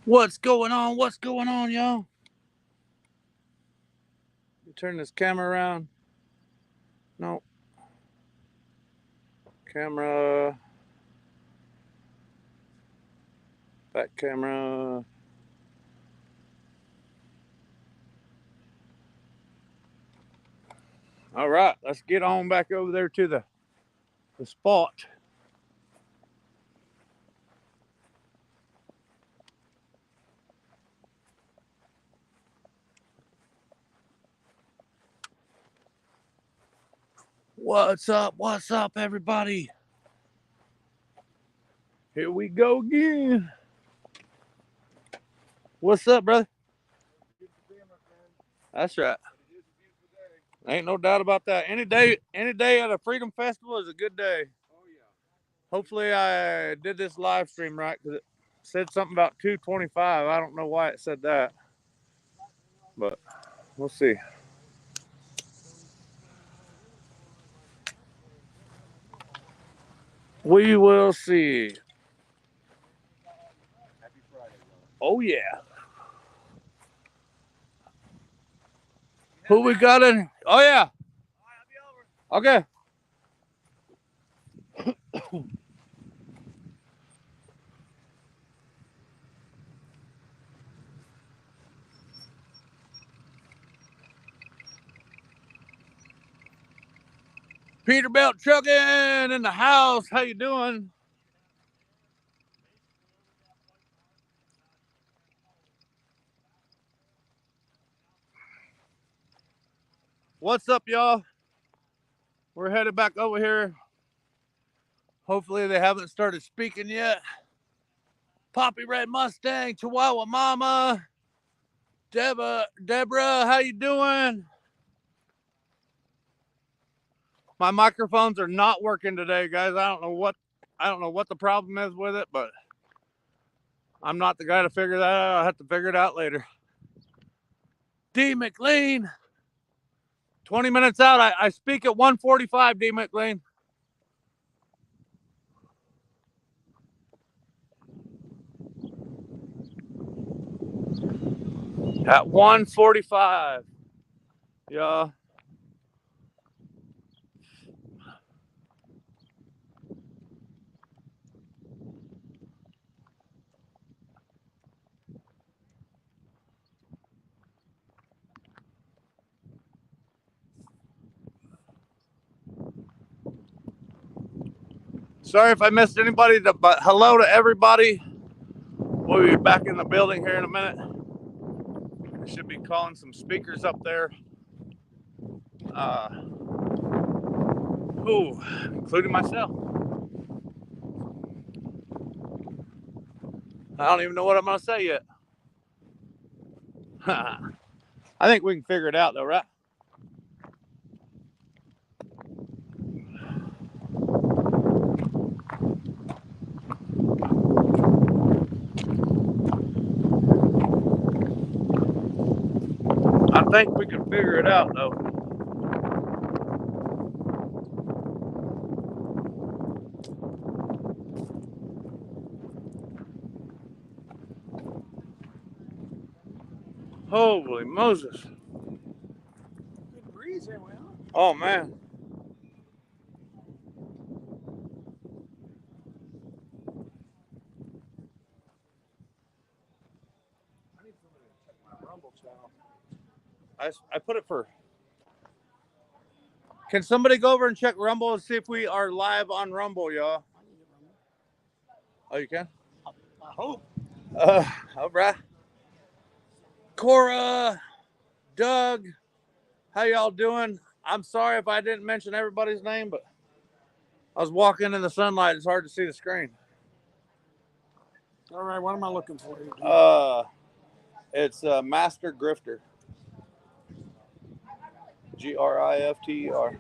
What's going on? What's going on, y'all? Turn this camera around. No. Camera. Back camera. All right, let's get on back over there to the spot. What's up? What's up, everybody? Here we go again. What's up, brother? That's right. Ain't no doubt about that. Any day at a Freedom Festival is a good day. Hopefully, I did this live stream right because it said something about 225. I don't know why it said that, but we'll see. We will see. Oh yeah. Who we got in? Oh yeah. Okay. Peterbilt trucking in the house. How you doing? What's up, y'all? We're headed back over here. Hopefully they haven't started speaking yet. Poppy Red Mustang, Chihuahua Mama, Deborah, how you doing? My microphones are not working today, guys. I don't know what the problem is with it, but I'm not the guy to figure that out. I'll have to figure it out later. D. McLean, 20 minutes out. I speak at 1:45, D. McLean. At 1:45. Yeah. Sorry if I missed anybody, but hello to everybody. We'll be back in the building here in a minute. I should be calling some speakers up there. Including myself. I don't even know what I'm going to say yet. I think we can figure it out, though, right? I think we can figure it out, though. Holy Moses. Good breeze here, man. Oh, man. I need somebody to check my Rumble channel. I put it for... Can somebody go over and check Rumble and see if we are live on Rumble, y'all? I can get Rumble. Oh, you can? I hope. All right. Cora, Doug, how y'all doing? I'm sorry if I didn't mention everybody's name, but I was walking in the sunlight. It's hard to see the screen. All right, what am I looking for here, dude? It's Master Grifter. Grifter.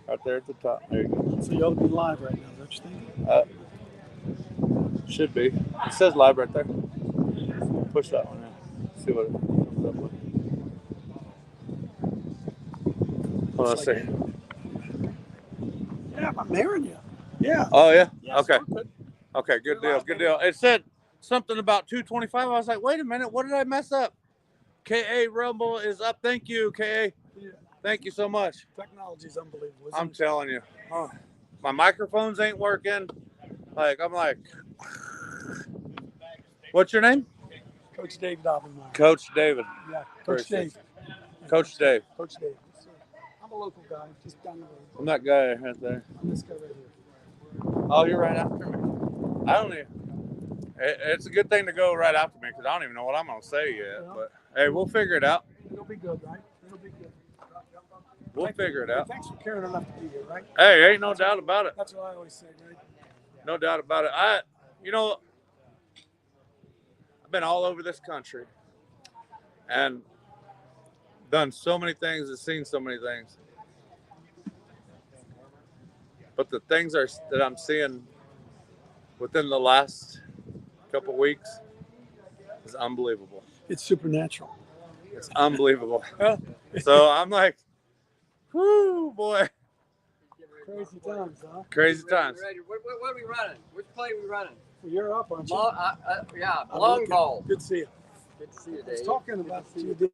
Right there at the top. There you go. So you ought to be live right now, is that what you're thinking? Should be. It says live right there. Push that one in. See what it comes up with. Hold on a second. Yeah, I'm marrying you. Yeah. Oh, yeah? Yeah, Okay. so Okay, good deal, good deal. It said something about 225. I was like, wait a minute, what did I mess up? KA Rumble is up. Thank you, KA. Yeah. Thank you so much. Technology is unbelievable. I'm telling you. Oh, my microphones ain't working. I'm like, what's your name? Coach David Oppenheimer. Coach David. Yeah, Coach Dave. Coach Dave. Coach Dave. I'm a local guy, just down the road. I'm that guy right there. I'm this guy right here. Oh, you're right after me. I don't even. It's a good thing to go right after me because I don't even know what I'm gonna say yet. Yeah. But hey, we'll figure it out. It'll be good, right? It'll be good. We'll figure it out. Thanks for caring enough to be here, right? Hey, ain't no doubt about it. That's what I always say, right? No doubt about it. I've been all over this country and done so many things and seen so many things. But the things that I'm seeing within the last couple weeks is unbelievable. It's supernatural. It's unbelievable. So I'm like, whoo, boy. Crazy times, huh? Crazy times. What are we running? Which play are we running? Well, you're up, aren't you? Yeah, long ball. Good to see you. Good to see you, I was Dave. talking about you.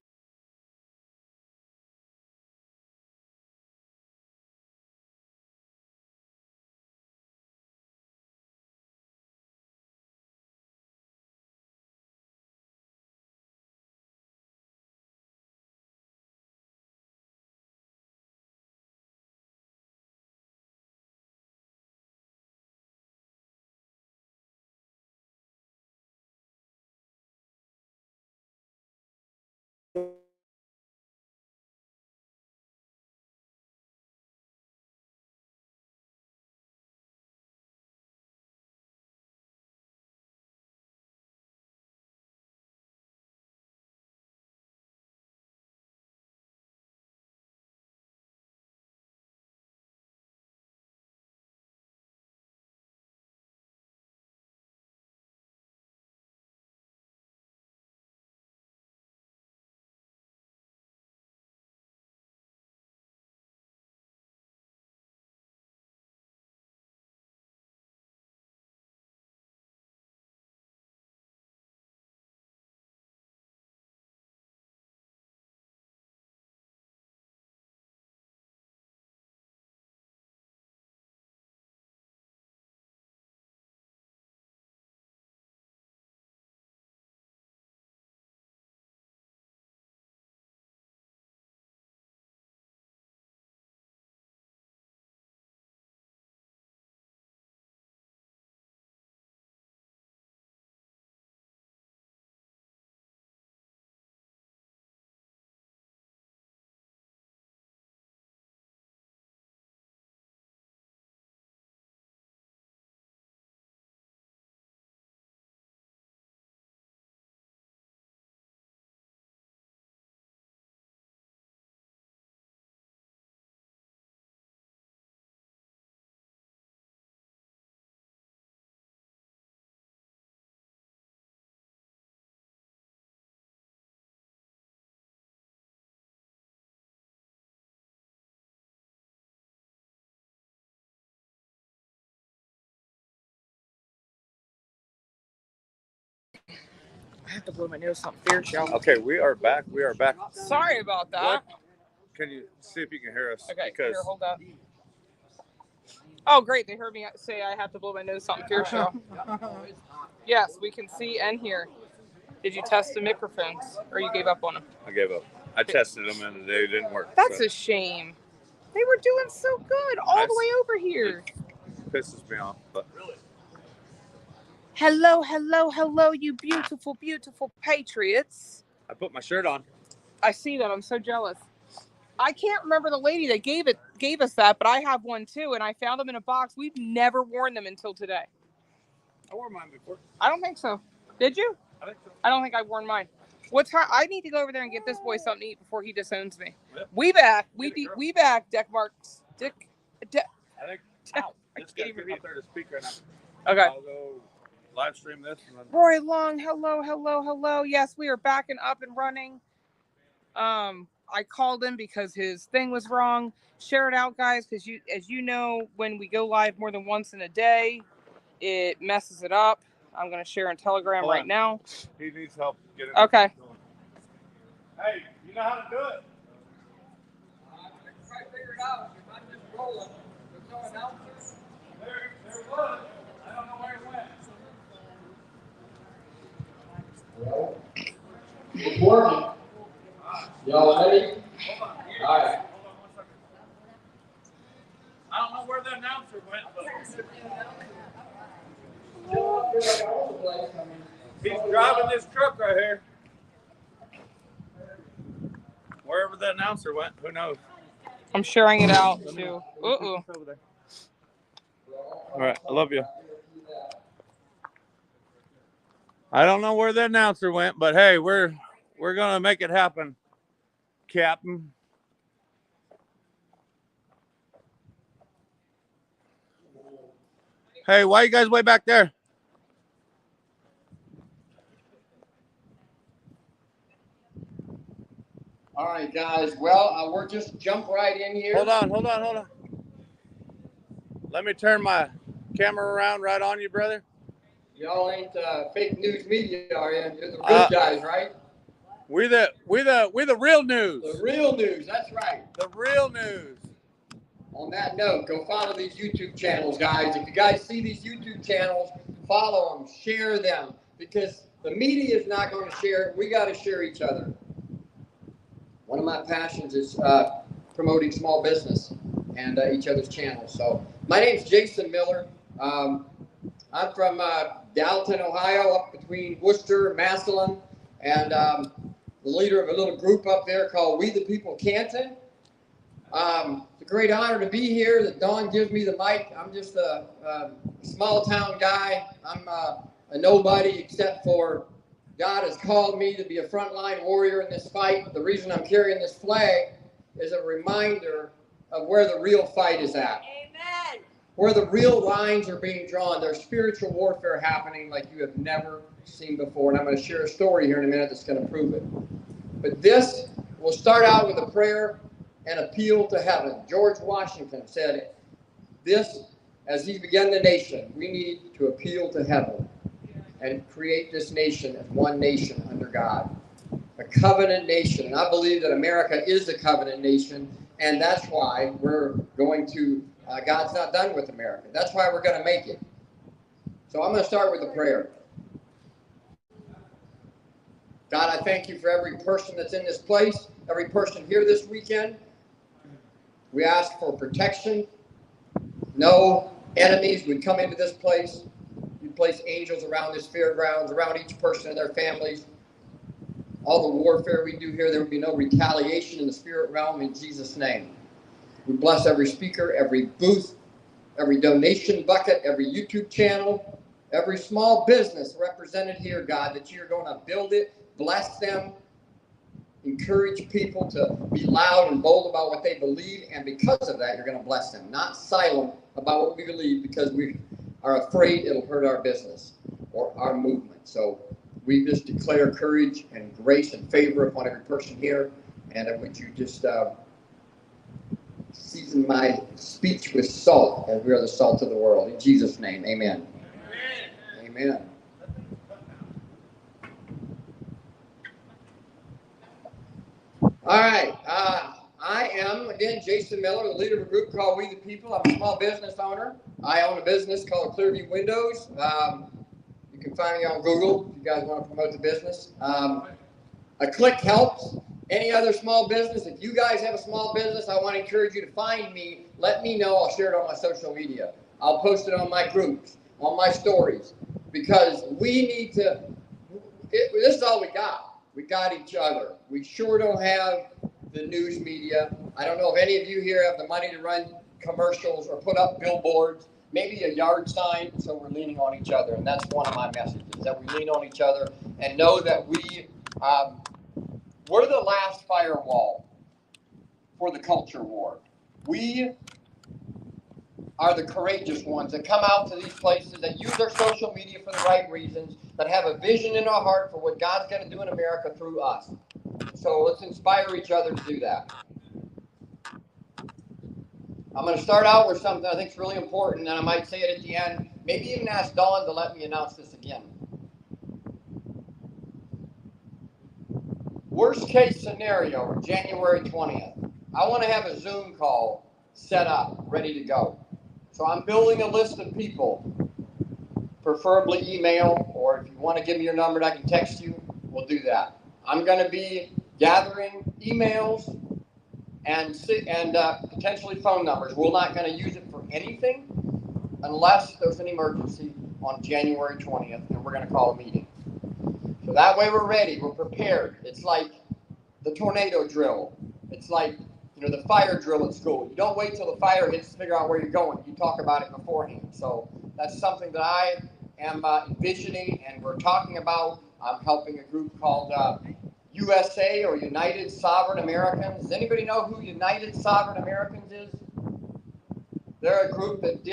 I have to blow my nose something fierce, y'all. Okay, we are back. We are back. Sorry about that. Can you see if you can hear us? Okay, Because here, hold up. Oh, great. They heard me say I have to blow my nose something fierce, y'all. Yes, we can see and hear. Did you test the microphones or you gave up on them? I gave up. I tested them and they didn't work. That's a shame. They were doing so good all the way over here. It pisses me off. But hello, hello, hello, you beautiful, beautiful patriots. I put my shirt on. I see that. I'm so jealous. I can't remember the lady that gave us that, but I have one too, and I found them in a box. We've never worn them until today. I wore mine before. I don't think so. Did you? I think so. I don't think I've worn mine. What's her? I need to go over there and get this boy something to eat before he disowns me. Yep. We back. We back. Deck marks. I think. Ow, I can't even read. Up there to speak right now. Okay. I'll go live stream this. And then... Roy Long. Hello, hello, hello. Yes, we are back and up and running. I called him because his thing was wrong. Share it out, guys, because as you know, when we go live more than once in a day, it messes it up. I'm going to share in Telegram Hold right on. now. He needs help getting Okay. it going. Hey, you know how to do it? Try to figure it out. You're not just rolling. There's no announcers. There was. I don't know where it went. It's working. Y'all ready? Hold on. All right. Hold on 1 second. I don't know where the announcer went, but he's driving this truck right here. Wherever the announcer went, who knows? I'm sharing it out too. Uh-oh. All right, I love you. I don't know where the announcer went, but hey, we're gonna make it happen, Captain. Hey, why you guys way back there? All right, guys. Well, we're just jump right in here. Hold on. Let me turn my camera around right on you, brother. Y'all ain't fake news media, are you? You're the good guys, right? We the real news. The real news. That's right. The real news. On that note, go follow these YouTube channels, guys. If you guys see these YouTube channels, follow them, share them, because the media is not going to share it. We got to share each other. One of my passions is promoting small business and each other's channels. So my name's Jason Miller. I'm from Dalton, Ohio, up between Worcester and Massillon, and the leader of a little group up there called We the People Canton. It's a great honor to be here that Dawn gives me the mic. I'm just a small town guy. I'm a nobody except for God has called me to be a frontline warrior in this fight. The reason I'm carrying this flag is a reminder of where the real fight is at. Amen. Where the real lines are being drawn. There's spiritual warfare happening like you have never seen before. And I'm going to share a story here in a minute that's going to prove it. But this will start out with a prayer and appeal to heaven. George Washington said this as he began the nation. We need to appeal to heaven and create this nation as one nation under God, a covenant nation. And I believe that America is a covenant nation, and that's why we're going to, God's not done with America. That's why we're going to make it. So I'm going to start with a prayer. God, I thank you for every person that's in this place, every person here this weekend. We ask for protection. No enemies would come into this place. You place angels around this fairgrounds, around each person and their families. All the warfare we do here, there will be no retaliation in the spirit realm in Jesus' name. We bless every speaker, every booth, every donation bucket, every YouTube channel, every small business represented here, God, that you're going to build it, bless them, encourage people to be loud and bold about what they believe, and because of that, you're going to bless them. Not silent about what we believe because we are afraid it'll hurt our business or our movement. So we just declare courage and grace and favor upon every person here, and would you just season my speech with salt, as we are the salt of the world. In Jesus' name, amen. Amen. Amen. All right. I am, again, Jason Miller, the leader of a group called We the People. I'm a small business owner. I own a business called Clearview Windows. You can find me on Google if you guys want to promote the business. A click helps. Any other small business, if you guys have a small business, I want to encourage you to find me. Let me know. I'll share it on my social media. I'll post it on my groups, on my stories, because we need to, this is all we got. We got each other. We sure don't have the news media. I don't know if any of you here have the money to run commercials or put up billboards, maybe a yard sign, so we're leaning on each other. And that's one of my messages, that we lean on each other and know that we're the last firewall for the culture war. We are the courageous ones that come out to these places, that use their social media for the right reasons, that have a vision in our heart for what God's going to do in America through us. So let's inspire each other to do that. I'm going to start out with something I think is really important, and I might say it at the end. Maybe even ask Dawn to let me announce this again. Worst case scenario, January 20th. I want to have a Zoom call set up, ready to go. So I'm building a list of people, preferably email, or if you want to give me your number and I can text you, we'll do that. I'm going to be gathering emails and potentially phone numbers. We're not going to use it for anything unless there's an emergency on January 20th, and we're going to call a meeting. So that way we're ready, we're prepared. It's like the tornado drill. It's like, the fire drill at school. You don't wait till the fire hits to figure out where you're going. You talk about it beforehand. So that's something that I am envisioning and we're talking about. I'm helping a group called USA, or United Sovereign Americans. Does anybody know who United Sovereign Americans is? They're a group that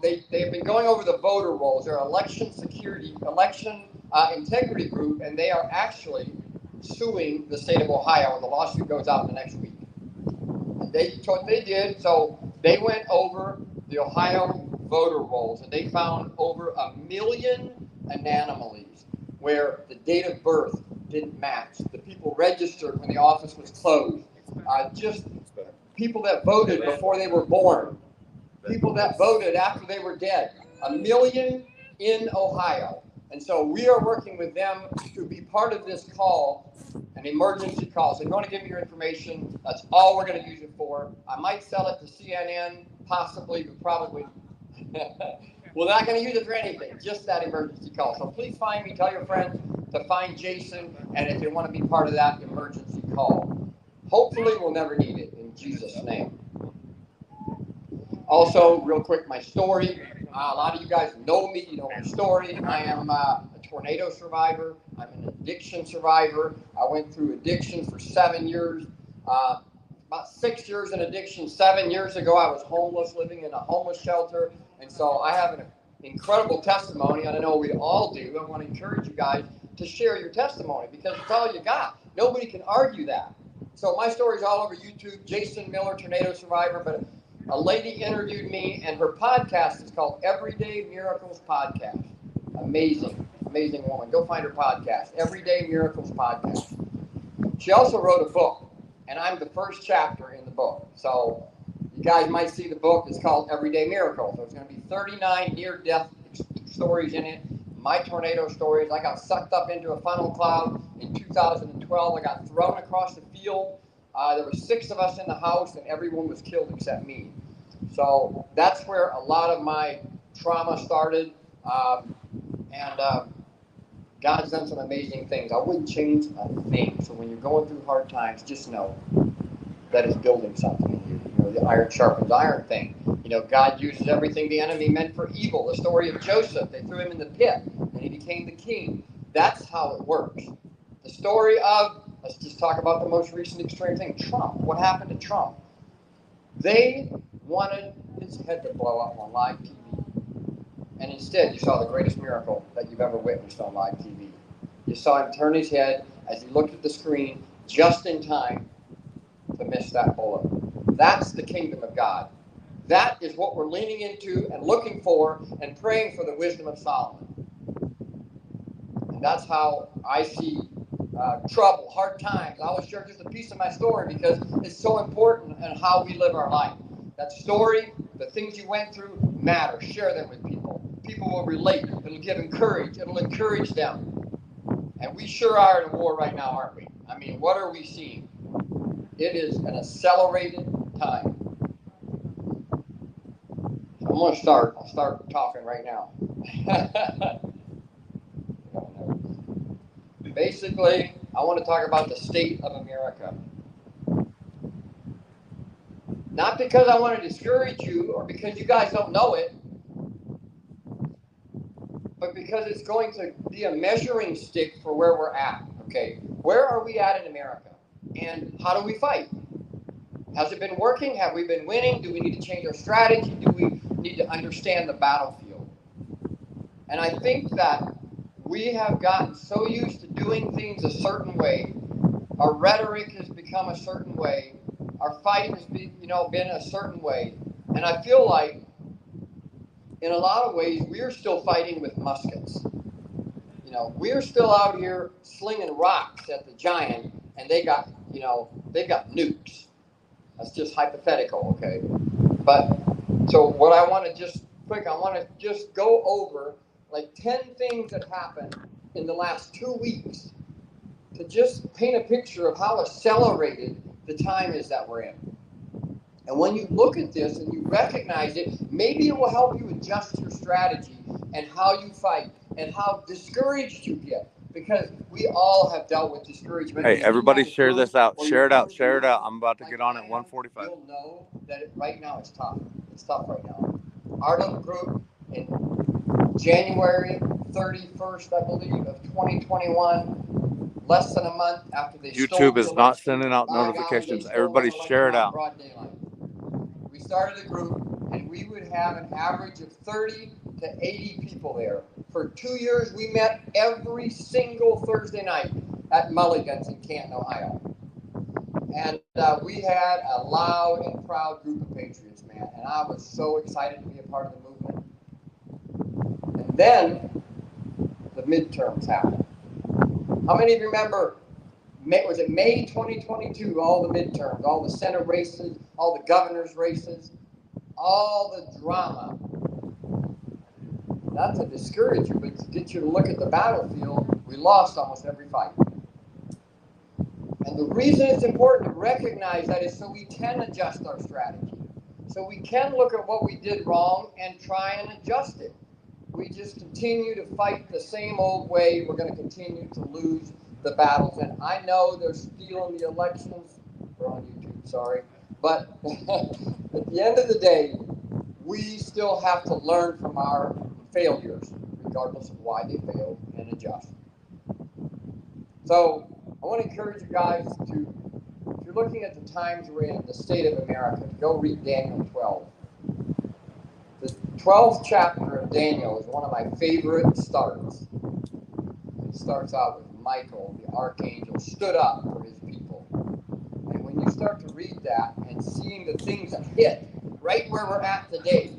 they've been going over the voter rolls. They're election integrity group, and they are actually suing the state of Ohio, and the lawsuit goes out the next week. And what they did, so they went over the Ohio voter rolls, and they found over 1 million anomalies where the date of birth didn't match. The people registered when the office was closed. Just people that voted before they were born. People that voted after they were dead. 1 million in Ohio. And so we are working with them to be part of this call, an emergency call. So if you want to give me your information, that's all we're going to use it for. I might sell it to CNN, possibly, but probably. We're not going to use it for anything, just that emergency call. So please find me, tell your friends to find Jason, and if they want to be part of that emergency call. Hopefully we'll never need it, in Jesus' name. Also, real quick, my story. A lot of you guys know me, you know my story. I am a tornado survivor. I'm an addiction survivor. I went through addiction for 7 years. About 6 years in addiction. 7 years ago, I was homeless, living in a homeless shelter. And so I have an incredible testimony, and I know we all do. I want to encourage you guys to share your testimony because it's all you got. Nobody can argue that. So my story is all over YouTube, Jason Miller, tornado survivor, but a lady interviewed me, and her podcast is called Everyday Miracles Podcast. Amazing, amazing woman. Go find her podcast, Everyday Miracles Podcast. She also wrote a book, and I'm the first chapter in the book. So you guys might see the book. It's called Everyday Miracles. There's going to be 39 near-death stories in it. My tornado stories. I got sucked up into a funnel cloud in 2012. I got thrown across the field. There were 6 of us in the house, and everyone was killed except me. So that's where a lot of my trauma started. God's done some amazing things. I wouldn't change a thing. So when you're going through hard times, just know that it's building something in you. The iron sharpens iron thing. God uses everything the enemy meant for evil. The story of Joseph, they threw him in the pit, and he became the king. That's how it works. The story of, let's just talk about the most recent extreme thing, Trump. What happened to Trump? They wanted his head to blow up on live TV. And instead, you saw the greatest miracle that you've ever witnessed on live TV. You saw him turn his head as he looked at the screen just in time to miss that bullet. That's the kingdom of God. That is what we're leaning into and looking for and praying for the wisdom of Solomon. And that's how I see trouble, hard times. I will share just a piece of my story because it's so important in how we live our life. That story, the things you went through matter. Share them with people. People will relate. It'll give encourage. It'll encourage them. And we sure are in a war right now, aren't we? I mean, what are we seeing? It is an accelerated time. I'm going to start. I'll start talking right now. Basically, I want to talk about the state of America. Not because I want to discourage you or because you guys don't know it, but because it's going to be a measuring stick for where we're at. Okay, where are we at in America? And how do we fight? Has it been working? Have we been winning? Do we need to change our strategy? Do we need to understand the battlefield? And I think that we have gotten so used to doing things a certain way. Our rhetoric has become a certain way. our fight has been, been a certain way. And I feel like in a lot of ways, we're still fighting with muskets. We're still out here slinging rocks at the giant, and they've got nukes. That's just hypothetical, okay? But so what I want to just go over like 10 things that happened in the last 2 weeks to just paint a picture of how accelerated the time is that we're in. And when you look at this and you recognize it, maybe it will help you adjust your strategy and how you fight and how discouraged you get. Because we all have dealt with discouragement. Hey, everybody share this out. Share it out. Share it out. I'm about to get on at 1:45. You'll know that right now it's tough. It's tough right now. Our little group in January 31st, I believe, of 2021, less than a month after they YouTube is not sending out notifications. Everybody share it out. Broad daylight. We started a group, and we would have an average of 30 to 80 people there. For 2 years, we met every single Thursday night at Mulligan's in Canton, Ohio. And we had a loud and proud group of Patriots, man. And I was so excited to be a part of the movement. And then the midterms happened. How many of you remember, was it May 2022, all the midterms, all the Senate races, all the governor's races, all the drama? Not to discourage you, but to get you to look at the battlefield, we lost almost every fight. And the reason it's important to recognize that is so we can adjust our strategy. So we can look at what we did wrong and try and adjust it. We just continue to fight the same old way, we're going to continue to lose the battles. And I know they're stealing the elections. We're on YouTube, sorry. But at the end of the day, we still have to learn from our failures, regardless of why they failed, and adjust. So I want to encourage you guys to, if you're looking at the times we're in, the state of America, to go read Daniel 12. The 12th chapter of Daniel is one of my favorite starts. It starts out with Michael, the archangel, stood up for his people. And when you start to read that and seeing the things that hit right where we're at today,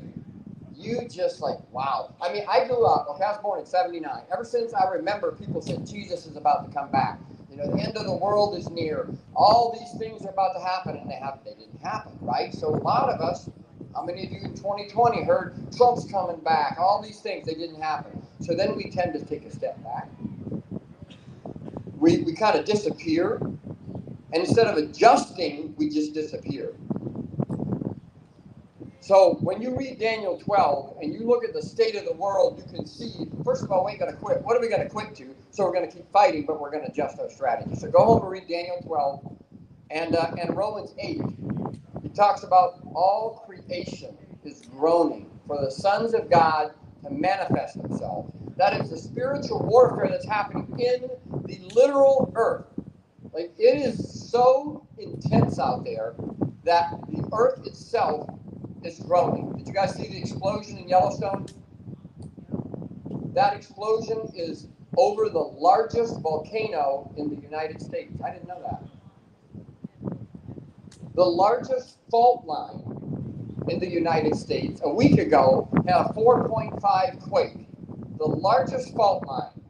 you just like, wow. I mean, I grew up, okay, I was born in 79. Ever since I remember, people said Jesus is about to come back. The end of the world is near. All these things are about to happen, and they didn't happen, right? So a lot of us, how many of you in 2020 heard Trump's coming back? All these things, they didn't happen. So then we tend to take a step back. We kind of disappear. And instead of adjusting, we just disappear. So when you read Daniel 12 and you look at the state of the world, you can see, first of all, we ain't going to quit. What are we going to quit to? So we're going to keep fighting, but we're going to adjust our strategy. So go home and read Daniel 12 and Romans 8. He talks about all creation is groaning for the sons of God to manifest themselves. That is the spiritual warfare that's happening in the literal earth. Like, it is so intense out there that the earth itself is groaning. Did you guys see the explosion in Yellowstone? That explosion is over the largest volcano in the United States. I didn't know that. The largest fault line in the United States a week ago had a 4.5 quake. The largest fault line.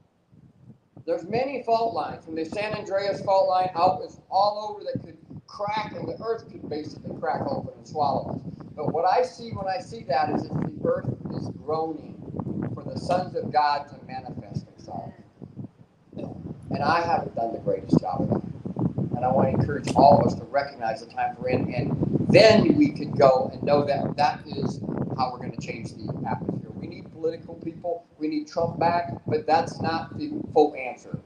There's many fault lines, from the San Andreas fault line out is all over that could crack, and the earth could basically crack open and swallow us. But what I see when I see that is that the earth is groaning for the sons of God to manifest themselves. And I haven't done the greatest job of that. And I want to encourage all of us to recognize the times we're in, and then we could go and know that that is how we're going to change the atmosphere. We need political people. We need Trump back, but that's not the full answer.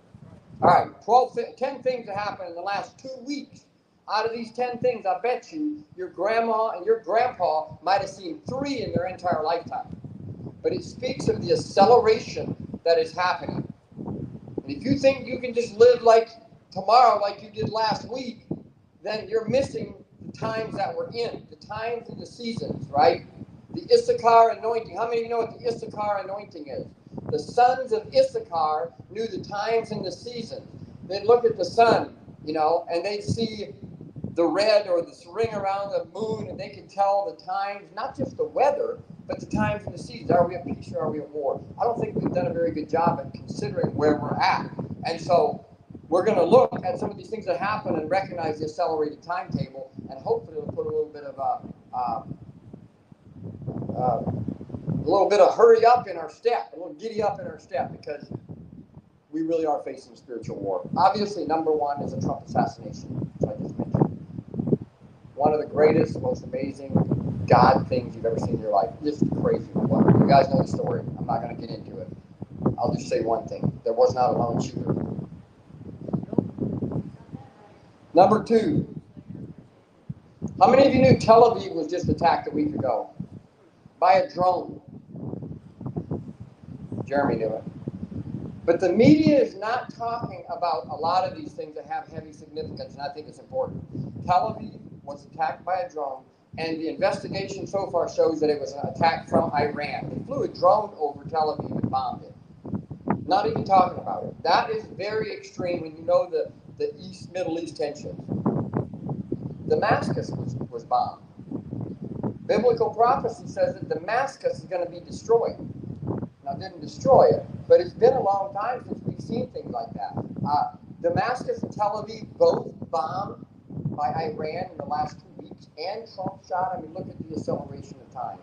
All right, 10 things that happened in the last 2 weeks. Out of these 10 things, I bet you your grandma and your grandpa might have seen 3 in their entire lifetime. But it speaks of the acceleration that is happening. And if you think you can just live like tomorrow, like you did last week, then you're missing the times that we're in, the times and the seasons, right? The Issachar anointing. How many of you know what the Issachar anointing is? The sons of Issachar knew the times and the seasons. They'd look at the sun, and they'd see the red or the ring around the moon, and they can tell the times, not just the weather, but the times and the seasons. Are we at peace or are we at war? I don't think we've done a very good job at considering where we're at. And so we're going to look at some of these things that happen and recognize the accelerated timetable, and hopefully it'll put a little bit of hurry up in our step, a little giddy up in our step, because we really are facing a spiritual war. Obviously, number one is a Trump assassination, which I just mentioned. One of the greatest, most amazing God things you've ever seen in your life. Just crazy. You guys know the story. I'm not going to get into it. I'll just say one thing. There was not a lone shooter. Number two. How many of you knew Tel Aviv was just attacked a week ago by a drone? Jeremy knew it. But the media is not talking about a lot of these things that have heavy significance, and I think it's important. Tel Aviv was attacked by a drone, and the investigation so far shows that it was an attack from Iran. They flew a drone over Tel Aviv and bombed it. Not even talking about it. That is very extreme when you know the Middle East tensions. Damascus was bombed. Biblical prophecy says that Damascus is going to be destroyed. Now, it didn't destroy it, but it's been a long time since we've seen things like that. Damascus and Tel Aviv both bombed by Iran in the last 2 weeks, and Trump shot. I mean, look at the acceleration of time.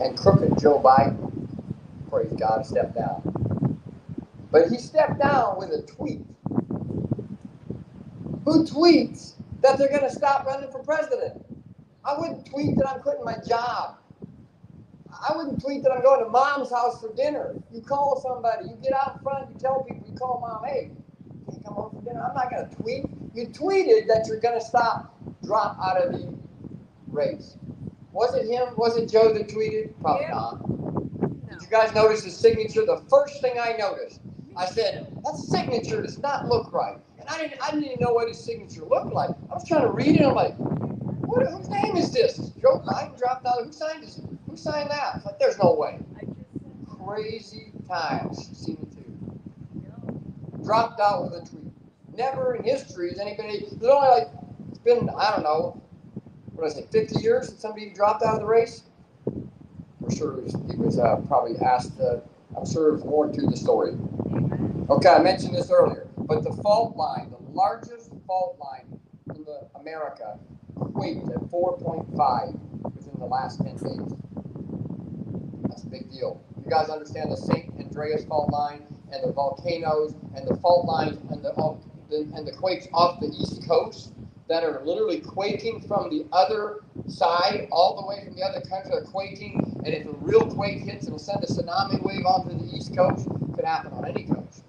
And crooked Joe Biden, praise God, stepped down. But he stepped down with a tweet. Who tweets that they're going to stop running for president? I wouldn't tweet that I'm quitting my job. I wouldn't tweet that I'm going to mom's house for dinner. You call somebody, you get out front, you tell people, you call mom, hey, can you come home for dinner? I'm not going to tweet. You tweeted that you're going to drop out of the race. Was it him? Was it Joe that tweeted? Probably not. Did you guys notice his signature? The first thing I noticed, I said, that signature does not look right. And I didn't even know what his signature looked like. I was trying to read it. I'm like, whose name is this? Joe Biden dropped out. Who signed this? Who signed that? It's like, there's no way. Crazy times, seen it too. Dropped out with a tweet. Never in history has anybody, there's only it's been, I don't know, 50 years since somebody dropped out of the race? For sure he was probably asked, I'm sure there's more to the story. Okay, I mentioned this earlier, but the fault line, the largest fault line in America, quaked at 4.5 within the last 10 days. That's a big deal. You guys understand the St. Andreas fault line and the volcanoes and the fault lines and the quakes off the East Coast that are literally quaking from the other side, all the way from the other country, are quaking. And if a real quake hits, it'll send a tsunami wave onto the East Coast. It could happen on any coast.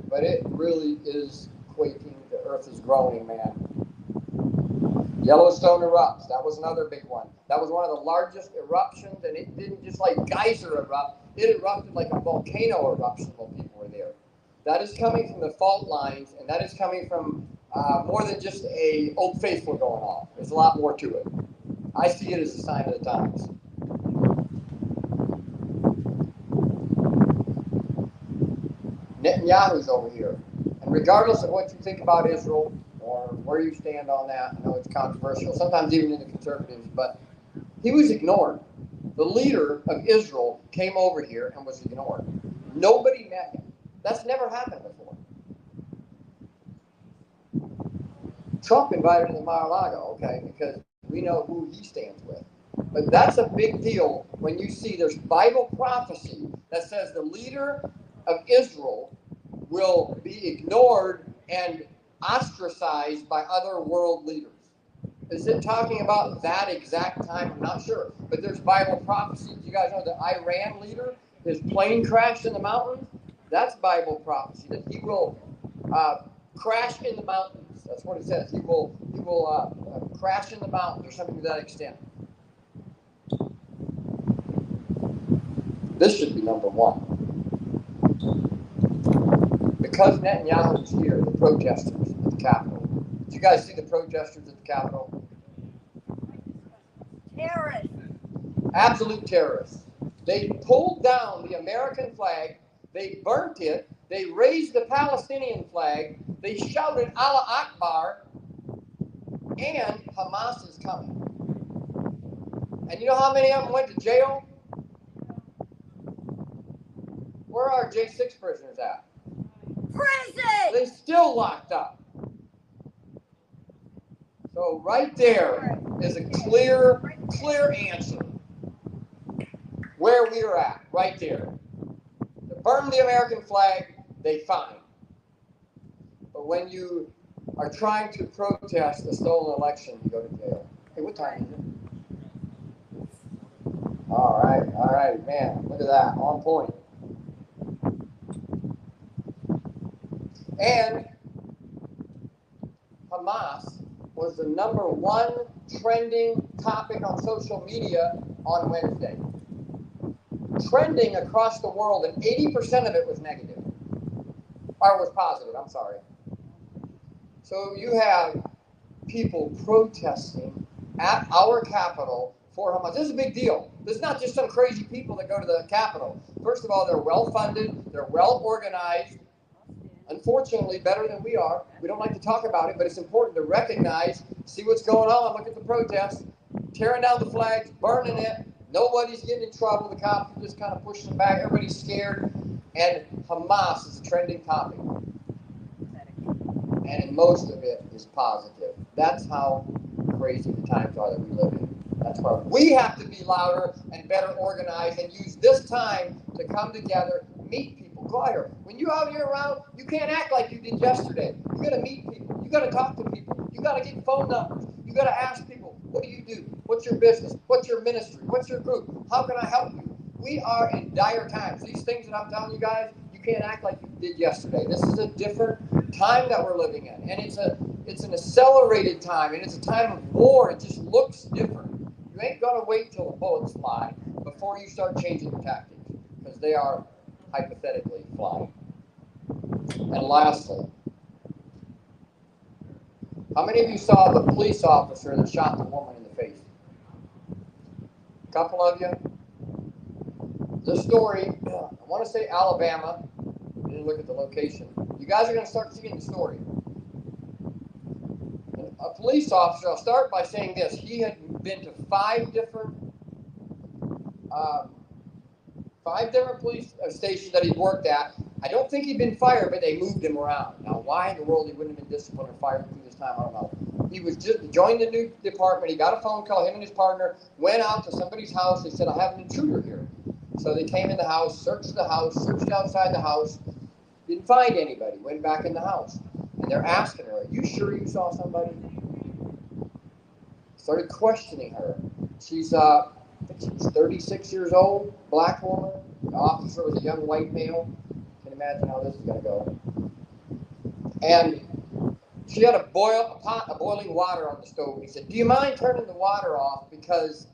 But it really is quaking. The earth is groaning, man. Yellowstone erupts. That was another big one. That was one of the largest eruptions, and it didn't just like geyser erupt. It erupted like a volcano eruption while people were there. That is coming from the fault lines, and that is coming from more than just a Old Faithful going on. There's a lot more to it. I see it as a sign of the times. Netanyahu's over here. And regardless of what you think about Israel or where you stand on that, I know it's controversial, sometimes even in the conservatives, but he was ignored. The leader of Israel came over here and was ignored. Nobody met him. That's never happened before. Trump invited him to Mar-a-Lago, okay, because we know who he stands with. But that's a big deal when you see there's Bible prophecy that says the leader of Israel will be ignored and ostracized by other world leaders. Is it talking about that exact time? I'm not sure. But there's Bible prophecy. You guys know the Iran leader, his plane crashed in the mountains? That's Bible prophecy, that he will crash in the mountains. That's what it says. He will crash in the mountains or something to that extent. This should be number one. Because Netanyahu is here, the protesters at the Capitol. Did you guys see the protesters at the Capitol? Terrorists. Absolute terrorists. They pulled down the American flag. They burnt it. They raised the Palestinian flag. They shouted Allah Akbar, and Hamas is coming. And you know how many of them went to jail? Where are J6 prisoners at? Prison! They still locked up. So right there is a clear answer where we are at, right there. To burn the American flag, they fine. But when you are trying to protest a stolen election, you go to jail. Hey, what time is it? All right, man, look at that, on point. And Hamas was the #1 trending topic on social media on Wednesday. Trending across the world, and 80% of it was negative. Or was positive, I'm sorry. So you have people protesting at our Capitol for Hamas. This is a big deal. This is not just some crazy people that go to the Capitol. First of all, they're well-funded, they're well-organized. Unfortunately, better than we are. We don't like to talk about it, but it's important to recognize, see what's going on, look at the protests, tearing down the flags, burning it. Nobody's getting in trouble. The cops are just kind of pushing them back. Everybody's scared. And Hamas is a trending topic. And most of it is positive. That's how crazy the times are that we live in. That's why we have to be louder and better organized and use this time to come together, meet people. Go out here. When you're out here around, you can't act like you did yesterday. You got to meet people. You got to talk to people. You got to get phone numbers. You got to ask people, what do you do? What's your business? What's your ministry? What's your group? How can I help you? We are in dire times. These things that I'm telling you guys, you can't act like you did yesterday. This is a different time that we're living in, and it's an accelerated time, and it's a time of war. It just looks different. You ain't gonna wait till the bullets fly before you start changing your tactics, because they are hypothetically flying. And lastly, how many of you saw the police officer that shot the woman in the face? A couple of you. This story, I want to say Alabama. I didn't look at the location. You guys are going to start seeing the story. A police officer, I'll start by saying this. He had been to five different police stations that he'd worked at. I don't think he'd been fired, but they moved him around. Now, why in the world he wouldn't have been disciplined or fired through this time, I don't know. He was just joined the new department. He got a phone call. Him and his partner went out to somebody's house. They said, I have an intruder here. So they came in the house, searched outside the house, didn't find anybody, went back in the house. And they're asking her, are you sure you saw somebody? Started questioning her. She's, I think she was 36 years old, black woman. The officer was a young white male. Can imagine how this is going to go. And she had a pot of boiling water on the stove. He said, do you mind turning the water off? Because,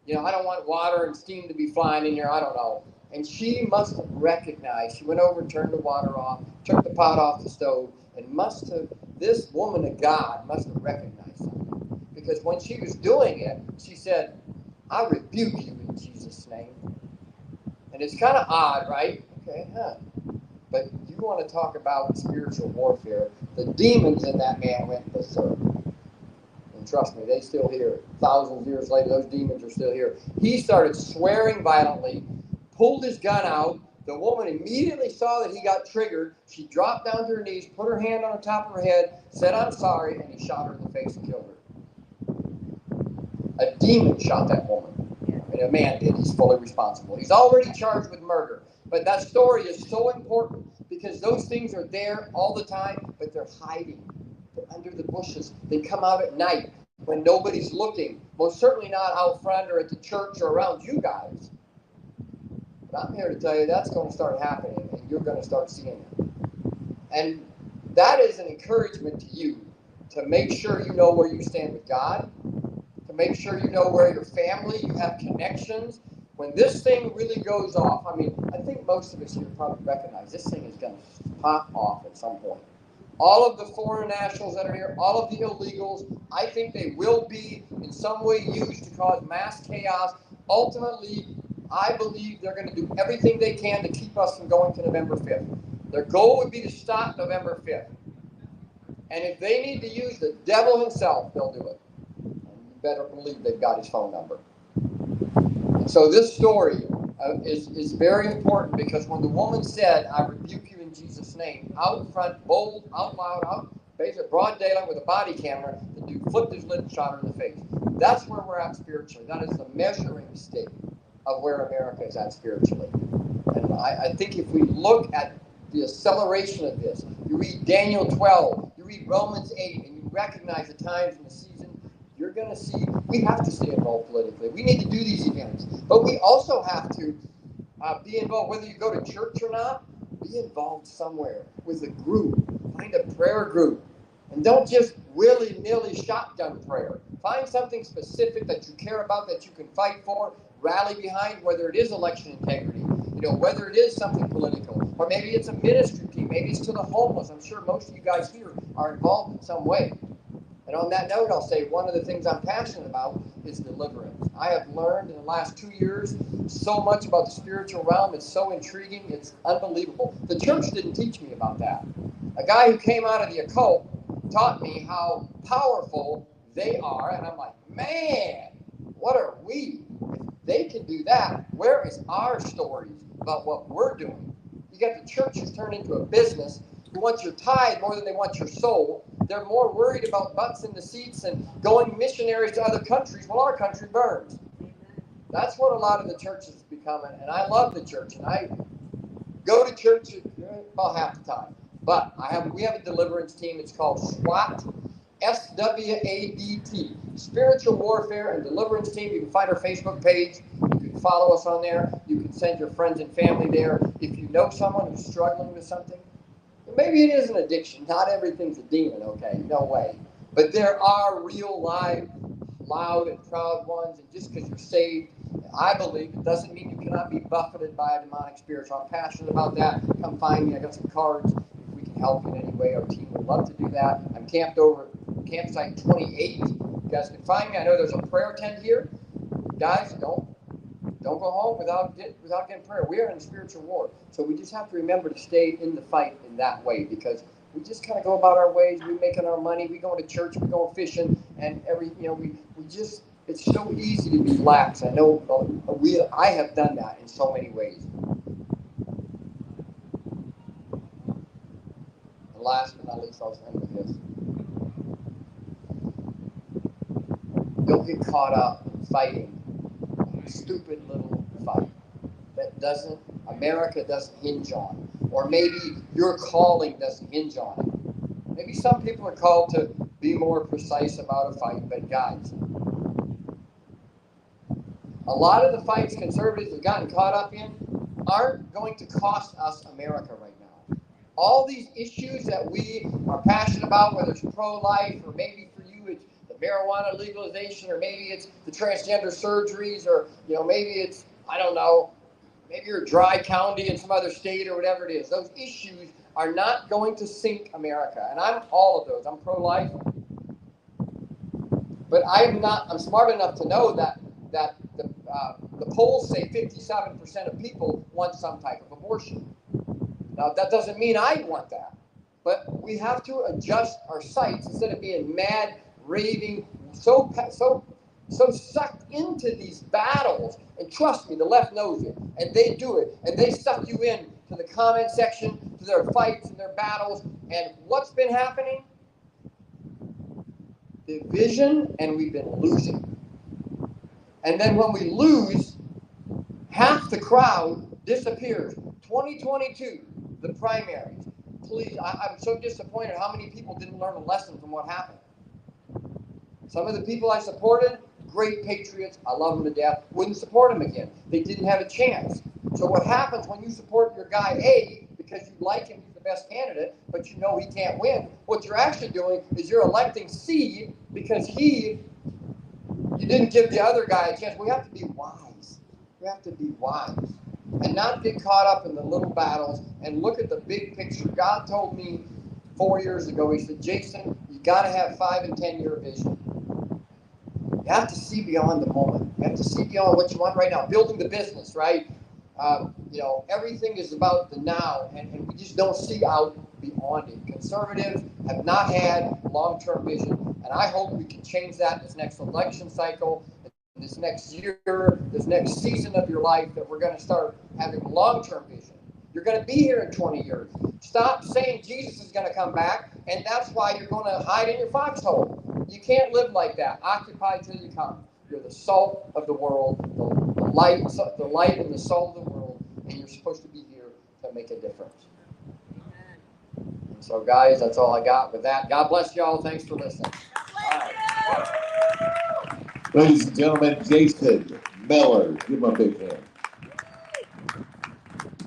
I don't want water and steam to be flying in here. I don't know. And she must have recognized. She went over and turned the water off, took the pot off the stove, and this woman of God must have recognized something. Because when she was doing it, she said, I rebuke you in Jesus' name. And it's kind of odd, right? Okay, But you want to talk about spiritual warfare. The demons in that man went berserk. And trust me, they still here. Thousands of years later, those demons are still here. He started swearing violently, pulled his gun out. The woman immediately saw that he got triggered. She dropped down to her knees, put her hand on the top of her head, said, I'm sorry, and he shot her in the face and killed her. A demon shot that woman. I mean, a man did. He's fully responsible. He's already charged with murder. But that story is so important because those things are there all the time, but they're hiding. They're under the bushes. They come out at night when nobody's looking. Most certainly not out front or at the church or around you guys. But I'm here to tell you that's going to start happening, and you're going to start seeing it. And that is an encouragement to you to make sure you know where you stand with God, to make sure you know where your family, you have connections. When this thing really goes off, I mean, I think most of us here probably recognize this thing is going to pop off at some point. All of the foreign nationals that are here, all of the illegals, I think they will be in some way used to cause mass chaos. Ultimately, I believe they're going to do everything they can to keep us from going to November 5th. Their goal would be to stop November 5th. And if they need to use the devil himself, they'll do it. And you better believe they've got his phone number. And so this story is very important, because when the woman said, "I rebuke you in Jesus' name," out front, bold, out loud, out, basically broad daylight with a body camera, the dude flipped his lid and shot her in the face. That's where we're at spiritually. That is the measuring stick of where America is at spiritually. And I think if we look at the acceleration of this, you read Daniel 12, you read Romans 8, and you recognize the times and the season, you're going to see we have to stay involved politically. We need to do these events. But we also have to be involved, whether you go to church or not, be involved somewhere with a group. Find a prayer group. And don't just willy-nilly shotgun prayer. Find something specific that you care about, that you can fight for, rally behind, whether it is election integrity, whether it is something political, or maybe it's a ministry team, maybe it's to the homeless. I'm sure most of you guys here are involved in some way. And on that note, I'll say one of the things I'm passionate about is deliverance. I have learned in the last 2 years so much about the spiritual realm. It's so intriguing. It's unbelievable. The church didn't teach me about that. A guy who came out of the occult taught me how powerful they are. And I'm like, man, what are we? If they can do that, where is our stories about what we're doing? You got the church who's turned into a business, who wants your tithe more than they want your soul. They're more worried about butts in the seats and going missionaries to other countries while our country burns. That's what a lot of the church is becoming. And I love the church. And I go to church about half the time. But we have a deliverance team. It's called SWAT, SWADT, Spiritual Warfare and Deliverance Team. You can find our Facebook page. You can follow us on there. You can send your friends and family there. If you know someone who's struggling with something, maybe it is an addiction. Not everything's a demon, okay? No way. But there are real, live, loud, and proud ones. And just because you're saved, I believe, it doesn't mean you cannot be buffeted by a demonic spirit. So I'm passionate about that. Come find me. I got some cards. If we can help in any way, our team would love to do that. I'm camped over at campsite 28. You guys can find me. I know there's a prayer tent here. Guys, don't go home without getting prayer. We are in a spiritual war. So we just have to remember to stay in the fight in that way, because we just kind of go about our ways. We're making our money. We go to church. We go fishing, and it's so easy to be lax. I know I have done that in so many ways. And last but not least, I'll end with this. Don't get caught up in fighting a stupid little fight that America doesn't hinge on, or maybe your calling doesn't hinge on it. Maybe some people are called to be more precise about a fight, but guys, a lot of the fights conservatives have gotten caught up in aren't going to cost us America right now. All these issues that we are passionate about, whether it's pro-life, or maybe for you it's the marijuana legalization, or maybe it's the transgender surgeries, or maybe it's, I don't know, maybe you're Dry County in some other state or whatever it is. Those issues are not going to sink America. And I'm all of those. I'm pro-life. But I'm smart enough to know that the polls say 57% of people want some type of abortion. Now, that doesn't mean I want that. But we have to adjust our sights instead of being mad, raving, so sucked into these battles. And trust me, the left knows it, and they do it, and they suck you in to the comment section, to their fights and their battles. And what's been happening? Division, and we've been losing. And then when we lose, half the crowd disappears. 2022, the primaries. Please, I'm so disappointed how many people didn't learn a lesson from what happened. Some of the people I supported, great patriots, I love them to death, wouldn't support them again. They didn't have a chance. So what happens when you support your guy A because you like him, he's the best candidate, but you know he can't win, what you're actually doing is you're electing C because you didn't give the other guy a chance. We have to be wise. We have to be wise and not get caught up in the little battles and look at the big picture. God told me 4 years ago, he said, Jason, you got to have 5 and 10 year vision. You have to see beyond the moment. You have to see beyond what you want right now. Building the business, right? You know, everything is about the now, and we just don't see out beyond it. Conservatives have not had long-term vision, and I hope we can change that this next election cycle, this next year, this next season of your life, that we're going to start having long-term vision. You're going to be here in 20 years. Stop saying Jesus is going to come back, and that's why you're going to hide in your foxhole. You can't live like that. Occupy till you come. You're the salt of the world, the light and the salt of the world, and you're supposed to be here to make a difference. And so, guys, that's all I got with that. God bless y'all. Thanks for listening. All right. Ladies and gentlemen, Jason Miller. Give him a big hand.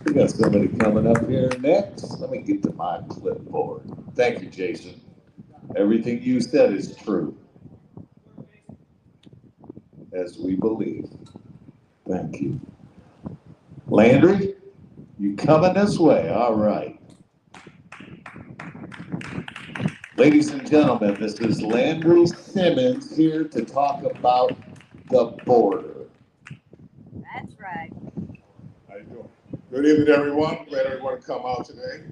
We got somebody coming up here next. Let me get to my clipboard. Thank you, Jason. Everything you said is true. As we believe. Thank you. Landry, you coming this way? All right. Ladies and gentlemen, this is Landry Simmons here to talk about the border. That's right. How you doing? Good evening, everyone. Glad everyone to come out today.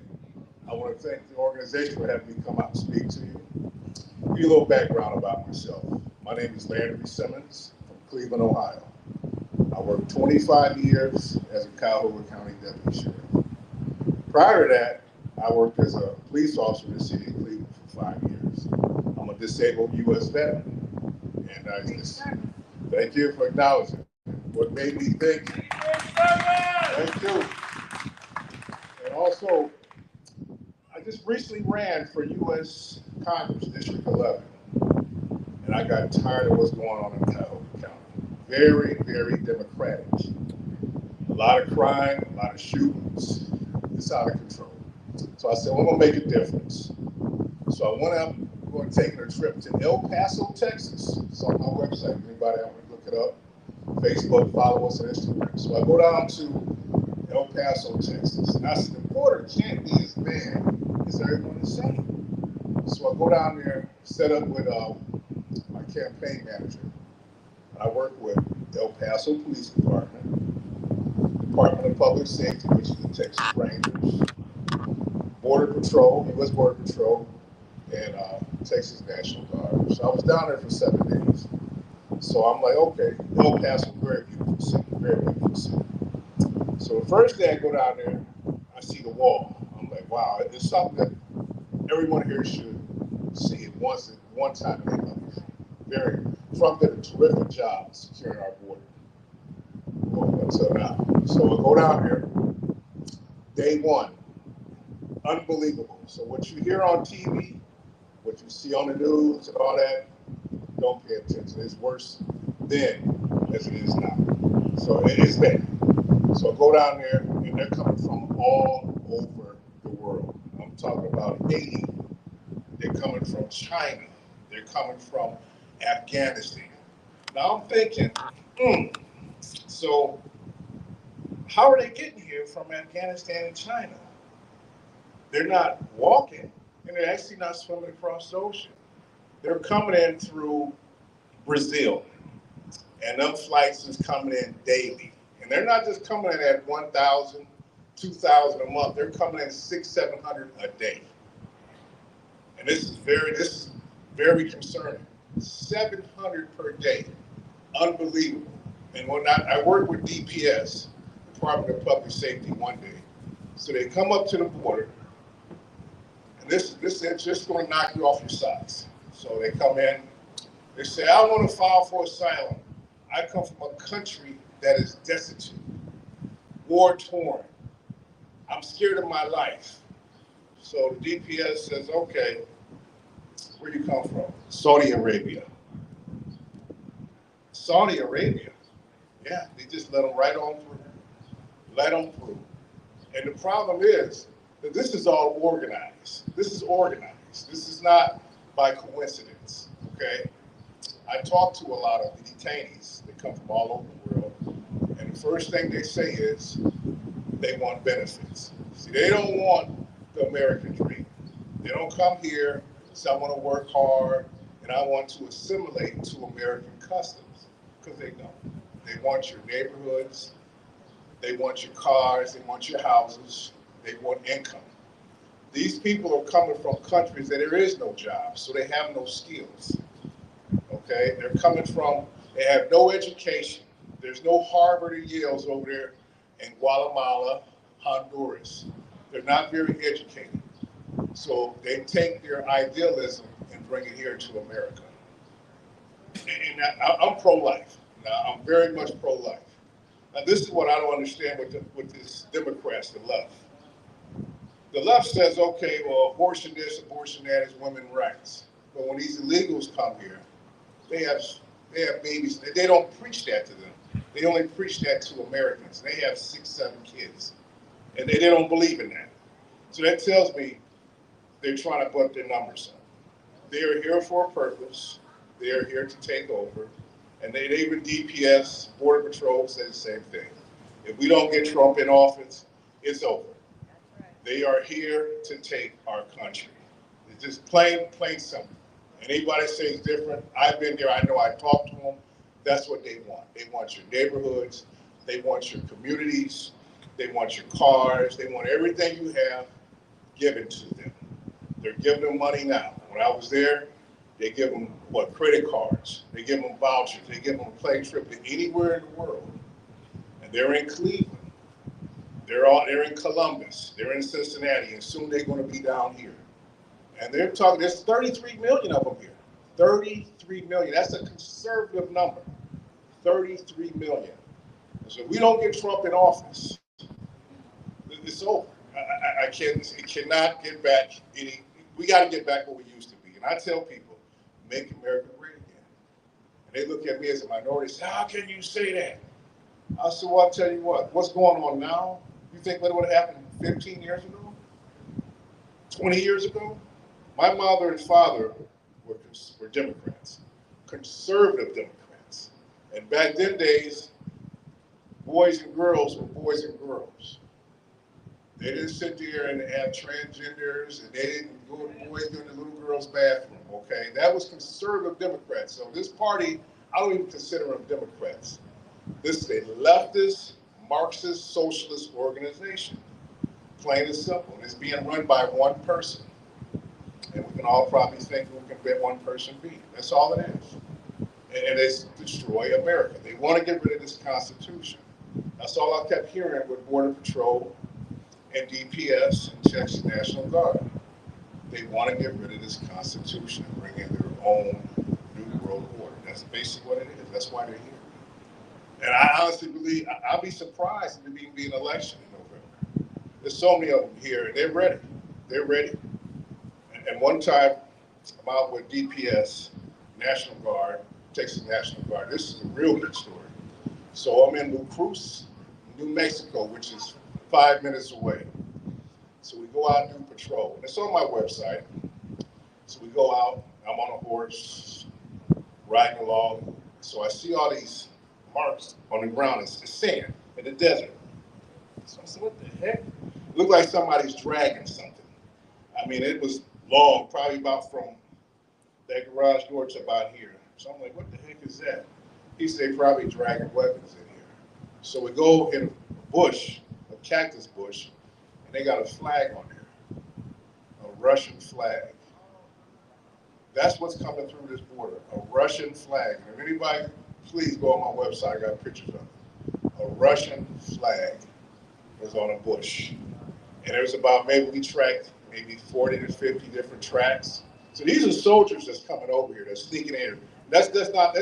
I want to thank the organization for having me come out and speak to you. Give you a little background about myself. My name is Landry Simmons from Cleveland, Ohio. I worked 25 years as a Cuyahoga County Deputy Sheriff. Prior to that, I worked as a police officer in the city of Cleveland for 5 years. I'm a disabled U.S. veteran. And I just thank you for acknowledging what made me think. Thank you. And also, I just recently ran for U.S. Congress, District 11. And I got tired of what's going on in Cuyahoga County. Very, very democratic. A lot of crime, a lot of shootings. It's out of control. So I said, well, I'm gonna make a difference. So I went up, going to take a trip to El Paso, Texas. It's on my website. Anybody want to look it up? Facebook, follow us on Instagram. So I go down to El Paso, Texas. And I said, the border can't be as bad as everyone is saying. So I go down there, set up with my campaign manager. I work with El Paso Police Department, Department of Public Safety, which is the Texas Rangers, Border Patrol, U.S. Border Patrol, and Texas National Guard. So I was down there for 7 days. So I'm like, okay, El Paso, very beautiful city, very beautiful city. So the first day I go down there, I see the wall. I'm like, wow, it's something that everyone here should see it one time in their life. Trump did a terrific job securing our border until now. So I go down here, day one, unbelievable. So what you hear on TV, what you see on the news and all that, don't pay attention. It's worse then as it is now. So it is bad. So I go down there, and they're coming from all over the world. I'm talking about Haiti. They're coming from China. They're coming from Afghanistan. Now I'm thinking, so how are they getting here from Afghanistan and China? They're not walking, and they're actually not swimming across the ocean. They're coming in through Brazil, and them flights is coming in daily. And they're not just coming in at 1,000, 2,000 a month. They're coming in 600, 700 a day. And this is very concerning. 700 per day, unbelievable. And when I work with DPS, Department of Public Safety, one day. So they come up to the border, and this is just going to knock you off your socks. So they come in, they say, I want to file for asylum. I come from a country that is destitute, war-torn. I'm scared of my life. So the DPS says, okay, where you come from? Saudi Arabia. Saudi Arabia? Yeah, they just let them right on through. Let them through. And the problem is that this is all organized. This is organized. This is not by coincidence, okay? I talk to a lot of the detainees that come from all over the world, and the first thing they say is they want benefits. See, they don't want the American dream. They don't come here and say, I want to work hard and I want to assimilate to American customs, because they don't. They want your neighborhoods, They want your cars, they want your houses, they want income. These people are coming from countries that there is no jobs, so they have no skills. Okay, they're coming from, they have no education. There's no Harvard or Yale's over there in Guatemala, Honduras. They're not very educated. So they take their idealism and bring it here to America. And I'm pro-life. Now, I'm very much pro-life. Now, this is what I don't understand with this Democrats, the left. The left says, okay, well, abortion this, abortion that is women's rights. But when these illegals come here, they have babies. They don't preach that to them. They only preach that to Americans. They have 6, 7 kids. And they don't believe in that. So that tells me they're trying to put their numbers up. They are here for a purpose. They are here to take over. And they even DPS, Border Patrol, say the same thing. If we don't get Trump in office, it's over. They are here to take our country. It's just plain simple. Anybody says different, I've been there, I know, I talked to them. That's what they want. They want your neighborhoods. They want your communities. They want your cars. They want everything you have given to them. They're giving them money now. When I was there, they give them, credit cards. They give them vouchers. They give them a plane trip to anywhere in the world. And they're in Cleveland. They're in Columbus. They're in Cincinnati. And soon they're going to be down here. And they're talking, there's 33 million of them here. 33 million. That's a conservative number. 33 million. So if we don't get Trump in office, it's over. It cannot get back we got to get back where we used to be. And I tell people, make America great again. And they look at me as a minority and say, how can you say that? I said, well, I'll tell you what's going on now? You think what would have happened 15 years ago? 20 years ago? My mother and father were Democrats, conservative Democrats. And back then days, boys and girls were boys and girls. They didn't sit there and have transgenders, and they didn't go to boys go in the little girl's bathroom, okay? That was conservative Democrats. So this party, I don't even consider them Democrats. This is a leftist, Marxist, socialist organization, plain and simple. And it's being run by one person. And we can all probably think we can bet one person be. That's all it is. And it's destroy America. They want to get rid of this Constitution. That's all I kept hearing with Border Patrol and DPS and Texas National Guard. They want to get rid of this Constitution and bring in their own new world order. That's basically what it is. That's why they're here. And I honestly believe, I'll be surprised if there be an election in November. There's so many of them here, and they're ready. They're ready. And one time, I'm out with DPS, National Guard, Texas National Guard. This is a real good story. So I'm in La Cruz, New Mexico, which is 5 minutes away. So we go out and do patrol. And it's on my website. So we go out, I'm on a horse, riding along. So I see all these marks on the ground. It's sand in the desert. So I said, what the heck? It looked like somebody's dragging something. I mean, it was long, probably about from that garage door to about here. So I'm like, what the heck is that? He said, probably dragging weapons in here. So we go in a bush, a cactus bush, and they got a flag on there, a Russian flag. That's what's coming through this border, a Russian flag. And if anybody, please go on my website, I got pictures of it. A Russian flag was on a bush. And there was about, maybe we tracked maybe 40 to 50 different tracks. So these are soldiers that's coming over here, that's sneaking in. Let's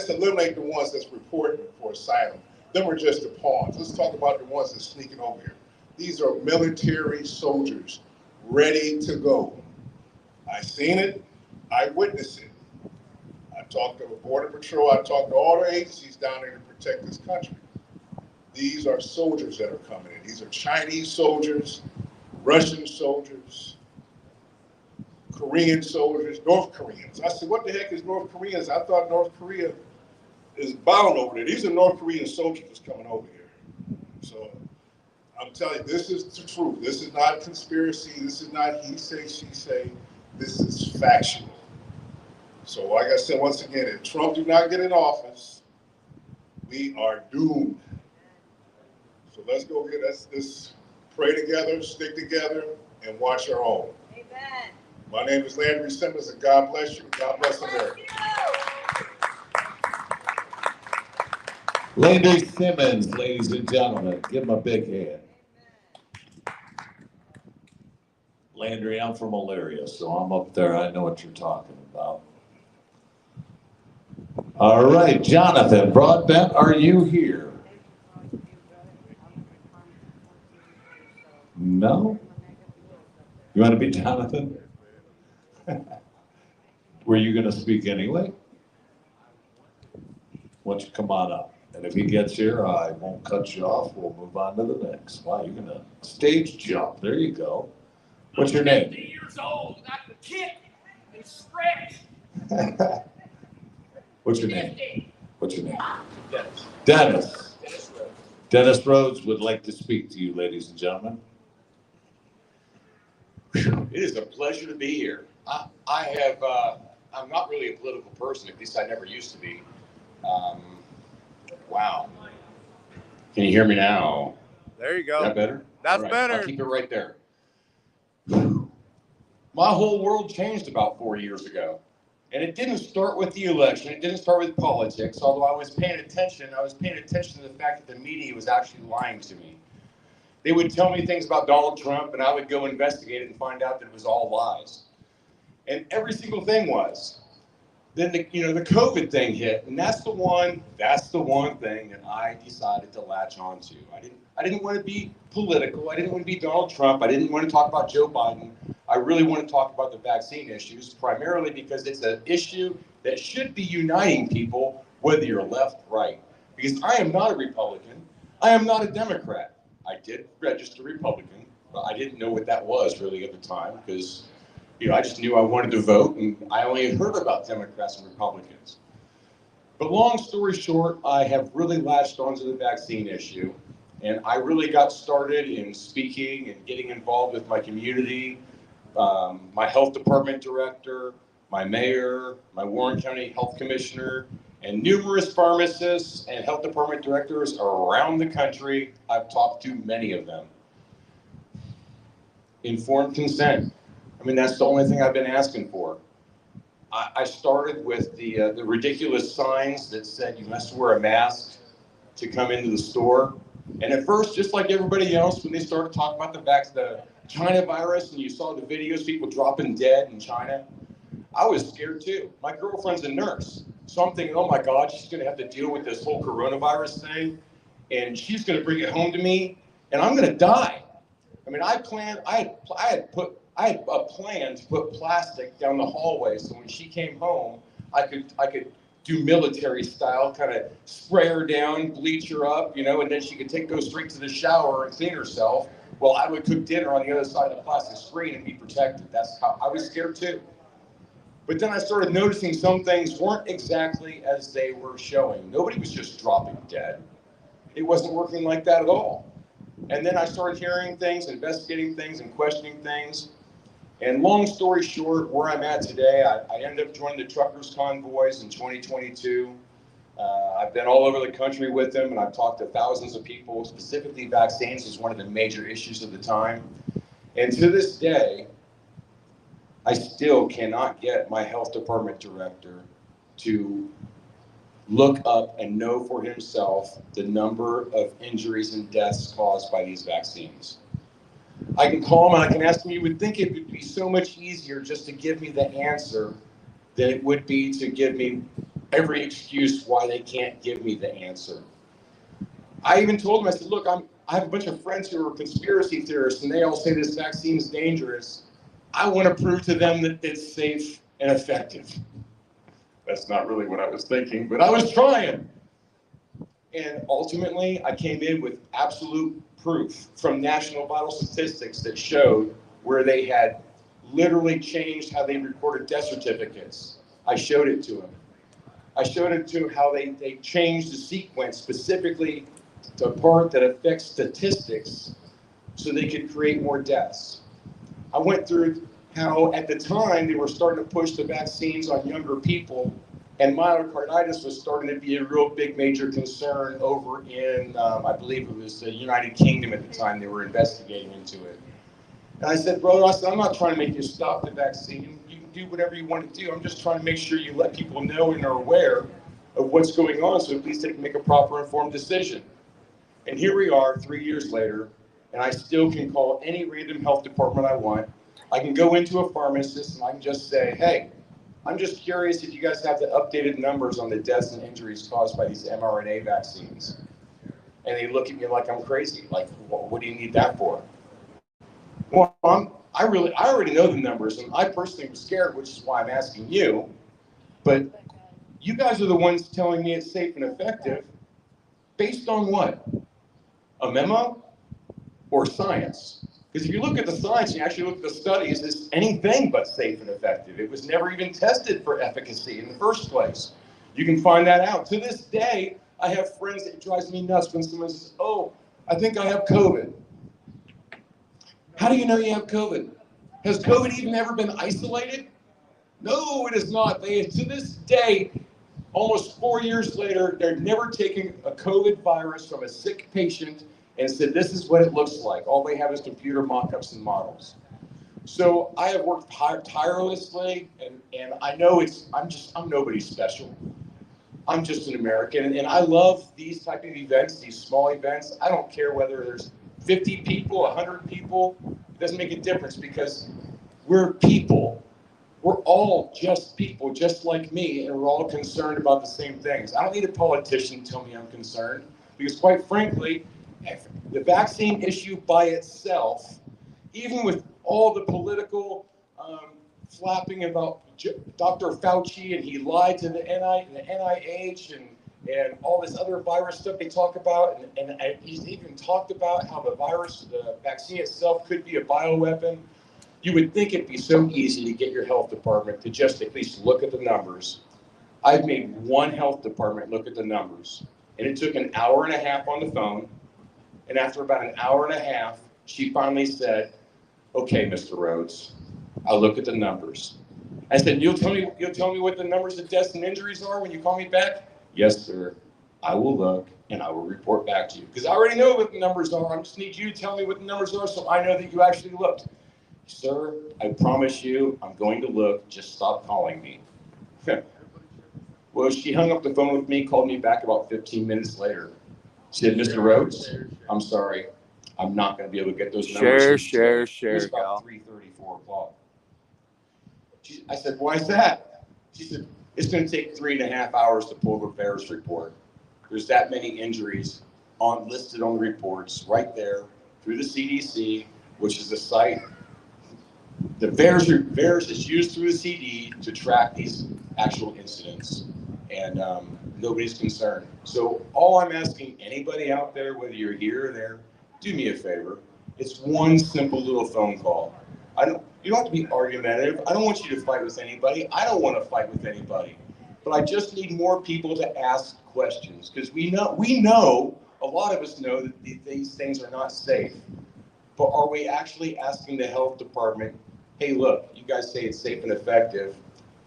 eliminate the ones that's reporting for asylum. Them are just the pawns. Let's talk about the ones that's sneaking over here. These are military soldiers ready to go. I seen it, I witnessed it. I talked to the Border Patrol, I talked to all the agencies down there to protect this country. These are soldiers that are coming in. These are Chinese soldiers, Russian soldiers, Korean soldiers, North Koreans. I said, what the heck is North Koreans? I thought North Korea is bound over there. These are North Korean soldiers that's coming over here. So I'm telling you, this is the truth. This is not conspiracy. This is not he say, she say. This is factual. So like I said, once again, if Trump do not get in office, we are doomed. So let's go get let's pray together, stick together, and watch our own. Amen. My name is Landry Simmons, and God bless you. God bless America. Landry Simmons, ladies and gentlemen, give him a big hand. Landry, I'm from Elyria, so I'm up there. I know what you're talking about. All right, Jonathan Broadbent, are you here? No? You want to be Jonathan? Were you going to speak anyway? Why don't you come on up? And if he gets here, I won't cut you off. We'll move on to the next. Wow, you're going to stage jump. There you go. What's your name? 50 years old. I can kick and stretch. What's your name? What's your name? Dennis. Dennis. Dennis Rhodes. Dennis Rhodes would like to speak to you, ladies and gentlemen. It is a pleasure to be here. I'm not really a political person, at least I never used to be. Wow. Can you hear me now? There you go. Is that better? That's All right, better. I'll keep it right there. My whole world changed about 4 years ago. And it didn't start with the election. It didn't start with politics, although I was paying attention. I was paying attention to the fact that the media was actually lying to me. They would tell me things about Donald Trump, and I would go investigate it and find out that it was all lies. And every single thing was. Then the COVID thing hit, and that's the one thing that I decided to latch onto. I didn't want to be political. I didn't want to be Donald Trump. I didn't want to talk about Joe Biden. I really want to talk about the vaccine issues, primarily because it's an issue that should be uniting people, whether you're left, right. Because I am not a Republican. I am not a Democrat. I did register Republican, but I didn't know what that was really at the time because, I just knew I wanted to vote, and I only had heard about Democrats and Republicans. But long story short, I have really latched onto the vaccine issue, and I really got started in speaking and getting involved with my community, my health department director, my mayor, my Warren County Health Commissioner, and numerous pharmacists and health department directors around the country. I've talked to many of them. Informed consent. That's the only thing I've been asking for. I started with the ridiculous signs that said you must wear a mask to come into the store. And at first, just like everybody else, when they started talking about the China virus and you saw the videos, people dropping dead in China, I was scared too. My girlfriend's a nurse. So I'm thinking, oh my God, she's gonna have to deal with this whole coronavirus thing, and she's gonna bring it home to me, and I'm gonna die. I had a plan to put plastic down the hallway, so when she came home, I could do military style, kind of spray her down, bleach her up, and then she could go straight to the shower and clean herself. Well, I would cook dinner on the other side of the plastic screen and be protected. That's how I was scared too. But then I started noticing some things weren't exactly as they were showing. Nobody was just dropping dead. It wasn't working like that at all. And then I started hearing things, investigating things, and questioning things. And long story short, where I'm at today, I ended up joining the truckers' convoys in 2022. I've been all over the country with them, and I've talked to thousands of people. Specifically, vaccines is one of the major issues of the time. And to this day, I still cannot get my health department director to look up and know for himself the number of injuries and deaths caused by these vaccines. I can call him and I can ask him. You would think it would be so much easier just to give me the answer than it would be to give me every excuse why they can't give me the answer. I even told him, I said, look, I have a bunch of friends who are conspiracy theorists and they all say this vaccine is dangerous. I want to prove to them that it's safe and effective. That's not really what I was thinking, but I was trying. And ultimately, I came in with absolute proof from national vital statistics that showed where they had literally changed how they recorded death certificates. I showed it to him. I showed it to him how they changed the sequence specifically to a part that affects statistics so they could create more deaths. I went through how at the time they were starting to push the vaccines on younger people And myocarditis was starting to be a real big major concern over in, I believe it was the United Kingdom at the time. They were investigating into it. And I said, brother, I'm not trying to make you stop the vaccine. You can do whatever you want to do. I'm just trying to make sure you let people know and are aware of what's going on so at least they can make a proper informed decision. And here we are 3 years later, and I still can call any random health department I want. I can go into a pharmacist and I can just say, hey, I'm just curious if you guys have the updated numbers on the deaths and injuries caused by these mRNA vaccines. And they look at me like I'm crazy. Like, what do you need that for? Well, I already know the numbers, and I personally was scared, which is why I'm asking you. But you guys are the ones telling me it's safe and effective. Based on what? A memo or science? Because if you look at the science, you actually look at the studies, it's anything but safe and effective. It was never even tested for efficacy in the first place. You can find that out. To this day, I have friends that it drives me nuts when someone says, oh, I think I have COVID. How do you know you have COVID? Has COVID even ever been isolated? No, it is not. To this day, almost 4 years later, they're never taken a COVID virus from a sick patient and said, this is what it looks like. All they have is computer mock-ups and models. So I have worked tirelessly, and I know I'm nobody special. I'm just an American, and I love these type of events, these small events. I don't care whether there's 50 people, 100 people. It doesn't make a difference because we're people. We're all just people, just like me, and we're all concerned about the same things. I don't need a politician to tell me I'm concerned, because quite frankly, the vaccine issue by itself, even with all the political flapping about Dr. Fauci, and he lied to the NIH and all this other virus stuff they talk about, and he's even talked about how the vaccine itself could be a bioweapon. You would think it'd be so easy to get your health department to just at least look at the numbers. I've made one health department look at the numbers, and it took an hour and a half on the phone. And after about an hour and a half, she finally said, okay, Mr. Rhodes, I'll look at the numbers. I said, you'll tell me what the numbers of deaths and injuries are when you call me back? Yes, sir. I will look and I will report back to you. Because I already know what the numbers are. I just need you to tell me what the numbers are so I know that you actually looked. Sir, I promise you, I'm going to look. Just stop calling me. Well, she hung up the phone with me, called me back about 15 minutes later. She said, Mr. Rhodes, I'm sorry. I'm not going to be able to get those numbers. Share, It was about 3:30, 4 o'clock. I said, why is that? She said, it's going to take 3.5 hours to pull the VAERS report. There's that many injuries listed on the reports right there through the CDC, which is the site. The VAERS is used through the CD to track these actual incidents, and nobody's concerned. So all I'm asking anybody out there, whether you're here or there, do me a favor. It's one simple little phone call. You don't have to be argumentative. I don't want you to fight with anybody. I don't want to fight with anybody. But I just need more people to ask questions, because we know, a lot of us know that these things are not safe. But are we actually asking the health department, hey, look, you guys say it's safe and effective.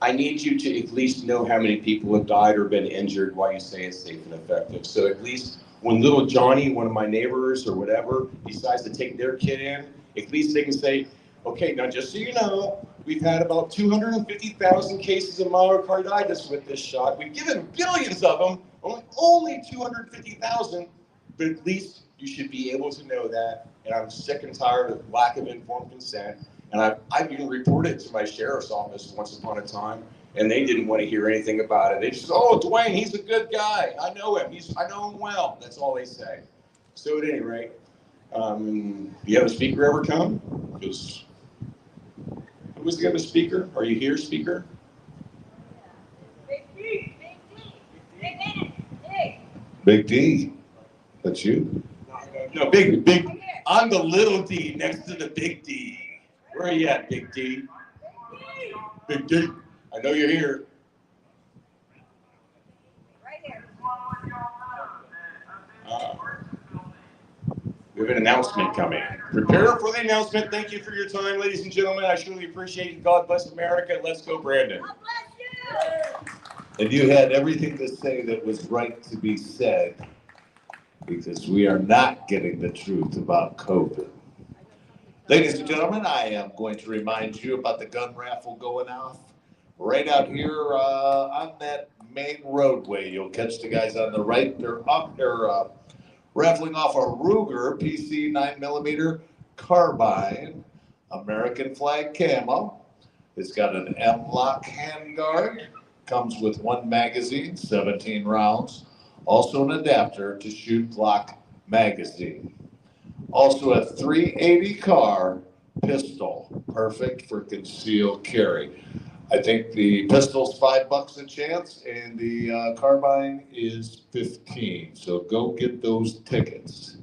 I need you to at least know how many people have died or been injured while you say it's safe and effective. So at least when little Johnny, one of my neighbors or whatever, decides to take their kid in, at least they can say, okay, now just so you know, we've had about 250,000 cases of myocarditis with this shot. We've given billions of them, only 250,000, but at least you should be able to know that. And I'm sick and tired of lack of informed consent. And I've even reported it to my sheriff's office once upon a time, and they didn't want to hear anything about it. They just said, oh, Dwayne, he's a good guy. I know him. I know him well. That's all they say. So at any rate, do you have a speaker ever come? Because who was the other speaker? Are you here, speaker? Big D. Big D. Big. Big D. That's you? No, big. I'm the little D next to the big D. Where are you at, Big D? Big D. I know you're here. Right here. We have an announcement coming. Prepare for the announcement. Thank you for your time, ladies and gentlemen. I truly appreciate it. God bless America. Let's go, Brandon. God bless you. And you had everything to say that was right to be said, because we are not getting the truth about COVID. Ladies and gentlemen, I am going to remind you about the gun raffle going off right out here on that main roadway. You'll catch the guys on the right. They're raffling off a Ruger PC 9mm carbine, American flag camo. It's got an M-lock handguard, comes with 1 magazine, 17 rounds, also an adapter to shoot Glock magazine. Also a 380 car pistol, perfect for concealed carry. I think the pistol's $5 a chance, and the carbine is 15. So go get those tickets.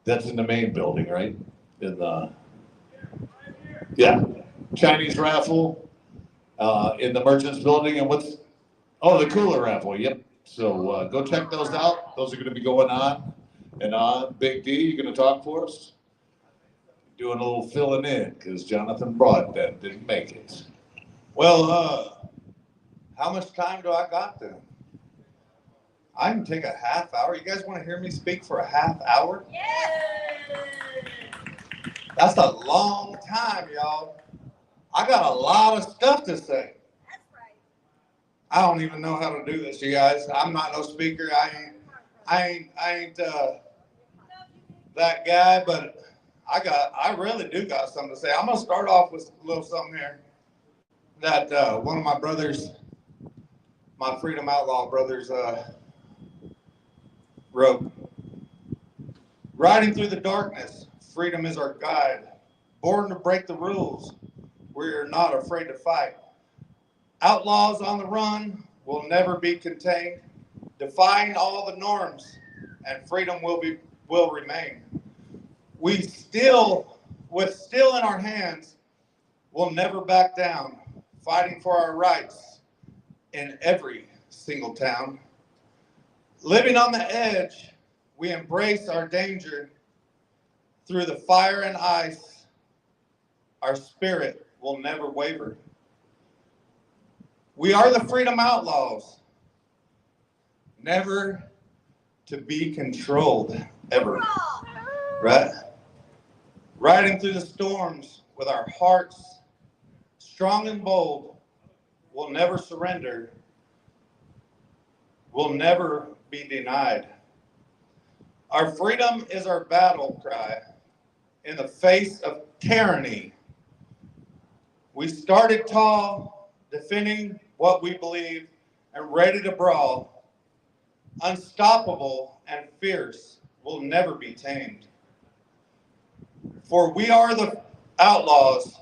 That's in the main building, right? In the Chinese raffle in the Merchants Building, and the cooler raffle. Yep. So go check those out. Those are going to be going on and on. Big D, you going to talk for us? Doing a little filling in because Jonathan Broadbent didn't make it. Well, how much time do I got then? I can take a half hour. You guys want to hear me speak for a half hour? Yeah. That's a long time, y'all. I got a lot of stuff to say. That's right. I don't even know how to do this, you guys. I'm not no speaker. I ain't that guy, but I really do got something to say. I'm gonna start off with a little something here that one of my brothers, my Freedom Outlaw brothers, wrote. Riding through the darkness, freedom is our guide. Born to break the rules, we're not afraid to fight. Outlaws on the run will never be contained, defying all the norms, and freedom will remain. With steel in our hands, we'll never back down, fighting for our rights in every single town. Living on the edge, we embrace our danger. Through the fire and ice, our spirit will never waver. We are the Freedom Outlaws, never to be controlled, ever. Right? Riding through the storms with our hearts strong and bold, we'll never surrender. We'll never be denied. Our freedom is our battle cry in the face of tyranny. We started tall, defending what we believe and ready to brawl. Unstoppable and fierce, will never be tamed. For we are the outlaws,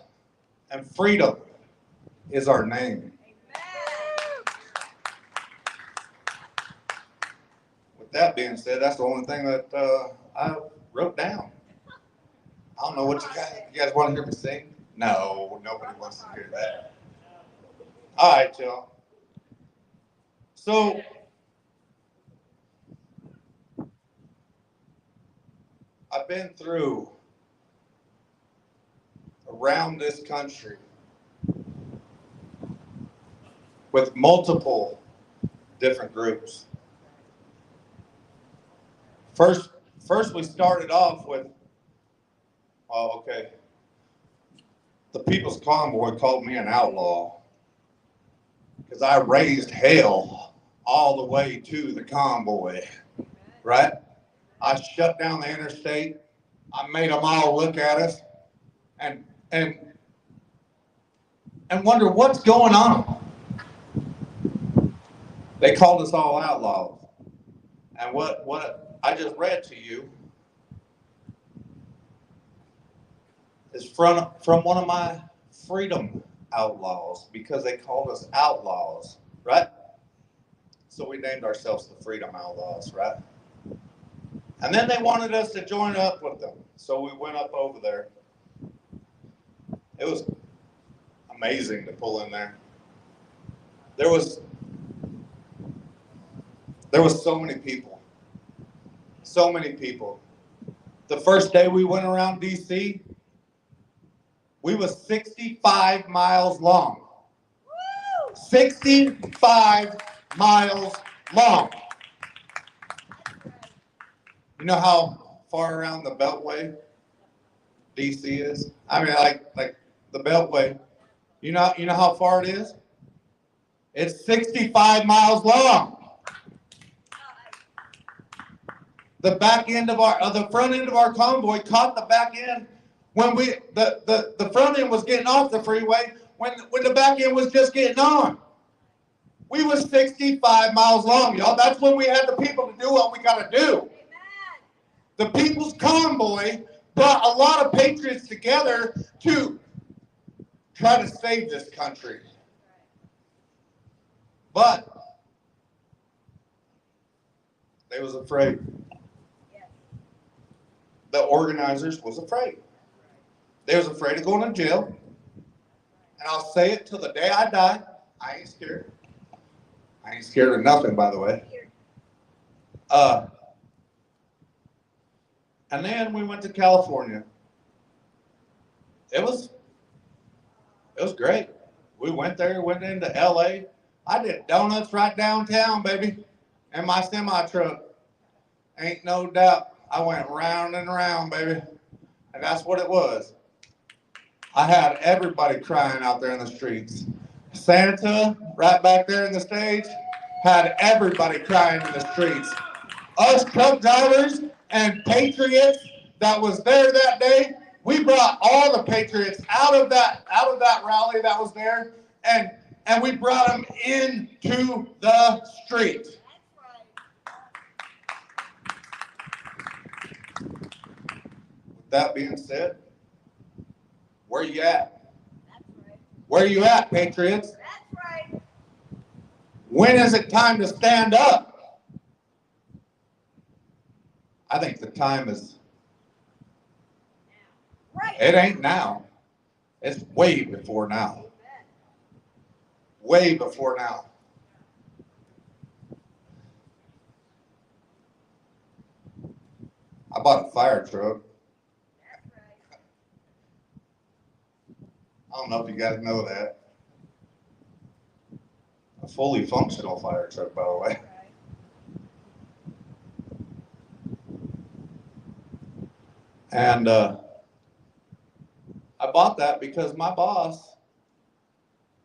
and freedom is our name. With that being said, that's the only thing that I wrote down. I don't know what you guys want to hear me sing? No, nobody wants to hear that. All right, y'all. So, I've been through around this country with multiple different groups. First we started off with, the People's Convoy called me an outlaw because I raised hell all the way to the convoy, right? I shut down the interstate. I made them all look at us and wonder what's going on. They called us all outlaws. And what I just read to you is from one of my freedom outlaws, because they called us outlaws, right? So we named ourselves the Freedom Outlaws, right? And then they wanted us to join up with them. So we went up over there. It was amazing to pull in there. There was so many people. So many people. The first day we went around DC, we was 65 miles long. 65 miles long. You know how far around the Beltway DC is? I mean, like the Beltway. You know how far it is? It's 65 miles long. The back end of the front end of our convoy caught the back end when the front end was getting off the freeway when the back end was just getting on. We was 65 miles long, y'all. That's when we had the people to do what we got to do. The People's Convoy brought a lot of patriots together to try to save this country. But they was afraid. The organizers was afraid. They was afraid of going to jail. And I'll say it till the day I die. I ain't scared. I ain't scared of nothing, by the way. And then we went to California. It was great. We went there, went into LA. I did donuts right downtown, baby, in my semi truck. Ain't no doubt. I went round and round, baby. And that's what it was. I had everybody crying out there in the streets. Santa, right back there in the stage, had everybody crying in the streets. Us truck drivers and patriots that was there that day, we brought all the patriots out of that rally that was there, and we brought them into the street. With that being said, where you at? Where you at, patriots? When is it time to stand up? I think the time is, it ain't now. It's way before now. Way before now. I bought a fire truck. I don't know if you guys know that. A fully functional fire truck, by the way. And I bought that because my boss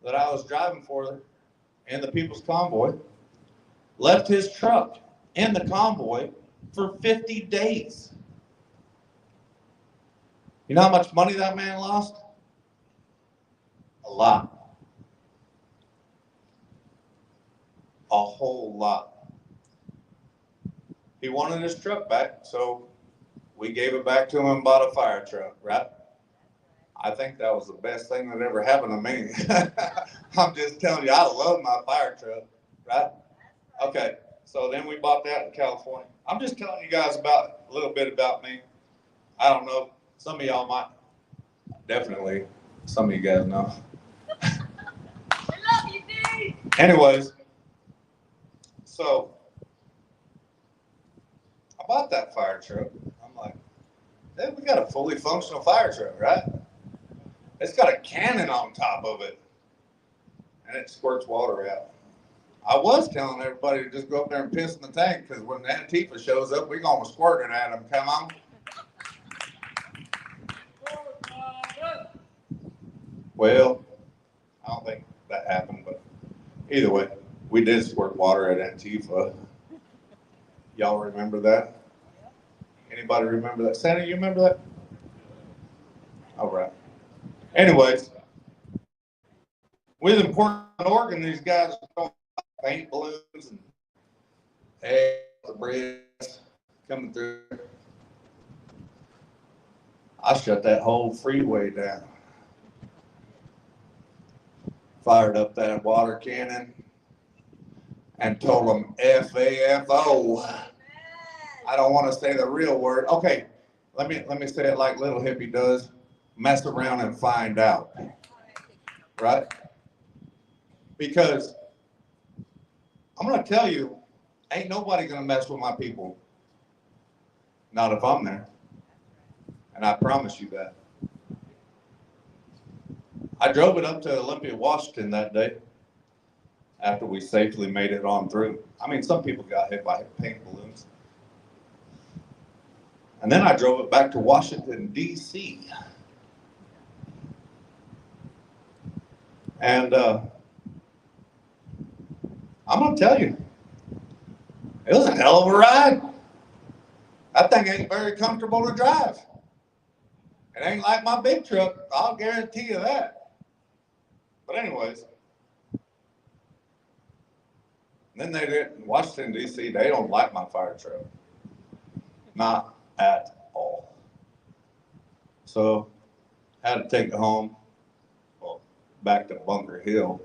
that I was driving for in the People's Convoy left his truck in the convoy for 50 days. You know how much money that man lost? A lot. A whole lot. He wanted his truck back, so we gave it back to him and bought a fire truck, right? I think that was the best thing that ever happened to me. I'm just telling you, I love my fire truck, right? Okay, so then we bought that in California. I'm just telling you guys about a little bit about me. I don't know, some of y'all might, definitely, some of you guys know. I love you, Dave. Anyways, so I bought that fire truck. I'm like, hey, we got a fully functional fire truck, right? It's got a cannon on top of it, and it squirts water out. I was telling everybody to just go up there and piss in the tank, because when the Antifa shows up, we're going to squirt it at them. Come on. Well, I don't think that happened, but either way, we did squirt water at Antifa. Y'all remember that? Anybody remember that? Santa, you remember that? All right. Anyways, with important Oregon, these guys are paint balloons and the bridge coming through. I shut that whole freeway down. Fired up that water cannon and told them F-A-F-O. I don't want to say the real word. Okay, let me say it like Little Hippie does. Mess around and find out. Right? Because I'm going to tell you, ain't nobody going to mess with my people. Not if I'm there. And I promise you that. I drove it up to Olympia, Washington that day. after we safely made it on through. I mean, some people got hit by paint balloons. And then I drove it back to Washington, D.C. And I'm going to tell you, it was a hell of a ride. That thing ain't very comfortable to drive. It ain't like my big truck, I'll guarantee you that. But anyways, then they did in Washington, D.C., they don't like my fire truck. Not at all. So I had to take it home, well, back to Bunker Hill,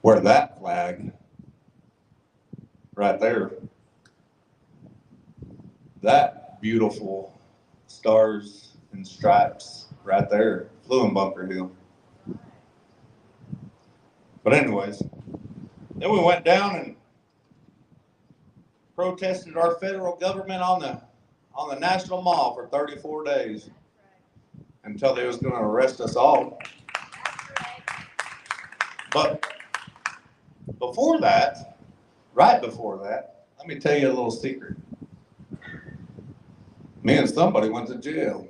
where that flag right there, that beautiful stars and stripes right there flew in Bunker Hill. But anyways, then we went down and protested our federal government on the National Mall for 34 days until they was going to arrest us all. But before that, right before that, let me tell you a little secret. Me and somebody went to jail.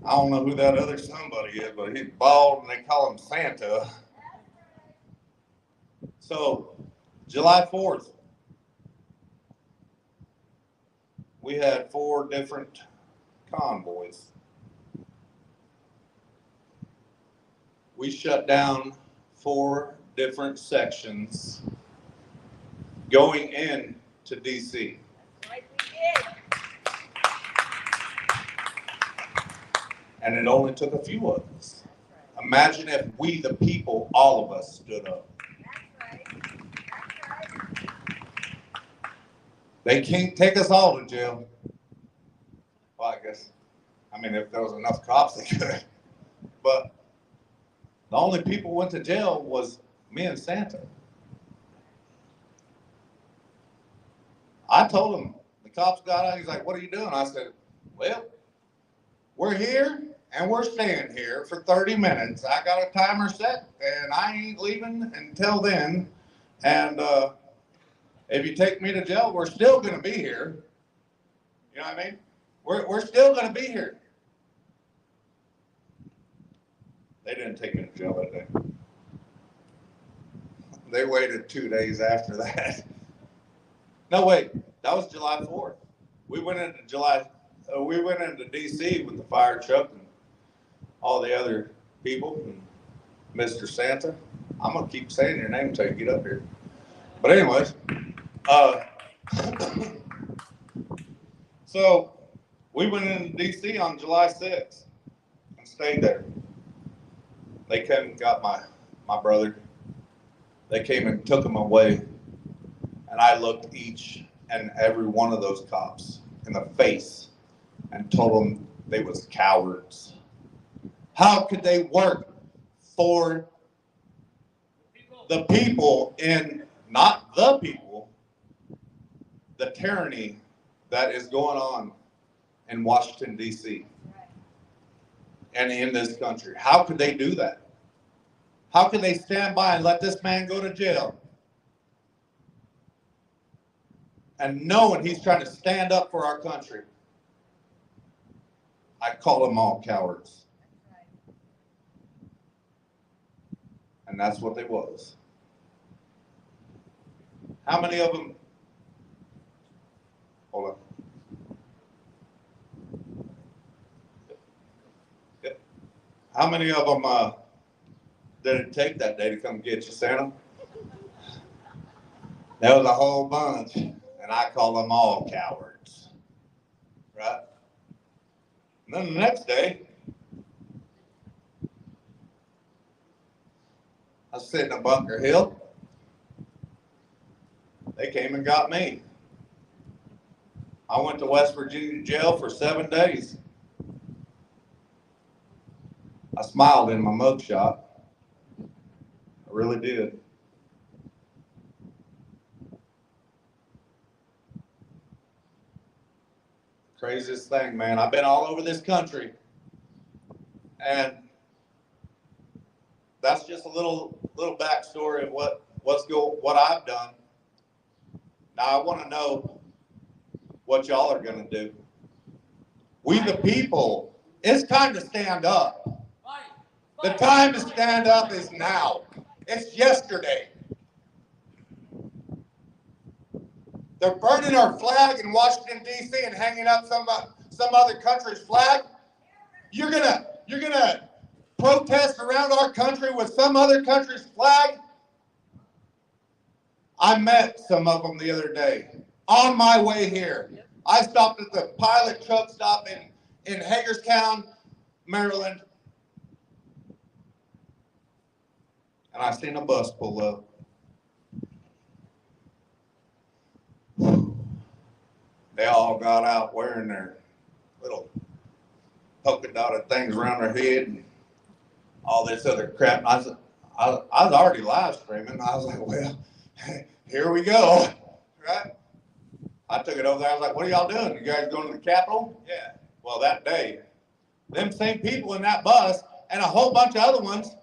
I don't know who that other somebody is, but he's bald and they call him Santa. So, July 4th, we had 4 different convoys. We shut down 4 different sections going in to DC. And it only took a few of us. Imagine if we, the people, all of us stood up. They can't take us all to jail. Well, I guess, I mean, if there was enough cops, they could. But the only people who went to jail was me and Santa. I told him, the cops got out, he's like, what are you doing? I said, well, we're here and we're staying here for 30 minutes. I got a timer set and I ain't leaving until then. And if you take me to jail, we're still going to be here. You know what I mean? We're still going to be here. They didn't take me to jail that day. They waited 2 days after that. No, wait, that was July 4th. We went into DC with the fire truck and all the other people and Mr. Santa. I'm gonna keep saying your name until you get up here. But anyways, so we went into DC on July 6th and stayed there. They came and got my brother. They came and took him away. And I looked each and every one of those cops in the face and told them they was cowards. How could they work for the people in, not the people, the tyranny that is going on in Washington, D.C. and in this country? How could they do that? How could they stand by and let this man go to jail? And knowing he's trying to stand up for our country. I call them all cowards. And that's what they was. How many of them, hold on. Yep. How many of them did it take that day to come get you, Santa? There was a whole bunch. And I call them all cowards, right? And then the next day, I was sitting at Bunker Hill. They came and got me. I went to West Virginia jail for 7 days. I smiled in my mugshot. I really did. Craziest thing, man. I've been all over this country. And that's just a little backstory of what I've done. Now I want to know what y'all are going to do. We the people, it's time to stand up. The time to stand up is now. It's yesterday. They're burning our flag in Washington, D.C. and hanging up some other country's flag. You're gonna protest around our country with some other country's flag? I met some of them the other day on my way here. I stopped at the Pilot truck stop in Hagerstown, Maryland, and I seen a bus pull up. They all got out wearing their little polka dotted things around their head and all this other crap. I was already live streaming. I was like, well, here we go, right? I took it over there. I was like, what are y'all doing? You guys going to the Capitol? Yeah. Well, that day, them same people in that bus and a whole bunch of other ones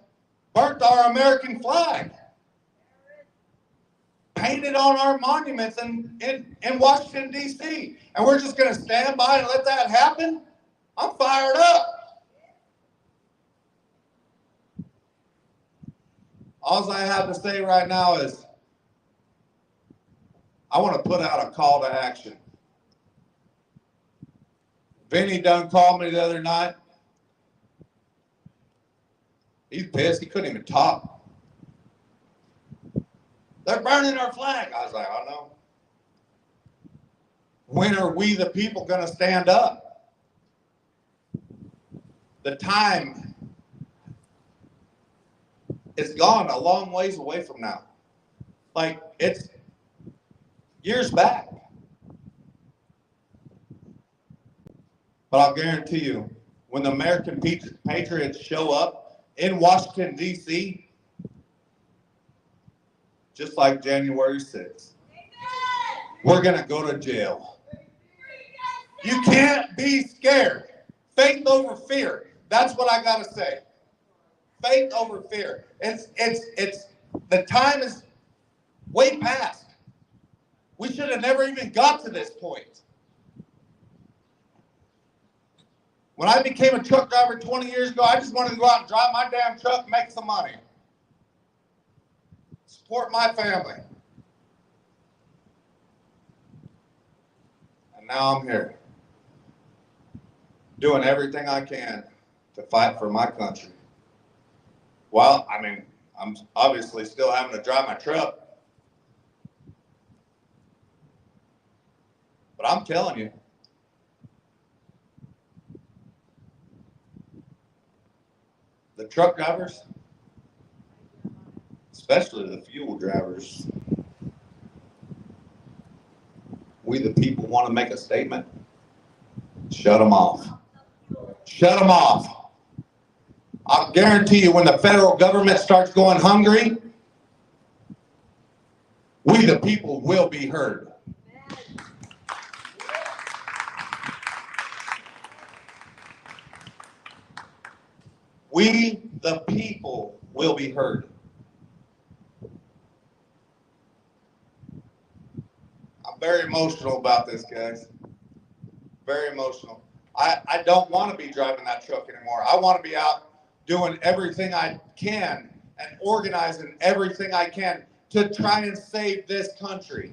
burnt our American flag. Painted on our monuments in Washington, D.C. And we're just going to stand by and let that happen? I'm fired up. All I have to say right now is I want to put out a call to action. Vinny done called me the other night. He's pissed. He couldn't even talk. They're burning our flag. I was like, I know. When are we the people going to stand up? The time is gone a long ways away from now. Like, it's years back. But I'll guarantee you, when the American Patriots show up in Washington, D.C., just like January 6th, we're going to go to jail. You can't be scared. Faith over fear. That's what I got to say. Faith over fear. It's the time is way past. We should have never even got to this point. When I became a truck driver 20 years ago, I just wanted to go out and drive my damn truck and make some money. Support my family. And now I'm here, doing everything I can to fight for my country. Well, I mean, I'm obviously still having to drive my truck. But I'm telling you, the truck drivers, especially the fuel drivers, we the people want to make a statement, shut them off. Shut them off. I'll guarantee you when the federal government starts going hungry, we the people will be heard. We the people will be heard. I'm very emotional about this, guys. Very emotional. I don't want to be driving that truck anymore. I want to be out doing everything I can and organizing everything I can to try and save this country.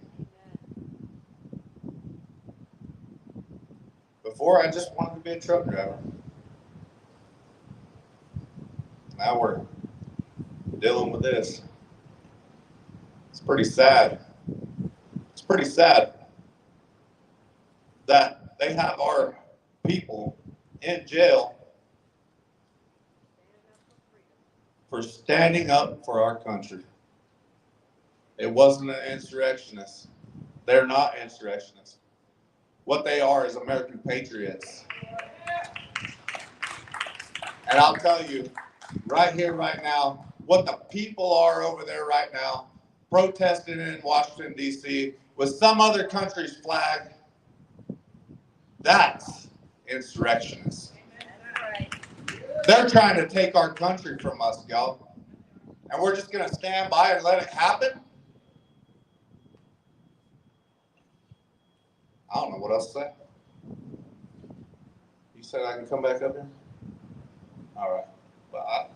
Before, I just wanted to be a truck driver. Now we're dealing with this. It's pretty sad. It's pretty sad that they have our people in jail for standing up for our country. It wasn't an insurrectionist. They're not insurrectionists. What they are is American patriots. And I'll tell you, right here, right now, what the people are over there right now, protesting in Washington, D.C. with some other country's flag, that's insurrectionists. They're trying to take our country from us, y'all. And we're just going to stand by and let it happen? I don't know what else to say. You said I can come back up here? All right. Well,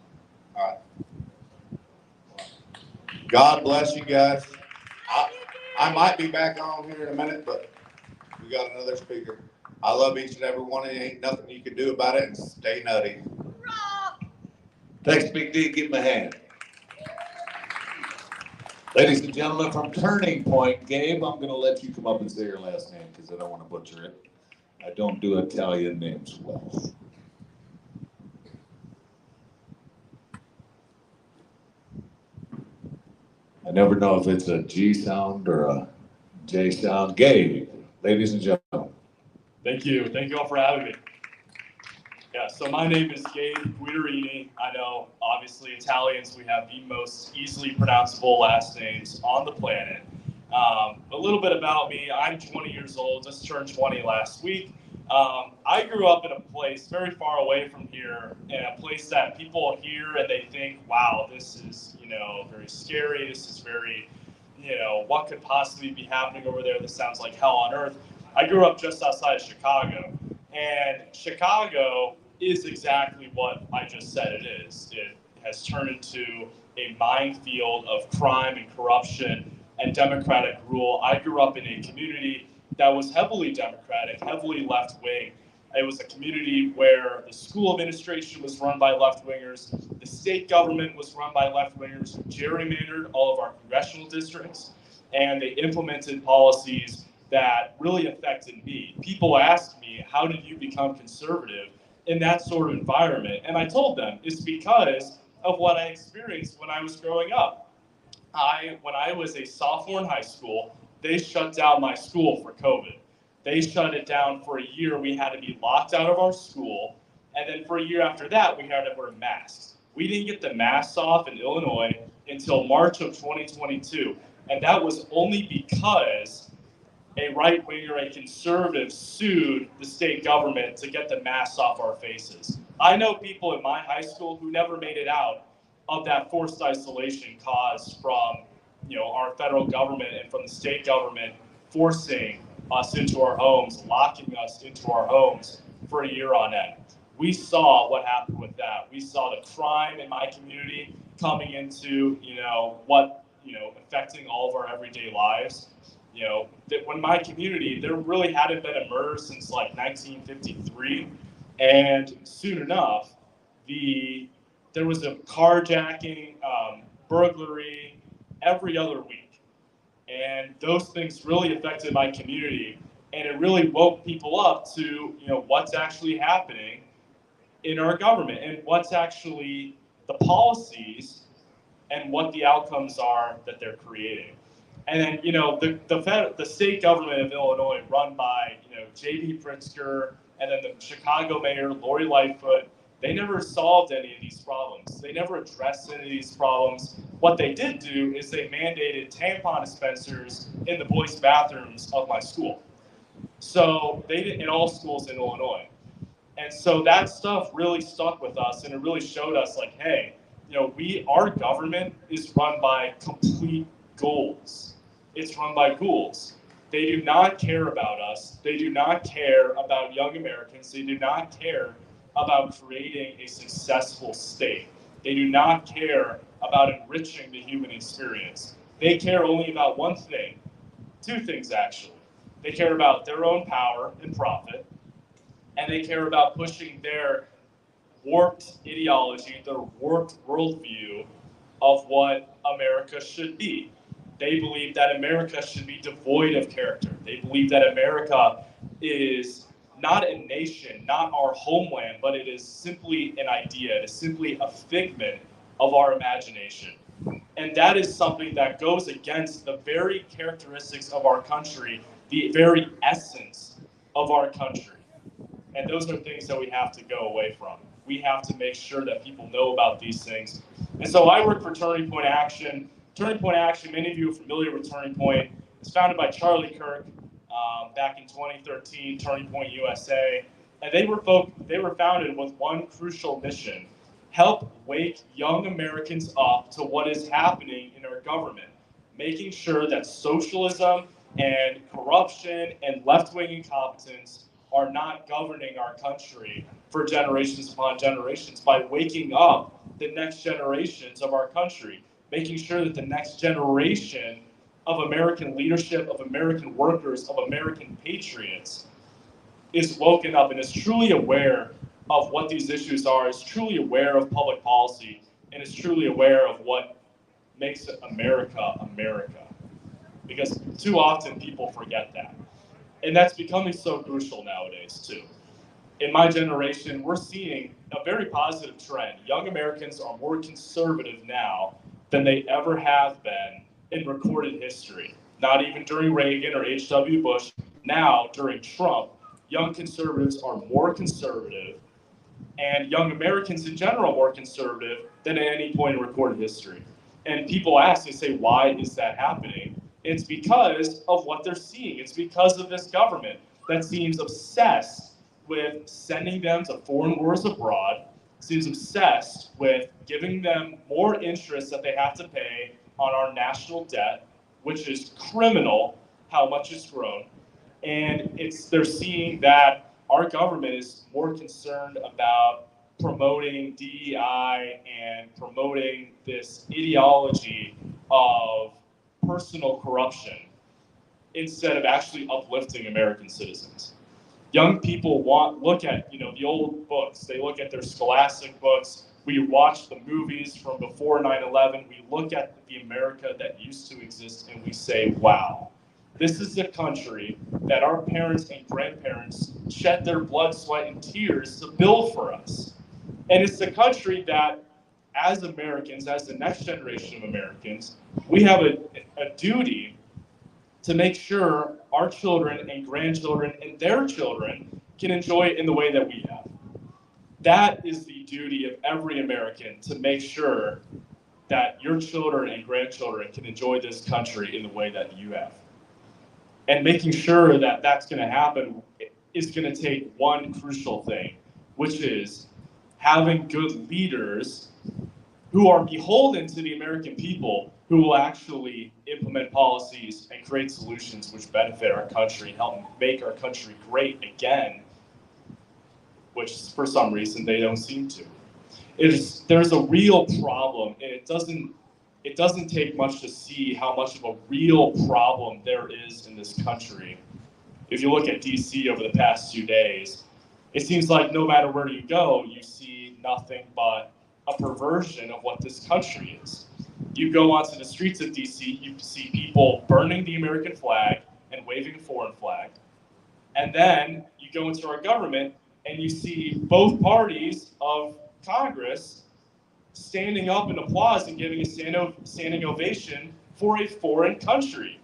all right. God bless you guys. I might be back on here in a minute, but we got another speaker. I love each and every one of you. Ain't nothing you can do about it, and stay nutty. Thanks, Big D. Give him a hand. Ladies and gentlemen, from Turning Point, Gabe, I'm going to let you come up and say your last name because I don't want to butcher it. I don't do Italian names well. I never know if it's a G sound or a J sound. Gabe, ladies and gentlemen. Thank you. Thank you all for having me. Yeah, so my name is Gabe Guidarini. I know, obviously, Italians, we have the most easily pronounceable last names on the planet. A little bit about me. I'm 20 years old, just turned 20 last week. I grew up in a place very far away from here, in a place that people hear and they think, wow, this is, very scary. This is very, what could possibly be happening over there? This sounds like hell on earth. I grew up just outside of Chicago, and Chicago is exactly what I just said it is. It has turned into a minefield of crime and corruption and democratic rule. I grew up in a community that was heavily democratic, heavily left-wing. It was a community where the school administration was run by left-wingers, the state government was run by left-wingers who gerrymandered all of our congressional districts, and they implemented policies that really affected me. People ask me, how did you become conservative in that sort of environment? And I told them, it's because of what I experienced when I was growing up. When I was a sophomore in high school, they shut down my school for COVID. They shut it down for a year. We had to be locked out of our school. And then for a year after that, we had to wear masks. We didn't get the masks off in Illinois until March of 2022. And that was only because a right-winger, a conservative, sued the state government to get the masks off our faces. I know people in my high school who never made it out of that forced isolation caused from, our federal government and from the state government forcing us into our homes, locking us into our homes for a year on end. We saw what happened with that. We saw the crime in my community coming into, affecting all of our everyday lives. That when my community, there really hadn't been a murder since like 1953, and soon enough, there was a carjacking, burglary every other week, and those things really affected my community, and it really woke people up to what's actually happening in our government and what's actually the policies and what the outcomes are that they're creating. And then, the state government of Illinois, run by, J.B. Pritzker, and then the Chicago mayor, Lori Lightfoot, they never solved any of these problems. They never addressed any of these problems. What they did do is they mandated tampon dispensers in the boys' bathrooms of my school. So they did in all schools in Illinois. And so that stuff really stuck with us, and it really showed us like, hey, our government is run by complete ghouls. It's run by ghouls. They do not care about us. They do not care about young Americans. They do not care about creating a successful state. They do not care about enriching the human experience. They care only about one thing, two things actually. They care about their own power and profit, and they care about pushing their warped ideology, their warped worldview of what America should be. They believe that America should be devoid of character. They believe that America is not a nation, not our homeland, but it is simply an idea. It is simply a figment of our imagination. And that is something that goes against the very characteristics of our country, the very essence of our country. And those are things that we have to go away from. We have to make sure that people know about these things. And so I work for Turning Point Action. Turning Point Action, many of you are familiar with Turning Point. It's founded by Charlie Kirk back in 2013, Turning Point USA. And they were founded with one crucial mission, help wake young Americans up to what is happening in our government, making sure that socialism and corruption and left-wing incompetence are not governing our country for generations upon generations, by waking up the next generations of our country, making sure that the next generation of American leadership, of American workers, of American patriots is woken up and is truly aware of what these issues are, is truly aware of public policy, and is truly aware of what makes America America. Because too often people forget that. And that's becoming so crucial nowadays too. In my generation, we're seeing a very positive trend. Young Americans are more conservative now than they ever have been in recorded history. Not even during Reagan or H.W. Bush. Now, during Trump, young conservatives are more conservative, and young Americans in general are more conservative than at any point in recorded history. And people ask, they say, why is that happening? It's because of what they're seeing. It's because of this government that seems obsessed with sending them to foreign wars abroad, seems obsessed with giving them more interest that they have to pay on our national debt, which is criminal how much it's grown. And they're seeing that our government is more concerned about promoting DEI and promoting this ideology of personal corruption instead of actually uplifting American citizens. Young people look at the old books. They look at their scholastic books. We watch the movies from before 9/11. We look at the America that used to exist and we say, wow, this is the country that our parents and grandparents shed their blood, sweat, and tears to build for us. And it's the country that, as Americans, as the next generation of Americans, we have a duty to make sure our children and grandchildren and their children can enjoy it in the way that we have. That is the duty of every American, to make sure that your children and grandchildren can enjoy this country in the way that you have. And making sure that that's going to happen is going to take one crucial thing, which is having good leaders who are beholden to the American people, who will actually implement policies and create solutions which benefit our country, help make our country great again, which for some reason they don't seem to. There's a real problem, and it doesn't take much to see how much of a real problem there is in this country. If you look at DC over the past 2 days, it seems like no matter where you go, you see nothing but a perversion of what this country is. You go onto the streets of DC, you see people burning the American flag and waving a foreign flag. And then you go into our government and you see both parties of Congress standing up in applause and giving a standing ovation for a foreign country.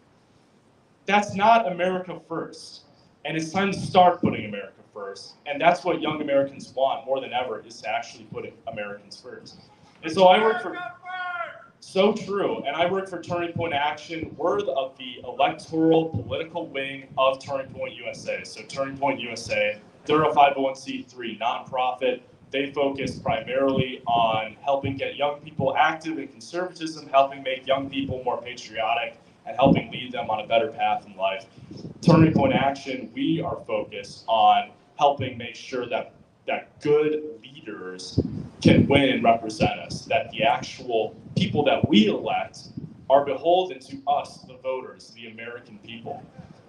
That's not America first. And it's time to start putting America first. And that's what young Americans want more than ever, is to actually put Americans first. And so I work for, so true, and I work for Turning Point Action. We're of the electoral political wing of Turning Point USA. So Turning Point USA, they're a 501c3 nonprofit. They focus primarily on helping get young people active in conservatism, helping make young people more patriotic, and helping lead them on a better path in life. Turning Point Action, we are focused on helping make sure that good leaders can win and represent us, that the actual people that we elect are beholden to us, the voters, the American people.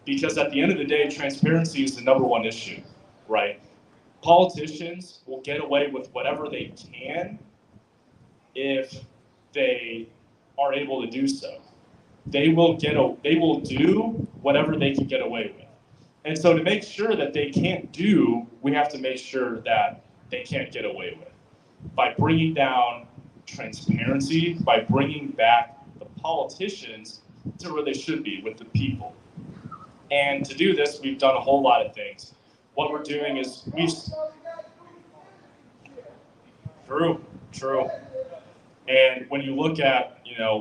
Because at the end of the day, transparency is the #1 issue, right? Politicians will get away with whatever they can if they are able to do so. They will do whatever they can get away with. And so to make sure that they can't do, we have to make sure that they can't get away with. By bringing down transparency, by bringing back the politicians to where they should be, with the people. And to do this, we've done a whole lot of things. What we're doing is True. And when you look at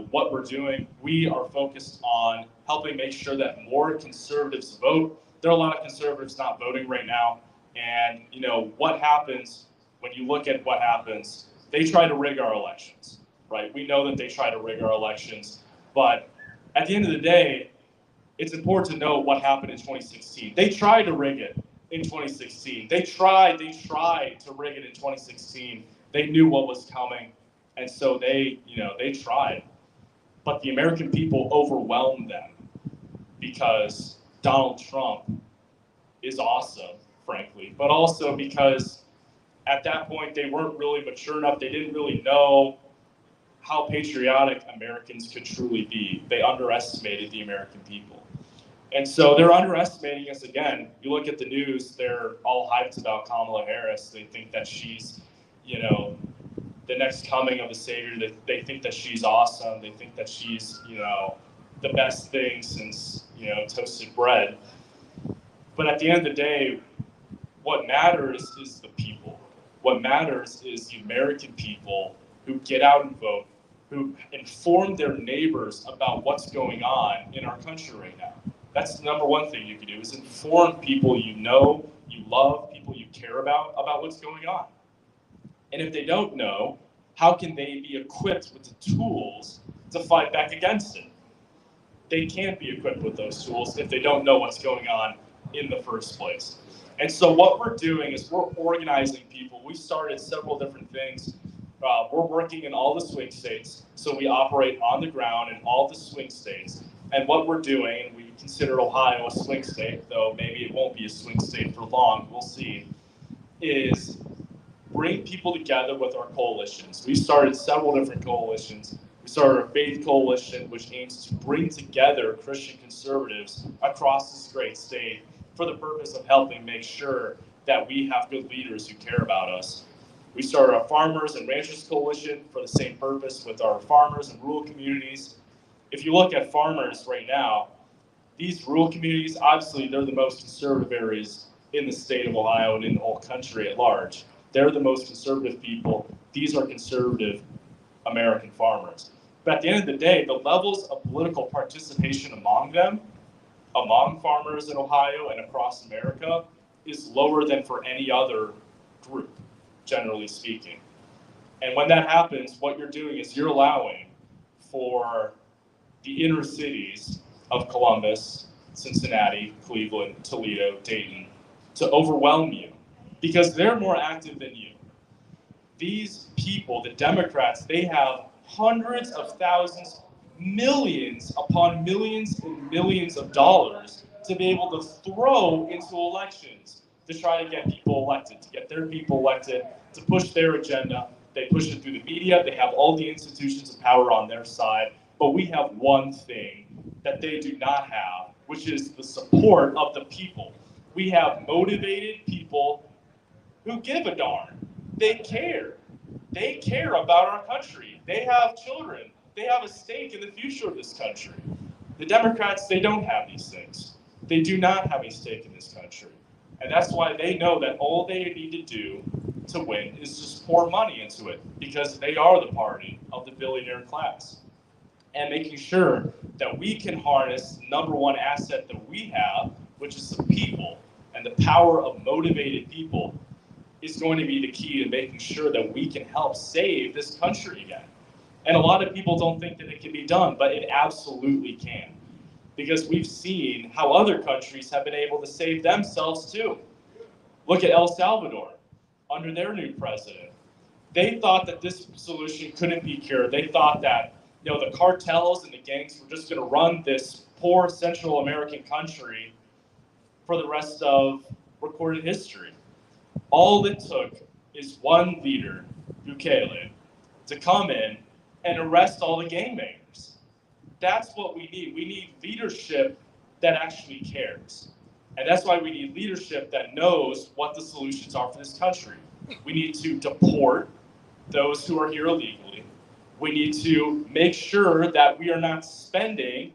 what we're doing, we are focused on helping make sure that more conservatives vote. There are a lot of conservatives not voting right now, and what happens when you look at what happens they try to rig our elections, right? We know that they try to rig our elections, but at the end of the day, it's important to know what happened in 2016. They tried to rig it in 2016. They tried to rig it in 2016. They knew what was coming, and so they tried. But the American people overwhelmed them because Donald Trump is awesome, frankly, but also because at that point they weren't really mature enough. They didn't really know how patriotic Americans could truly be. They underestimated the American people. And so they're underestimating us again. You look at the news, they're all hyped about Kamala Harris. They think that she's, the next coming of the savior. They think that she's awesome. They think that she's, the best thing since, toasted bread. But at the end of the day, what matters is the people. What matters is the American people who get out and vote, who inform their neighbors about what's going on in our country right now. That's the number one thing you can do, is inform people you know, you love, people you care about what's going on. And if they don't know, how can they be equipped with the tools to fight back against it? They can't be equipped with those tools if they don't know what's going on in the first place. And so what we're doing is we're organizing people. We started several different things. We're working in all the swing states, so we operate on the ground in all the swing states. And what we're doing, and we consider Ohio a swing state, though maybe it won't be a swing state for long, we'll see, is bring people together with our coalitions. We started several different coalitions. We started a faith coalition, which aims to bring together Christian conservatives across this great state for the purpose of helping make sure that we have good leaders who care about us. We started a farmers and ranchers coalition for the same purpose with our farmers and rural communities. If you look at farmers right now, these rural communities, obviously they're the most conservative areas in the state of Ohio and in the whole country at large. They're the most conservative people. These are conservative American farmers. But at the end of the day, the levels of political participation among them, among farmers in Ohio and across America, is lower than for any other group, generally speaking. And when that happens, what you're doing is you're allowing for the inner cities of Columbus, Cincinnati, Cleveland, Toledo, Dayton, to overwhelm you because they're more active than you. These people, the Democrats, they have hundreds of thousands, millions upon millions and millions of dollars to be able to throw into elections to try to get people elected, to get their people elected, to push their agenda. They push it through the media. They have all the institutions of power on their side. But we have one thing that they do not have, which is the support of the people. We have motivated people who give a darn. They care. They care about our country. They have children. They have a stake in the future of this country. The Democrats, they don't have these things. They do not have a stake in this country. And that's why they know that all they need to do to win is just pour money into it, because they are the party of the billionaire class. And making sure that we can harness the number one asset that we have, which is the people, and the power of motivated people is going to be the key to making sure that we can help save this country again. And a lot of people don't think that it can be done, but it absolutely can. Because we've seen how other countries have been able to save themselves too. Look at El Salvador under their new president. They thought that this solution couldn't be cured. They thought that the cartels and the gangs were just going to run this poor Central American country for the rest of recorded history. All it took is one leader, Bukele, to come in and arrest all the gang bangers. That's what we need. We need leadership that actually cares. And that's why we need leadership that knows what the solutions are for this country. We need to deport those who are here illegally. We need to make sure that we are not spending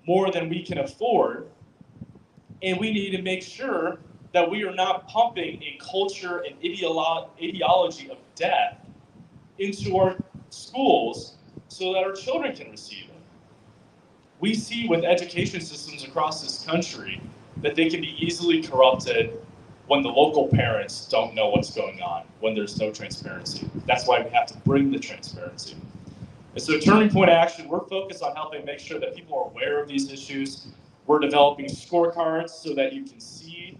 more than we can afford. And we need to make sure that we are not pumping a culture and ideology of death into our schools so that our children can receive it. We see with education systems across this country that they can be easily corrupted when the local parents don't know what's going on, when there's no transparency. That's why we have to bring the transparency. And so Turning Point Action, we're focused on helping make sure that people are aware of these issues. We're developing scorecards so that you can see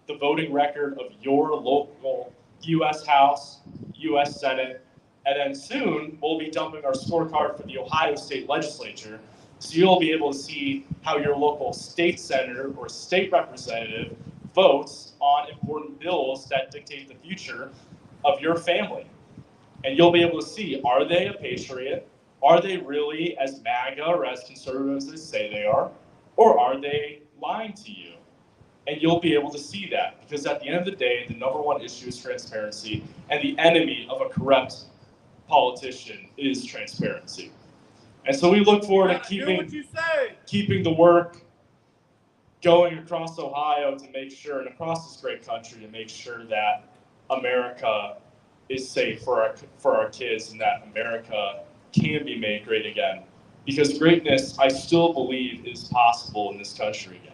the voting record of your local U.S. House, U.S. Senate, and then soon we'll be dumping our scorecard for the Ohio State Legislature, so you'll be able to see how your local state senator or state representative votes on important bills that dictate the future of your family. And you'll be able to see, are they a patriot? Are they really as MAGA or as conservative as they say they are? Or are they lying to you? And you'll be able to see that, because at the end of the day, the number one issue is transparency, and the enemy of a corrupt politician is transparency. And so we look forward to keeping the work going across Ohio to make sure, and across this great country, to make sure that America is safe for our kids, and that America can be made great again. Because greatness, I still believe, is possible in this country again.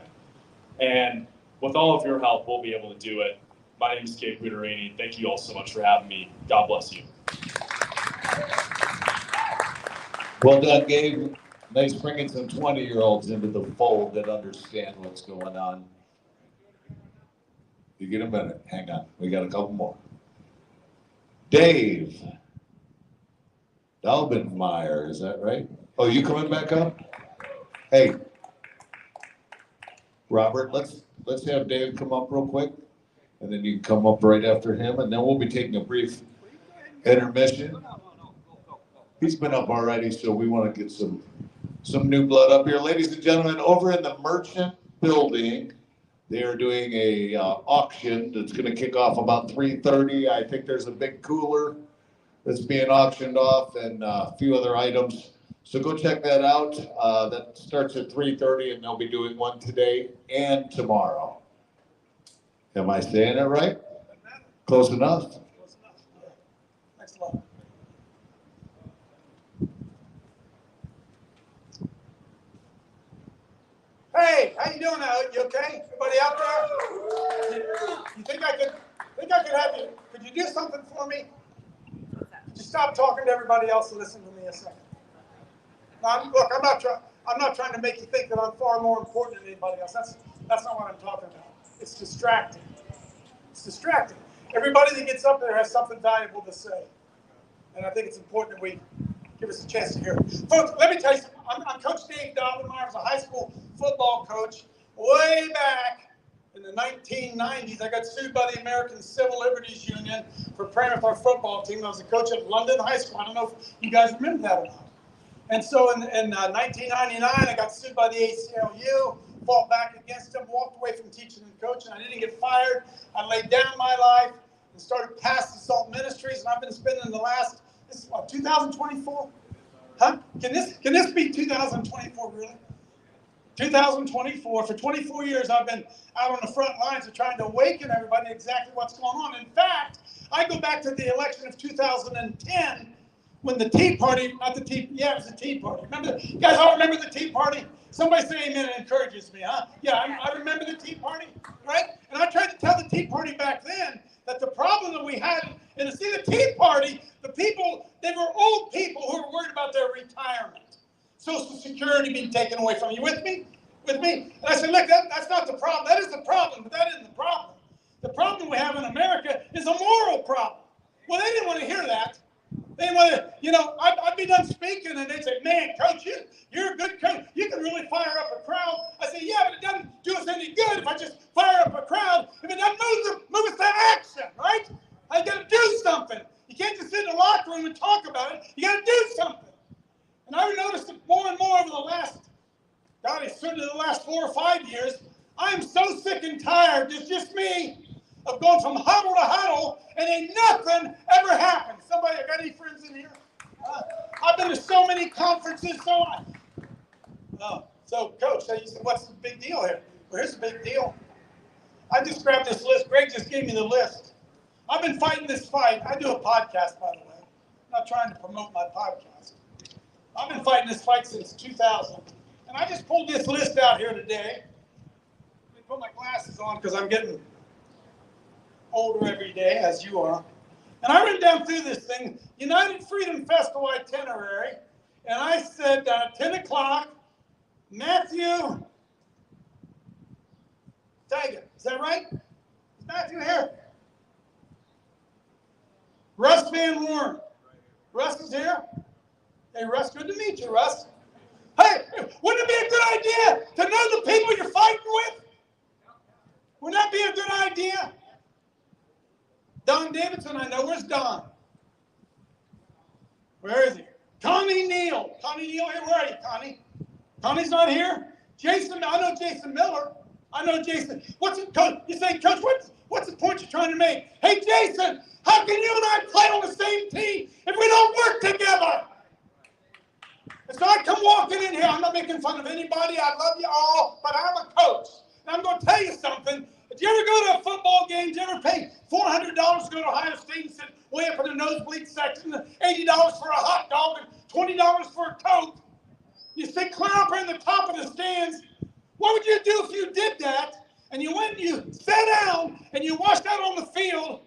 And with all of your help, we'll be able to do it. My name is Gabe Guidarini. Thank you all so much for having me. God bless you. Well done, Gabe. Nice bringing some 20-year-olds into the fold that understand what's going on. You get a minute. Hang on. We got a couple more. Dave Dalbenmeyer, is that right? Oh, you coming back up? Hey, Robert, let's have Dave come up real quick, and then you can come up right after him, and then we'll be taking a brief intermission. He's been up already, so we want to get some new blood up here. Ladies and gentlemen, over in the Merchant Building, they are doing a auction that's going to kick off about 3:30. I think there's a big cooler that's being auctioned off and a few other items. So go check that out. That starts at 3:30, and they'll be doing one today and tomorrow. Am I saying it right? Close enough? Close enough. Yeah. Thanks a lot. Hey, how you doing out? You okay? Everybody out there? You think I could have you? Could you do something for me? Could you stop talking to everybody else and listen to me a second? Now, look, I'm not trying to make you think that I'm far more important than anybody else. That's not what I'm talking about. It's distracting. It's distracting. Everybody that gets up there has something valuable to say, and I think it's important that we give us a chance to hear it. Folks, let me tell you something. I'm Coach Dave Dalbenmeyer. I was a high school football coach way back in the 1990s. I got sued by the American Civil Liberties Union for praying with our football team. I was a coach at London High School. I don't know if you guys remember that or not. And so in 1999, I got sued by the ACLU, fought back against them, walked away from teaching and coaching. I didn't get fired. I laid down my life and started Past Assault Ministries, and I've been spending the last, this is what, 2024? Huh? Can this be 2024, really? 2024. For 24 years, I've been out on the front lines of trying to awaken everybody exactly what's going on. In fact, I go back to the election of 2010 when the Tea Party, it was the Tea Party. Remember, you guys all remember the Tea Party? Somebody say amen, it encourages me, huh? Yeah, I remember the Tea Party, right? And I tried to tell the Tea Party back then that the problem that we had, and to see the Tea Party, the people, they were old people who were worried about their retirement. Social Security being taken away from you. With me? With me? And I said, look, that's not the problem. That is the problem, but that isn't the problem. The problem we have in America is a moral problem. Well, they didn't want to hear that. They didn't want to, I'd be done speaking, and they'd say, man, coach, you're a good coach. You can really fire up a crowd. I say, yeah, but it doesn't do us any good if I just fire up a crowd. If it doesn't move us to action, right? I got to do something. You can't just sit in the locker room and talk about it. You got to do something. And I've noticed it more and more over the last, certainly the last 4 or 5 years. I'm so sick and tired, it's just me, of going from huddle to huddle, and ain't nothing ever happened. Somebody, got any friends in here? I've been to so many conferences, so Coach, you said, what's the big deal here? Well, here's the big deal. I just grabbed this list. Greg just gave me the list. I've been fighting this fight. I do a podcast, by the way. I'm not trying to promote my podcast. I've been fighting this fight since 2000. And I just pulled this list out here today. Let me put my glasses on because I'm getting older every day, as you are. And I went down through this thing, United Freedom Festival itinerary, and I said 10 o'clock, Matthew Tiger. Is that right? Is Matthew here? Russ Van Warren. Russ is here? Hey, Russ, good to meet you, Russ. Hey, wouldn't it be a good idea to know the people you're fighting with? Wouldn't that be a good idea? Don Davidson, I know. Where's Don? Where is he? Connie Neal. Connie Neal here. Where are you, Connie? Connie's not here. Jason, I know Jason Miller. I know Jason. What's it, Coach? You say, Coach, what's the point you're trying to make? Hey, Jason, how can you and I play on the same team if we don't work together? And so I come walking in here. I'm not making fun of anybody. I love you all, but I'm a coach. And I'm going to tell you something. Did you ever go to a football game? Did you ever pay $400 to go to Ohio State and sit way up in the nosebleed section, $80 for a hot dog and $20 for a Coke? You sit clear up in the top of the stands. What would you do if you did that and you went and you sat down and you washed out on the field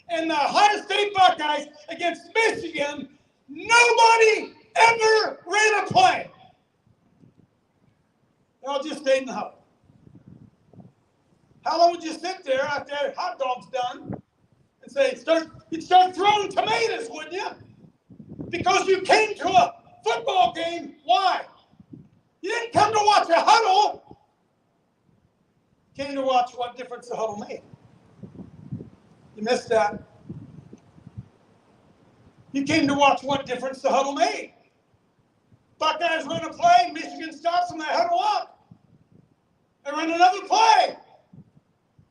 and the Ohio State Buckeyes against Michigan, nobody ever ran a play. They all just stayed in the huddle. How long would you sit there after hot dog's done and say, you'd start throwing tomatoes, wouldn't you? Because you came to a football game. Why? You didn't come to watch a huddle. You came to watch what difference the huddle made. You missed that. You came to watch what difference the huddle made. Buckeyes run a play, Michigan stops them, they huddle up. They run another play.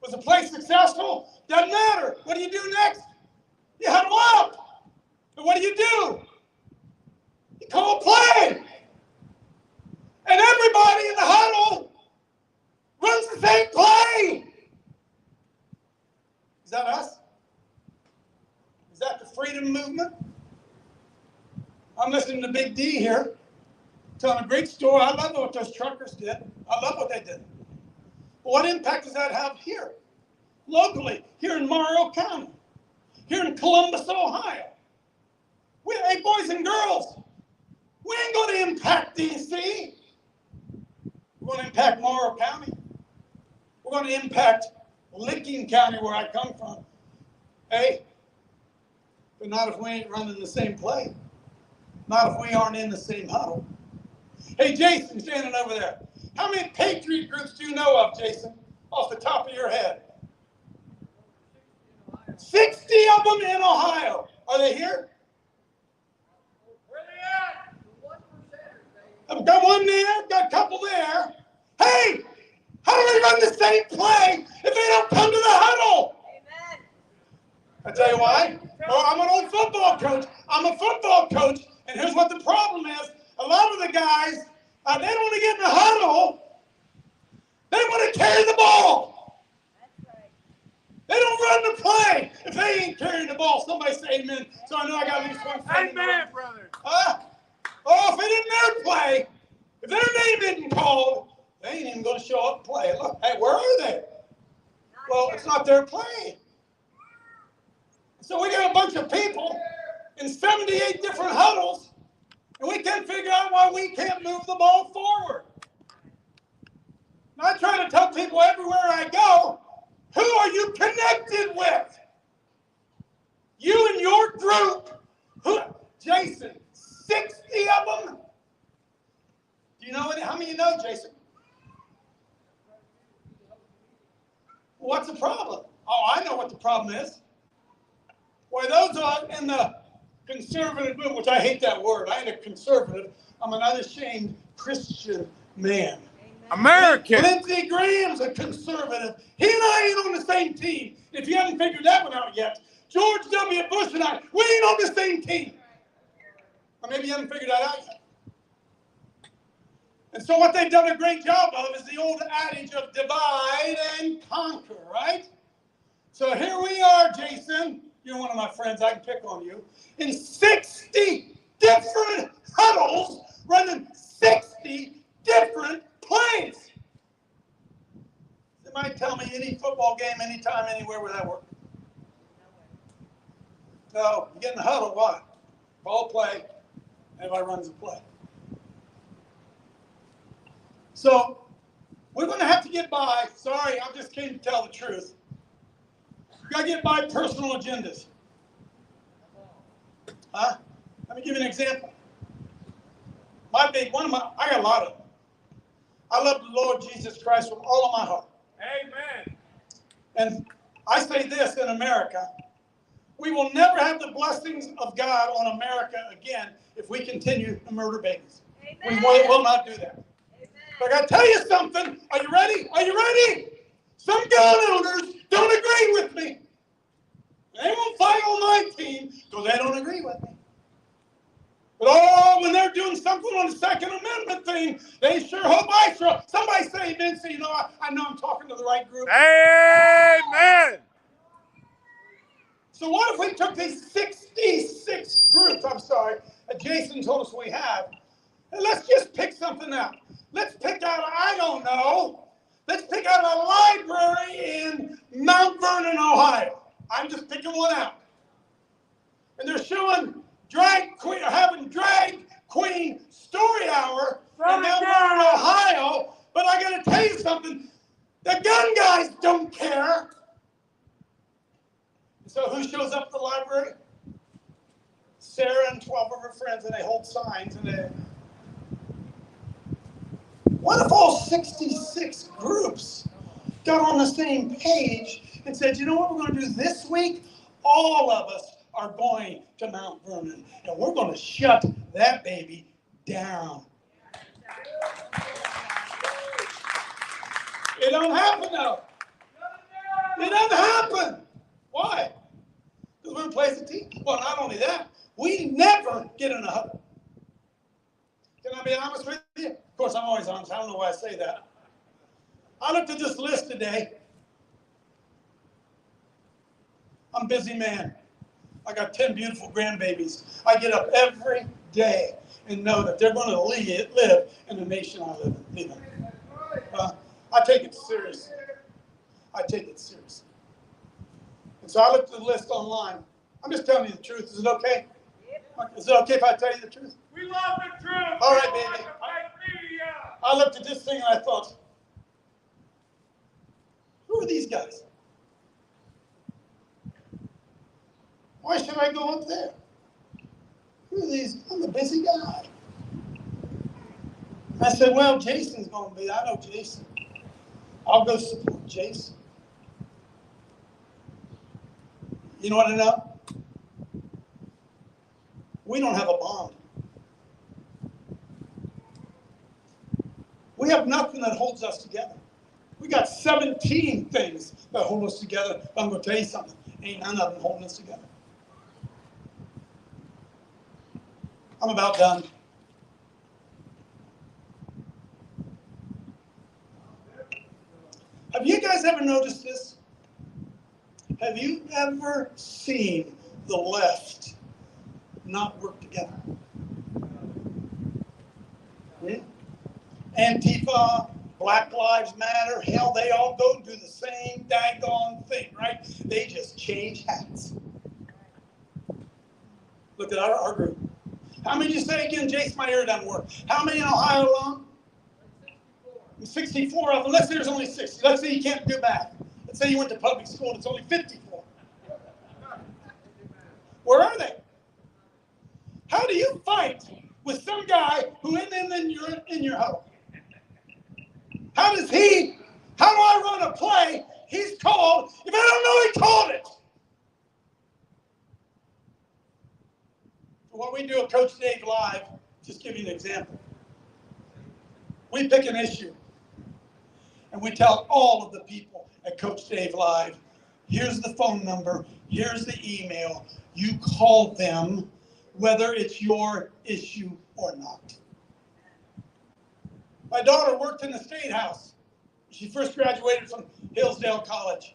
Was the play successful? Doesn't matter. What do you do next? You huddle up. And what do? You call a play. And everybody in the huddle runs the same play. Is that us? Is that the freedom movement? I'm listening to Big D here, telling a great story. I love what those truckers did. I love what they did. But what impact does that have here? Locally, here in Morrow County, here in Columbus, Ohio. Hey, boys and girls, we ain't going to impact D.C. We're going to impact Morrow County. We're going to impact Licking County, where I come from. Hey, but not if we ain't running the same play. Not if we aren't in the same huddle. Hey, Jason, standing over there. How many Patriot groups do you know of, Jason, off the top of your head? 60 of them in Ohio. Are they here? Where they at? I've got one there, got a couple there. Hey, how do they run the same play if they don't come to the huddle? Amen. I tell you why. Oh, I'm an old football coach. I'm a football coach, and here's what the problem is. A lot of the guys, they don't want to get in the huddle. They want to carry the ball. They don't run the play. If they ain't carrying the ball, somebody say amen. So I know I got at least one friend. Amen, brother. Oh, if it isn't their play, if their name isn't called, they ain't even going to show up and play. Look, hey, where are they? Well, it's not their play. So we got a bunch of people in 78 different huddles, and we can't figure out why we can't move the ball forward. And I try to tell people everywhere I go, who are you connected with? You and your group. Jason, 60 of them? Do you know how many you know, Jason? What's the problem? Oh, I know what the problem is. Boy, those are in the conservative movement, which I hate that word. I ain't a conservative. I'm an unashamed Christian man. American. Lindsey Graham's a conservative. He and I ain't on the same team. If you haven't figured that one out yet, George W. Bush and I, we ain't on the same team. Or maybe you haven't figured that out yet. And so what they've done a great job of is the old adage of divide and conquer, right? So here we are, Jason. You're one of my friends. I can pick on you. In 60 different huddles, running 60 different plays. They might tell me any football game, anytime, anywhere where that works. So you get in the huddle, what? Ball play, everybody runs the play. So we're going to have to get by. Sorry, I just came to tell the truth. We got to get by personal agendas. Huh? Let me give you an example. I got a lot of them. I love the Lord Jesus Christ with all of my heart. Amen. And I say this in America, we will never have the blessings of God on America again if we continue to murder babies. Amen. We will not do that. Amen. But I got to tell you something. Are you ready? Are you ready? Some gun owners don't agree with me. They won't fight on my team because they don't agree with me. But when they're doing something on the Second Amendment thing, they sure hope I show. Somebody say amen, so you know I know I'm talking to the right group. Amen. So what if we took these 66 groups, Jason told us we have, and let's just pick something out. Let's pick out, I don't know, let's pick out a library in Mount Vernon, Ohio. I'm just picking one out. And they're showing having drag queen story hour in Mount Vernon, Ohio. But I got to tell you something, the gun guys don't care. So who shows up at the library? Sarah and 12 of her friends, and they hold signs. What if all 66 groups got on the same page and said, you know what we're going to do this week? All of us are going to Mount Vernon, and we're going to shut that baby down. It don't happen, though. It doesn't happen. Why? Because we're in place of team. Well, not only that, we never get in a huddle. Can I be honest with you? Of course, I'm always honest. I don't know why I say that. I looked at this list today. I'm a busy man. I got 10 beautiful grandbabies. I get up every day and know that they're going to live in the nation I live in. I take it seriously. I take it seriously. And so I looked at the list online. I'm just telling you the truth. Is it okay? Is it okay if I tell you the truth? We love the truth. All right, baby. I looked at this thing and I thought, who are these guys? Why should I go up there? Who are these? I'm a busy guy. I said, well, Jason's going to be. I know Jason. I'll go support Jason. You know what I know? We don't have a bond. We have nothing that holds us together. We got 17 things that hold us together. But I'm going to tell you something. Ain't none of them holding us together. I'm about done. Have you guys ever noticed this? Have you ever seen the left not work together? Antifa, Black Lives Matter, hell, they all go do the same daggone thing, right? They just change hats. Look at our group. How many did you say again? Jace, my ear doesn't work. How many in Ohio alone? 64 of them. Let's say there's only 60. Let's say you can't do math. Let's say you went to public school and it's only 54. Where are they? How do you fight with some guy who isn't in your huddle? How do I run a play he's called if I don't know he called it? What we do at Coach Dave Live, just give you an example. We pick an issue and we tell all of the people at Coach Dave Live, here's the phone number, here's the email, you call them whether it's your issue or not. My daughter worked in the State House. She first graduated from Hillsdale College.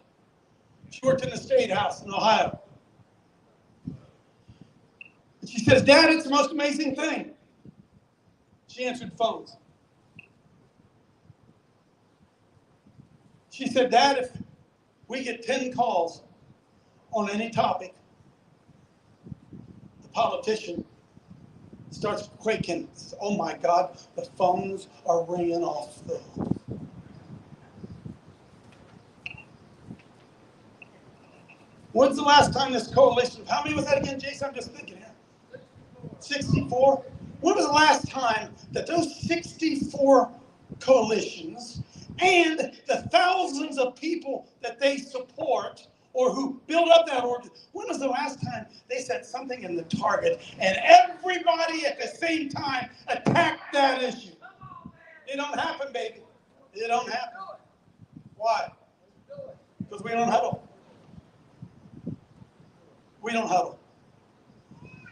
She worked in the State House in Ohio. And she says, Dad, it's the most amazing thing. She answered phones. She said, Dad, if we get 10 calls on any topic, politician starts quaking. Oh my God, the phones are ringing off the hook. When's the last time this coalition, how many was that again, Jason? I'm just thinking here. 64? When was the last time that those 64 coalitions and the thousands of people that they support or who build up that organization, when was the last time they set something in the target and everybody at the same time attacked that issue? It don't happen, baby. It don't happen. Why? Because we don't huddle. We don't huddle.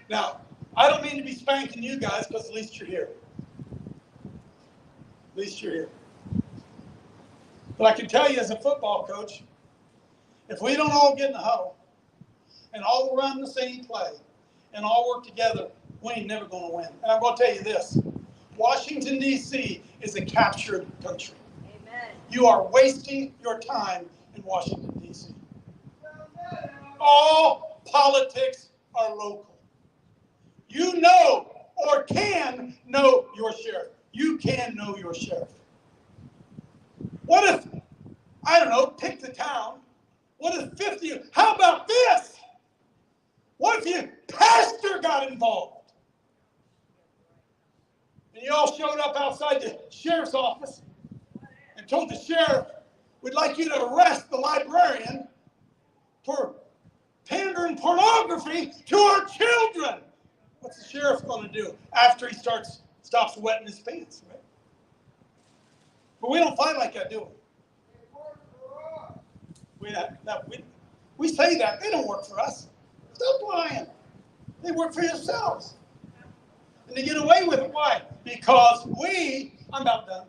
Now, I don't mean to be spanking you guys because at least you're here. At least you're here. But I can tell you as a football coach, if we don't all get in the huddle and all run the same play and all work together, we ain't never going to win. And I'm going to tell you this. Washington, D.C. is a captured country. Amen. You are wasting your time in Washington, D.C. All politics are local. You know or can know your sheriff. You can know your sheriff. What if, I don't know, pick the town. What if 50, how about this? What if your pastor got involved? And you all showed up outside the sheriff's office and told the sheriff, we'd like you to arrest the librarian for pandering pornography to our children. What's the sheriff going to do after he stops wetting his pants, right? But we don't fight like that, do we? We say that. They don't work for us. Stop lying. They work for yourselves. And they get away with it. Why? Because I'm about done.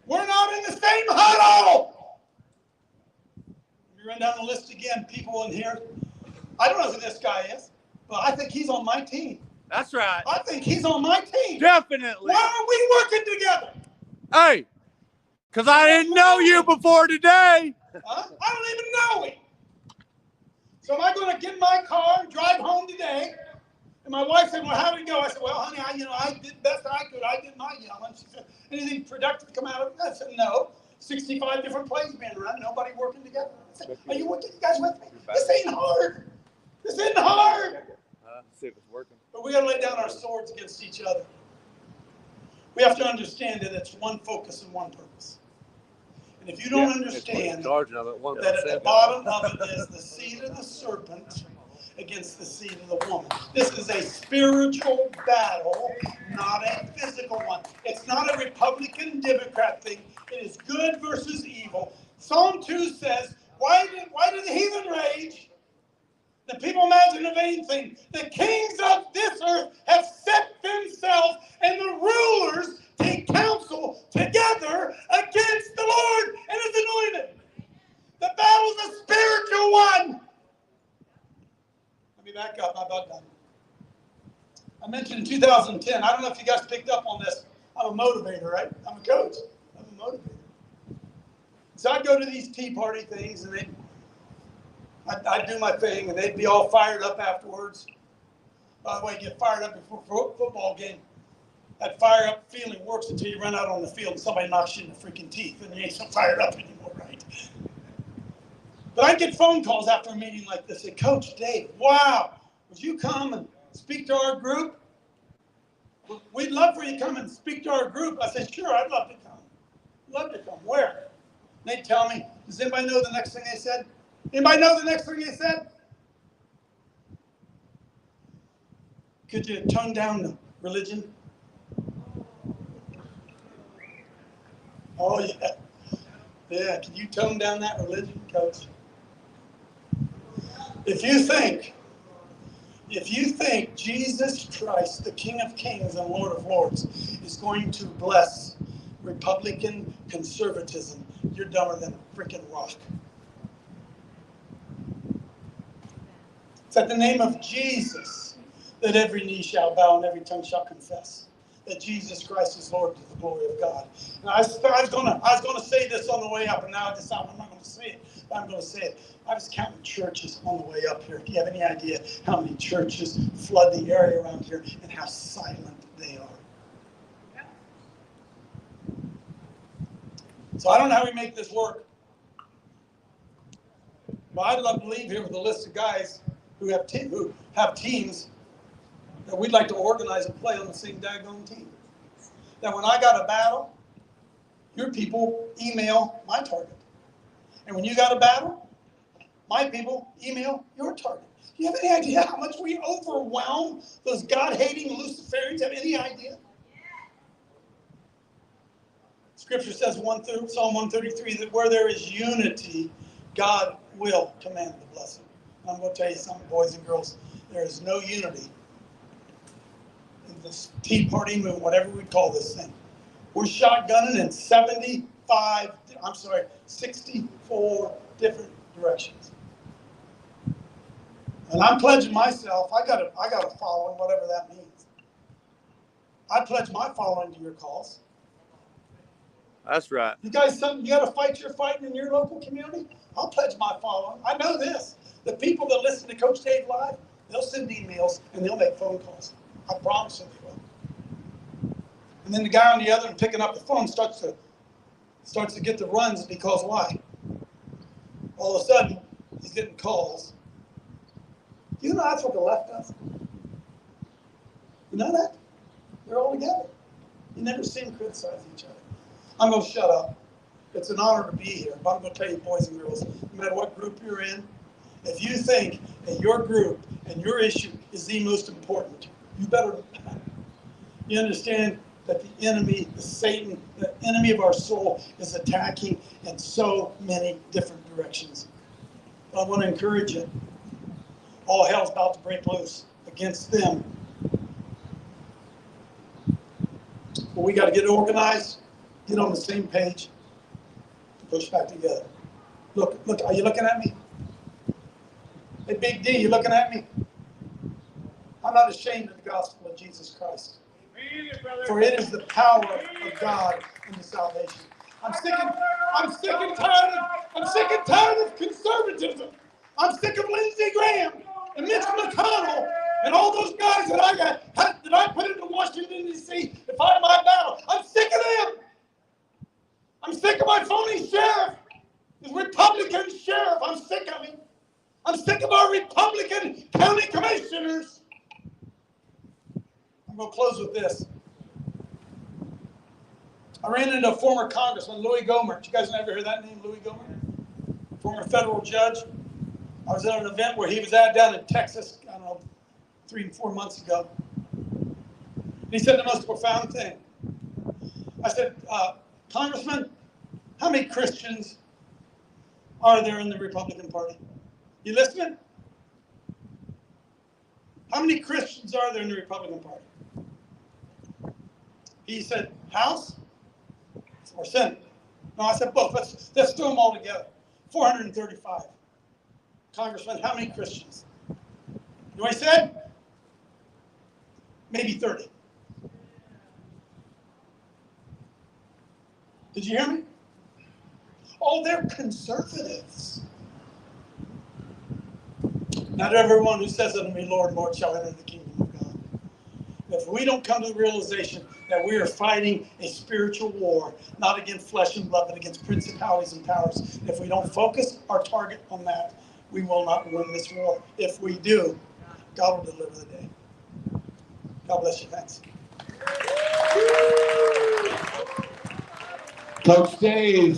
We're not in the same huddle. You run down the list again, people in here. I don't know who this guy is, but I think he's on my team. That's right. I think he's on my team. Definitely. Why are we working together? Hey, because I didn't know you before today. Huh? I don't even know him. So am I going to get in my car and drive home today? And my wife said, well, how did it go? I said, well, honey, I did best I could. I did my yelling. She said, anything productive come out of it? I said, no. 65 different plays being run, nobody working together. I said, are you guys with me? This ain't hard. This isn't hard. See if it's working. But we got to lay down our swords against each other. We have to understand that it's one focus and one purpose. And if you don't understand that at the bottom of it is the seed of the serpent against the seed of the woman. This is a spiritual battle, not a physical one. It's not a Republican-Democrat thing. It is good versus evil. Psalm 2 says, why do the heathen rage? The people imagine a vain thing. The kings of this earth have set themselves, and the rulers take counsel together against the Lord and his anointed. The battle's a spiritual one. Let me back up. I'm about done. I mentioned in 2010, I don't know if you guys picked up on this. I'm a motivator, right? I'm a coach. I'm a motivator. So I'd go to these Tea Party things, and I'd do my thing, and they'd be all fired up afterwards. By the way, get fired up before a football game. That fire up feeling works until you run out on the field and somebody knocks you in the freaking teeth, and you ain't so fired up anymore, right? But I get phone calls after a meeting like this. Say, Coach Dave, wow, would you come and speak to our group? We'd love for you to come and speak to our group. I said, sure, I'd love to come. Love to come. Where? And they'd tell me, does anybody know the next thing they said? Anybody know the next thing they said? Could you tone down the religion? Oh, yeah. Yeah, can you tone down that religion, Coach? If you think Jesus Christ, the King of Kings and Lord of Lords, is going to bless Republican conservatism, you're dumber than a freaking rock. It's at the name of Jesus that every knee shall bow and every tongue shall confess that Jesus Christ is Lord to the glory of God. And I was going to say this on the way up, and now I decided I'm not going to say it. but I'm going to say it. I was counting churches on the way up here. Do you have any idea how many churches flood the area around here and how silent they are? So I don't know how we make this work. But I'd love to leave here with a list of guys who have teams that we'd like to organize and play on the same daggone team. That when I got a battle, your people email my target. And when you got a battle, my people email your target. Do you have any idea how much we overwhelm those God-hating Luciferians? Have any idea? Scripture says Psalm 133 that where there is unity, God will command the blessing. I'm going to tell you something, boys and girls. There is no unity in this Tea Party movement, whatever we call this thing. We're shotgunning in 64 different directions. And I'm pledging myself, I got a following, whatever that means. I pledge my following to your cause. That's right. You guys, you got to fight your fighting in your local community? I'll pledge my following. I know this. The people that listen to Coach Dave Live, they'll send emails and they'll make phone calls. I promise you they will. And then the guy on the other end picking up the phone starts to get the runs because why? All of a sudden, he's getting calls. Do you know that's what the left does? You know that? They're all together. You never see them criticize each other. I'm going to shut up. It's an honor to be here, but I'm going to tell you, boys and girls, no matter what group you're in, if you think that your group and your issue is the most important, you better, you understand that the enemy, the Satan, the enemy of our soul is attacking in so many different directions. I want to encourage you. All hell's about to break loose against them. But we got to get organized, get on the same page, push back together. Look, are you looking at me? Hey, Big D, you looking at me? I'm not ashamed of the gospel of Jesus Christ. For it is the power of God unto salvation. I'm sick and tired of conservatism. I'm sick of Lindsey Graham and Mitch McConnell and all those guys that I put into Washington, D.C. to fight my battle. I'm sick of them. I'm sick of my phony sheriff, his Republican sheriff. I'm sick of him. I'm sick of our Republican county commissioners. I'm going to close with this. I ran into a former congressman, Louis Gohmert. You guys never heard that name, Louis Gohmert? Former federal judge. I was at an event where he was at down in Texas, I don't know, 3 and 4 months ago. And he said the most profound thing. I said, Congressman, how many Christians are there in the Republican Party? You listening? How many Christians are there in the Republican Party? He said, House or Senate? No, I said both. Let's do them all together. 435. Congressman, how many Christians? You know what he said? Maybe 30. Did you hear me? Oh, they're conservatives. Not everyone who says unto me, Lord, Lord, shall enter the kingdom of God. If we don't come to the realization that we are fighting a spiritual war, not against flesh and blood, but against principalities and powers, if we don't focus our target on that, we will not win this war. If we do, God will deliver the day. God bless you. Thanks. Coach Dave,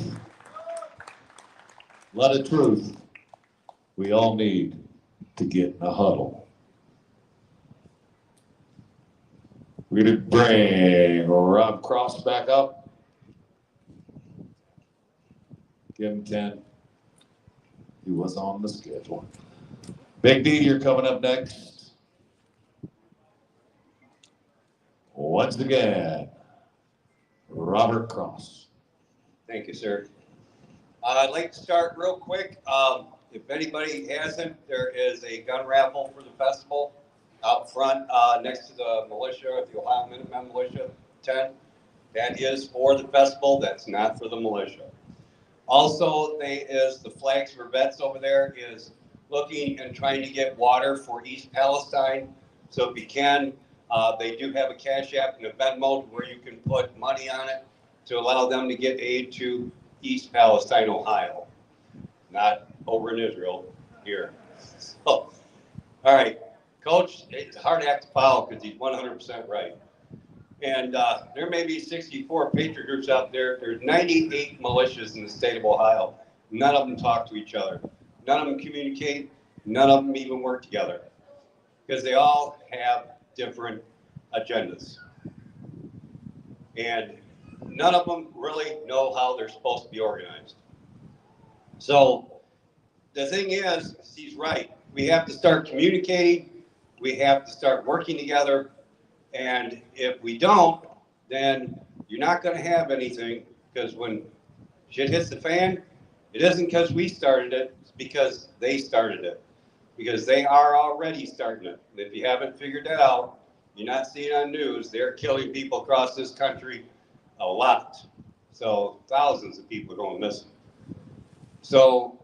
a lot of truth. We all need to get in a huddle. We're going to bring Rob Cross back up. Give him 10. He was on the schedule. Big D, you're coming up next. Once again, Robert Cross. Thank you, sir. I'd like to start real quick. If anybody hasn't, there is a gun raffle for the festival out front next to the militia, the Ohio Minutemen Militia tent. That is for the festival. That's not for the militia. Also, the Flags for Vets over there is looking and trying to get water for East Palestine. So if you can, they do have a Cash App and a Venmo where you can put money on it to allow them to get aid to East Palestine, Ohio, not over in Israel here. So, all right, Coach, it's a hard act to follow because he's 100% right. And there may be 64 Patriot groups out there. There's 98 militias in the state of Ohio. None of them talk to each other. None of them communicate. None of them even work together because they all have different agendas. And none of them really know how they're supposed to be organized. So the thing is, he's right. We have to start communicating. We have to start working together. And if we don't, then you're not going to have anything, because when shit hits the fan, it isn't because we started it, it's because they started it. Because they are already starting it. And if you haven't figured that out, you're not seeing on news, they're killing people across this country a lot. So thousands of people are going missing. So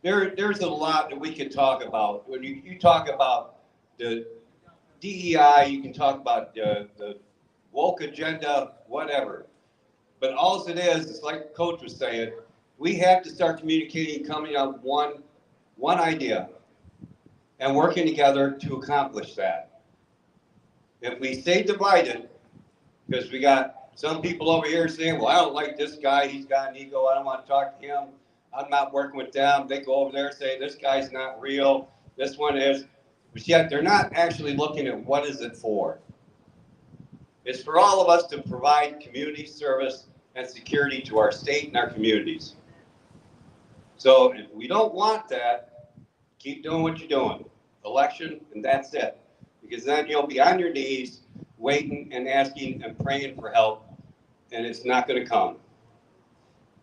there's a lot that we could talk about. When you talk about the DEI, you can talk about the woke agenda, whatever. But all it is like Coach was saying, we have to start communicating, coming up with one idea and working together to accomplish that. If we stay divided, because we got some people over here saying, well, I don't like this guy, he's got an ego, I don't want to talk to him, I'm not working with them. They go over there and say, this guy's not real, this one is. But yet they're not actually looking at what is it for. It's for all of us to provide community service and security to our state and our communities. So if we don't want that, keep doing what you're doing. Election, and that's it. Because then you'll be on your knees waiting and asking and praying for help, and it's not going to come.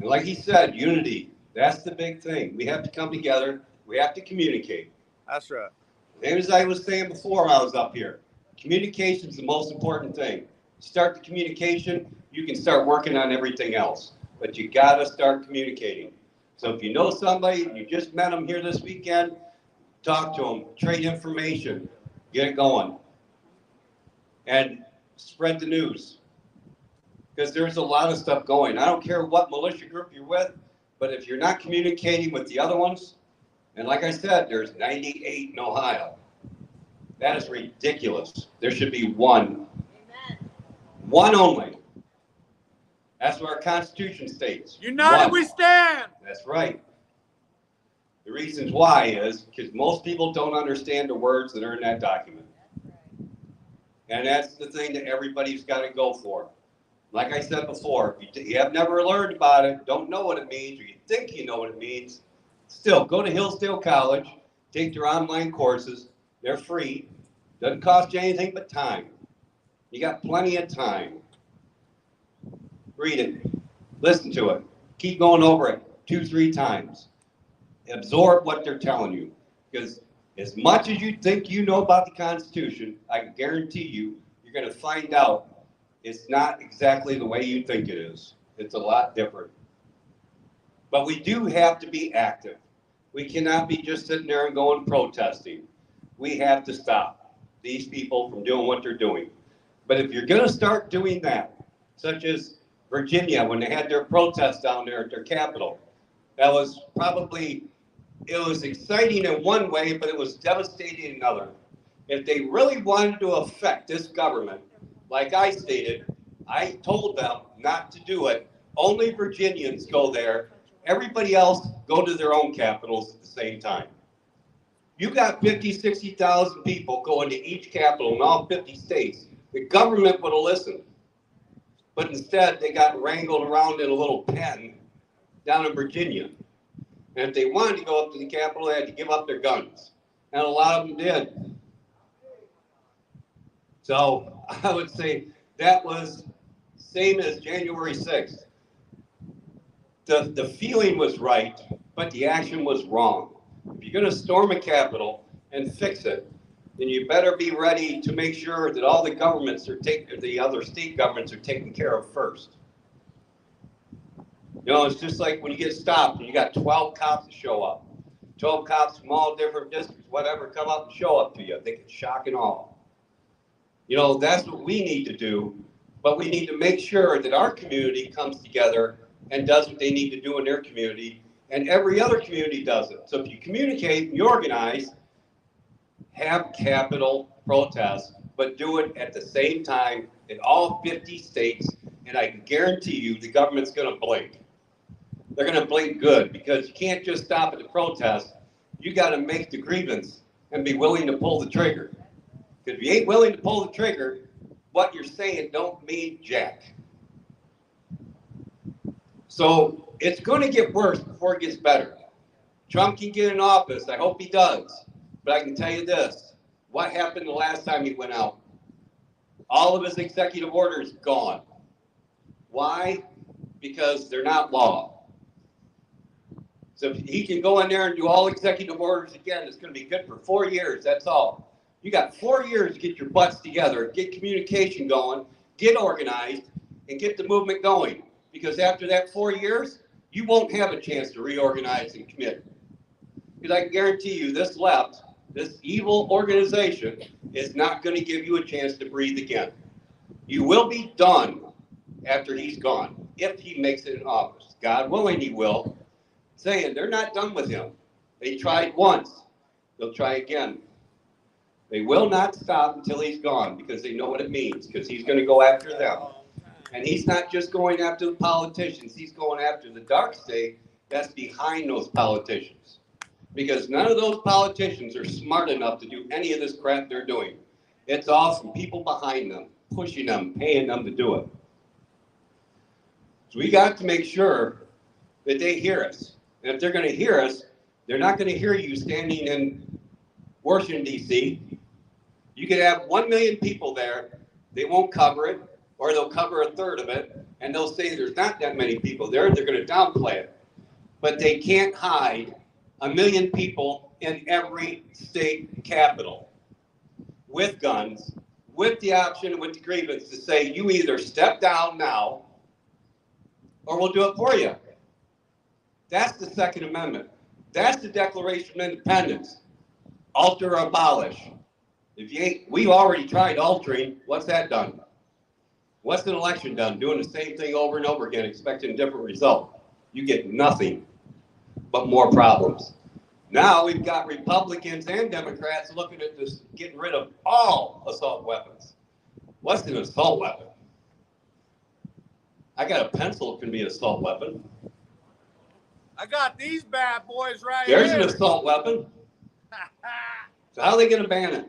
And like he said, unity, that's the big thing. We have to come together. We have to communicate. That's right. And as I was saying before when I was up here, communication is the most important thing. Start the communication, you can start working on everything else. But you got to start communicating. So if you know somebody, you just met them here this weekend, talk to them, trade information, get it going. And spread the news. Because there's a lot of stuff going. I don't care what militia group you're with, but if you're not communicating with the other ones, and like I said, there's 98 in Ohio. That is ridiculous. There should be one. Amen. One only. That's what our Constitution states. United we stand! That's right. The reasons why is because most people don't understand the words that are in that document. And that's the thing that everybody's got to go for. Like I said before, if you have never learned about it, don't know what it means, or you think you know what it means, still go to Hillsdale College, take their online courses. They're free. Doesn't cost you anything but time. You got plenty of time. Read it. Listen to it. Keep going over it 2-3 times. Absorb what they're telling you. Because as much as you think you know about the Constitution, I can guarantee you, you're going to find out it's not exactly the way you think it is. It's a lot different. But we do have to be active. We cannot be just sitting there and going protesting. We have to stop these people from doing what they're doing. But if you're going to start doing that, such as Virginia, when they had their protest down there at their capital, that was probably, it was exciting in one way, but it was devastating in another. If they really wanted to affect this government, like I stated, I told them not to do it. Only Virginians go there. Everybody else go to their own capitals at the same time. You got 50, 60,000 people going to each capital in all 50 states. The government would have listened. But instead, they got wrangled around in a little pen down in Virginia. And if they wanted to go up to the Capitol, they had to give up their guns. And a lot of them did. So I would say that was same as January 6th. The feeling was right, but the action was wrong. If you're going to storm a Capitol and fix it, then you better be ready to make sure that all the governments are the other state governments are taken care of first. You know, it's just like when you get stopped and you got 12 cops to show up. 12 cops from all different districts, whatever, come up and show up to you. I think it's shock and awe. You know, that's what we need to do, but we need to make sure that our community comes together and does what they need to do in their community, and every other community does it. So if you communicate and you organize, have capital protests, but do it at the same time in all 50 states, and I can guarantee you the government's going to blink. They're going to blink good, because you can't just stop at the protest. You got to make the grievance and be willing to pull the trigger. Because if you ain't willing to pull the trigger, what you're saying don't mean jack. So it's going to get worse before it gets better. Trump can get in office. I hope he does. But I can tell you this. What happened the last time he went out? All of his executive orders gone. Why? Because they're not law. So if he can go in there and do all executive orders again, it's going to be good for 4 years. That's all. You got 4 years to get your butts together, get communication going, get organized, and get the movement going. Because after that 4 years, you won't have a chance to reorganize and commit. Because I can guarantee you this left, this evil organization, is not going to give you a chance to breathe again. You will be done after he's gone, if he makes it in office. God willing, he will. Saying they're not done with him. They tried once. They'll try again. They will not stop until he's gone, because they know what it means, because he's going to go after them. And he's not just going after the politicians. He's going after the dark state that's behind those politicians. Because none of those politicians are smart enough to do any of this crap they're doing. It's all from people behind them, pushing them, paying them to do it. So we got to make sure that they hear us. And if they're going to hear us, they're not going to hear you standing in Washington, D.C. You could have 1 million people there. They won't cover it, or they'll cover a third of it, and they'll say there's not that many people there. They're going to downplay it. But they can't hide 1 million people in every state capital with guns, with the option, with the grievance to say, you either step down now, or we'll do it for you. That's the Second Amendment. That's the Declaration of Independence. Alter or abolish. If you ain't, we've already tried altering. What's that done? What's an election done? Doing the same thing over and over again, expecting a different result. You get nothing but more problems. Now we've got Republicans and Democrats looking at this, getting rid of all assault weapons. What's an assault weapon? I got a pencil, it can be an assault weapon. I got these bad boys right There's here. an assault weapon. So how are they going to ban it?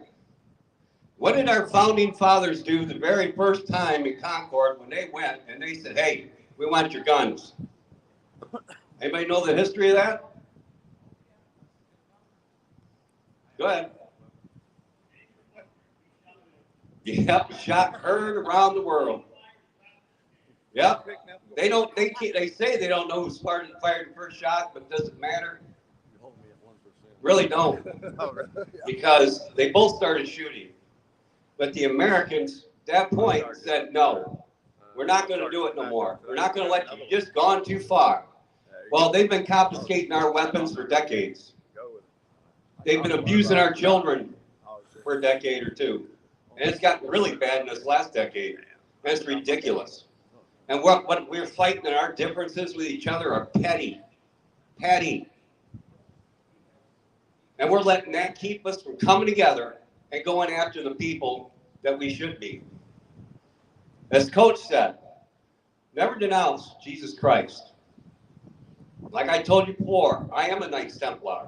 What did our founding fathers do the very first time in Concord when they went and they said, hey, we want your guns? Anybody know the history of that? Go ahead. Yep, shot heard around the world. Yep. They say they don't know who fired the first shot, but it doesn't matter. Really don't. Because they both started shooting. But the Americans, at that point, said, no, we're not going to do it no more. We're not going to let you, you've just gone too far. Well, they've been confiscating our weapons for decades. They've been abusing our children for a decade or two. And it's gotten really bad in this last decade. And it's ridiculous. And what we're fighting, and our differences with each other are petty. Petty. And we're letting that keep us from coming together and going after the people that we should be. As Coach said, never denounce Jesus Christ. Like I told you before, I am a Knights Templar.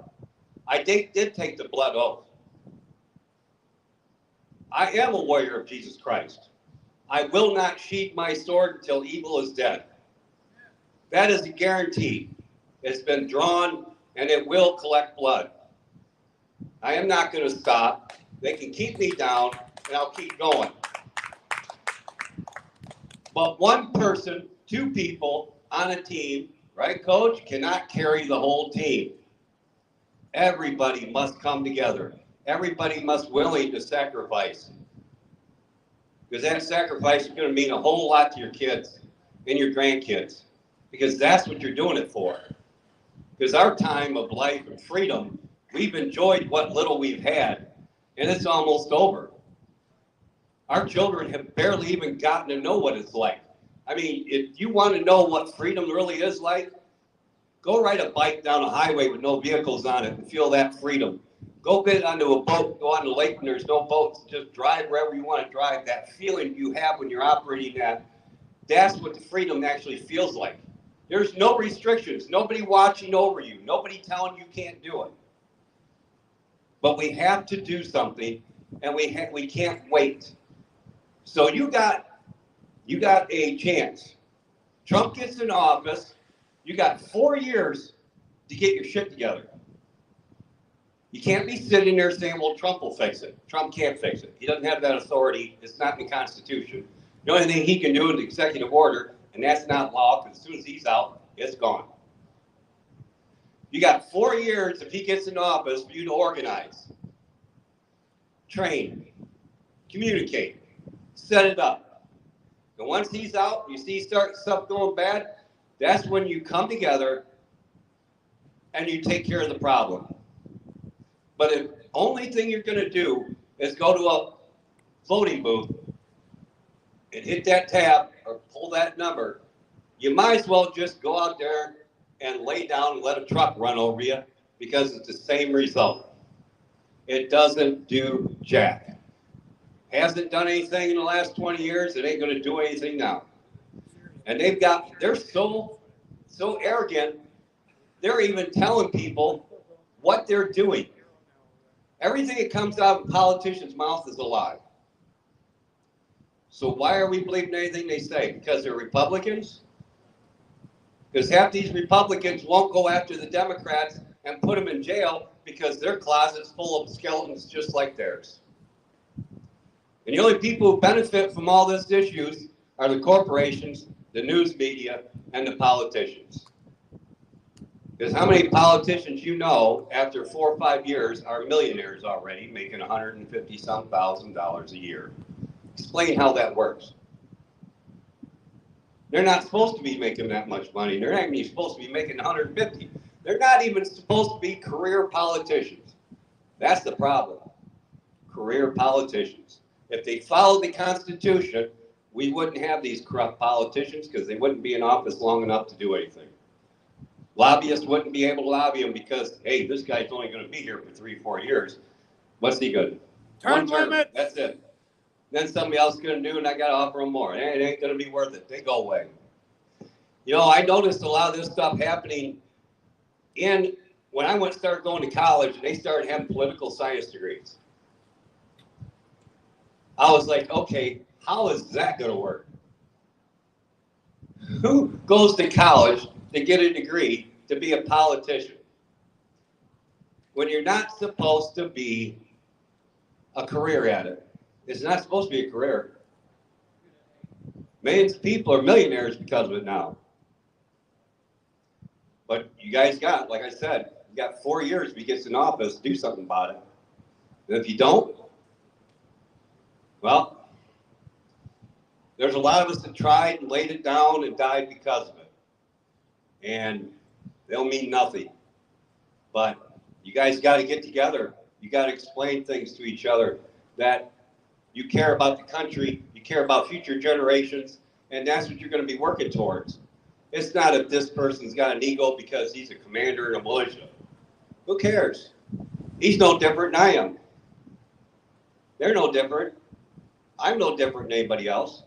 I did take the blood oath. I am a warrior of Jesus Christ. I will not sheath my sword until evil is dead. That is a guarantee. It's been drawn, and it will collect blood. I am not going to stop. They can keep me down, and I'll keep going. But one person, two people on a team, right, Coach, cannot carry the whole team. Everybody must come together. Everybody must be willing to sacrifice. Because that sacrifice is going to mean a whole lot to your kids and your grandkids. because that's what you're doing it for. Because our time of life and freedom, we've enjoyed what little we've had, and it's almost over. Our children have barely even gotten to know what it's like. I mean, if you want to know what freedom really is like, go ride a bike down a highway with no vehicles on it and feel that freedom. Go get onto a boat, go on the lake when there's no boats, just drive wherever you want to drive. That feeling you have when you're operating that, that's what the freedom actually feels like. There's no restrictions, nobody watching over you, nobody telling you can't do it. But we have to do something, and we can't wait. So you got a chance. Trump gets in office, you got 4 years to get your shit together. You can't be sitting there saying, well, Trump will fix it. Trump can't fix it. He doesn't have that authority. It's not in the Constitution. The only thing he can do is executive order, and that's not law, because as soon as he's out, it's gone. You got 4 years, if he gets in office, for you to organize, train, communicate, set it up. And once he's out, you see stuff going bad, that's when you come together and you take care of the problem. But the only thing you're going to do is go to a voting booth and hit that tab or pull that number, you might as well just go out there and lay down and let a truck run over you, because it's the same result. It doesn't do jack. Hasn't done anything in the last 20 years. It ain't going to do anything now. And they're so arrogant, they're even telling people what they're doing. Everything that comes out of a politician's mouth is a lie. So why are we believing anything they say? Because they're Republicans? Because half these Republicans won't go after the Democrats and put them in jail because their closet's full of skeletons just like theirs. And the only people who benefit from all these issues are the corporations, the news media, and the politicians. Because how many politicians you know after 4 or 5 years are millionaires already, making $150-some thousand a year? Explain how that works. They're not supposed to be making that much money. They're not even supposed to be making 150. They're not even supposed to be career politicians. That's the problem. Career politicians. If they followed the Constitution, we wouldn't have these corrupt politicians, because they wouldn't be in office long enough to do anything. Lobbyists wouldn't be able to lobby them because, hey, this guy's only going to be here for 3 or 4 years. What's he good? Term limit. That's it. Then somebody else is going to do, and I got to offer them more. It ain't going to be worth it. They go away. You know, I noticed a lot of this stuff happening when I started going to college, and they started having political science degrees. I was like, okay, how is that going to work? Who goes to college to get a degree to be a politician when you're not supposed to be a career at it? It's not supposed to be a career. Millions of people are millionaires because of it now. But you guys got, like I said, you got 4 years if he gets in office to do something about it. And if you don't, well, there's a lot of us that tried and laid it down and died because of it. And they'll mean nothing. But you guys got to get together. You got to explain things to each other, that you care about the country, you care about future generations, and that's what you're going to be working towards. It's not if this person's got an ego because he's a commander in a militia. Who cares? He's no different than I am. They're no different. I'm no different than anybody else.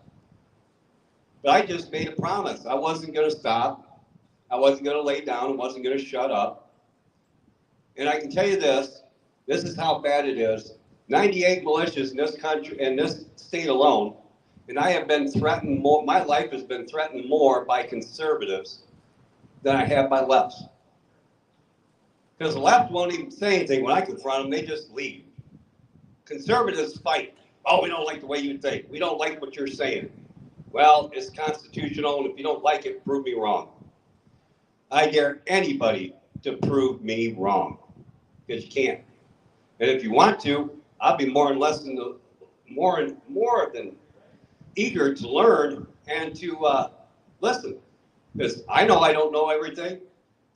But I just made a promise. I wasn't going to stop. I wasn't going to lay down. I wasn't going to shut up. And I can tell you this is how bad it is. 98 militias in this country, in this state alone, and I have been threatened more, my life has been threatened more by conservatives than I have by lefts. Because the left won't even say anything when I confront them, they just leave. Conservatives fight. Oh, we don't like the way you think. We don't like what you're saying. Well, it's constitutional, and if you don't like it, prove me wrong. I dare anybody to prove me wrong, because you can't. And if you want to, I'll be more than eager to learn and to listen. Because I know I don't know everything.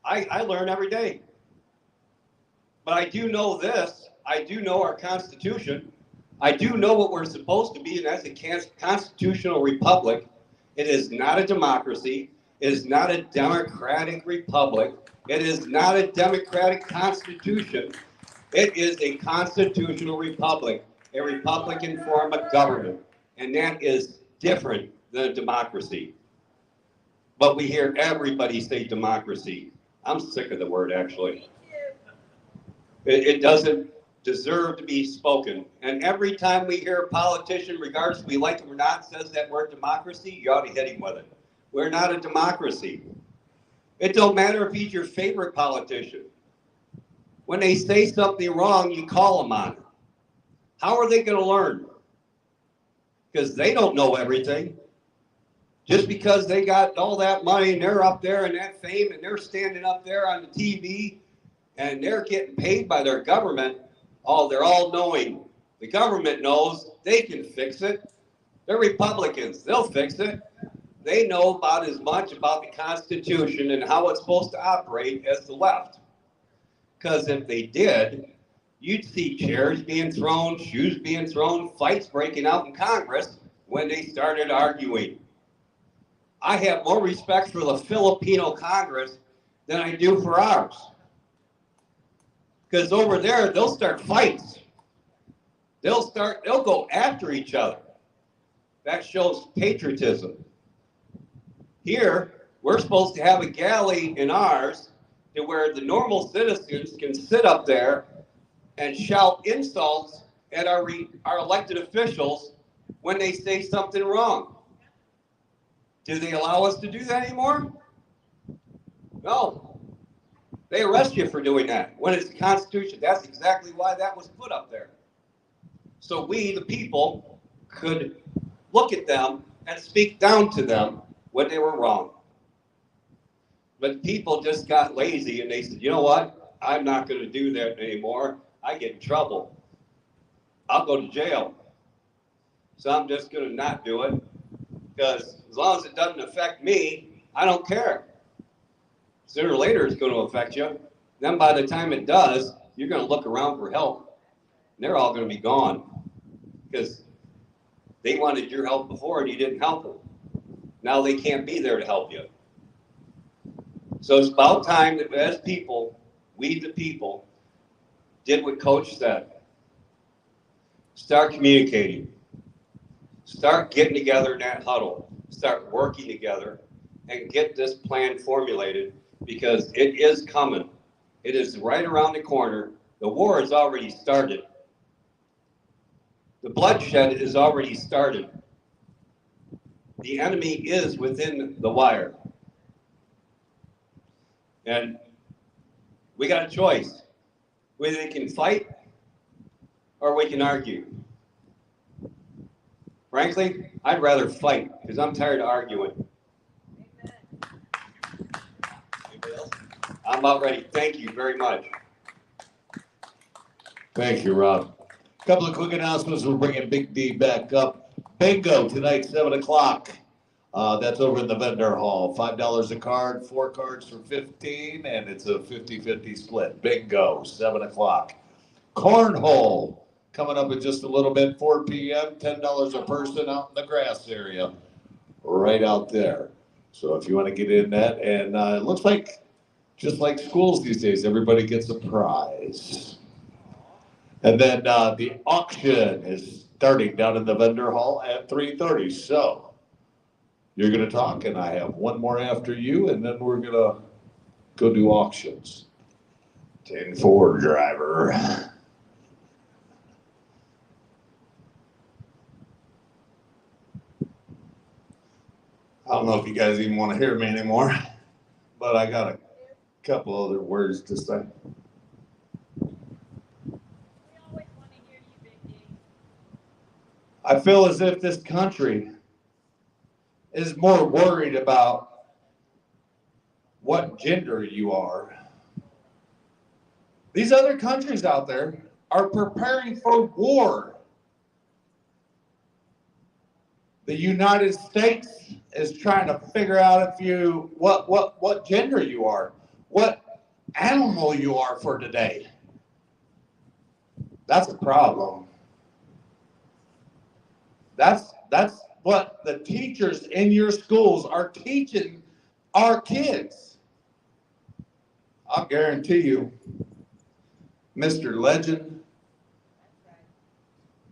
I learn every day. But I do know this. I do know our Constitution. I do know what we're supposed to be, and that's a constitutional republic. It is not a democracy. It is not a democratic republic. It is not a democratic constitution. It is a constitutional republic, a republican form of government. And that is different than a democracy. But we hear everybody say democracy. I'm sick of the word, actually. It doesn't deserve to be spoken. And every time we hear a politician, regardless if we like him or not, says that word democracy, you ought to hit him with it. We're not a democracy. It don't matter if he's your favorite politician. When they say something wrong, you call them on it. How are they going to learn? Because they don't know everything. Just because they got all that money and they're up there and that fame and they're standing up there on the TV and they're getting paid by their government, oh, they're all knowing. The government knows they can fix it. They're Republicans. They'll fix it. They know about as much about the Constitution and how it's supposed to operate as the left. Because if they did, you'd see chairs being thrown, shoes being thrown, fights breaking out in Congress when they started arguing. I have more respect for the Filipino Congress than I do for ours. Because over there, they'll start fights. They'll go after each other. That shows patriotism. Here, we're supposed to have a galley in ours to where the normal citizens can sit up there and shout insults at our elected officials when they say something wrong. Do they allow us to do that anymore? No. They arrest you for doing that when it's the Constitution. That's exactly why that was put up there. So we, the people, could look at them and speak down to them when they were wrong. But people just got lazy and they said, you know what? I'm not going to do that anymore. I get in trouble. I'll go to jail. So I'm just going to not do it because as long as it doesn't affect me, I don't care. Sooner or later, it's going to affect you. Then by the time it does, you're going to look around for help. And they're all going to be gone because they wanted your help before and you didn't help them. Now they can't be there to help you. So it's about time that as people, we the people, did what Coach said. Start communicating. Start getting together in that huddle. Start working together and get this plan formulated because it is coming. It is right around the corner. The war has already started. The bloodshed is already started. The enemy is within the wire. And we got a choice. We either can fight or we can argue. Frankly, I'd rather fight because I'm tired of arguing. Anybody else? I'm about ready. Thank you very much. Thank you, Rob. A couple of quick announcements. We're bringing Big D back up. Bingo tonight, 7 o'clock. That's over in the vendor hall. $5 a card, 4 cards for $15, and it's a 50-50 split. Bingo, 7 o'clock. Cornhole coming up in just a little bit, 4 p.m., $10 a person out in the grass area, right out there. So if you want to get in that, and it looks like, just like schools these days, everybody gets a prize. And then the auction is starting down in the vendor hall at 3:30. So you're going to talk, and I have one more after you, and then we're going to go do auctions. 10-4 driver. I don't know if you guys even want to hear me anymore, but I got a couple other words to say. I feel as if this country is more worried about what gender you are. These other countries out there are preparing for war. The United States is trying to figure out if you what gender you are, what animal you are for today. That's a problem. That's what the teachers in your schools are teaching our kids. I'll guarantee you, Mr. Legend,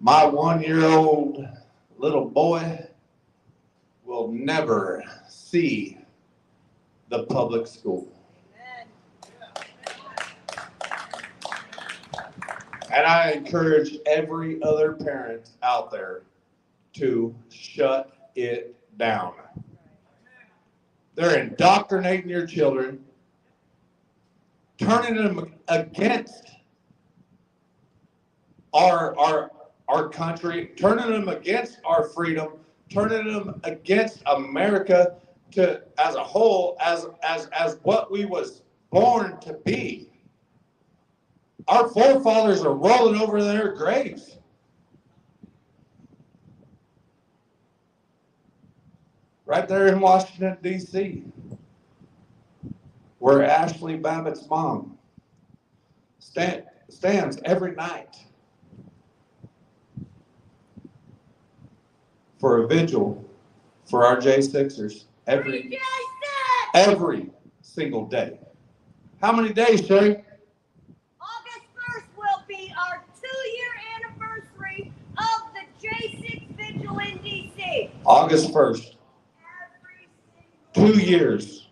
my 1-year-old little boy will never see the public school. And I encourage every other parent out there to shut it down. They're indoctrinating your children, turning them against our country, turning them against our freedom, turning them against America as a whole, as what we was born to be. Our forefathers are rolling over their graves. Right there in Washington, D.C., where Ashley Babbitt's mom stands every night for a vigil for our J6ers every single day. How many days, Sherry? August 1st will be our 2-year anniversary of the J6 Vigil in D.C. August 1st. 2 years.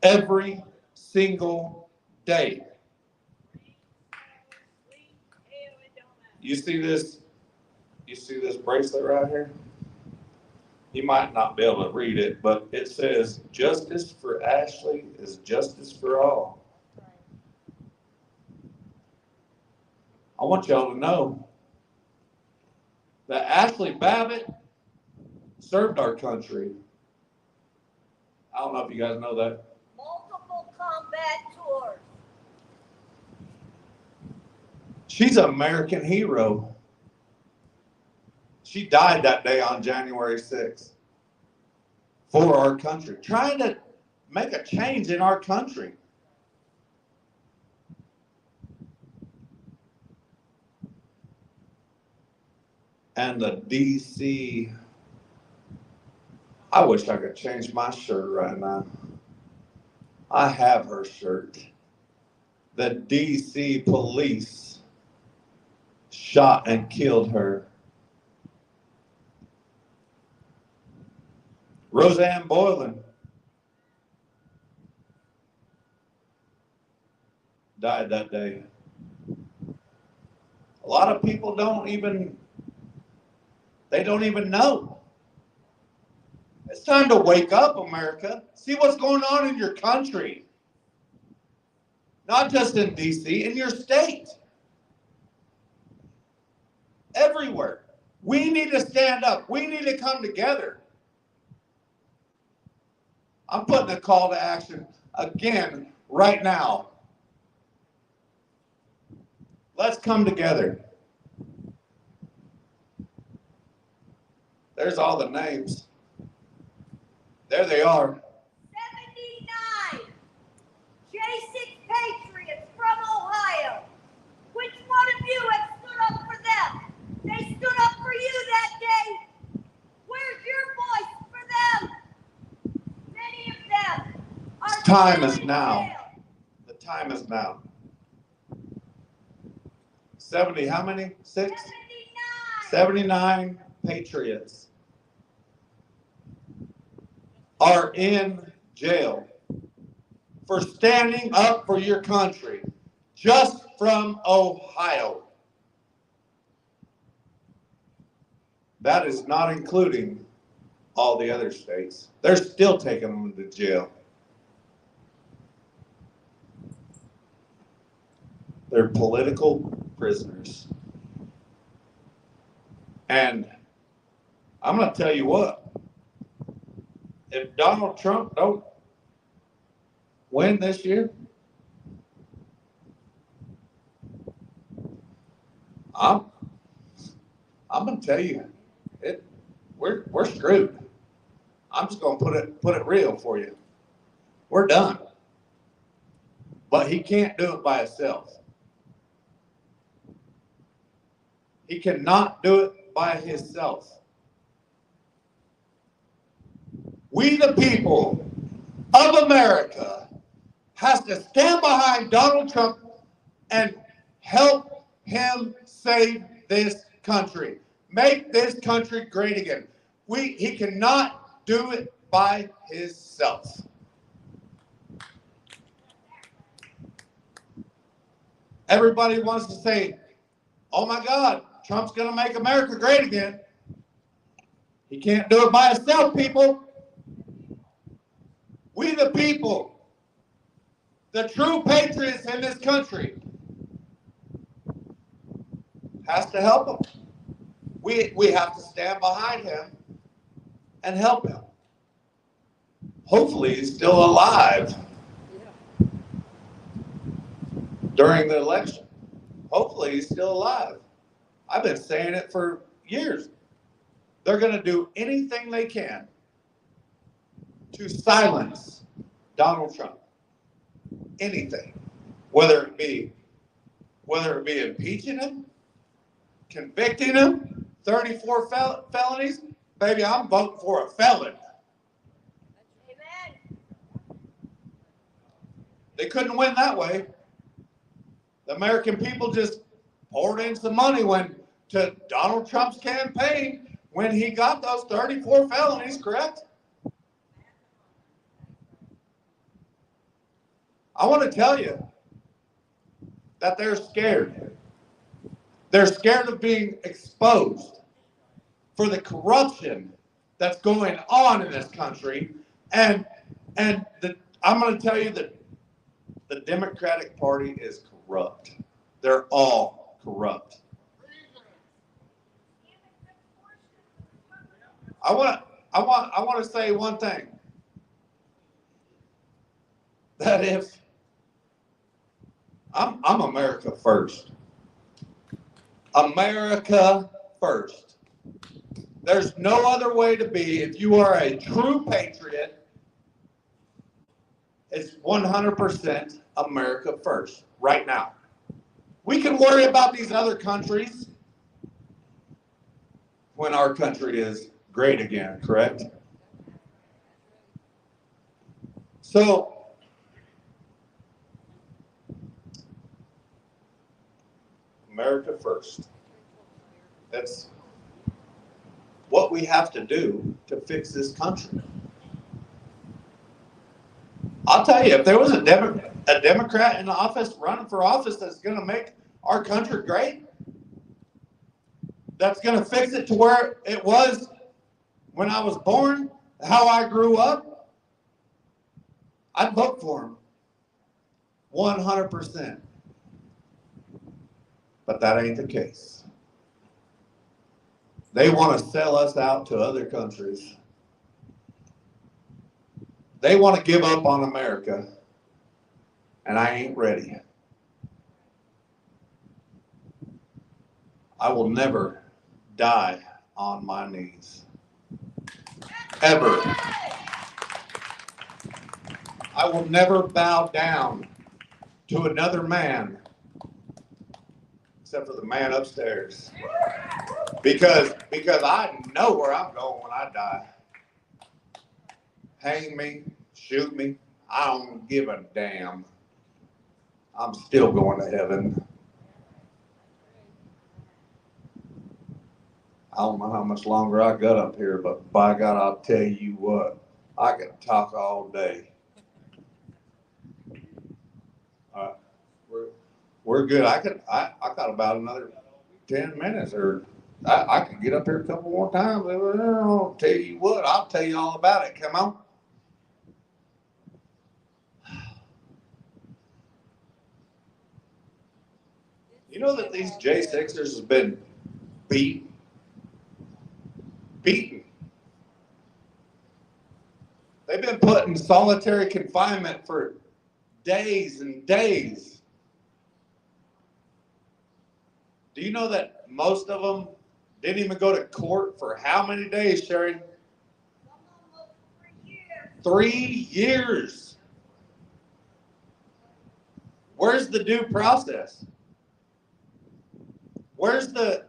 Every single day. You see this bracelet right here? You might not be able to read it, but it says, "Justice for Ashley is justice for all." I want y'all to know that Ashley Babbitt served our country. I don't know if you guys know that. Multiple combat tours. She's an American hero. She died that day on January 6th for our country, trying to make a change in our country. And the DC, I wish I could change my shirt right now. I have her shirt. The DC police shot and killed her. Roseanne Boylan died that day. A lot of people don't even know. It's time to wake up, America. See what's going on in your country. Not just in DC, in your state. Everywhere. We need to stand up. We need to come together. I'm putting a call to action again right now. Let's come together. There's all the names. There they are. 79 J6 Patriots from Ohio. Which one of you have stood up for them? They stood up for you that day. Where's your voice for them? Many of them are. The time is now. The time is now. 70, how many? 6? 79 patriots are in jail for standing up for your country, just from Ohio. That is not including all the other states. They're still taking them to jail. They're political prisoners. And I'm going to tell you what, if Donald Trump don't win this year, I'm going to tell you, we're screwed. I'm just gonna put it real for you. We're done. But he can't do it by himself. He cannot do it by himself. We the people of America has to stand behind Donald Trump and help him save this country. Make this country great again. He cannot do it by himself. Everybody wants to say, oh my God, Trump's going to make America great again. He can't do it by himself, people. We the people, the true patriots in this country, has to help him. We have to stand behind him and help him. Hopefully he's still alive during the election. Hopefully he's still alive. I've been saying it for years. They're going to do anything they can to silence Donald Trump. Anything. Whether it be impeaching him, convicting him, 34 felonies. Baby, I'm voting for a felon. Amen. They couldn't win that way. The American people just poured in some money to Donald Trump's campaign when he got those 34 felonies, correct? I want to tell you that they're scared. They're scared of being exposed for the corruption that's going on in this country. I'm going to tell you that the Democratic Party is corrupt. They're all corrupt. I want to say one thing. That if I'm America first. America first. There's no other way to be. If you are a true patriot, it's 100% America first right now. We can worry about these other countries when our country is great again, correct? So, America first. That's what we have to do to fix this country. I'll tell you, if there was a Democrat in office running for office that's going to make our country great, that's going to fix it to where it was when I was born, how I grew up, I'd vote for him. 100%. But that ain't the case. They want to sell us out to other countries. They want to give up on America, and I ain't ready. I will never die on my knees. Ever. I will never bow down to another man except for the man upstairs. Because I know where I'm going when I die. Hang me, shoot me, I don't give a damn. I'm still going to heaven. I don't know how much longer I got up here, but by God, I'll tell you what, I can talk all day. We're good. I got about another 10 minutes, or I could get up here a couple more times. I'll tell you what, I'll tell you all about it. Come on. You know that these J6ers have been beaten. They've been put in solitary confinement for days and days. Do you know that most of them Didn't even go to court for how many days, Sherry? 3 years. Where's the due process? Where's the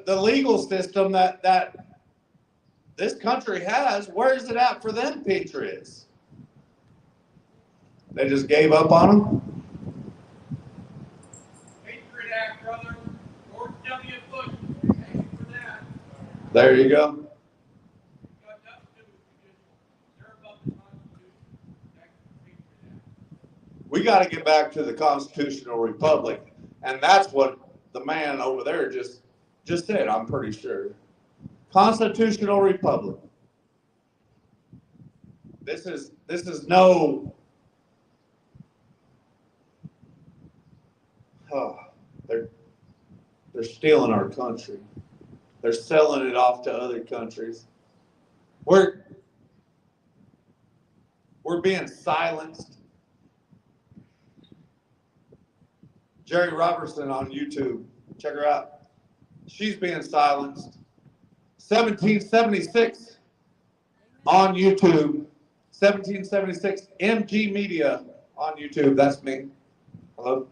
legal system that this country has? Where is it at for them patriots? They just gave up on them? Patriot Act, brother. George W. Bush. Thank you for that. There you go. We got to get back to the constitutional republic, and that's what the man over there just said, I'm pretty sure. Constitutional republic. This is no. Oh, they're stealing our country. They're selling it off to other countries. We're being silenced. Jerry Robertson on YouTube. Check her out. She's being silenced. 1776 on YouTube. 1776 MG Media on YouTube. That's me. Hello.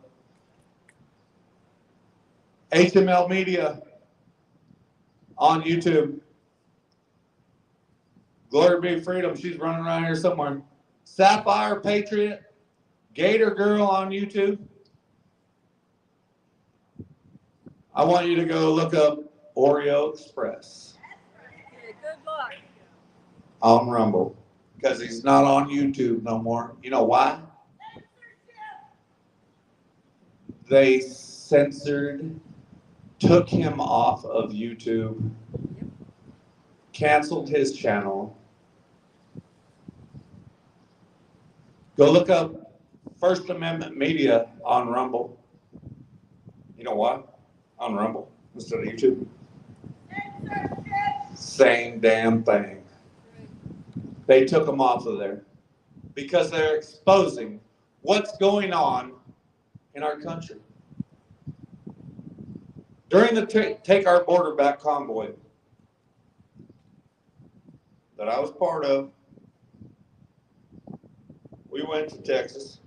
HML Media on YouTube. Glory be freedom. She's running around here somewhere. Sapphire Patriot. Gator Girl on YouTube. I want you to go look up Oreo Express. Good luck. On Rumble. Because he's not on YouTube no more. You know why? They censored, took him off of YouTube, canceled his channel. Go look up First Amendment Media on Rumble. You know why? On Rumble instead of YouTube. Same damn thing. They took them off of there because they're exposing what's going on in our country. During the Take Our Border Back convoy that I was part of, we went to Texas.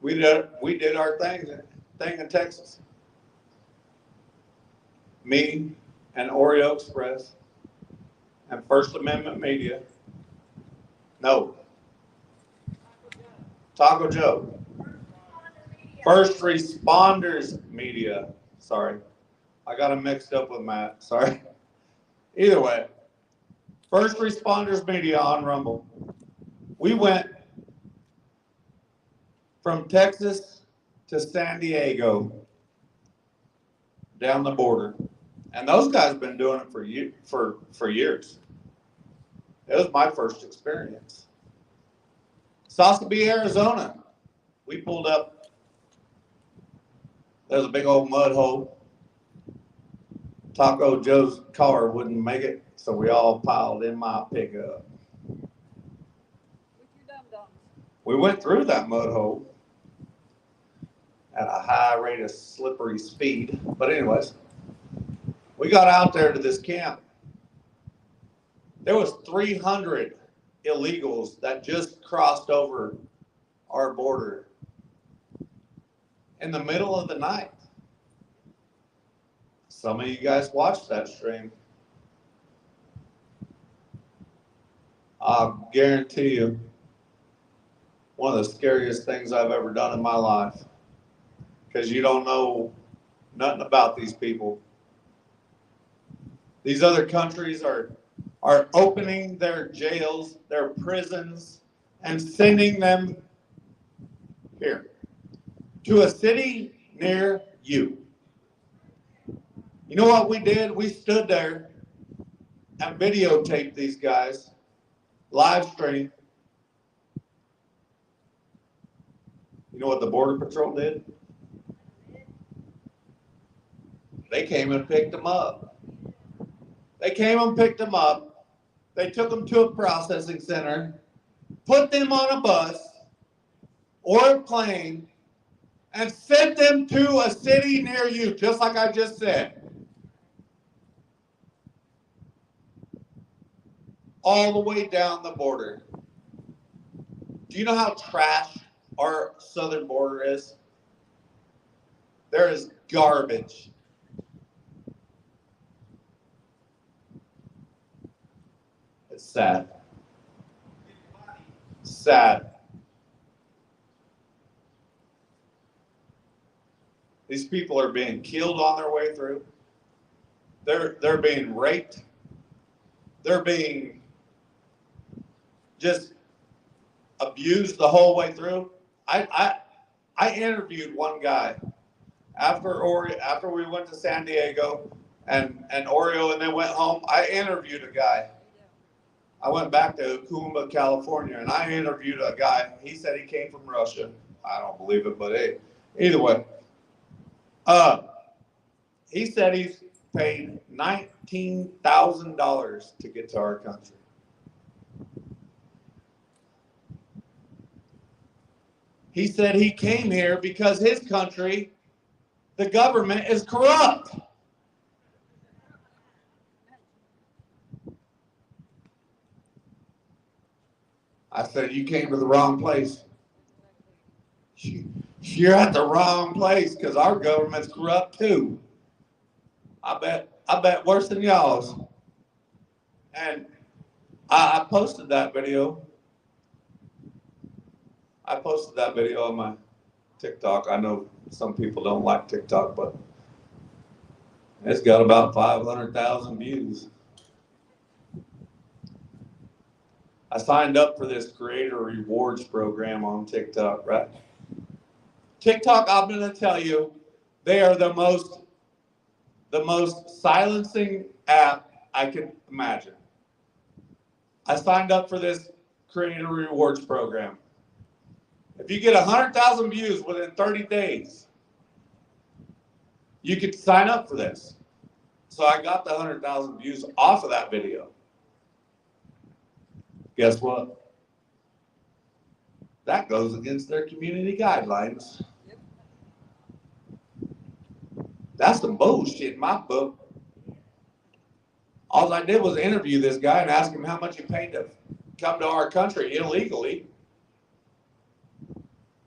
We did our thing in Texas. Me and Oreo Express and First Amendment Media. No. Taco Joe. First Responders Media. Sorry. I got them mixed up with Matt. Sorry. Either way. First Responders Media on Rumble. We went from Texas to San Diego down the border. And those guys have been doing it for years. It was my first experience. Sasabee, Arizona. We pulled up. There's a big old mud hole. Taco Joe's car wouldn't make it, so we all piled in my pickup. We went through that mud hole at a high rate of slippery speed. But anyways, we got out there to this camp. There was 300 illegals that just crossed over our border in the middle of the night. Some of you guys watched that stream. I'll guarantee you, one of the scariest things I've ever done in my life, because you don't know nothing about these people. These other countries are opening their jails, their prisons, and sending them here to a city near you. You know what we did? We stood there and videotaped these guys, live stream. You know what the Border Patrol did? They came and picked them up. They came and picked them up. They took them to a processing center, put them on a bus or a plane, and sent them to a city near you, just like I just said. All the way down the border. Do you know how trash our southern border is? There is garbage. It's sad. Sad. These people are being killed on their way through. They're being raped. They're being just abused the whole way through. I interviewed one guy after we went to San Diego and Oreo and then went home. I interviewed a guy. I went back to Coomba, California, and I interviewed a guy. He said he came from Russia. I don't believe it, but hey, either way. He said he's paid $19,000 to get to our country. He said he came here because his country, the government, is corrupt. I said, you came to the wrong place. You're at the wrong place because our government's corrupt too. I bet worse than y'all's. And I posted that video. I posted that video on my TikTok. I know some people don't like TikTok, but it's got about 500,000 views. I signed up for this creator rewards program on TikTok, right? TikTok, I'm going to tell you, they are the most silencing app I can imagine. I signed up for this creator rewards program. If you get 100,000 views within 30 days, you could sign up for this. So I got the 100,000 views off of that video. Guess what? That goes against their community guidelines. That's some bullshit in my book. All I did was interview this guy and ask him how much he paid to come to our country illegally.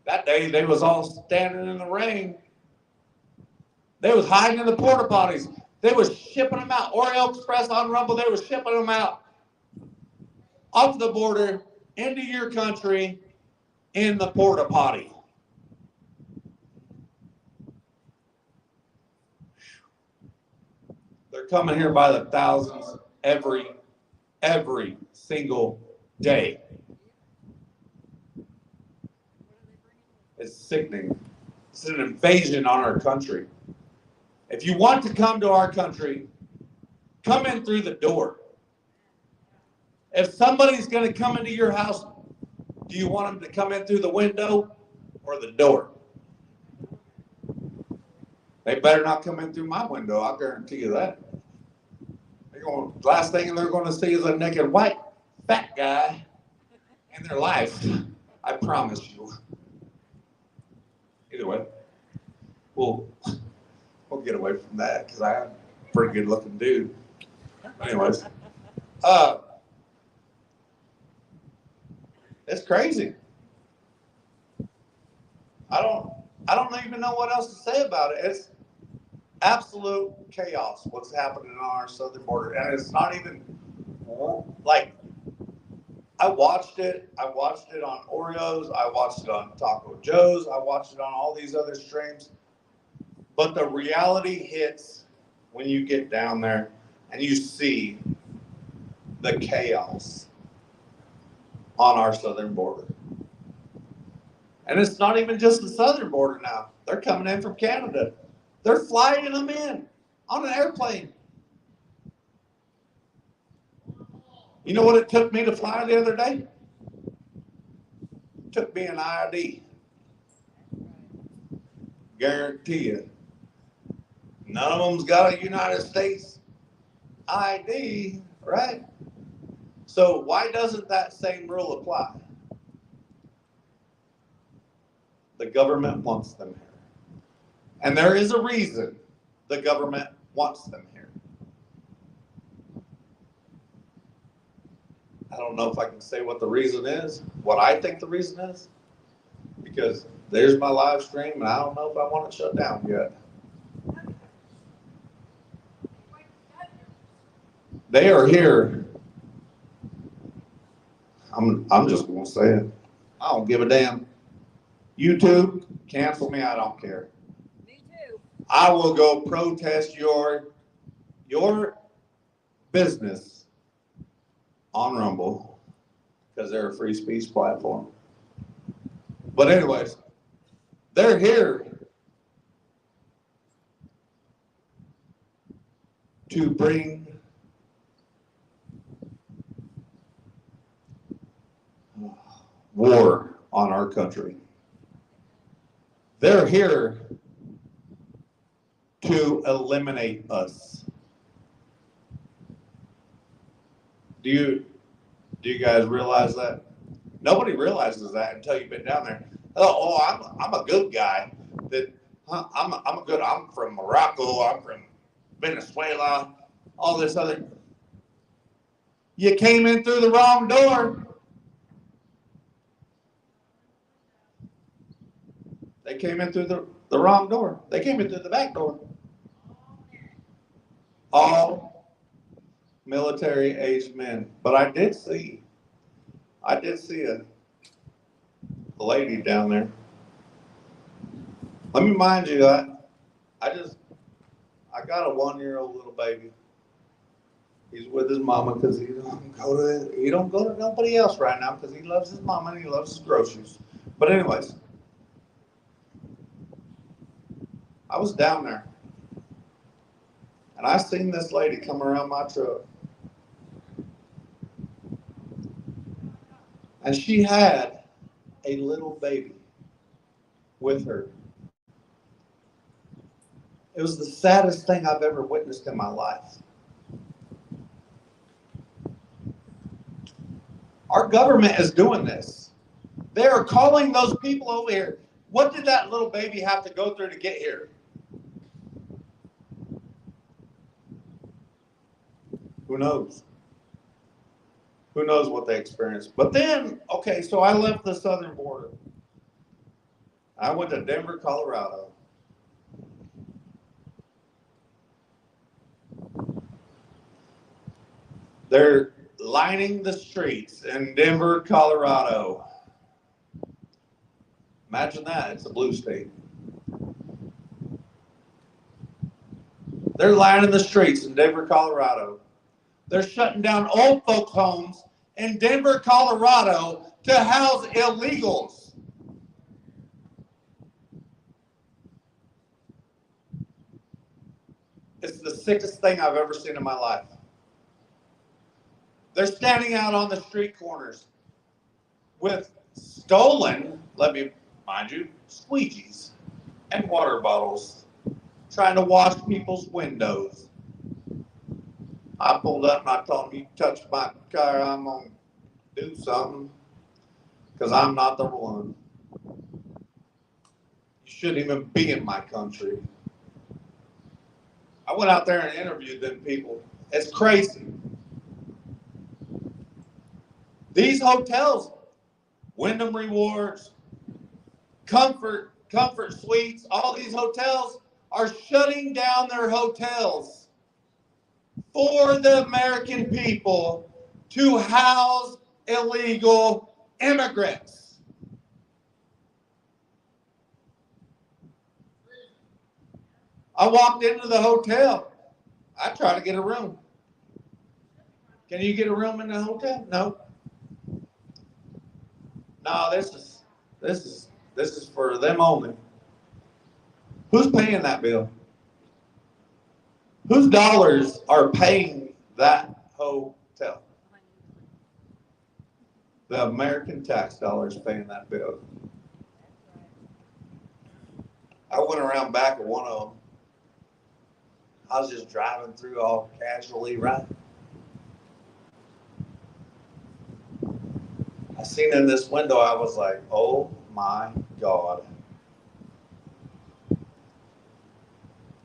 That day, they was all standing in the rain. They was hiding in the porta potties. They was shipping them out. Oreo Express on Rumble, they was shipping them out off the border into your country in the porta potty. They're coming here by the thousands every single day. It's sickening. It's an invasion on our country. If you want to come to our country, come in through the door. If somebody's going to come into your house, do you want them to come in through the window or the door? They better not come in through my window, I'll guarantee you that. Last thing they're going to see is a naked white fat guy in their life. I promise you. Either way, we'll get away from that because I'm a pretty good looking dude. Anyways, it's crazy. I don't even know what else to say about it. It's absolute chaos what's happening on our southern border, and it's not even like I watched it on Oreos, I watched it on Taco Joe's, I watched it on all these other streams, but the reality hits when you get down there and you see the chaos on our southern border. And it's not even just the southern border now. They're coming in from Canada. They're flying them in on an airplane. You know what it took me to fly the other day? It took me an ID. Guarantee you. None of them's got a United States ID, right? So why doesn't that same rule apply? The government wants them here. And there is a reason the government wants them here. I don't know if I can say what the reason is, what I think the reason is, because there's my live stream and I don't know if I want it shut down yet. They are here. I'm just gonna say it. I don't give a damn. YouTube, cancel me, I don't care. Me too. I will go protest your business on Rumble because they're a free speech platform. But anyways, they're here to bring war on our country. They're here to eliminate us. Do you guys realize that? Nobody realizes that until you've been down there. I'm a good guy. That I'm from Morocco. I'm from Venezuela. All this other. You came in through the wrong door. They came in through the wrong door. They came in through the back door. All military-aged men. But I did see a lady down there. Let me mind you, I got a 1-year-old little baby. He's with his mama because he don't go to nobody else right now because he loves his mama and he loves his groceries. But anyways, I was down there and I seen this lady come around my truck. And she had a little baby with her. It was the saddest thing I've ever witnessed in my life. Our government is doing this. They are calling those people over here. What did that little baby have to go through to get here? Who knows? Who knows what they experienced? But then, okay, so I left the southern border. I went to Denver, Colorado. They're lining the streets in Denver, Colorado. Imagine that, it's a blue state. They're lining the streets in Denver, Colorado. They're shutting down old folks' homes in Denver, Colorado to house illegals. It's the sickest thing I've ever seen in my life. They're standing out on the street corners with stolen, let me mind you, squeegees and water bottles, trying to wash people's windows. I pulled up and I told him, you touch my car, I'm going to do something because I'm not the one. You shouldn't even be in my country. I went out there and interviewed them people. It's crazy. These hotels, Wyndham Rewards, Comfort Suites, all these hotels are shutting down their hotels for the American people to house illegal immigrants. I walked into the hotel. I tried to get a room. Can you get a room in the hotel? No. No, this is for them only. Who's paying that bill? Whose dollars are paying that hotel? The American tax dollars paying that bill. I went around back of one of them. I was just driving through all casually, right? I seen in this window, I was like, oh my God.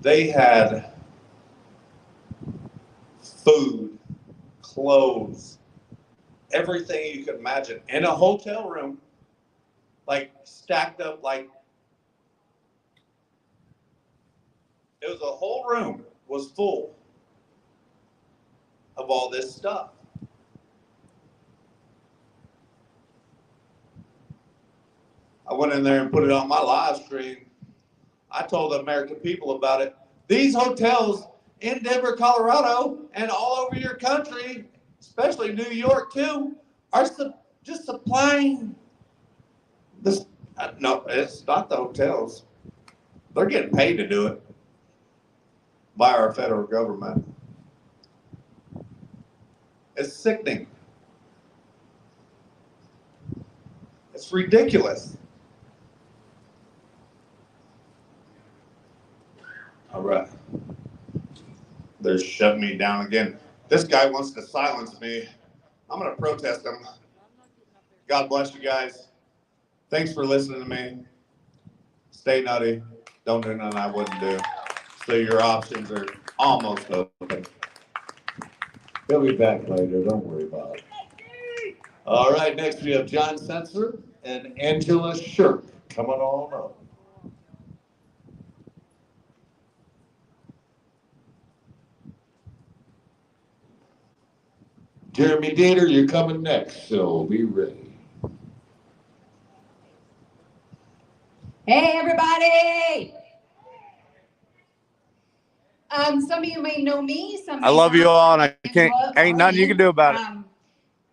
They had food, clothes, everything you could imagine in a hotel room, like stacked up, like it was a whole room was full of all this stuff. I went in there and put it on my live stream. I told the American people about it. These hotels in Denver, Colorado, and all over your country, especially New York too, are just supplying this. No, it's not the hotels. They're getting paid to do it by our federal government. It's sickening. It's ridiculous. All right. They're shutting me down again. This guy wants to silence me. I'm going to protest him. God bless you guys. Thanks for listening to me. Stay nutty. Don't do nothing I wouldn't do. So your options are almost open. He'll be back later. Don't worry about it. All right. Next we have John Sensor and Angela Shirk coming on up. Jeremy Dieter, you're coming next, so be ready. Hey, everybody! Some of you may know me. Some I love you all, and I can't. Ain't nothing you can do about it.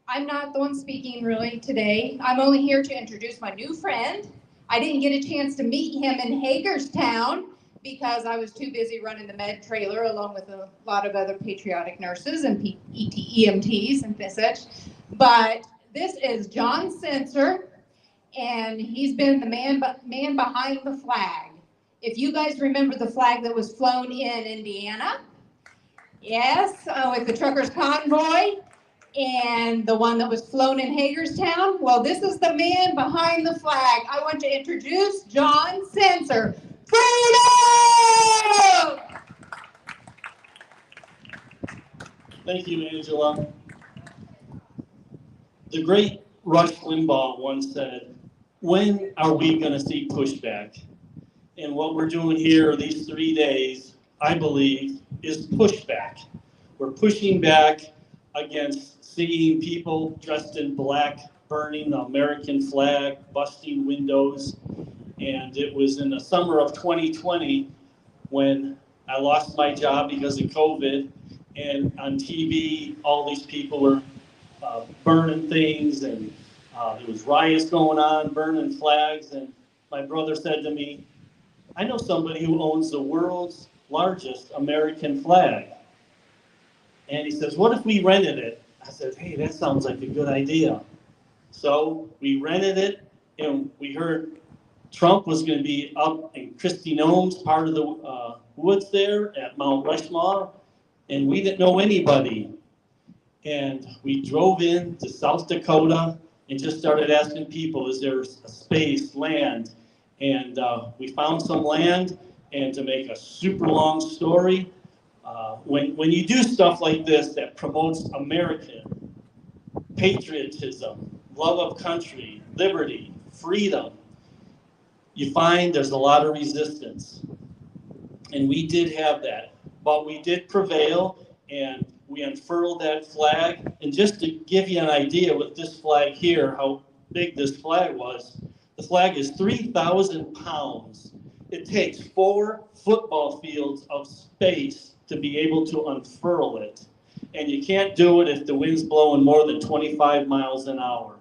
I'm not the one speaking really today. I'm only here to introduce my new friend. I didn't get a chance to meet him in Hagerstown because I was too busy running the med trailer along with a lot of other patriotic nurses and EMTs and such. But this is John Sensor, and he's been the man behind the flag. If you guys remember the flag that was flown in Indiana, yes, with the truckers' convoy, and the one that was flown in Hagerstown, well, this is the man behind the flag. I want to introduce John Sensor. Freedom! Thank you, Angela. The great Rush Limbaugh once said, when are we going to see pushback? And what we're doing here these 3 days, I believe, is pushback. We're pushing back against seeing people dressed in black, burning the American flag, busting windows. And it was in the summer of 2020 when I lost my job because of COVID. And on TV, all these people were burning things, and there was riots going on, burning flags. And my brother said to me, I know somebody who owns the world's largest American flag. And he says, what if we rented it? I said, hey, that sounds like a good idea. So we rented it, and we heard Trump was going to be up in Christie Gnome's part of the woods there at Mount Rushmore, and we didn't know anybody. And we drove in to South Dakota and just started asking people, is there a space, land? And we found some land, and to make a super long story, when you do stuff like this that promotes American patriotism, love of country, liberty, freedom, you find there's a lot of resistance. And we did have that, but we did prevail, and we unfurled that flag. And just to give you an idea with this flag here, how big this flag was, the flag is 3,000 pounds. It takes 4 football fields of space to be able to unfurl it. And you can't do it if the wind's blowing more than 25 miles an hour.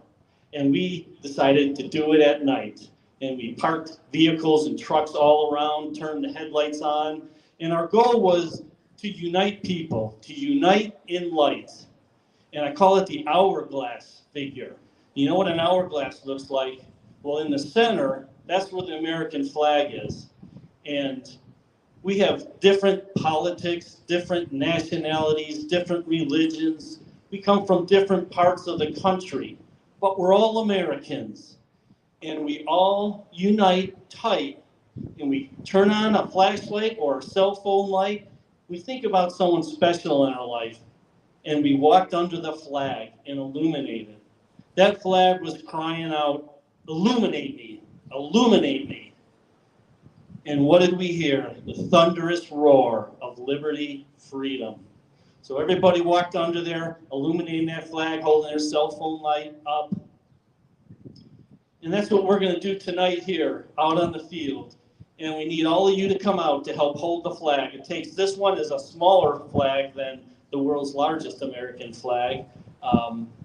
And we decided to do it at night. And we parked vehicles and trucks all around, turned the headlights on. And our goal was to unite people, to unite in light. And I call it the hourglass figure. You know what an hourglass looks like? Well, in the center, that's where the American flag is. And we have different politics, different nationalities, different religions. We come from different parts of the country, but we're all Americans. And we all unite tight and we turn on a flashlight or a cell phone light, we think about someone special in our life, and we walked under the flag and illuminated. That flag was crying out, illuminate me, illuminate me. And what did we hear? The thunderous roar of liberty, freedom. So everybody walked under there, illuminating that flag, holding their cell phone light up. And that's what we're going to do tonight here, out on the field. And we need all of you to come out to help hold the flag. It takes, this one is a smaller flag than the world's largest American flag,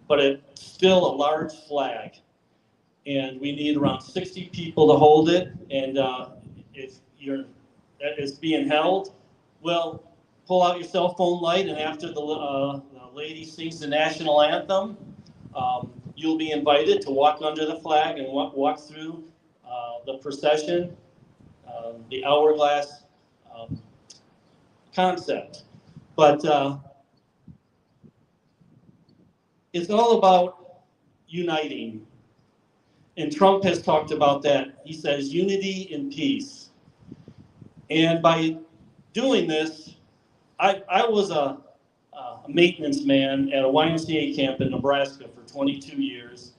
but it's still a large flag. And we need around 60 people to hold it. And if it's being held, well, pull out your cell phone light, and after the lady sings the national anthem, you'll be invited to walk under the flag and walk through the procession, the hourglass concept. But it's all about uniting. And Trump has talked about that. He says unity and peace. And by doing this, I was a maintenance man at a YMCA camp in Nebraska for 22 years,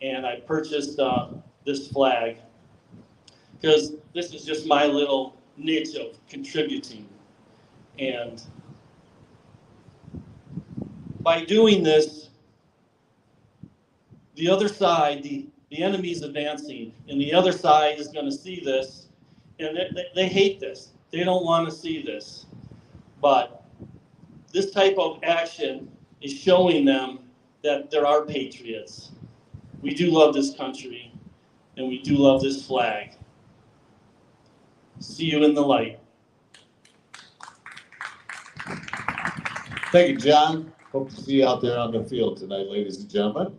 and I purchased this flag because this is just my little niche of contributing. And by doing this, the other side, the enemy's advancing, and the other side is going to see this, and they hate this. They don't want to see this. But this type of action is showing them that there are patriots. We do love this country, and we do love this flag. See you in the light. Thank you, John. Hope to see you out there on the field tonight, ladies and gentlemen.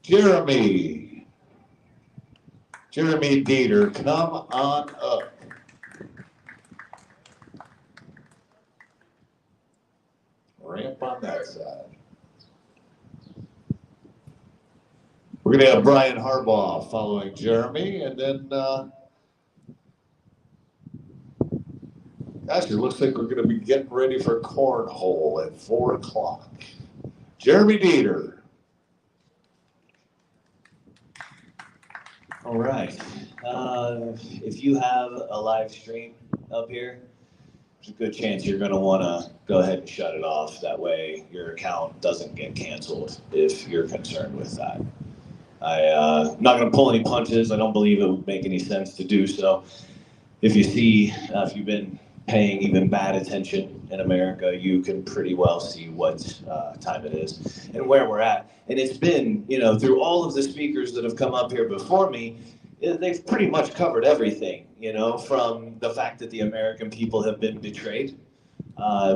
Jeremy Dieter, come on up. Ramp on that side. We're going to have Brian Harbaugh following Jeremy, and then actually, it looks like we're going to be getting ready for cornhole at 4 o'clock. Jeremy Dieter. All right. If you have a live stream up here, there's a good chance you're going to want to go ahead and shut it off. That way your account doesn't get canceled if you're concerned with that. I'm not going to pull any punches. I don't believe it would make any sense to do so. If you see, if you've been paying even bad attention in America, you can pretty well see what time it is and where we're at. And it's been, through all of the speakers that have come up here before me, they've pretty much covered everything, from the fact that the American people have been betrayed.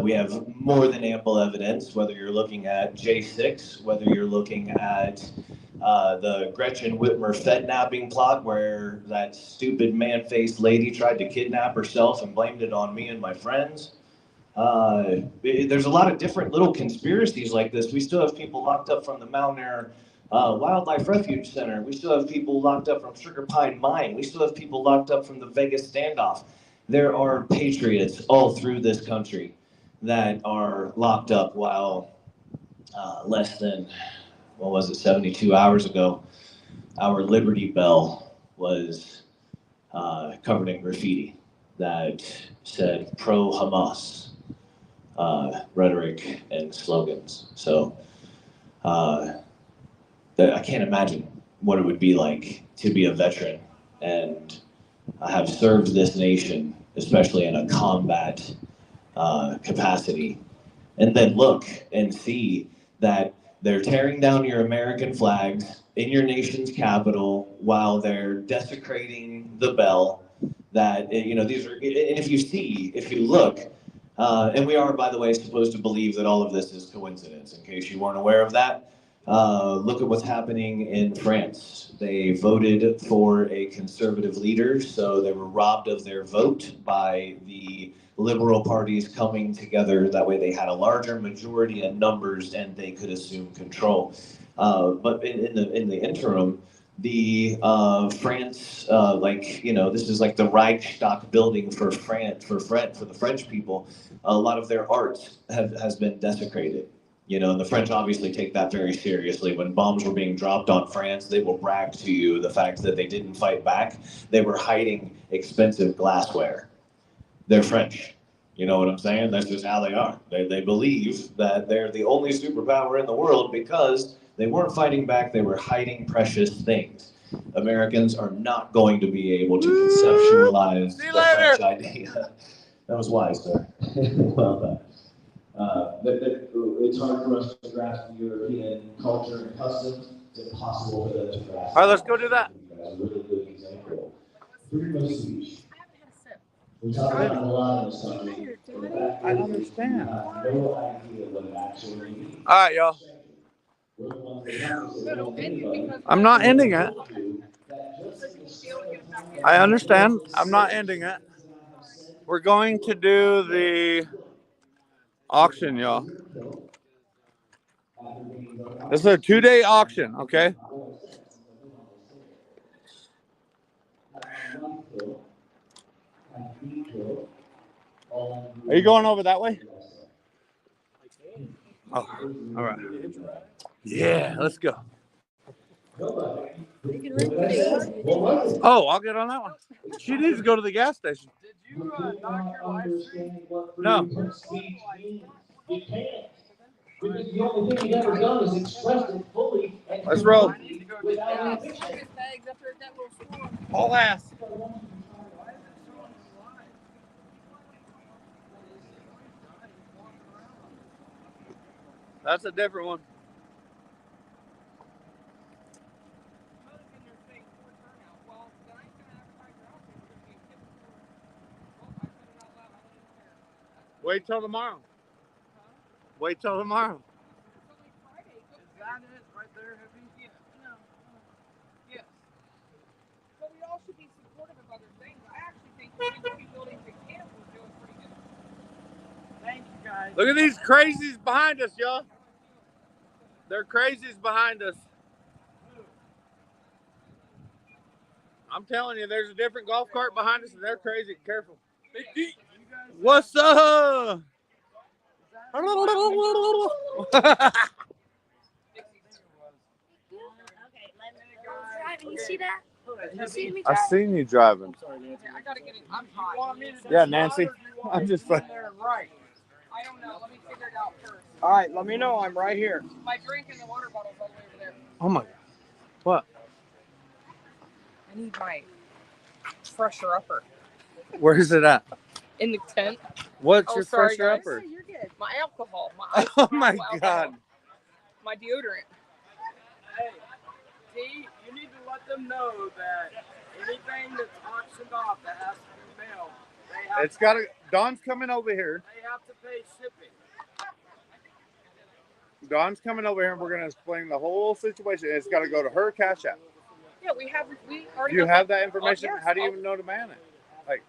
We have more than ample evidence, whether you're looking at J6, whether you're looking at the Gretchen Whitmer Fednapping plot, where that stupid man-faced lady tried to kidnap herself and blamed it on me and my friends. There's a lot of different little conspiracies like this. We still have people locked up from the Mount Air Wildlife Refuge Center. We still have people locked up from Sugar Pine Mine. We still have people locked up from the Vegas standoff. There are patriots all through this country that are locked up while less than, 72 hours ago, our Liberty Bell was covered in graffiti that said pro-Hamas rhetoric and slogans. So I can't imagine what it would be like to be a veteran and have served this nation, especially in a combat capacity, and then look and see that they're tearing down your American flags in your nation's capital while they're desecrating the bell. That, these are, and if you look, and we are, by the way, supposed to believe that all of this is coincidence, in case you weren't aware of that. Look at what's happening in France. They voted for a conservative leader, so they were robbed of their vote by the liberal parties coming together. That way they had a larger majority in numbers and they could assume control. But in the interim, the France, like, you know, this is like the Reichstag building for France, for the French people. A lot of their art has been desecrated. You know, and the French obviously take that very seriously. When bombs were being dropped on France, they will brag to you the fact that they didn't fight back. They were hiding expensive glassware. They're French. You know what I'm saying? That's just how they are. They believe that they're the only superpower in the world because they weren't fighting back, they were hiding precious things. Americans are not going to be able to conceptualize the French idea. That was wise, sir. Well done. It's hard for us to grasp the European culture and customs. It's impossible for them to grasp. All right, let's go do that. A really good example. Freedom of speech. We talk about a lot of stuff. I understand. No idea what it actually means. All right, y'all. I'm not ending it. I understand. I'm not ending it. We're going to do the auction, y'all. This is a 2-day auction, okay? Are you going over that way? Oh, all right. Yeah, let's go. Oh, I'll get on that one. She needs to go to the gas station. Did you knock your live stream? No. Because the only thing you've ever done is expressed it fully. Let's roll. Yes. All ass. That's a different one. Wait till tomorrow. Wait till tomorrow. Is that it right there, Heavy? Yeah. No. Yes. So we all should be supportive of other things. I actually think the two buildings in Canada were doing pretty good. Thank you, guys. Look at these crazies behind us, y'all. They're crazies behind us. I'm telling you, there's a different golf cart behind us, and they're crazy. Careful. Big D. What's up? You see that? You see me I drive? seen you driving. I gotta get it. I'm hot. Yeah, Nancy. I'm just like. Right. I don't know. Let me figure it out first. All right, let me know. I'm right here. My drink and the water bottle's all the way over there. Oh my God. What? I need my fresher upper. Where's it at? In the tent. What's your sorry, fresher guys. upper? You're good. My alcohol. Oh my alcohol. God. My deodorant. Hey, D, you need to let them know that anything that's auctioned off that has to be mailed, they have It's got to. Dawn's coming over here. They have to pay shipping. Dawn's coming over here, and we're gonna explain the whole situation. It's got to go to her Cash App. Yeah, we already. Do you got have that information? Oh, yes. How do you even know to man it? Like,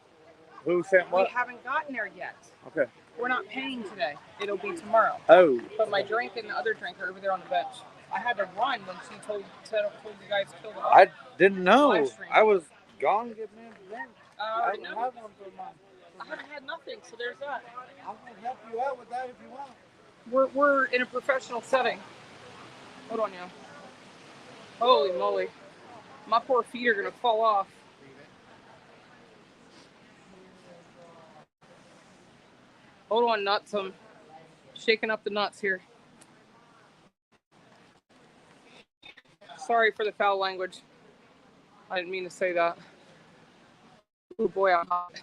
who sent what? We haven't gotten there yet. Okay. We're not paying today. It'll be tomorrow. Oh. But my drink and the other drink are over there on the bench. I had to run when she told you guys to kill the I didn't know. live stream. I was gone getting in the drink. I already know. have one for mine. I haven't had nothing, so there's that. I'm gonna help you out with that if you want. We're in a professional setting. Hold on, y'all. Holy moly. My poor feet are gonna fall off. Hold on, nuts. I'm shaking up the nuts here. Sorry for the foul language. I didn't mean to say that. Oh boy, I'm hot.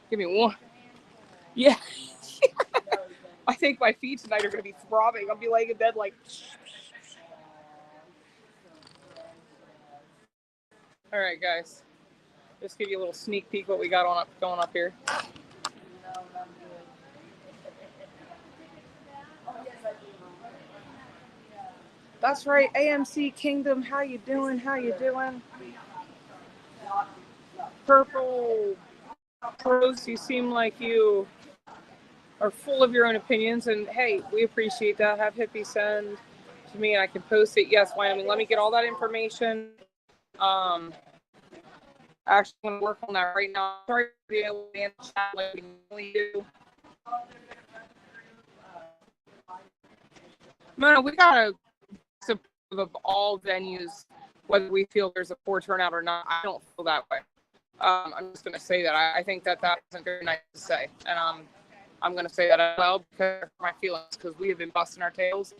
Give me one. Yeah. I think my feet tonight are going to be throbbing. I'll be laying in bed like. All right, guys. Just give you a little sneak peek what we got going up here. That's right, AMC Kingdom. How you doing? How you doing? Purple Pros, you seem like you are full of your own opinions, and hey, we appreciate that. Have Hippie send to me, and I can post it. Yes, Wyoming. Let me get all that information. Actually, I'm going to work on that right now. Sorry to be able to answer chat like we normally do. Man, we got to support of all venues, whether we feel there's a poor turnout or not. I don't feel that way. I'm just going to say that. I think that isn't very nice to say. And I'm going to say that as well because of my feelings, because we have been busting our tails.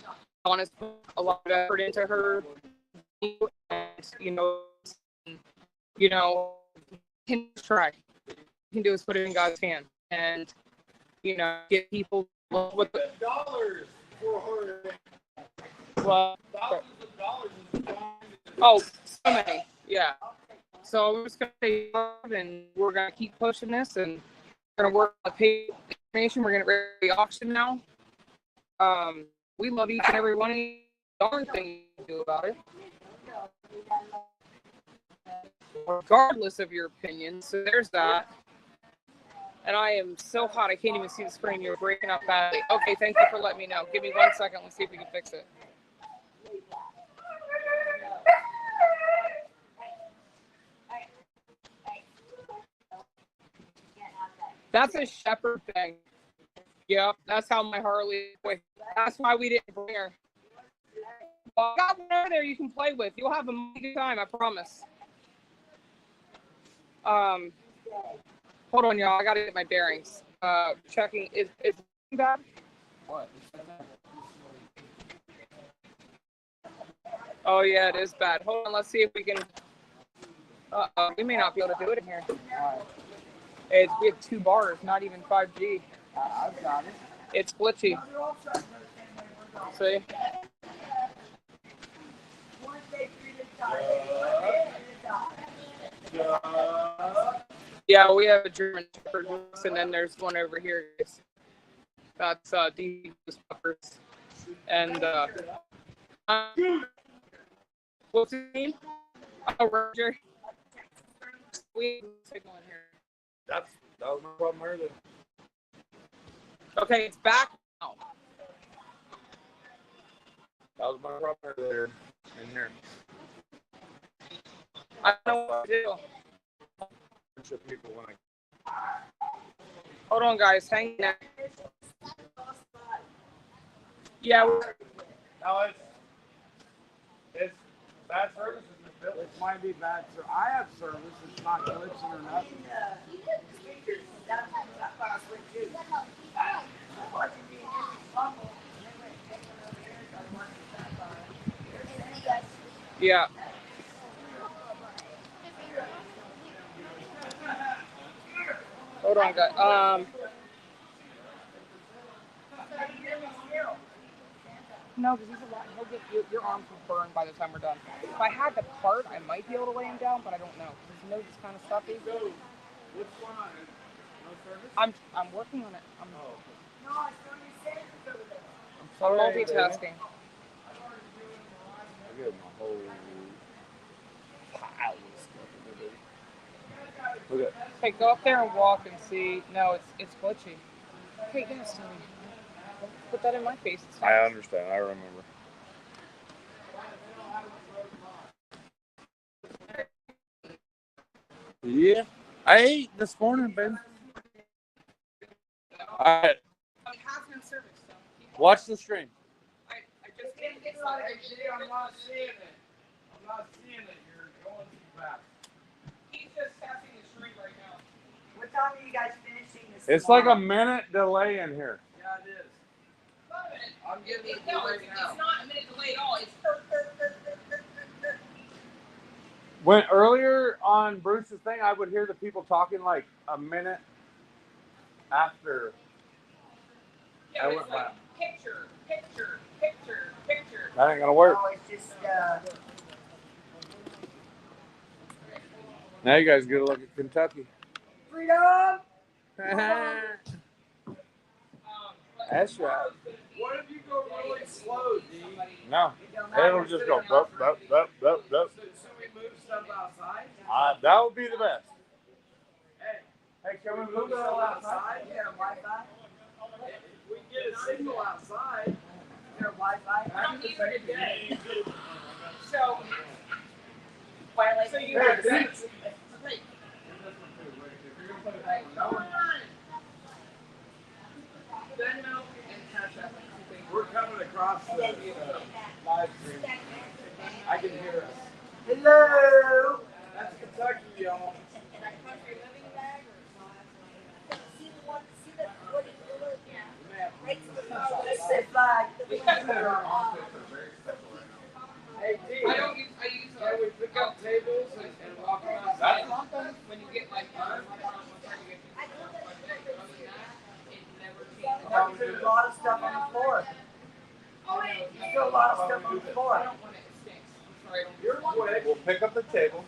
Honestly, put a lot of effort into her. And, can try. Can do is put it in God's hand and, get people what the dollars for her. Well, thousands of dollars is oh, so many, yeah. So we're just gonna stay and we're gonna keep pushing this, and we're gonna work on the pay information. We're gonna ready the auction now. We love each and every one of you. Darn thing you do about it, regardless of your opinion. So there's that. And I am so hot, I can't even see the screen. You're breaking up badly. Okay, thank you for letting me know. Give me 1 second. Let's see if we can fix it. That's a shepherd thing. Yep, that's how my Harley. That's why we didn't bring her. Well, I got one over there you can play with. You'll have a good time, I promise. Hold on, y'all. I gotta get my bearings. Checking. Is bad? What? Oh yeah, it is bad. Hold on. Let's see if we can. We may not be able to do it in here. We have 2 bars, not even 5G. I've got it. It's glitchy. See? Yeah, we have a German Shepherd, and then there's one over here. That's D. Puppers. And what's his name? Oh, Roger. We signal in here. That was my problem earlier. Okay, it's back now. That was my problem earlier in here. I don't know what to do. People when hold on, guys. Hang in there. Yeah. No, it's bad service. It might be bad. I have service. It's not glitching or nothing. Yeah. Hold on, guys. No, because he's a lot. He'll get your arms will burn by the time we're done. If I had the cart, I might be able to lay him down, but I don't know. His nose is kind of stuffy. What's going on? No service? I'm working on it. I'm sorry, multitasking. I get my whole pile of stuff. Look at. Hey, go up there and walk and see. No, it's glitchy. Hey, guys, tell me. Put that in my face. I understand. I remember. Yeah, I ate this morning, baby. All right. Watch the stream. I just can't get I'm not seeing it. I'm not seeing it. You're going too fast. He's just passing the stream right now. What time are you guys finishing this? It's like a minute delay in here. Yeah, it is. I'm giving it no, right now. It's not a minute delay at all. It's When earlier on Bruce's thing, I would hear the people talking like a minute after. Yeah, I it's went like by. picture. That ain't gonna work. Oh, it's just, Now you guys get a look at Kentucky. freedom! That's right. What if you go really slow, D? No, it'll just go. Bup, bup, bup, bup, bup. So we move stuff outside? That would be the best. Hey, can we move stuff outside? You have Wi-Fi? We can get a signal outside. You have Wi-Fi? I don't need it today. So, So you have six. We're coming across the live stream. I can hear us. Hello! That's Kentucky, y'all. Hey, D, I use can we pick up tables and walk outside? When you get like There's a lot of stuff on the floor. There's still a lot of stuff on the floor. We'll pick up the table.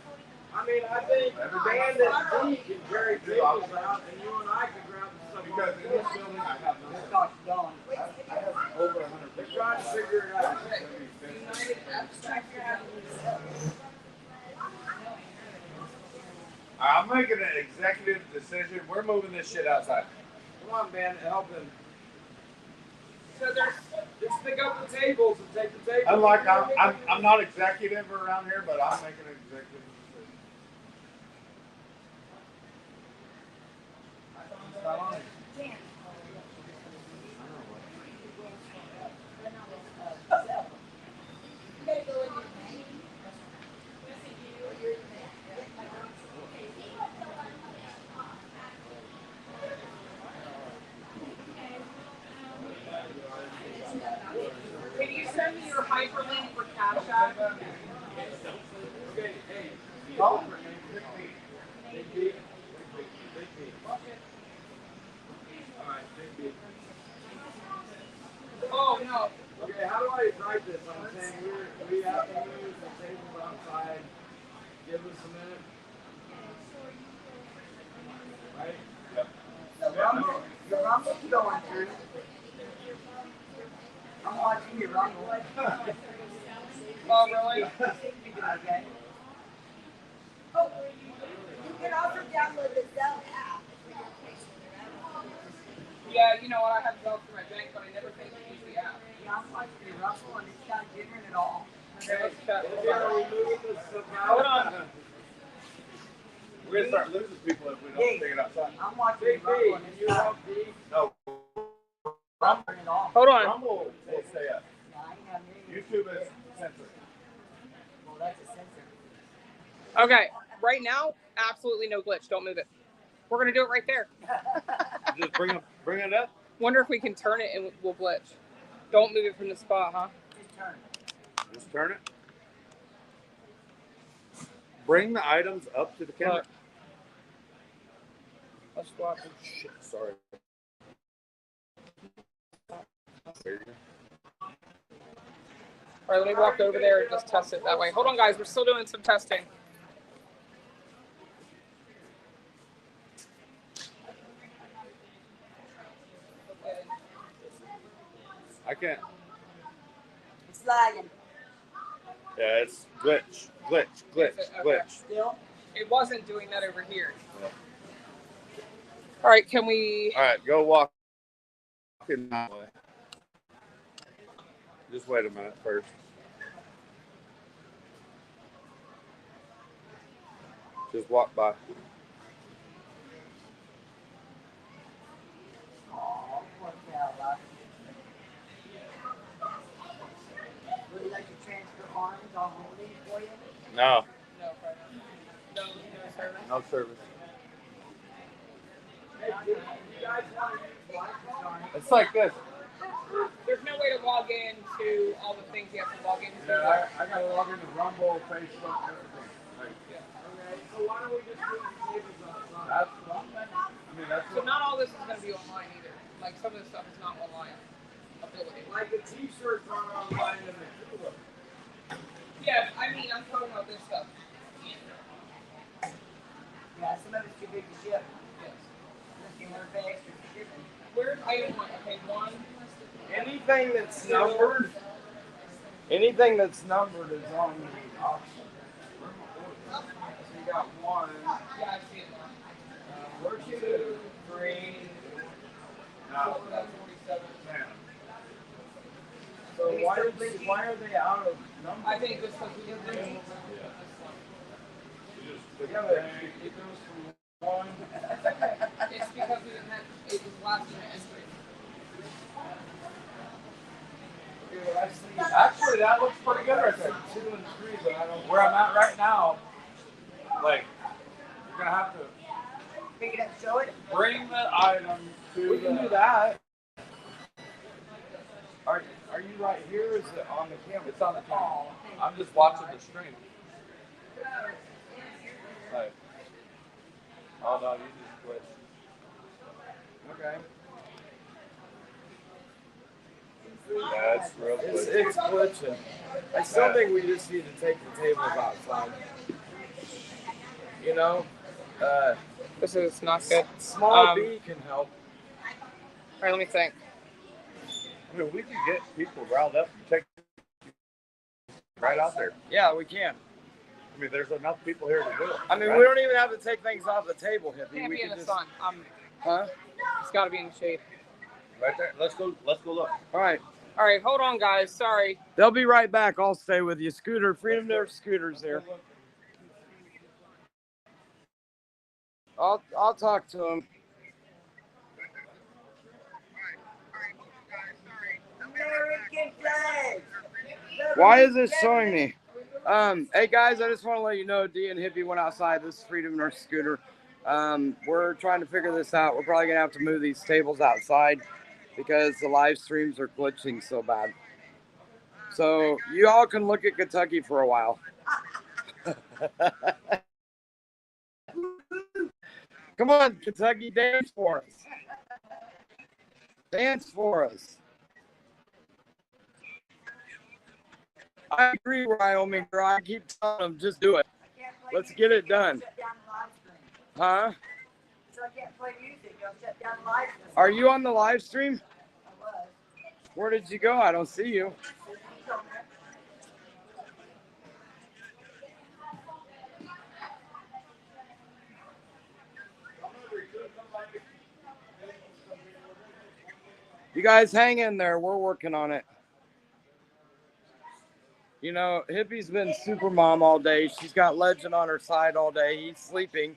I mean, I think Bandit and D can carry tables out, and you and I can grab some. Because in this building, I have no. I have over 100. We're trying to figure it out. I'm making an executive decision. We're moving this shit outside. Come on, man, help him. So just pick up the tables and take the tables. Unlike I'm not executive around here, but I'm making an executive decision. Can you send me your hyperlink for Cash App? Okay, hey. Oh no. Okay, how do I write this? I'm saying we have to use the table outside. Give us a minute. Right? Yep. The rumble's going through. I'm watching you rumble. Oh, really? Okay. Oh, you can also download the Zelle app. Yeah, you know what? I have Zelle for my bank, but I never think to use the app. Yeah, I'm watching you rumble and it's not getting it all. Okay, let's check. Hold on. We're gonna start losing people if we don't take it outside. I'm watching you rumble and it's not. No. Hold on. Rumble will stay up. YouTube is censored. Well, that's a sensor. Okay, right now, absolutely no glitch. Don't move it. We're gonna do it right there. Just bring it up. Wonder if we can turn it and we'll glitch. Don't move it from the spot, huh? Just turn it. Bring the items up to the camera. Look. Let's watch. Oh, shit, sorry. There you go. All right, let me walk over there and just test it that way. Hold on, guys. We're still doing some testing. I can't. It's lagging. Yeah, it's glitch. Okay. Still? It wasn't doing that over here. Yeah. All right, can we? All right, go walk in that way. Just wait a minute first. Just walk by. Would you like to transfer arms on holding for you? No. No service. No service. It's like this. There's no way to log in to all the things you have to log into. Yeah, I got to log into Rumble, Facebook, everything. Like, yeah. Okay, so why don't we just do the tables outside? So not all this is going to be online either. Like some of this stuff is not online ability. Like the t-shirts aren't online in the cooler. Yeah, I mean, I'm talking about this stuff. Yeah, some of it's too big to ship. Yes. Unless you want to pay extra for shipping. Where's item one? Okay, one. Anything that's numbered is on the auction. So you got one. Yeah, I see it now. We're 2, 3. No. 47. So why are they out of numbers? I think this was the original. Yeah, but it goes from one. It's because we didn't have it was last minute entry. Actually, that looks pretty good right there. 2 and 3, but I don't. Where I'm at right now, like, you're gonna have to Pick it up, show it. bring the item to. We can do that. Are you right here? Or is it on the camera? It's on the camera. I'm just watching the stream. Like, oh no, you just glitched. Okay. Yeah, it's real glitchy. It's glitching. I still think we just need to take the tables outside. You know, This is not good. Small B can help. All right, let me think. I mean, we can get people riled up and take right out there. Yeah, we can. I mean, there's enough people here to do it. I mean, we don't even have to take things off the table, Hippie. Can't We be in can the just. sun. Huh? It's got to be in the shade. Right there. Let's go look. All right. All right, hold on, guys. Sorry. They'll be right back. I'll stay with you. Scooter, Freedom, there's scooters there. I'll talk to him. American flag. Why is this showing me? Hey guys, I just want to let you know D and Hippie went outside. This is Freedom Nurse Scooter. We're trying to figure this out. We're probably gonna have to move these tables outside because the live streams are glitching so bad. So you all can look at Kentucky for a while. Come on, Kentucky, dance for us. Dance for us. I agree, Wyoming girl. I keep telling them, just do it. Let's get it done. Huh? So I can't play music. You'll shut down the live stream. Are you on the live stream? I was. Where did you go? I don't see you. You guys hang in there. We're working on it. You know, Hippie's been super mom all day. She's got Legend on her side all day. He's sleeping,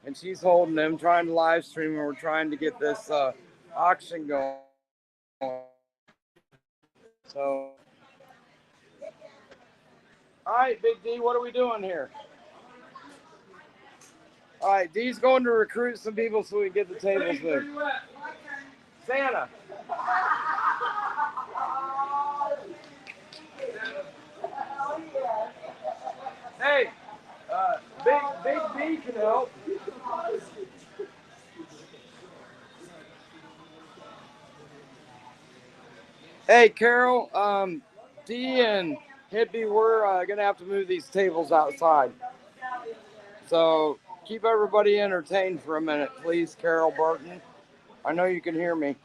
and she's holding him, trying to live stream, and we're trying to get this auction going. So, all right, Big D, what are we doing here? All right, D's going to recruit some people so we can get the tables moved. Santa. Hey, Big B can help. Hey, Carol, D and Hippie, we're gonna have to move these tables outside. So keep everybody entertained for a minute, please, Carol Burton. I know you can hear me.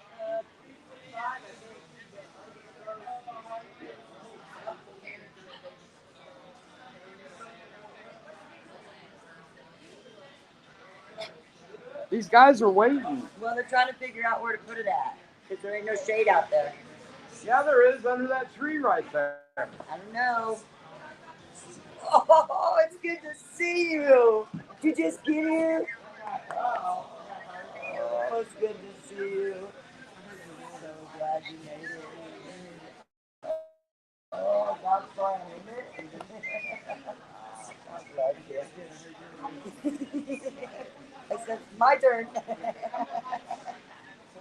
These guys are waiting. Well, they're trying to figure out where to put it at because there ain't no shade out there. Yeah, there is under that tree right there. I don't know. Oh, it's good to see you. Did you just get here? Oh, it's good to see you. I'm so glad you made it. Oh, God's fine, isn't it? I'm glad you did. I said, my turn. So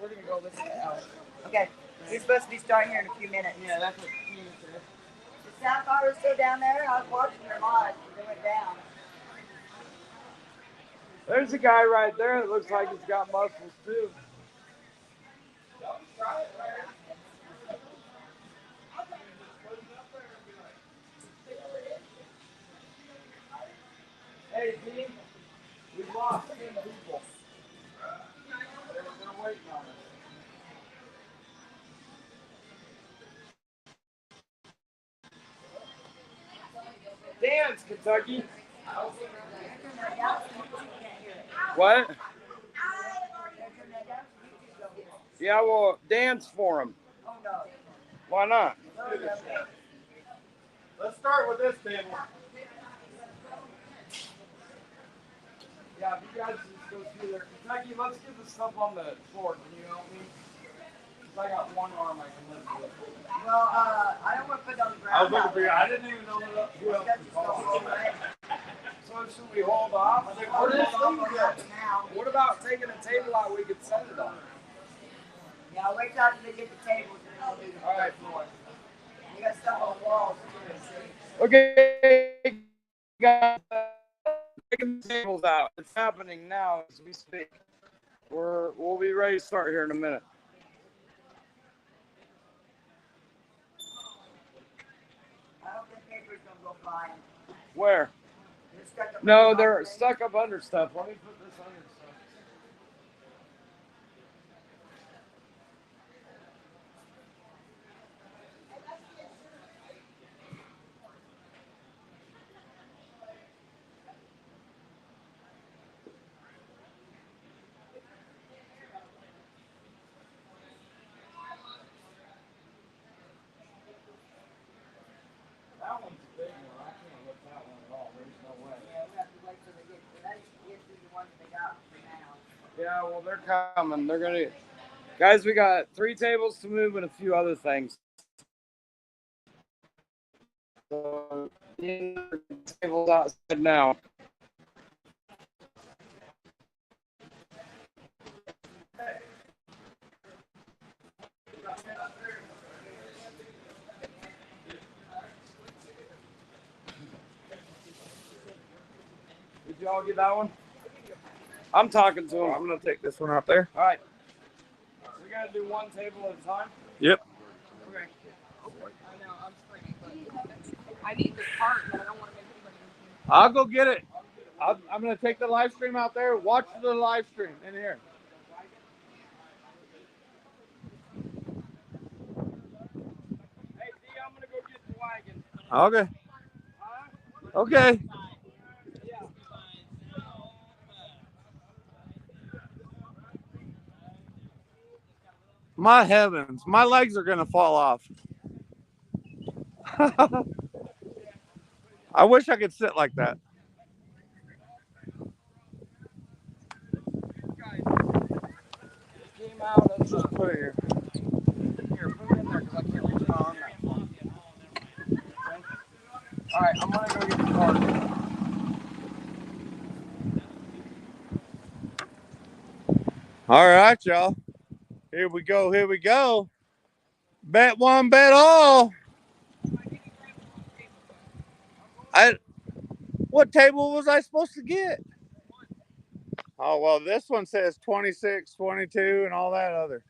we're going to go listen to Alex. Okay, we're supposed to be starting here in a few minutes. Yeah, that's what he said. The Sapphire is still down there. I was watching her live. They went down. There's a guy right there that looks like he's got muscles too. Hey, team, we lost 10 people. They're waiting on us. Dance, Kentucky. What? Yeah, well, dance for him. Why not? Let's start with this table. Yeah, if you guys just go through there. Kentucky, let's get the stuff on the floor. Can you help me? Because I got one arm I can lift with. Well, I don't want to put it on the ground. I was looking for you. I didn't even know that who else was calling. So should we hold off? What about taking a table out we could set it on? Yeah, wait till after they get the tables and then I'll do the All right. floor. You got stuff on the walls. Okay, guys, taking the tables out. It's happening now as we speak. We'll be ready to start here in a minute. I don't think paper's gonna go flying. Where? They're stuck up No, under they're the stuck up under stuff. Let me put this under stuff. That one's a big one. I can't lift that one at all. There's no way. Yeah, we have to wait till they get through the ones they got for now. Yeah, well, they're coming. They're gonna. Guys, we got 3 tables to move and a few other things. So, tables outside now. Did y'all get that one? I'm talking to him. I'm gonna take this one out there. All right. We gotta do one table at a time. Yep. Okay. I know, I'm screaming, but I need this part, but I don't want to make anybody. I'll go get it. I'm gonna take the live stream out there. Watch the live stream in here. Hey, D, I'm gonna go get the wagon. Okay. Okay. My heavens, my legs are gonna fall off. I wish I could sit like that. Came out of Just put it here. Here, put it in there because I can't reach my arm that far. Okay. All right, I'm gonna go get the card. All right, y'all. Here we go. Here we go. Bet one, bet all. What table was I supposed to get? Oh, well, this one says 26, 22, and all that other.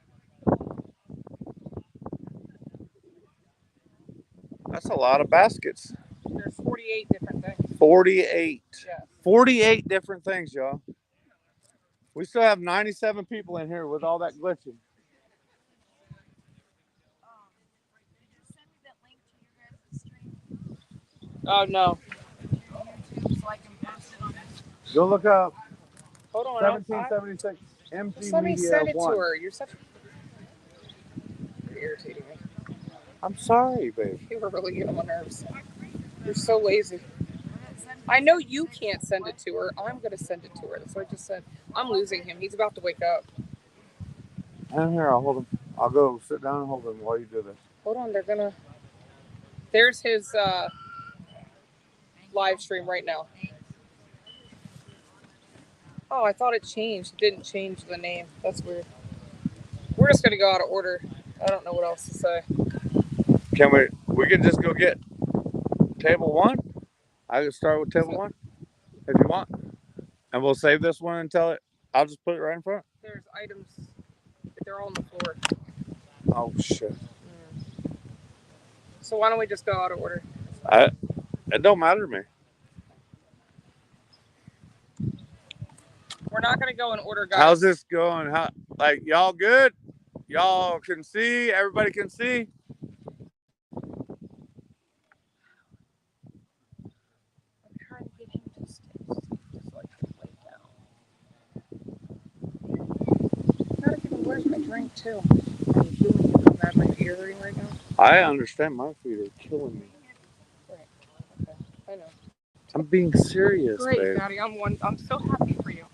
That's a lot of baskets. There's 48 different things. 48. Yes. 48 different things, y'all. We still have 97 people in here with all that glitching. Oh, no. Go look up Hold on. 1776 MG Just let me Media send it 1. to her. You're irritating me. I'm sorry, babe. You were really getting on my nerves. You're so lazy. I know you can't send it to her. I'm going to send it to her. That's what I just said. I'm losing him. He's about to wake up. I'm here. I'll hold him. I'll go sit down and hold him while you do this. Hold on. They're going to... There's his live stream right now. Oh, I thought it changed. It didn't change the name. That's weird. We're just going to go out of order. I don't know what else to say. Can we can just go get table 1? I can start with table 1 if you want. And we'll save this one until I'll just put it right in front. There's items. They're all on the floor. Oh, shit. So why don't we just go out of order? It don't matter to me. We're not going to go in order, guys. How's this going? Like, y'all good? Y'all can see? Everybody can see? I'm trying to get him to just like lay down. Gotta give him, where's my drink too? Are you feeling it from that my ear hurting right now? I understand my feet are killing me. Right. Okay. I know. I'm being serious, Great, babe. Daddy. I'm so happy for you.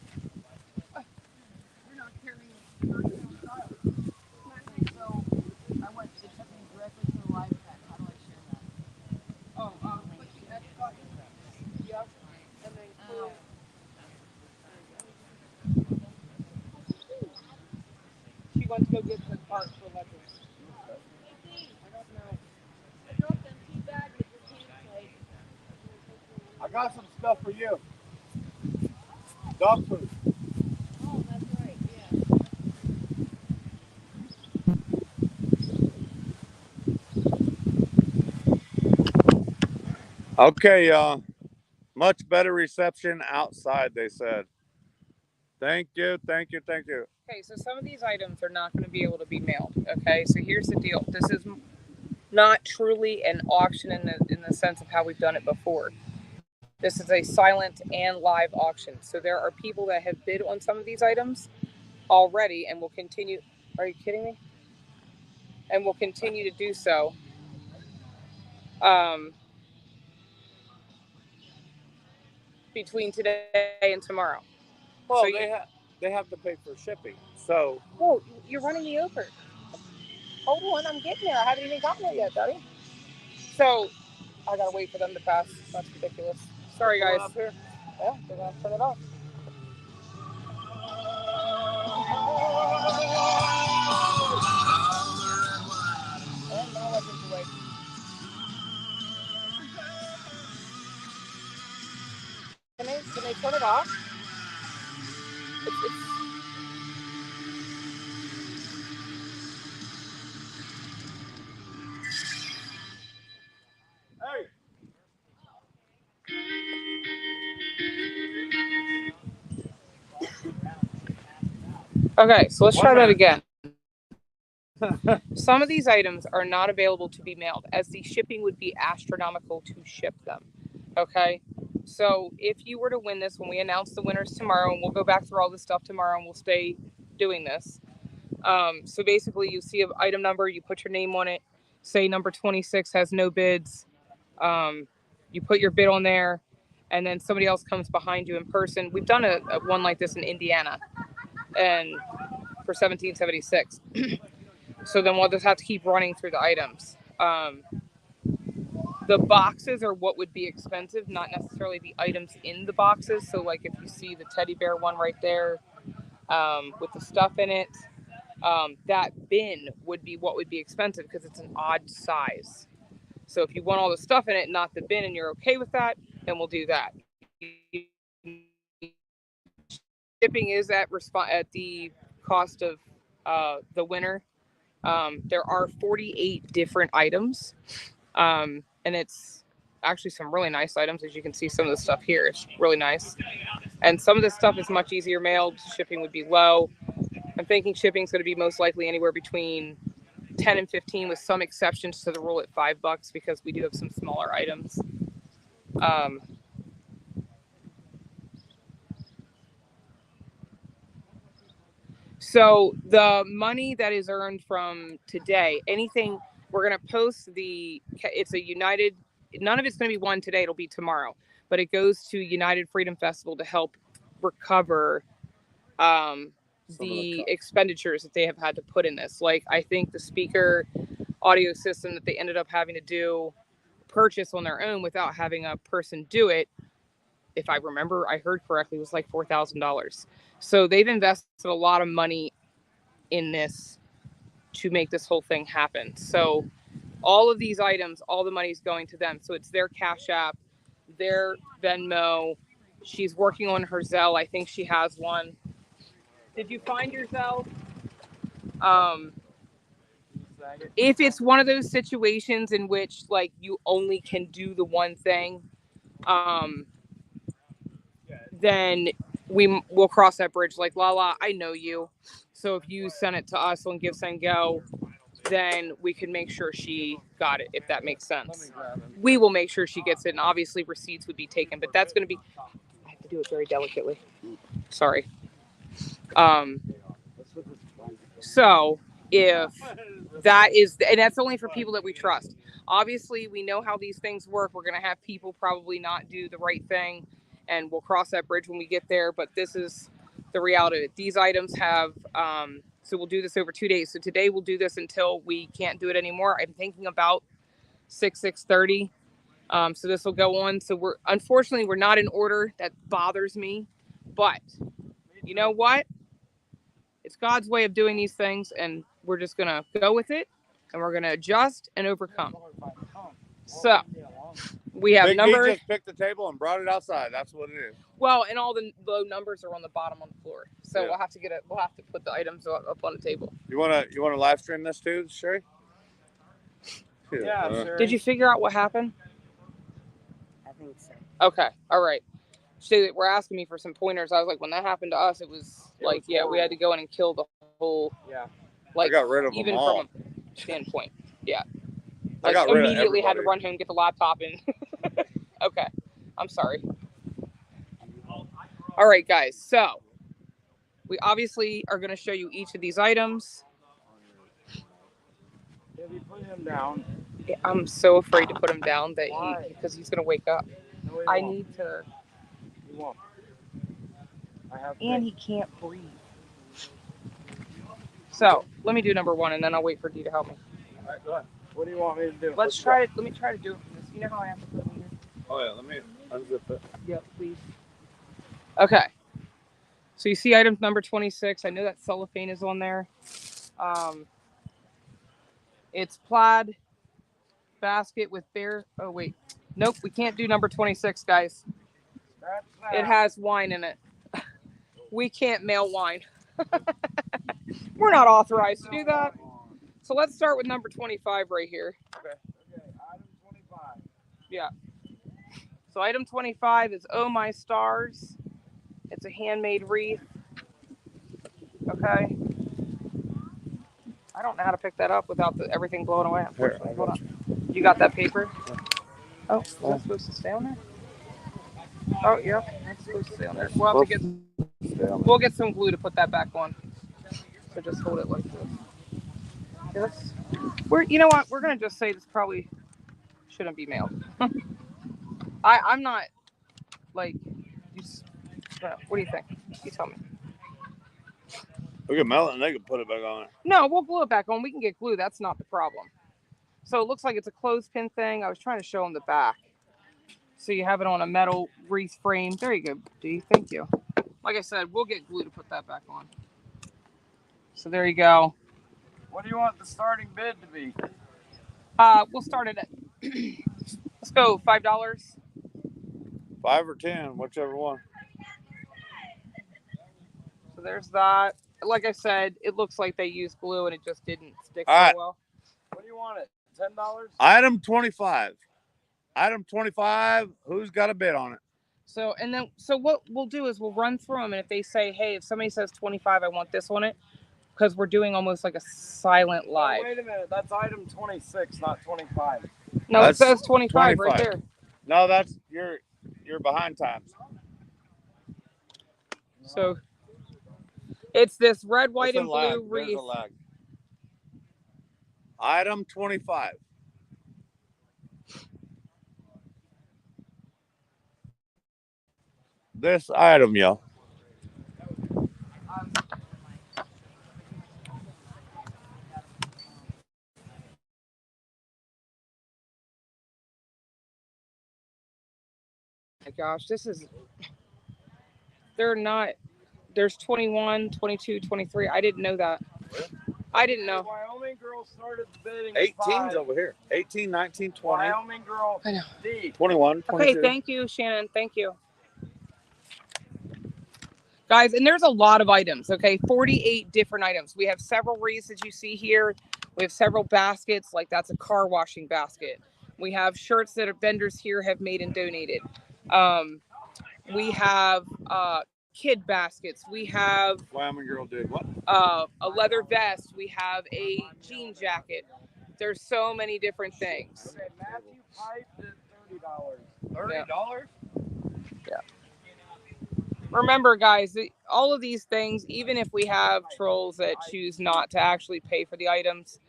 Yep. And then clear. She went to go get the part for legends. I don't know. I got some stuff for you. Dog food. Oh, that's right, yeah. Okay, much better reception outside, they said. Thank you, thank you, thank you. Okay, so some of these items are not going to be able to be mailed. Okay, so here's the deal. This is not truly an auction in the sense of how we've done it before. This is a silent and live auction. So there are people that have bid on some of these items already and will continue. Are you kidding me? And will continue to do so. Between today and tomorrow. Well, so they have to pay for shipping. So. Whoa, you're running me over. Hold on, I'm getting there. I haven't even gotten there yet, buddy. So I gotta wait for them to pass. That's ridiculous. Sorry, guys. Up here? Yeah, they're gonna turn it off. And now Legends away. Can they turn it off? It's Hey. Okay, so let's try that again. Some of these items are not available to be mailed, as the shipping would be astronomical to ship them. Okay, so if you were to win this, when we announce the winners tomorrow, and we'll go back through all this stuff tomorrow, and we'll stay doing this. So basically, you see an item number, you put your name on it. Say number 26 has no bids. You put your bid on there, and then somebody else comes behind you in person. We've done a one like this in Indiana, and for 1776. So then we'll just have to keep running through the items. The boxes are what would be expensive, not necessarily the items in the boxes. So like if you see the teddy bear one right there with the stuff in it, that bin would be what would be expensive because it's an odd size. So if you want all the stuff in it, not the bin, and you're okay with that, then we'll do that. Shipping is at the cost of the winner. There are 48 different items, and it's actually some really nice items. As you can see, some of the stuff here is really nice, and some of this stuff is much easier mailed. Shipping would be low. I'm thinking shipping is going to be most likely anywhere between 10 and 15, with some exceptions to the rule at $5 because we do have some smaller items. So the money that is earned from today, anything we're going to post it's a United, none of it's going to be won today. It'll be tomorrow, but it goes to United Freedom Festival to help recover the expenditures that they have had to put in this. Like I think the speaker audio system that they ended up having to purchase on their own without having a person do it, if I remember, I heard correctly, was like $4,000. So they've invested a lot of money in this to make this whole thing happen. So all of these items, all the money's going to them. So it's their Cash App, their Venmo. She's working on her Zelle. I think she has one. Did you find your Zelle? If it's one of those situations in which like you only can do the one thing, then we'll cross that bridge. Like Lala, I know you, so if you send it to us on Give Send Go, then we can make sure she got it, if that makes sense. We will make sure she gets it, and obviously receipts would be taken, but that's going to be, I have to do it very delicately. Sorry. So if that is, and that's only for people that we trust. Obviously, we know how these things work. We're going to have people probably not do the right thing, and we'll cross that bridge when we get there. But this is the reality of it. These items have, so we'll do this over 2 days. So today we'll do this until we can't do it anymore. I'm thinking about 6:30. So this will go on. So unfortunately we're not in order. That bothers me, but you know what? It's God's way of doing these things, and we're just gonna go with it, and we're gonna adjust and overcome. So we have Big numbers. D just picked the table and brought it outside. That's what it is. Well, and all the low numbers are on the bottom on the floor. So Yeah. we'll have to put the items up on the table. You wanna live stream this too, Sherry? Yeah, Sherry. Did you figure out what happened? I think so. Okay. All right. So they were asking me for some pointers. I was like, when that happened to us, it was like, yeah, we had to go in and kill the whole. Yeah. Like, I got rid of them even all. from a standpoint. Yeah. I Like, got rid of immediately had to everybody. run home, get the laptop, and okay. I'm sorry. All right, guys. So we obviously are going to show you each of these items. If you put him down. I'm so afraid to put him down because he's going to wake up. No, he I won't. need to. He won't. I have And he can't breathe. So let me do number 1, and then I'll wait for D to help me. All right, go ahead. What do you want me to do? Let me try to do it from this. You know how I have to put it in here? Oh yeah, let me unzip it. Yep, please. Okay. So you see item number 26. I know that cellophane is on there. It's plaid basket with bear. Oh wait, nope. We can't do number 26, guys. It has wine in it. We can't mail wine. We're not authorized to do that. So let's start with number 25 right here. Okay. Item 25. Yeah. So item 25 is Oh My Stars. It's a handmade wreath. Okay. I don't know how to pick that up without everything blowing away. Hold on. You got that paper? Oh, is that supposed to stay on there? Oh, yeah. That's supposed to stay on there. We'll get some glue to put that back on. So just hold it like this. You know what? We're going to just say this probably shouldn't be mailed. I'm not, like, what do you think? You tell me. We can mail it and they can put it back on it. No, we'll glue it back on. We can get glue. That's not the problem. So it looks like it's a clothespin thing. I was trying to show them the back. So you have it on a metal wreath frame. There you go, D. Thank you. Like I said, we'll get glue to put that back on. So there you go. What do you want the starting bid to be? We'll start it at, let's go, $5. 5 or 10, whichever one. So there's that. Like I said, it looks like they used glue and it just didn't stick All so right. well. What do you want it? $10? Item 25. Item 25. Who's got a bid on it? So what we'll do is we'll run through them, and if they say, hey, if somebody says 25, I want this on it, because we're doing almost like a silent live. Oh, wait a minute. That's item 26, not 25. No, it says 25 right there. No, that's you're behind times. So it's this red, white, It's a and lag. blue wreath. There's a lag. Item 25. This item, y'all. My gosh, there's 21, 22, 23. I didn't know that. I didn't know. Wyoming girl started the bidding. 18's over here. 18, 19, 20. Wyoming girl. I know. D. 21, 22. Okay, thank you, Shannon. Thank you. Guys, and there's a lot of items, okay? 48 different items. We have several wreaths that you see here. We have several baskets, like that's a car washing basket. We have shirts that vendors here have made and donated. We have kid baskets. We have Wyoming girl did what? A leather vest. We have a jean jacket. There's so many different things. Okay, Matthew Pipe did $30? $30. Yeah. Remember, guys, all of these things, even if we have trolls that choose not to actually pay for the items,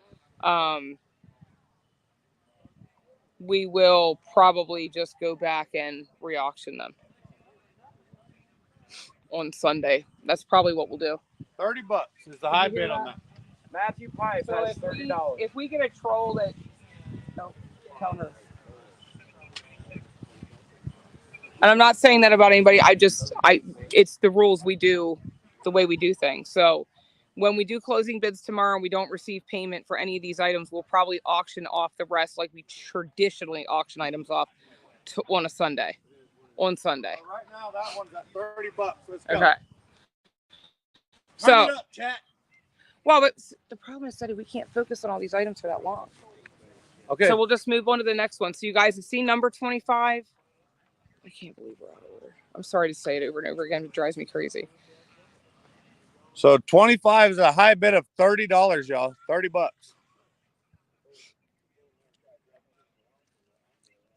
we will probably just go back and re-auction them on Sunday. That's probably what we'll do. $30 is the high bid on that. Matthew Pipe has $30. If we get a troll that, no, tell her. And I'm not saying that about anybody. It's the rules we do, the way we do things. So when we do closing bids tomorrow and we don't receive payment for any of these items, we'll probably auction off the rest like we traditionally auction items off on Sunday. Right now, that one's at $30. Let's go. Okay. Turn So, it up, chat. Well, but the problem is, Daddy, we can't focus on all these items for that long. Okay. So we'll just move on to the next one. So you guys have seen number 25. I can't believe we're out of order. I'm sorry to say it over and over again. It drives me crazy. So 25 is a high bid of $30, y'all. $30. I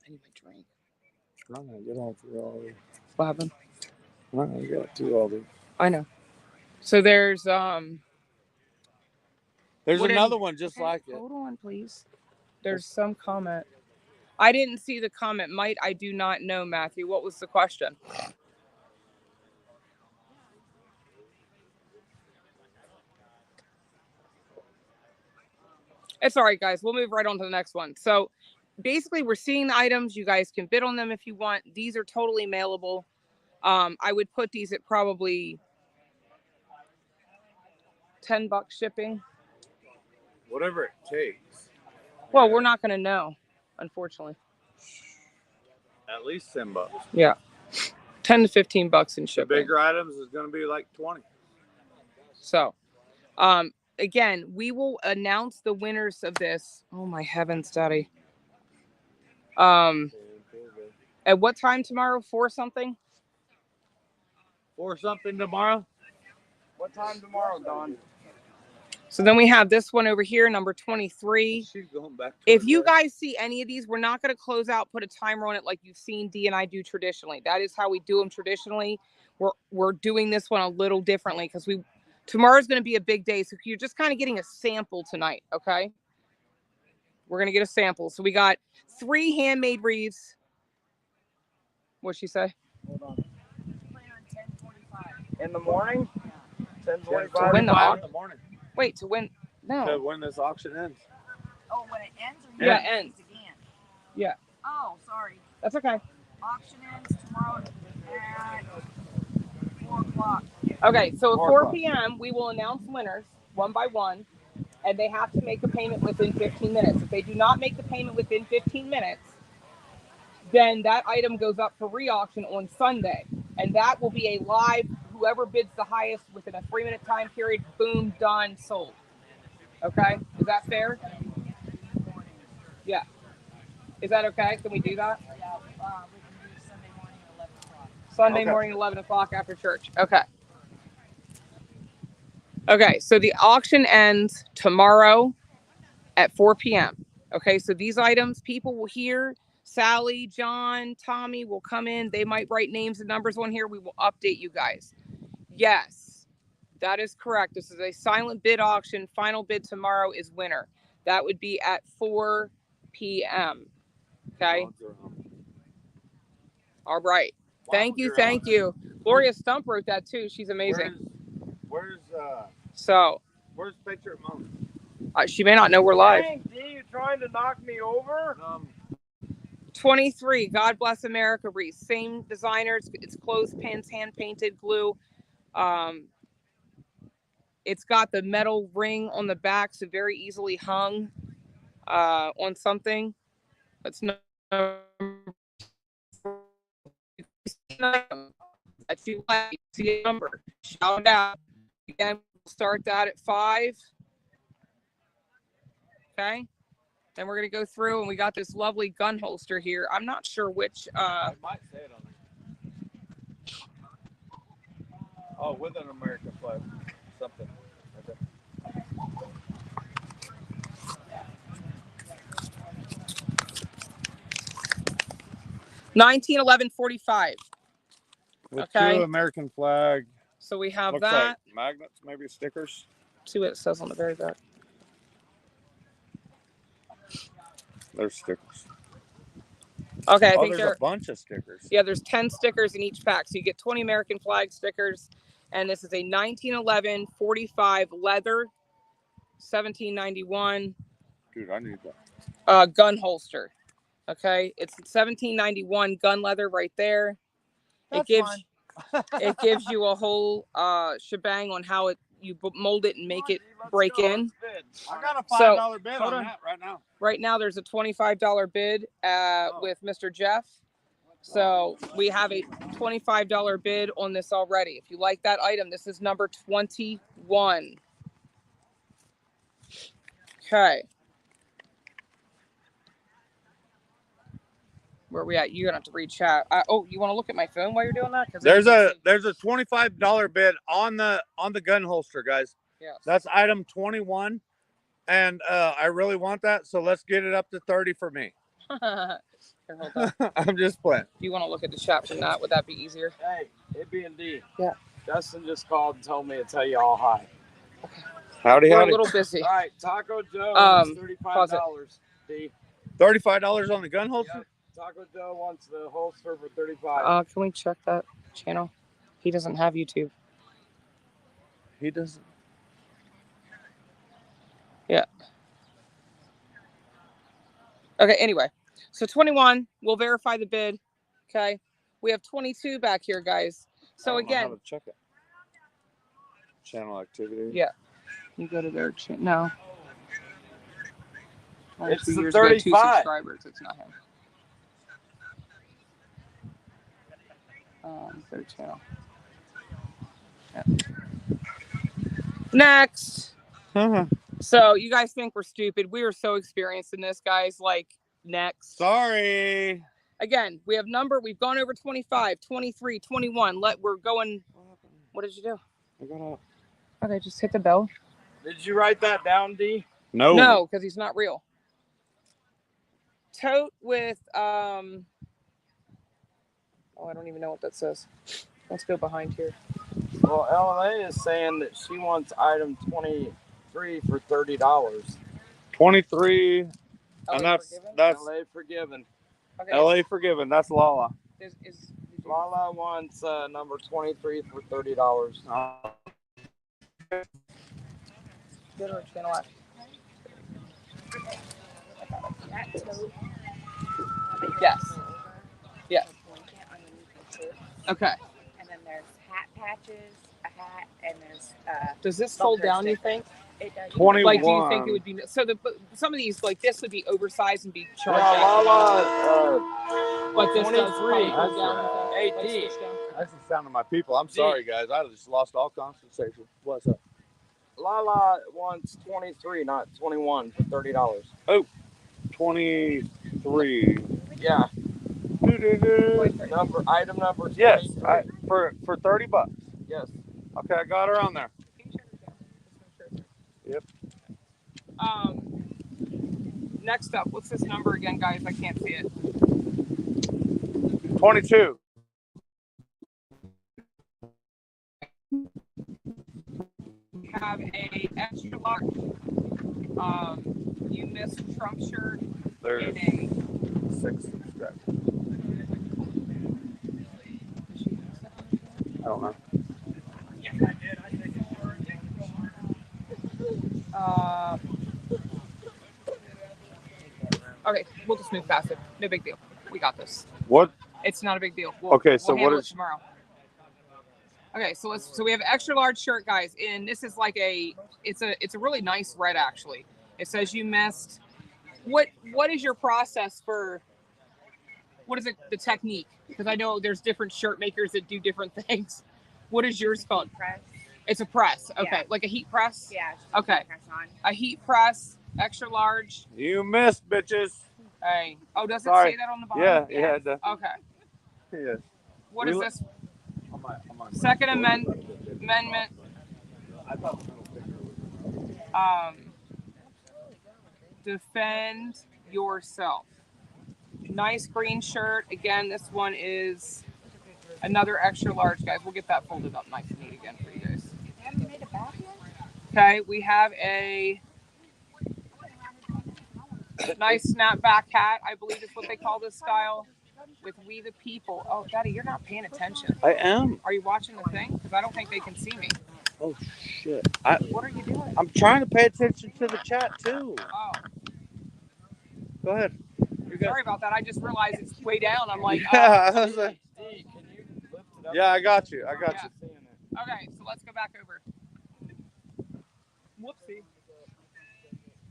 need my drink. I'm not gonna get on through all these. What happened? I'm not gonna get through all these. I know. So there's another one just like it. Hold on, please. There's some comment. I didn't see the comment. I do not know, Matthew. What was the question? It's all right, guys. We'll move right on to the next one. So basically, we're seeing the items. You guys can bid on them if you want. These are totally mailable. I would put these at probably $10 shipping. Whatever it takes. Well, we're not going to know, unfortunately. At least $10. Yeah. 10 to $15 in The shipping. bigger items is gonna be like 20. So, again, we will announce the winners of this. Oh my heavens, Daddy. At what time tomorrow? 4 something? 4 something tomorrow? What time tomorrow, Don? So then we have this one over here, number 23. She's going back. If you guys see any of these, we're not going to close out, put a timer on it like you've seen D and I do traditionally. That is how we do them traditionally. We're doing this one a little differently because tomorrow's going to be a big day. So you're just kind of getting a sample tonight, okay? We're going to get a sample. So we got 3 handmade wreaths. What'd she say? Hold on. In the morning? 10:25 To win the in auction. the morning. Wait, to win? No. To when this auction ends. Oh, when it ends? Or Yeah, it ends. again? Yeah. Oh, sorry. That's okay. Auction ends tomorrow at 4 o'clock. Okay, so at 4 p.m., we will announce winners one by one, and they have to make a payment within 15 minutes. If they do not make the payment within 15 minutes, then that item goes up for re-auction on Sunday. And that will be a live, whoever bids the highest within a 3-minute time period, boom, done, sold. Okay? Is that fair? Yeah. Is that okay? Can we do that? Yeah, we can do Sunday morning at 11 o'clock. Sunday morning, 11 o'clock after church. Okay. Okay, so the auction ends tomorrow at 4 p.m. Okay, so these items, people will hear. Sally, John, Tommy will come in. They might write names and numbers on here. We will update you guys. Yes, that is correct. This is a silent bid auction. Final bid tomorrow is winner. That would be at 4 p.m. Okay. All right. Thank you. Thank you. Gloria Stump wrote that too. She's amazing. Where's Patriotic Mom? She may not know we're live. Dang, D, you trying to knock me over? 23. God Bless America wreath. Same designers. It's clothespins, hand painted glue. It's got the metal ring on the back, so very easily hung on something. That's no. That you like, see a number. Shout out. Again, we'll start that at 5. Okay. Then we're going to go through, and we got this lovely gun holster here. I'm not sure which. I might say it on there. Oh, with an American flag. Something. Okay. $19.11.45. With okay. 2 American flag. So we have looks that. Like magnets, maybe stickers. See what it says on the very back. There's stickers. Okay, I think there's a bunch of stickers. Yeah, there's 10 stickers in each pack. So you get 20 American flag stickers. And this is a 1911-45 leather, $17.91. Dude, I need that. Gun holster. Okay, it's $17.91 gun leather right there. It gives you a whole shebang on how you mold it and make it break in. I got a $5 bid on that right now. Right now, there's a $25 bid with Mr. Jeff. So we have a $25 bid on this already. If you like that item, this is number 21. Okay. Where are we at? You're gonna have to read chat. Oh, you want to look at my phone while you're doing that? There's a $25 bid on the gun holster, guys. Yes. That's item 21, and I really want that, so let's get it up to 30 for me. Here, hold on. I'm just playing. Do you want to look at the chat from that? Would that be easier? Hey, B&D. Yeah. Justin just called and told me to tell you all hi. Howdy, We're howdy. a little busy. All right, Taco Joe is $35. D. $35 on the gun holster? Yep. Taco Joe wants the holster for $35. Can we check that channel? He doesn't have YouTube. He doesn't. Yeah. Okay, anyway. So 21, we'll verify the bid. Okay. We have 22 back here, guys. So I don't know again. how to check it. Channel activity. Yeah. You go to their channel. No. It's 2 the years ago, 2 subscribers. It's not him. Their channel. Yeah. Next. So you guys think we're stupid. We are so experienced in this, guys. Like, next. Sorry. Again, we have we've gone over 25, 23, 21. We're going. What did you do? I got up. Okay, just hit the bell. Did you write that down, D? No. No, because he's not real. Tote with oh, I don't even know what that says. Let's go behind here. Well, LA is saying that she wants item 23 for $30. 23, and that's LA forgiven. Okay. LA forgiven. That's Lala. Lala wants number 23 for $30. Go to our channel app. Yes. Yes. Okay. And then there's hat patches, a hat, and there's Does this fold down, you think? It does. 21. Like, do you think it would be so? Some of these, like this, would be oversized and be charged. But this 23. does down. 18. That's the sound of my people. I'm sorry, guys. I just lost all concentration. What's up? Lala wants 23, not 21 for $30. Oh, 23. Yeah. Item number 23. Yes, for $30. Yes. Okay, I got her on there. Yep. Next up, what's this number again, guys? I can't see it. 22. We have a extra large. You missed Trump shirt. There's in a 6 subscribers. I don't know. Yes, I did. Okay, we'll just move past it. No big deal. We got this. What? It's not a big deal. Okay, so we'll what handle is it tomorrow? Okay, so we have extra large shirt, guys, and this is like it's a really nice red actually. It says you missed. What is your process for? What is it? The technique? Because I know there's different shirt makers that do different things. What is yours called? Press. It's a press. Okay, Yeah. like a heat press. Yeah. Okay. Press on. A heat press, extra large. You missed, bitches. Hey. Oh, does it Sorry. say that on the bottom? Yeah, it does. Okay. Yes. What is this? Second Amendment. Defend yourself. Nice green shirt. Again, this one is another extra large, guys. We'll get that folded up nice and neat again for you guys. You haven't made it back yet? Okay, we have a nice snapback hat, I believe is what they call this style, with We the People. Oh, Daddy, you're not paying attention. I am. Are you watching the thing? Because I don't think they can see me. Oh, shit. What are you doing? I'm trying to pay attention to the chat, too. Oh. Go ahead. Sorry about that. I just realized it's way down. I'm like, Yeah, I was like, Hey, can you lift Yeah, I got you. I got you. Okay, so let's go back over. Whoopsie.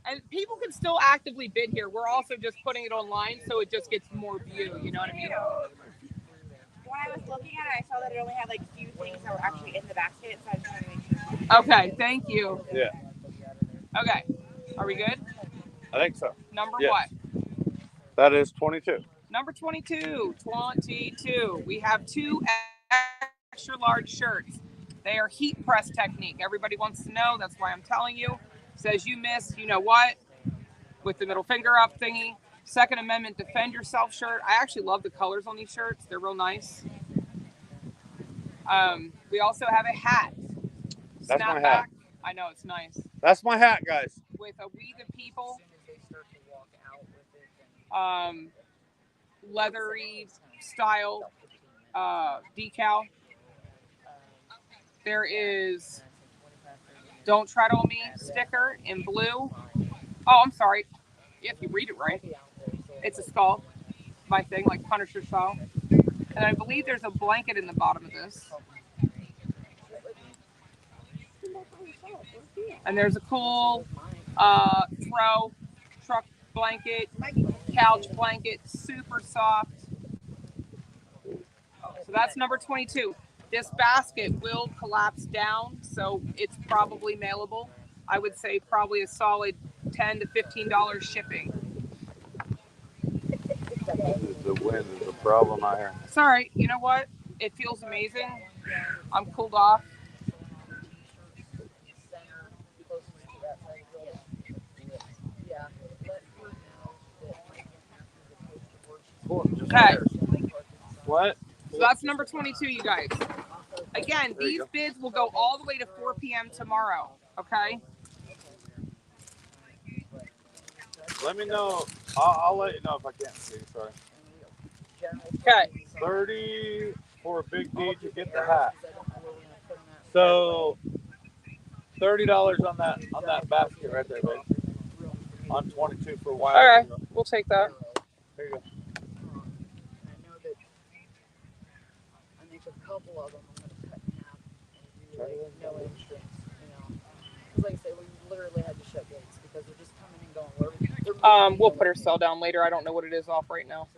And people can still actively bid here. We're also just putting it online, so it just gets more view. You know what I mean? When I was looking at it, I saw that it only had like a few things that were actually in the basket, so I just wanted to make sure. Okay, thank you. Yeah. Okay, are we good? I think so. Number Yes. what? That is 22. Number 22. 22. We have 2 extra large shirts. They are heat press technique. Everybody wants to know. That's why I'm telling you. Says you miss, you know what? With the middle finger up thingy. Second Amendment Defend Yourself shirt. I actually love the colors on these shirts. They're real nice. We also have a hat. That's my Snapback. hat. I know, it's nice. That's my hat, guys. With a We the People. Leathery style decal. There is Don't Tread on Me sticker in blue. Oh, I'm sorry. If you read it right, it's a skull. My thing, like Punisher style. And I believe there's a blanket in the bottom of this. And there's a cool throw truck blanket, couch blanket, super soft. So that's number 22. This basket will collapse down, so it's probably mailable. I would say probably a solid $10 to $15 shipping. The wind is a problem out here. Sorry, you know what? It feels amazing. I'm cooled off. Okay. What? So that's number 22, you guys. Again, these bids will go all the way to 4 p.m. tomorrow. Okay? Let me know. I'll let you know if I can't see. Sorry. Okay. 30 for a big D to get the hat. So $30 on that basket right there, babe. On 22 for wild. All right, we'll take that. There you go. I think a couple of them I'm going to cut in half and do like no entrance, you know. Because like I said, we literally had to shut gates because they're just coming and going. We'll put her cell down later. I don't know what it is off right now.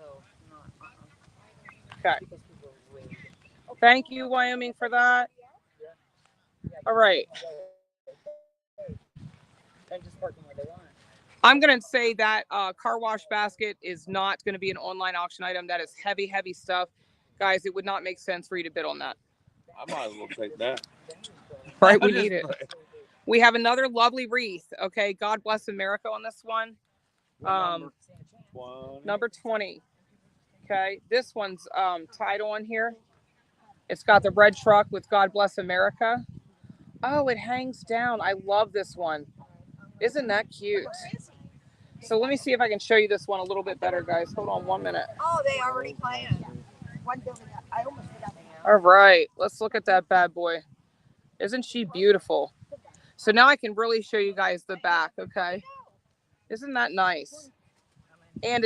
Okay. Thank you, Wyoming, for that. All right. And just park them where they want. I'm going to say that car wash basket is not going to be an online auction item. That is heavy, heavy stuff. Guys, it would not make sense for you to bid on that. I might as well take that. Right, we need it. We have another lovely wreath. Okay, God bless America on this one. Number 20. Okay, this one's tied on here. It's got the red truck with God bless America. Oh, it hangs down. I love this one. Isn't that cute? So let me see if I can show you this one a little bit better, guys. Hold on 1 minute. Oh, they already playing. One building up. I almost hit up. All right, let's look at that bad boy. Isn't she beautiful? So now I can really show you guys the back, okay? Isn't that nice? And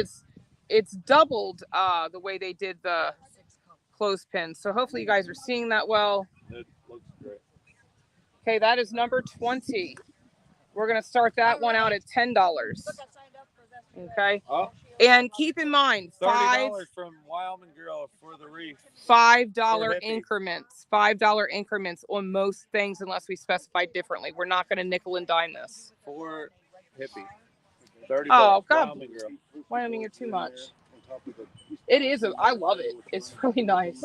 it's doubled the way they did the clothespins. So hopefully you guys are seeing that well. It looks great. Okay, that is number 20. We're going to start that one out at $10. Okay? Oh. And keep in mind, $30 from Wyoming Girl for the wreath. $5 increments. $5 increments on most things unless we specify differently. We're not going to nickel and dime this. For hippie. 30 Oh, bucks, God. Wyoming Girl. Wyoming, you're too much. It is. I love it. It's really nice.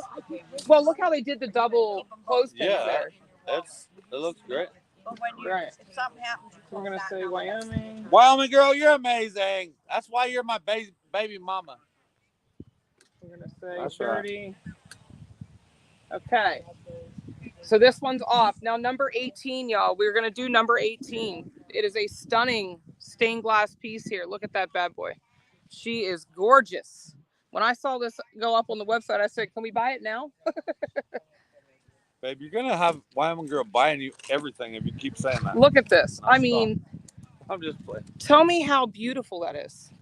Well, look how they did the double clothespins there. It looks great. But when you, Right. if something happens, you We're going to say Wyoming. Wyoming Girl, you're amazing. That's why you're my baby mama. We're going to say That's 30. Right. Okay. So this one's off. Now, number 18, y'all. We're going to do number 18. It is a stunning stained glass piece here. Look at that bad boy. She is gorgeous. When I saw this go up on the website, I said, can we buy it now? Babe, you're going to have Wyoming Girl buying you everything if you keep saying that. Look at this. I mean, I'm just playing. Tell me how beautiful that is.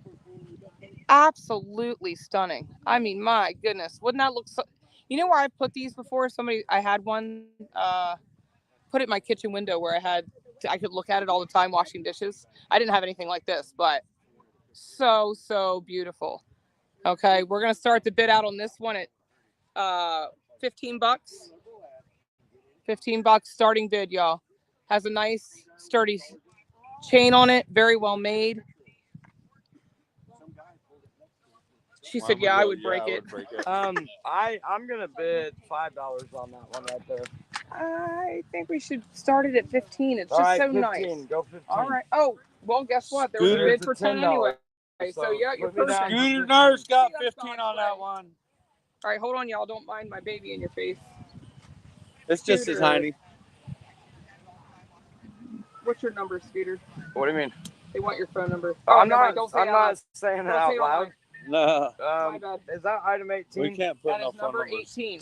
Absolutely stunning. I mean, my goodness. Wouldn't that look so... You know where I put these before? I had one, put it in my kitchen window where I could look at it all the time washing dishes. I didn't have anything like this, but so beautiful. Okay, we're gonna start the bid out on this one at $15. $15 starting bid, y'all. Has a nice sturdy chain on it, very well made. She said, "Yeah, I would break it." I'm gonna bid $5 on that one right there. I think we should start it at 15. It's All just right, so 15. nice. Go 15. All right. Oh, well, guess what? There was a bid for 10 anyway. So yeah, you're perfect. Scooter Nurse got 15 on that one. All right, hold on, y'all. Don't mind my baby in your face. It's just as tiny. What's your number, Scooter? What do you mean? They want your phone number. I'm never mind. not. Don't say I'm it not out saying it loud. out Don't say it loud. No. My bad. Is that item 18? We can't put That no is phone number numbers. 18.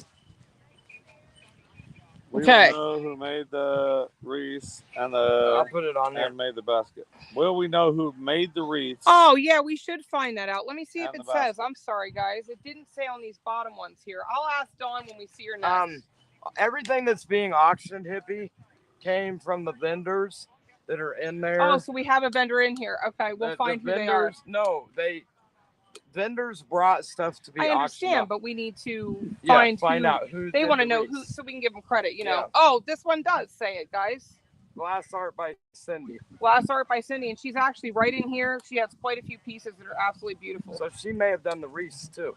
We Okay. will know who made the wreaths and I'll put it on there. and made the basket. Will we know who made the wreaths? Oh, yeah, we should find that out. Let me see if And it the says. basket. I'm sorry, guys. It didn't say on these bottom ones here. I'll ask Dawn when we see her next. Everything that's being auctioned, Hippie, came from the vendors that are in there. Oh, so we have a vendor in here. Okay, we'll find who they are. No, vendors brought stuff to be I auctioned understand, off. but we need to find find out who they did want to the know wreaths. who, so we can give them credit. You know. Yeah. Oh, this one does say it, guys. Glass art by Cindy. Glass art by Cindy, and she's actually right in here. She has quite a few pieces that are absolutely beautiful. So she may have done the wreaths too.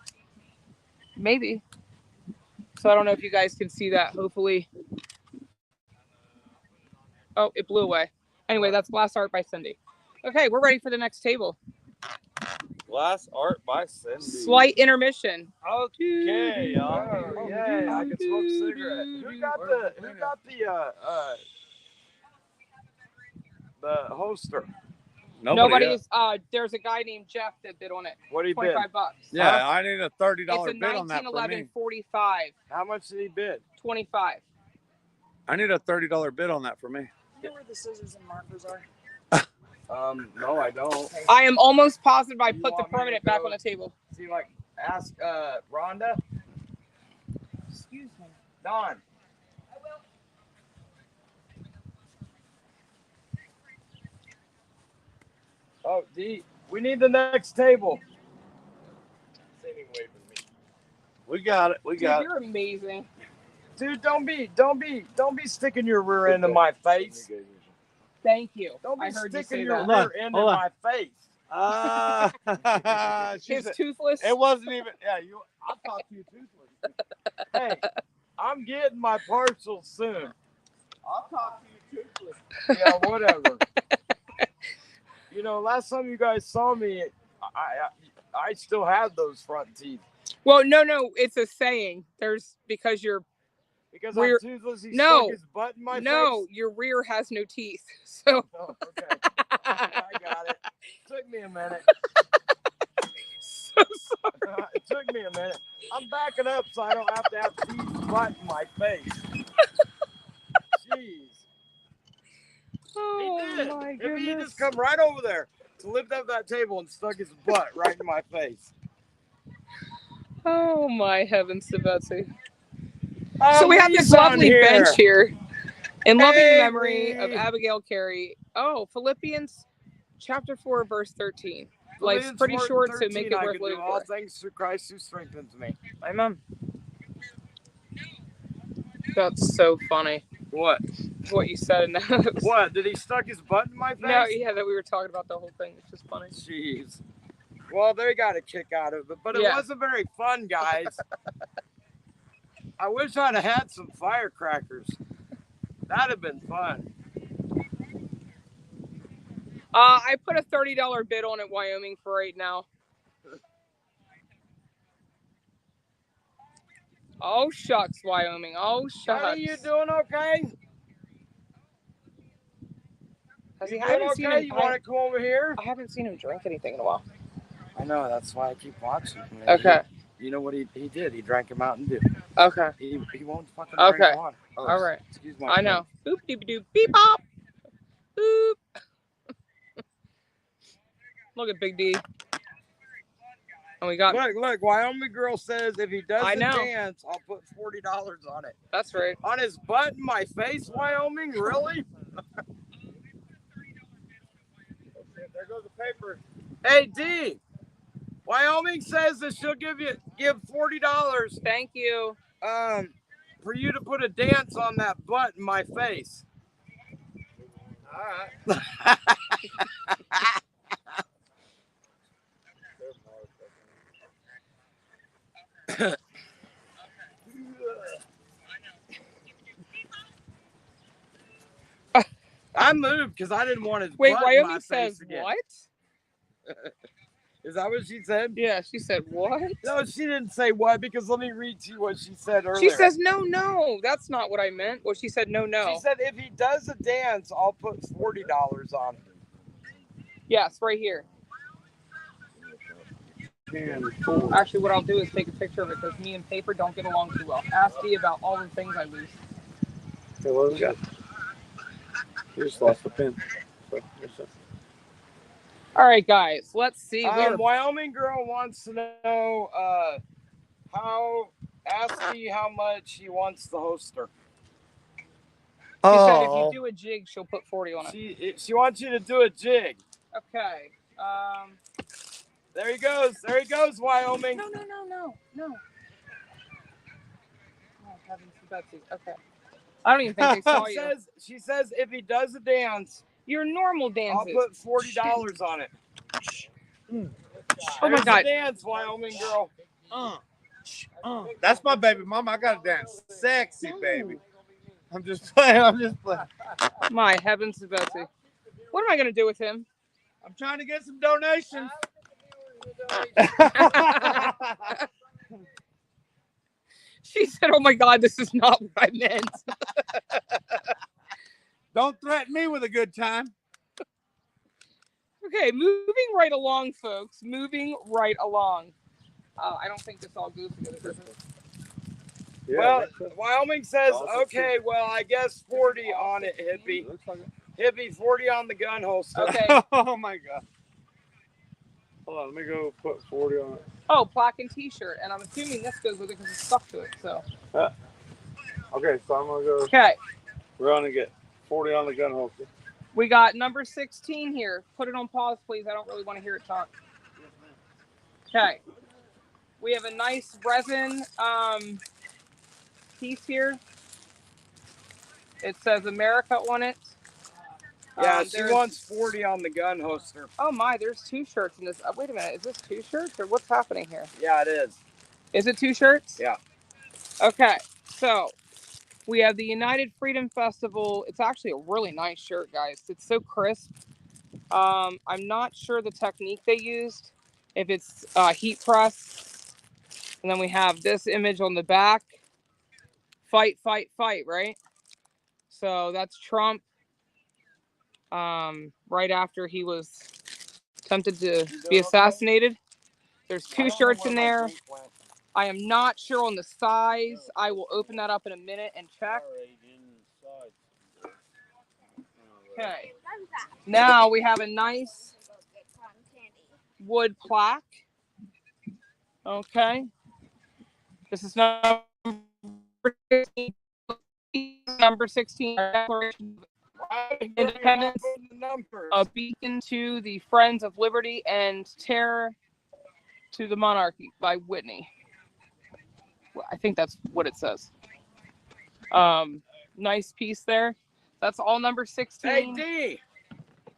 Maybe. So I don't know if you guys can see that. Hopefully. Oh, it blew away. Anyway, that's glass art by Cindy. Okay, we're ready for the next table. Glass art by Cindy. Slight intermission. Okay, y'all. Oh, yay, I can smoke a cigarette. Who got the holster? Nobody yet. Nobody's. There's a guy named Jeff that bid on it. What did he bid? $25. Yeah, I need a $30 It's a bid on that for 1911 me. 45. How much did he bid? 25. I need a $30 bid on that for me. You know where the scissors and markers are? No, I don't. I am almost positive I put the want me to permanent back go on the table. See, like, ask Rhonda. Excuse me. Don. Oh, D, we need the next table. We got it. We Dude, got it. you're amazing. Dude, don't be sticking your rear end in my face. Thank you. Don't be I heard you sticking say your that. rear end in my face. His toothless. It wasn't even. Yeah, I'll talk to you toothless. Hey, I'm getting my parcel soon. I'll talk to you toothless. Yeah, whatever. You know, last time you guys saw me, I still had those front teeth. Well, no, it's a saying. Because your Because rear. I'm toothless, he No, stuck his butt in my face. no, your rear has no teeth. So. Oh, okay. I got it. Took me a minute. So sorry. It took me a minute. I'm backing up so I don't have to have teeth butt in my face. Jeez. Oh, He did. my If he goodness. just come right over there to lift up that table and stuck his butt right in my face. Oh, my heavens to Betsy. So we have this Lee's on lovely here. bench here in loving Hey, memory of Lee. Abigail Carey. Oh, Philippians chapter 4, verse 13. Life's pretty short, so make it I worth can do living all for. things through Christ who strengthens me. Amen. That's so funny. What? What you said in that. What? Did he stuck his butt in my face? No, yeah, that we were talking about the whole thing. It's just funny. Jeez. Well, they got a kick out of it, but it Yeah. wasn't very fun, guys. I wish I'd have had some firecrackers. That'd have been fun. I put a $30 bid on it, Wyoming, for right now. Oh, shucks, Wyoming. Oh, shucks. Are you doing okay? Has You I haven't doing seen okay? him. You want to come over here? I haven't seen him drink anything in a while. I know. That's why I keep watching him. Okay. You know what he did? He drank a Mountain Dew. Okay. He won't fucking Okay. drink water. Oh, All right. Excuse my I know. Boop, doop, doop, beep, bop. Boop. Look at Big D. And we got look. Wyoming girl says if he I doesn't know. dance, I'll put $40 on it. That's right. On his butt in my face, Wyoming, really? There goes the paper. Hey D, Wyoming says that she'll give $40. Thank you. For you to put a dance on that butt in my face. All right. I moved because I didn't want his Wait, butt in my Wyoming face says again. what? Is that what she said? Yeah, she said what? No, she didn't say what, because let me read to you what she said earlier. She says no. That's not what I meant. Well, she said no. She said if he does a dance, I'll put $40 on it. Yes, right here. Actually, what I'll do is take a picture of it because me and paper don't get along too well. Ask Dee about all the things I lose. Okay, what do we got? You just lost the pin. So, all right, guys. Let's see. Wyoming girl wants to know ask Dee how much he wants the holster. She said if you do a jig, she'll put 40 on it. She wants you to do a jig. Okay. There he goes. There he goes, Wyoming. No. Oh, heavens to Betsy. Okay. I don't even think they saw you. She says if he does a dance, your normal dances, I'll put $40 on it. Oh my God. Dance, Wyoming girl. That's my baby mama. I gotta dance sexy, baby. I'm just playing. My heavens to Betsy. What am I gonna do with him? I'm trying to get some donations. She said, "Oh my God, this is not what I meant." Don't threaten me with a good time. Okay, moving right along, folks. Moving right along. I don't think this all goes together, does it? Yeah, well, Wyoming says, okay, well, I guess 40 on it, hippie. Hippie, 40 on the gun holster. Okay. Oh my God. Hold on, let me go put 40 on it. Oh, plaque and T-shirt, and I'm assuming this goes with it because it's stuck to it. So. Okay, so I'm gonna go. Okay. We're gonna get 40 on the gun holster. We got number 16 here. Put it on pause, please. I don't really want to hear it talk. Okay. We have a nice resin piece here. It says America on it. Yeah, she wants 40 on the gun holster. Oh my, there's 2 shirts in this. Wait a minute, is this 2 shirts or what's happening here? Yeah, it is. Is it 2 shirts? Yeah. Okay, so we have the United Freedom Festival. It's actually a really nice shirt, guys. It's so crisp. I'm not sure the technique they used, if it's heat press. And then we have this image on the back. Fight, fight, fight, right? So that's Trump right after he was attempted to be assassinated. There's 2 shirts in there. I am not sure on the size. I will open that up in a minute and check. Okay. Now we have a nice wood plaque. Okay. This is number 16. Number 16. Declaration of Independence. A beacon to the Friends of Liberty and terror to the monarchy by Whitney. I think that's what it says. Nice piece there. That's all number 16. Hey,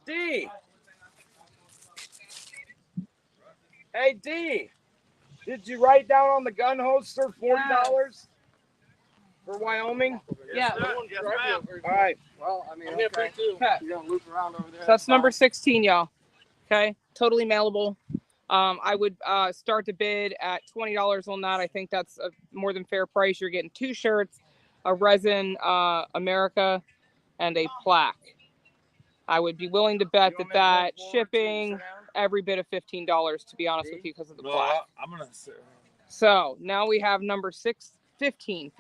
D. Hey, D. Did you write down on the gun holster $40 for Wyoming? Yeah. All right. Well, I mean, Okay. you don't loop around over there. So that's number 16, y'all. Okay, totally mailable. I would start to bid at $20 on that. I think that's a more than fair price. You're getting 2 shirts, a resin America, and a plaque. I would be willing to bet that shipping every bit of $15, to be honest with you, because of the plaque. I'm gonna say. So now we have number 15.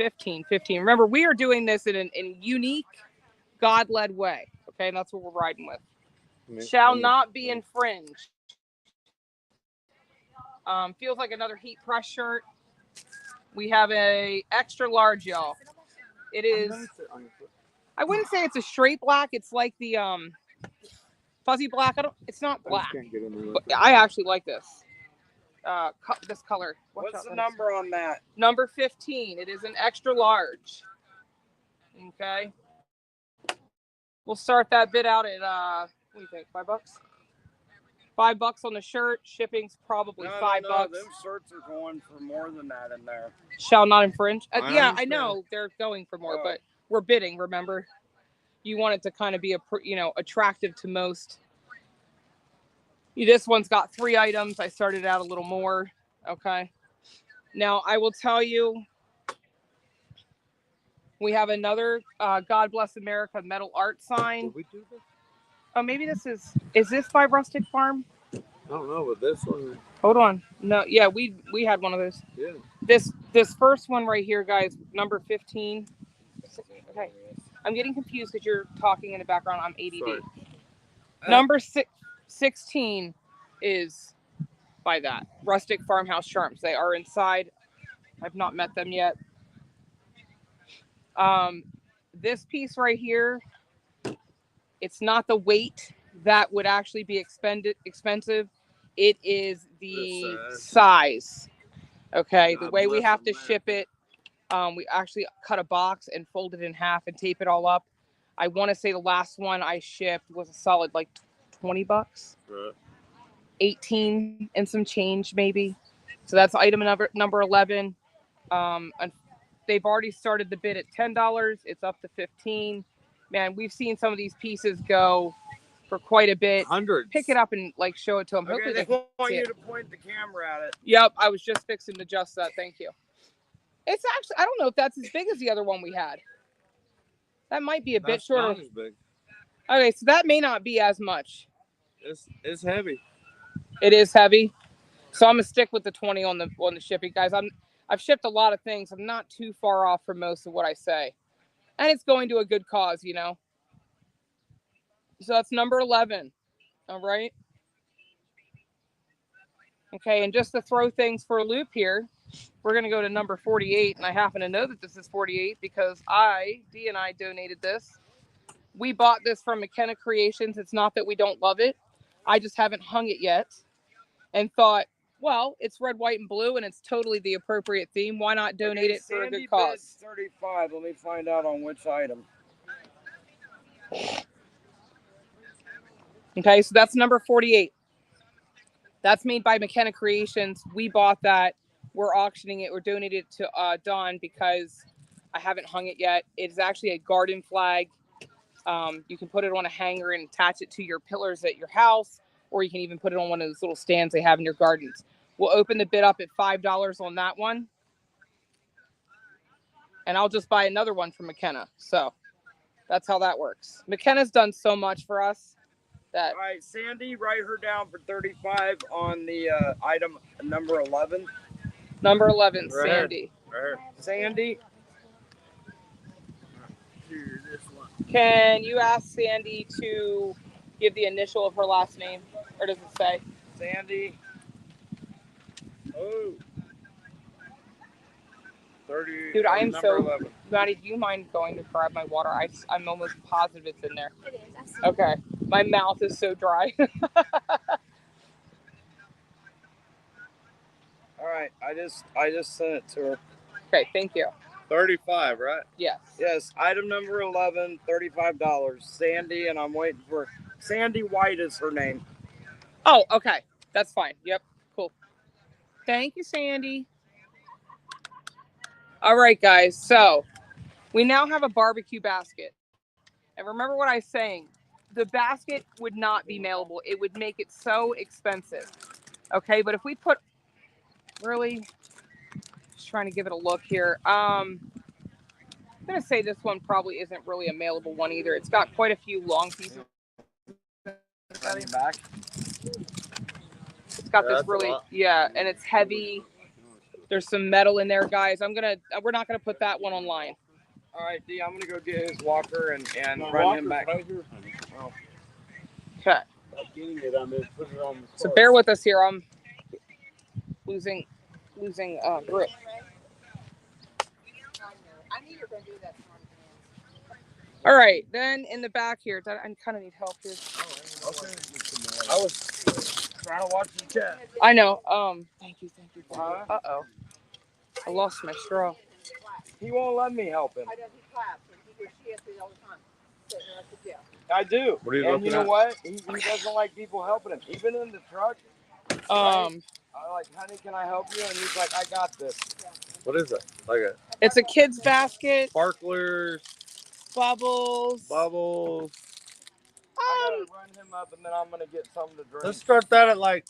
Remember, we are doing this in a unique, God-led way. Okay, and that's what we're riding with. Shall not be infringed. Feels like another heat press shirt. We have a extra large, y'all. It is, I wouldn't say it's a straight black. It's like the fuzzy black. It's not black. But I actually like this. This color. What's the number on that? Number 15. It is an extra large. Okay. We'll start that bid out at what do you think? $5? $5 on the shirt. Shipping's probably $5. Them shirts are going for more than that in there. Shall not infringe. Yeah, I know they're going for more, but we're bidding. Remember, you want it to kind of be attractive to most. This one's got 3 items. I started out a little more. Okay. Now I will tell you, we have another God Bless America metal art sign. Did we do this? Oh, maybe this is this by Rustic Farm? I don't know, but this one. Hold on. No, yeah, we had one of those. Yeah. This first one right here, guys, number 15. Okay. I'm getting confused because you're talking in the background. I'm ADD. Sorry. Number 16 is by that Rustic Farmhouse Charms. They are inside. I've not met them yet. This piece right here, it's not the weight that would actually be expensive. It is the size. Okay, the way we have to ship it, we actually cut a box and fold it in half and tape it all up. I want to say the last one I shipped was a solid like $20. Right. 18 and some change maybe. So that's item number 11. And they've already started the bid at $10. It's up to $15. Man, we've seen some of these pieces go for quite a bit. Hundreds. Pick it up and show it to them. Okay, hopefully they can want see you it. to point the camera at it. Yep, I was just fixing to adjust that. Thank you. It's actually, I don't know if that's as big as the other one we had. That might be a bit shorter. Not as big. Okay, so that may not be as much. It's heavy. It is heavy. So I'm gonna stick with the 20 on the shipping, guys. I've shipped a lot of things. I'm not too far off from most of what I say. And it's going to a good cause, So that's number 11. All right. Okay, and just to throw things for a loop here, we're going to go to number 48. And I happen to know that this is 48 because Dee and I donated this. We bought this from McKenna Creations. It's not that we don't love it. I just haven't hung it yet and thought, well, it's red, white, and blue, and it's totally the appropriate theme. Why not donate it for a good cause? 35. Let me find out on which item. Okay, so that's number 48. That's made by McKenna Creations. We bought that. We're auctioning it. We're donating it to Dawn because I haven't hung it yet. It's actually a garden flag. You can put it on a hanger and attach it to your pillars at your house, or you can even put it on one of those little stands they have in your gardens. We'll open the bid up at $5 on that one. And I'll just buy another one from McKenna. So that's how that works. McKenna's done so much for us. All right, Sandy, write her down for 35 on the item number 11. Number 11, Right. Sandy. Right. Sandy. Can you ask Sandy to give the initial of her last name? Or does it say? Sandy. Oh. 30. Dude, I am so... 11. Maddie, do you mind going to grab my water? I'm almost positive it's in there. It is. Absolutely. Okay. My mouth is so dry. All right, I just sent it to her. Okay, thank you. 35, right? Yes. Yes, item number 11, $35. Sandy, and I'm waiting for Sandy White is her name. Oh, okay. That's fine. Yep. Cool. Thank you, Sandy. All right, guys. So we now have a barbecue basket. And remember what I was saying. The basket would not be mailable. It would make it so expensive. Okay, but if we put... Really? Just trying to give it a look here. I'm going to say this one probably isn't really a mailable one either. It's got quite a few long pieces. Back. It's got this really... Yeah, and it's heavy. There's some metal in there, guys. We're not gonna put that one online. All right, D, I'm gonna go get his walker and run him back. Okay. I'm getting it. I'm gonna put it on the So bear with us here. losing grip. I knew you were going to do that. All right, then in the back here, I kind of need help here. I was trying to watch the chat. I know. Thank you. Uh-oh. I lost my straw. He won't let me help him. I do. What are you and looking you know at? what? He doesn't like people helping him, even in the truck. Right? I like, honey, can I help you? And he's like, I got this. What is it? Like a It's a kid's basket. sparklers, bubbles. Bubbles. I gotta run him up, and then I'm gonna get something to drink. Let's start that at like.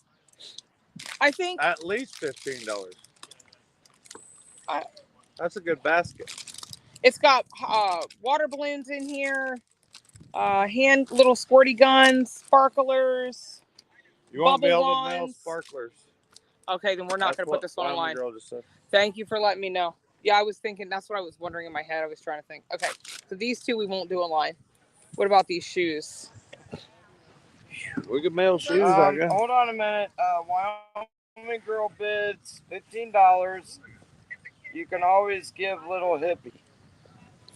I think at least $15. That's a good basket. It's got water balloons in here, little squirty guns, sparklers. You won't be able bubble to mail wands. sparklers. Okay, then we're not going to put this on online. Girl just said. Thank you for letting me know. Yeah, I was thinking, that's what I was wondering in my head. I was trying to think. Okay, so these two we won't do online. What about these shoes? We could mail shoes, I guess. Hold on a minute. Wyoming girl bids $15. You can always give little hippie.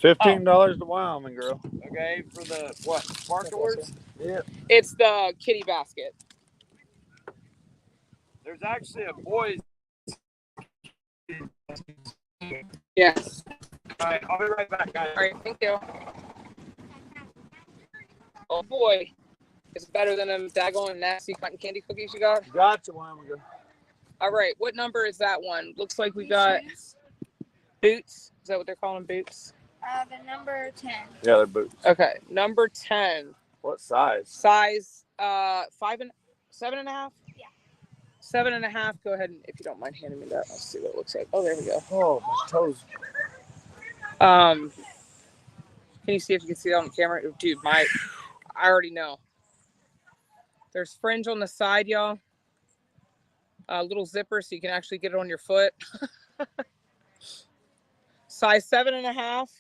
$15 to Wyoming girl. Okay, for the what? Sparklers? Yeah. It's the kitty basket. There's actually a boy's. Yes. All right, I'll be right back, guys. All right, thank you. Oh boy, it's better than them daggone nasty cotton candy cookies you got. Gotcha, Wyoming girl. All right, what number is that one? Looks like we got boots. Is that what they're calling boots? The number 10. Yeah, they're boots. Okay, number 10. What size? Size 7.5. Yeah. 7.5. Go ahead and, if you don't mind handing me that, I'll see what it looks like. Oh, there we go. Oh, my toes. Can you see if you can see that on camera? Dude, I already know. There's fringe on the side, y'all. Little zipper so you can actually get it on your foot. Size 7.5.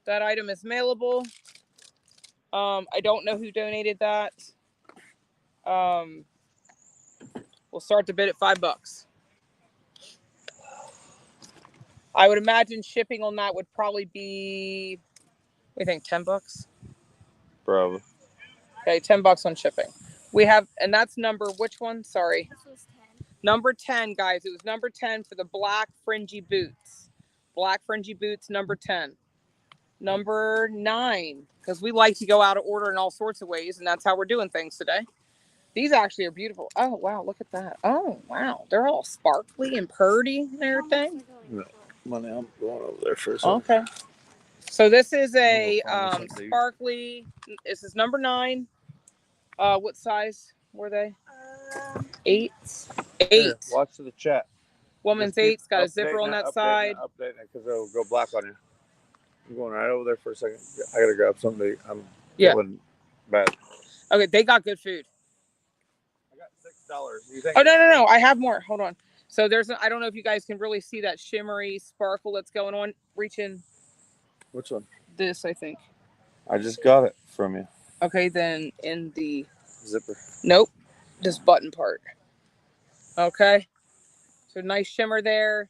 That item is mailable. I don't know who donated that. We'll start the bid at $5. I would imagine shipping on that would probably be, what do you think, $10? Probably. Okay, $10 on shipping. We have, and that's number, which one? Sorry. This was 10. Number 10, guys. It was number 10 for the black fringy boots. Black fringy boots, number 10. Number 9, because we like to go out of order in all sorts of ways, and that's how we're doing things today. These actually are beautiful. Oh, wow, look at that. Oh, wow. They're all sparkly and purdy and everything. No, money, I'm going over there for a second. Okay. So this is a sparkly, this is number 9. What size were they? 8. 8. Here, watch the chat. Woman's 8's got a zipper on that side. Updating it because it'll go black on you. I'm going right over there for a second. I gotta grab something. I'm feeling bad. Okay, they got good food. I got $6. You think? Oh no! I have more. Hold on. So there's, I don't know if you guys can really see that shimmery sparkle that's going on. Reach in. Which one? This, I think. I just got it from you. Okay, then in the zipper. Nope, this button part. Okay, so nice shimmer there.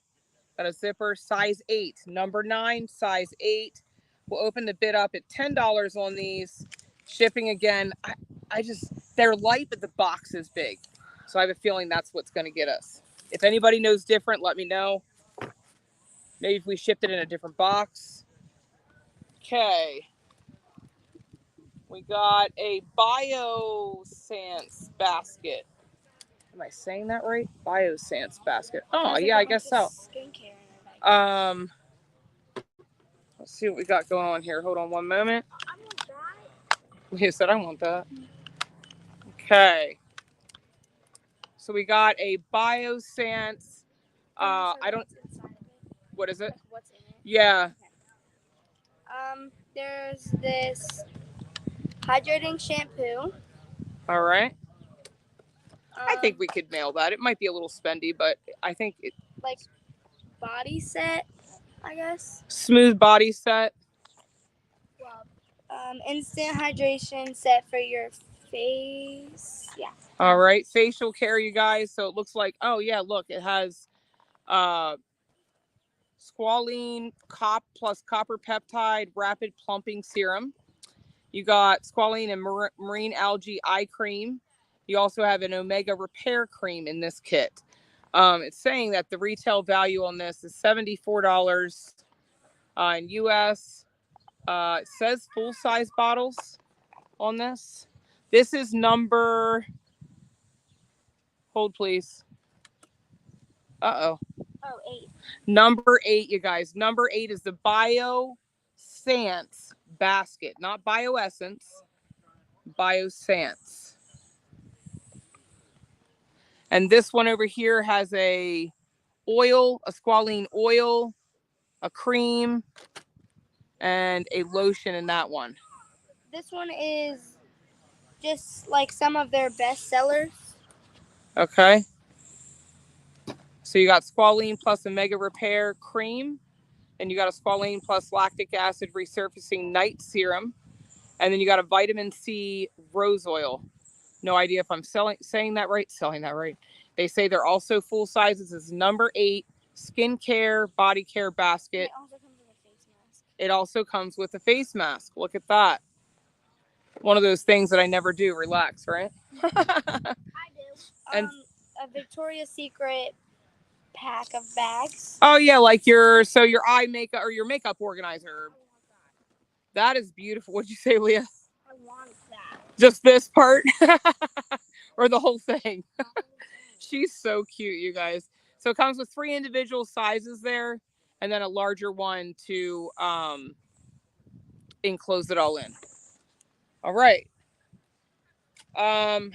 Got a zipper, size 8, number 9, size 8. We'll open the bid up at $10 on these. Shipping again. I just, they're light, but the box is big. So I have a feeling that's what's going to get us. If anybody knows different, let me know. Maybe if we shipped it in a different box. Okay. We got a Biosance basket. Am I saying that right? Biosance basket. Oh, yeah, I guess so. Let's see what we got going on here. Hold on one moment. You said I want that. Okay. So we got a Biosance. I don't. What is it? What's in it? Yeah. There's this hydrating shampoo. All right. I think we could mail that. It might be a little spendy, but I think it. Like body set, I guess. Smooth body set. Instant hydration set for your face. Yeah. All right, facial care, you guys. So it looks like, oh yeah, look, it has squalene plus copper peptide rapid plumping serum. You got squalene and marine algae eye cream. You also have an omega repair cream in this kit. It's saying that the retail value on this is $74 in US. It says full size bottles on this. This is number, hold please. Uh-oh. Oh, 8. Number 8, you guys. Number 8 is the BioSance basket, not BioEssence, BioSance. And this one over here has a oil, a squalene oil, a cream, and a lotion in that one. This one is just like some of their best sellers. Okay. So you got squalene plus omega repair cream, and you got a squalene plus lactic acid resurfacing night serum, and then you got a vitamin C rose oil. No idea if I'm saying that right. Selling that right. They say they're also full sizes. This is number 8 skincare body care basket. It also comes with a face mask. Look at that. One of those things that I never do. Relax, right? I do. And A Victoria's Secret pack of bags. oh yeah, like your eye makeup or your makeup organizer. That is beautiful. What'd you say, Leah? I want that. Just this part? Or the whole thing? She's so cute, you guys. So it comes with 3 individual sizes there, and then a larger one to enclose it all in. All right. I'm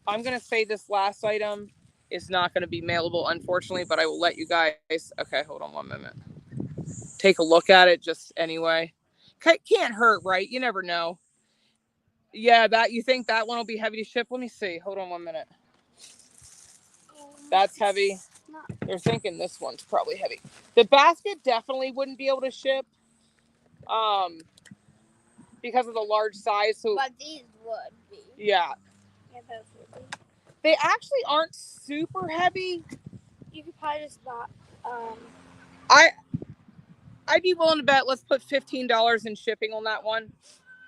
gonna say this last item is not gonna be mailable, unfortunately, but I will let you guys. Okay, hold on 1 minute. Take a look at it just anyway. Can't hurt, right? You never know. Yeah, that you think that one will be heavy to ship? Let me see. Hold on 1 minute. That's heavy. They're thinking this one's probably heavy. The basket definitely wouldn't be able to ship because of the large size. So, but these would be. Yeah. Yeah, those would be. They actually aren't super heavy. You could probably just buy. I'd be willing to bet. Let's put $15 in shipping on that one.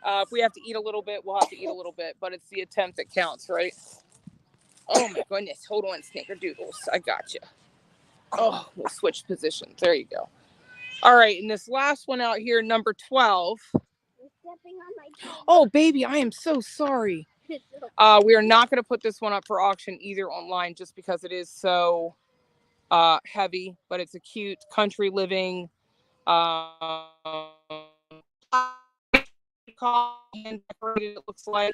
If we have to eat a little bit, we'll have to eat a little bit. But it's the attempt that counts, right? Oh my goodness! Hold on, snickerdoodles. I got you. Oh, we'll switch positions. There you go. All right, and this last one out here, number 12. Oh, baby, I am so sorry. We are not going to put this one up for auction either online just because it is so heavy, but it's a cute country living hand decorated, it looks like.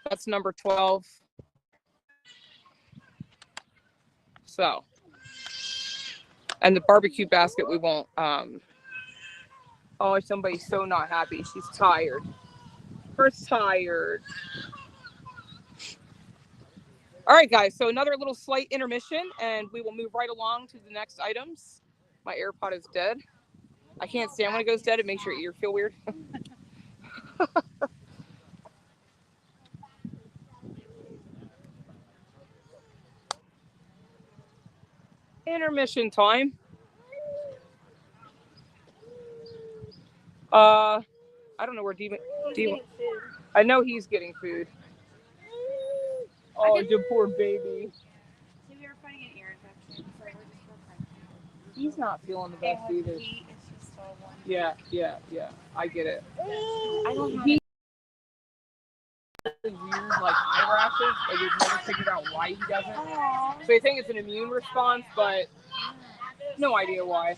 That's number 12. So, and the barbecue basket we won't. Oh, somebody's so not happy. She's tired. Her tired. All right, guys. So another little slight intermission, and we will move right along to the next items. My AirPod is dead. I can't stand when it goes dead. It makes your ear feel weird. Intermission time. I don't know where Demon. I know he's getting food. Oh, you poor baby. So we were fighting an ear infection, so we're just He's not feeling the best either. Yeah. I get it. I don't have weird like eyelashes, and we've never figured out why he doesn't. So I think it's an immune response, but no idea why.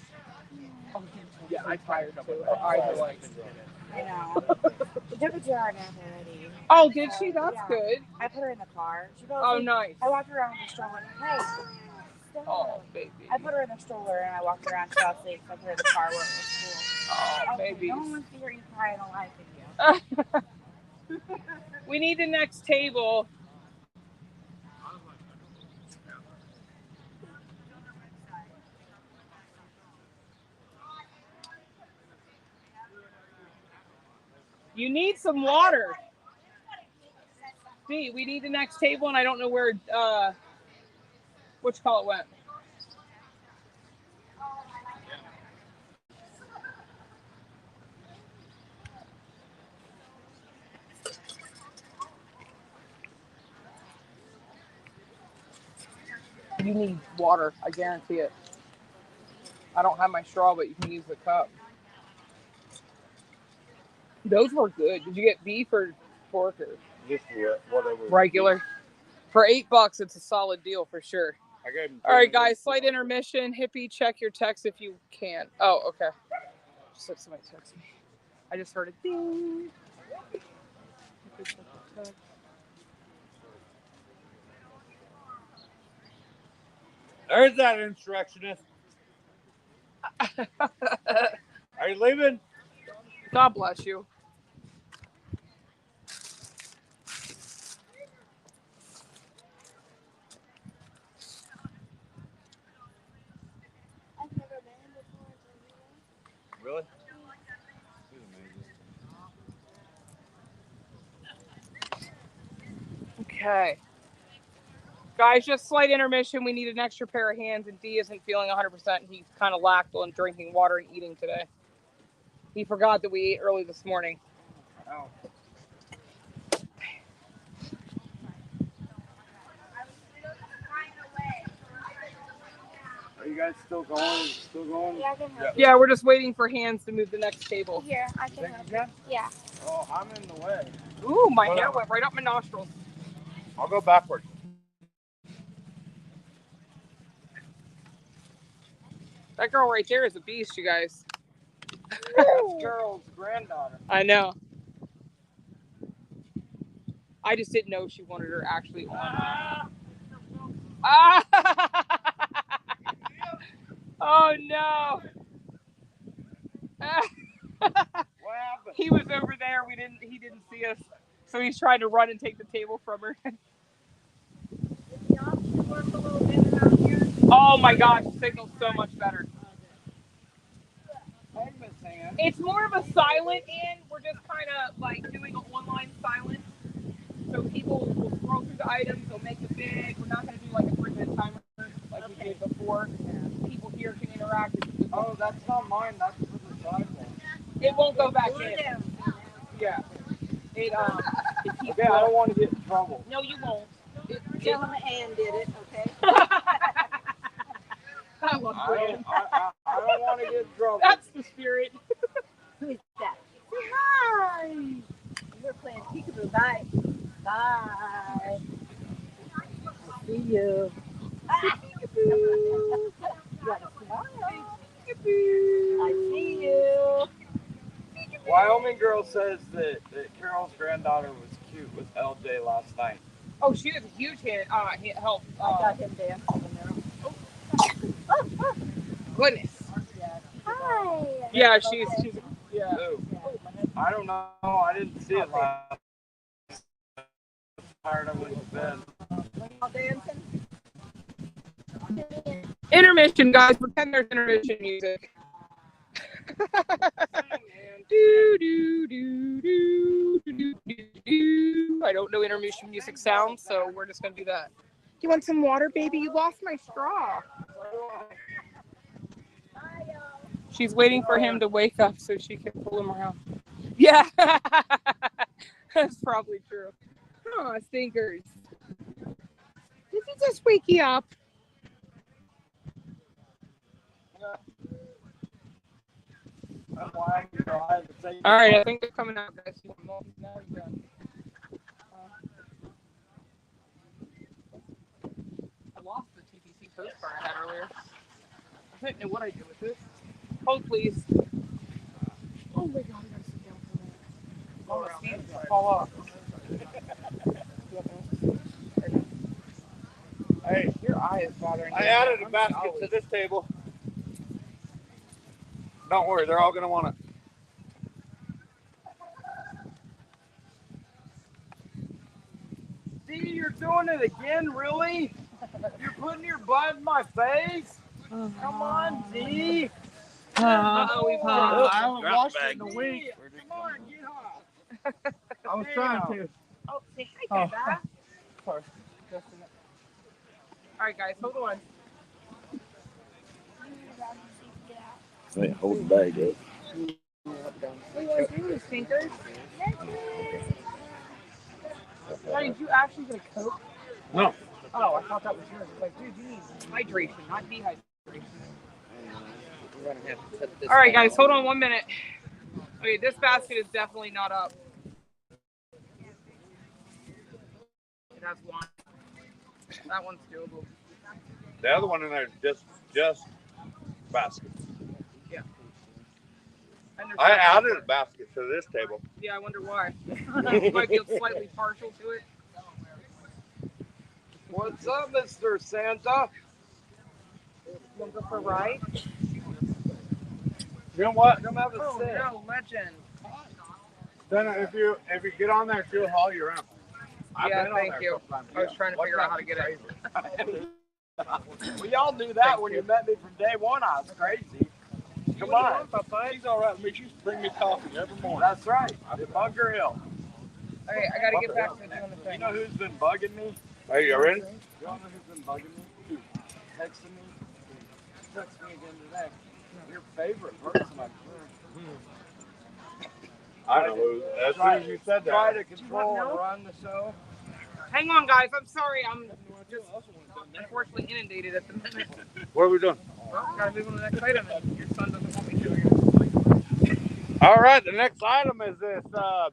Oh, yeah, I tired of it. I know. She took a jar nap already. Oh, did she? That's good. I put her in the car. She goes, oh, nice. I walked around with the stroller. Hey. Oh, baby. I put her in the stroller and I walked around. She fell asleep. So I put her in the car where it was cool. Oh, baby. No one wants to hear you cry in a live video. We need the next table. You need some water. D, we need the next table, and I don't know where which call it went. You need water, I guarantee it. I don't have my straw, but you can use the cup. Those were good. Did you get beef or pork or Just whatever. regular? For $8, it's a solid deal for sure. I gave him. All right, guys, slight intermission. Hippie, check your text if you can. Oh, okay. Just had somebody text me. I just heard a ding. There's that insurrectionist. Are you leaving? God bless you. Really? Okay. Guys, just slight intermission. We need an extra pair of hands, and D isn't feeling 100%. He's kind of lacked on drinking water and eating today. He forgot that we ate early this morning. Oh. Are you guys still going? Yeah, I can help you. Yeah, we're just waiting for hands to move the next table. Here, I can help you. Yeah. Oh, I'm in the way. Ooh, my hair went right up my nostrils. I'll go backwards. That girl right there is a beast, you guys. That's Carol's granddaughter. I know. I just didn't know she wanted her actually on. Ah! Oh no! He was over there. He didn't see us, so he's trying to run and take the table from her. Oh my gosh, the signal's so much better. It's more of a silent in. We're just kind of like doing an online silent. So people will scroll through the items, they'll make it big. We're not going to do like a 3-minute timer like we did before. People here can interact. Oh, that's not mine. That's for the sidewalk. It won't go back in. Yeah. It Okay, I don't want to get in trouble. No, you won't. Tell him Ann did it, okay? I love I don't want to get in trouble. That's the spirit. Who is that? Say hi. We're playing peekaboo. Bye. Bye. See you. Peekaboo. You gotta smile. Peekaboo. I see you. Wyoming girl says that Carol's granddaughter was cute with LJ last night. Oh, she was a huge help. I got him dancing in there. Goodness. Hi. Yeah, she's yeah. I don't know. I didn't see it last. Tired of it bed. Dancing. Intermission, guys. Pretend there's intermission music. Do, do, do, do, do, do, do. I don't know intermission music sounds, so we're just gonna do that. You want some water, baby? You lost my straw. She's waiting for him to wake up so she can pull him around. Yeah, that's probably true. Oh, stinkers. Did he just wake you up? All right, I think they're coming out, guys. Now you're done. I lost the TPC postcard I had earlier. I didn't know what I did with it. Hold, please. Oh my god, I gotta sit down for a minute. Oh, my sneezes gonna fall off. Hey, your eye is bothering me. I added a basket to this table. Don't worry, they're all gonna want it. See, you're doing it again, really? You're putting your butt in my face? Come on, D. I haven't washed it in a D, week. Come on, get off. I was trying to. Oh, say hi, Dada. Sorry. All right, guys, hold on. Wait, hold the bag up. What do you want to do, stinkers? Hey, did you actually get a Coke? No. Oh, I thought that was yours. I was like, dude, you need hydration, not dehydration. All right, guys, hold on 1 minute. Okay, this basket is definitely not up. It has one. That one's doable. The other one in there is just basket. Yeah. I added a basket to this table. Yeah, I wonder why. You might be slightly partial to it. What's up, Mr. Santa? You want to go for a ride? You know what? Come have a Oh, sit. no, legend. Then if you get on there, she'll haul you around. Yeah, thank you. I was trying to figure out how to get it. We all knew that when you met me from day one. I was crazy. Come on. She's all right with me. She used to bring me coffee every morning. That's right. At Bunker Hill. Okay, I got to get back to doing the thing. You know who's been bugging me? Hey, you in? You know who's been bugging me? Who? Texting me. Texted me again today. Your favorite person, I'm sure. I know. As soon as you said that. Try to control and run the show. Hang on, guys. I'm sorry. I'm just unfortunately inundated at the minute. What are we doing? Well, gotta move on to the next item. And your son doesn't want me to. All right, the next item is this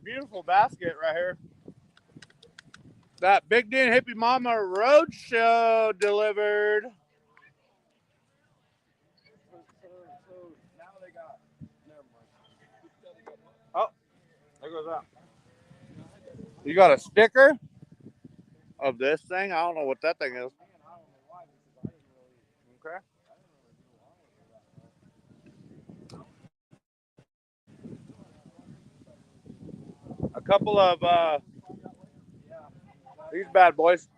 beautiful basket right here. That Big D and Hippie Mama Roadshow delivered. Oh, there goes that. You got a sticker of this thing? I don't know what that thing is. Okay. A couple of these bad boys.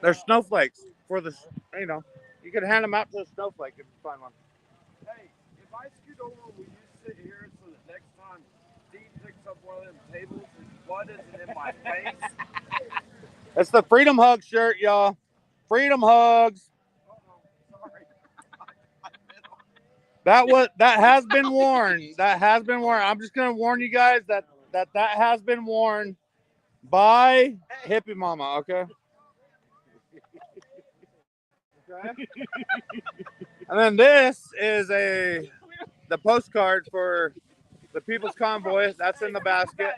They're snowflakes for the, you know, you can hand them out to a snowflake if you find one. Hey, if I scoot over, will you sit here so that next time Steve picks up one of them tables, his butt isn't in my face? It's the Freedom Hug shirt, y'all. Freedom Hugs. That has been worn. That has been worn. I'm just gonna warn you guys that has been worn by Hippie Mama. Okay. Okay. And then this is the postcard for the People's Convoy. That's in the basket.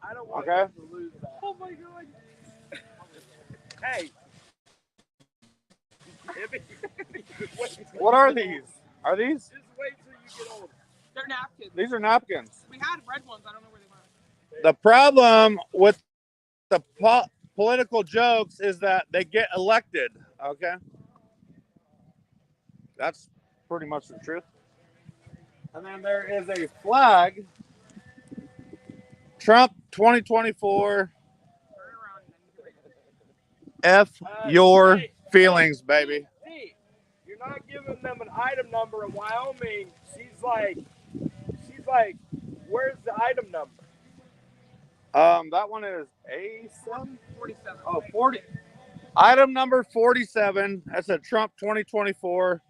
I don't want Okay. him to lose that. Oh my god. Hey. What are these? Are these? Just wait till you get older. They're napkins. These are napkins. We had red ones. I don't know where they went. The problem with the political jokes is that they get elected. Okay. That's pretty much the truth. And then there is a flag. Trump 2024. F your feelings, baby. See, you're not giving them an item number in Wyoming. She's like, where's the item number? That one is A7? 47. Oh, 40. Item number 47. That's a Trump 2024.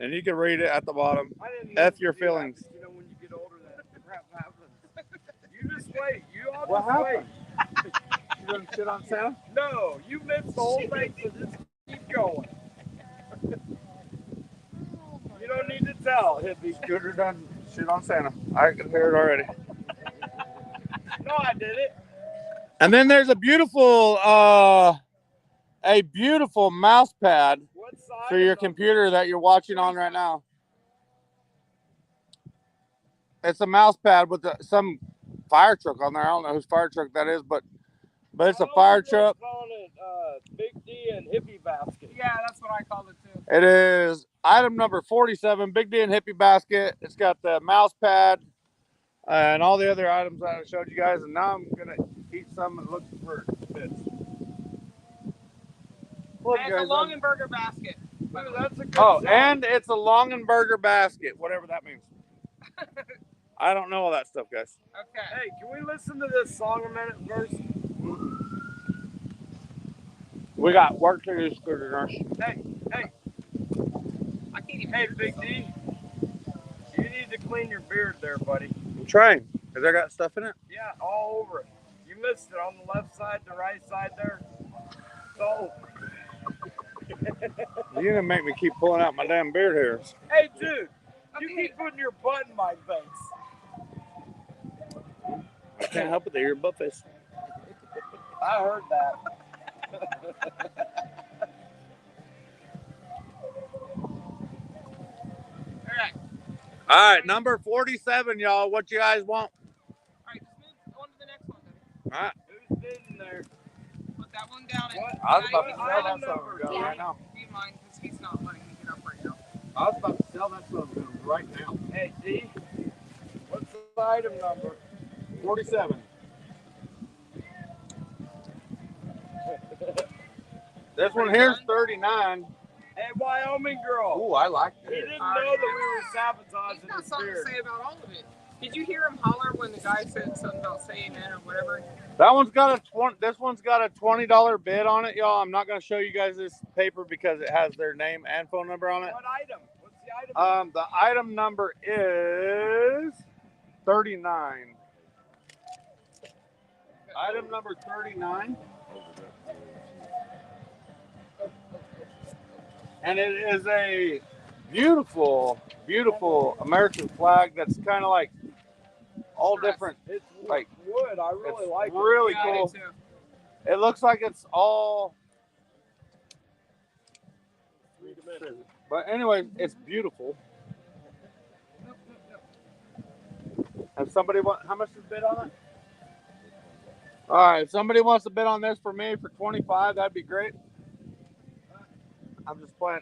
And you can read it at the bottom. F your feelings. You know, when you get older, that crap happens. You just wait. You all What just happened? You done shit on Santa? No, you missed the whole thing, so just keep going. You don't need to tell, hippie. Scooter done shit on Santa. I can hear it already. No, I did it. And then there's a beautiful mouse pad for your computer that you're watching on right now. It's a mouse pad with some fire truck on there. I don't know whose fire truck that is, but it's a fire truck. Calling it Big D and Hippie Basket. Yeah, that's what I called it too. It is item number 47, Big D and Hippie Basket. It's got the mouse pad and all the other items that I showed you guys. And now I'm going to eat some and look for bits. And it's a Longenberger basket. Dude, that's a good Oh, song. and it's a Longenberger basket, whatever that means. I don't know all that stuff, guys. Okay. Hey, can we listen to this song a minute first? We got work to do, Scooter Nurse. Hey. I can't even. Hey, Big D. You need to clean your beard there, buddy. I'm trying. Has I got stuff in it? Yeah, all over it. You missed it on the left side, the right side there. It's all over. You're gonna make me keep pulling out my damn beard hairs. Hey, dude. You keep putting your butt in my face. I can't help it that you're a butt face. I heard that. All right, number 47, y'all. What you guys want? All right, just move on to the next one. All right. Who's sitting there? Put that one down. I was about to sell that song right now. Do you mind? Because he's not letting me get up right now. I was about to sell that song right now. Hey, D. What's the item number? 47. This one here's 39. Hey, Wyoming girl. Ooh, I like He this. didn't know that we were sabotaging He's got his something to beard. say about all of it. Did you hear him holler when the guy said something about say amen or whatever? That one's got this one's got a $20 bid on it, y'all. I'm not gonna show you guys this paper because it has their name and phone number on it. What item? What's the item? The item number is 39. Item number 39. And it is a beautiful, beautiful American flag that's kind of like all different. It's like wood. I really like it. really Yeah, I do cool. too. It looks like it's all. But anyway, it's beautiful. If somebody how much is bid on it? All right, if somebody wants to bid on this for me for 25, that'd be great. I'm just playing.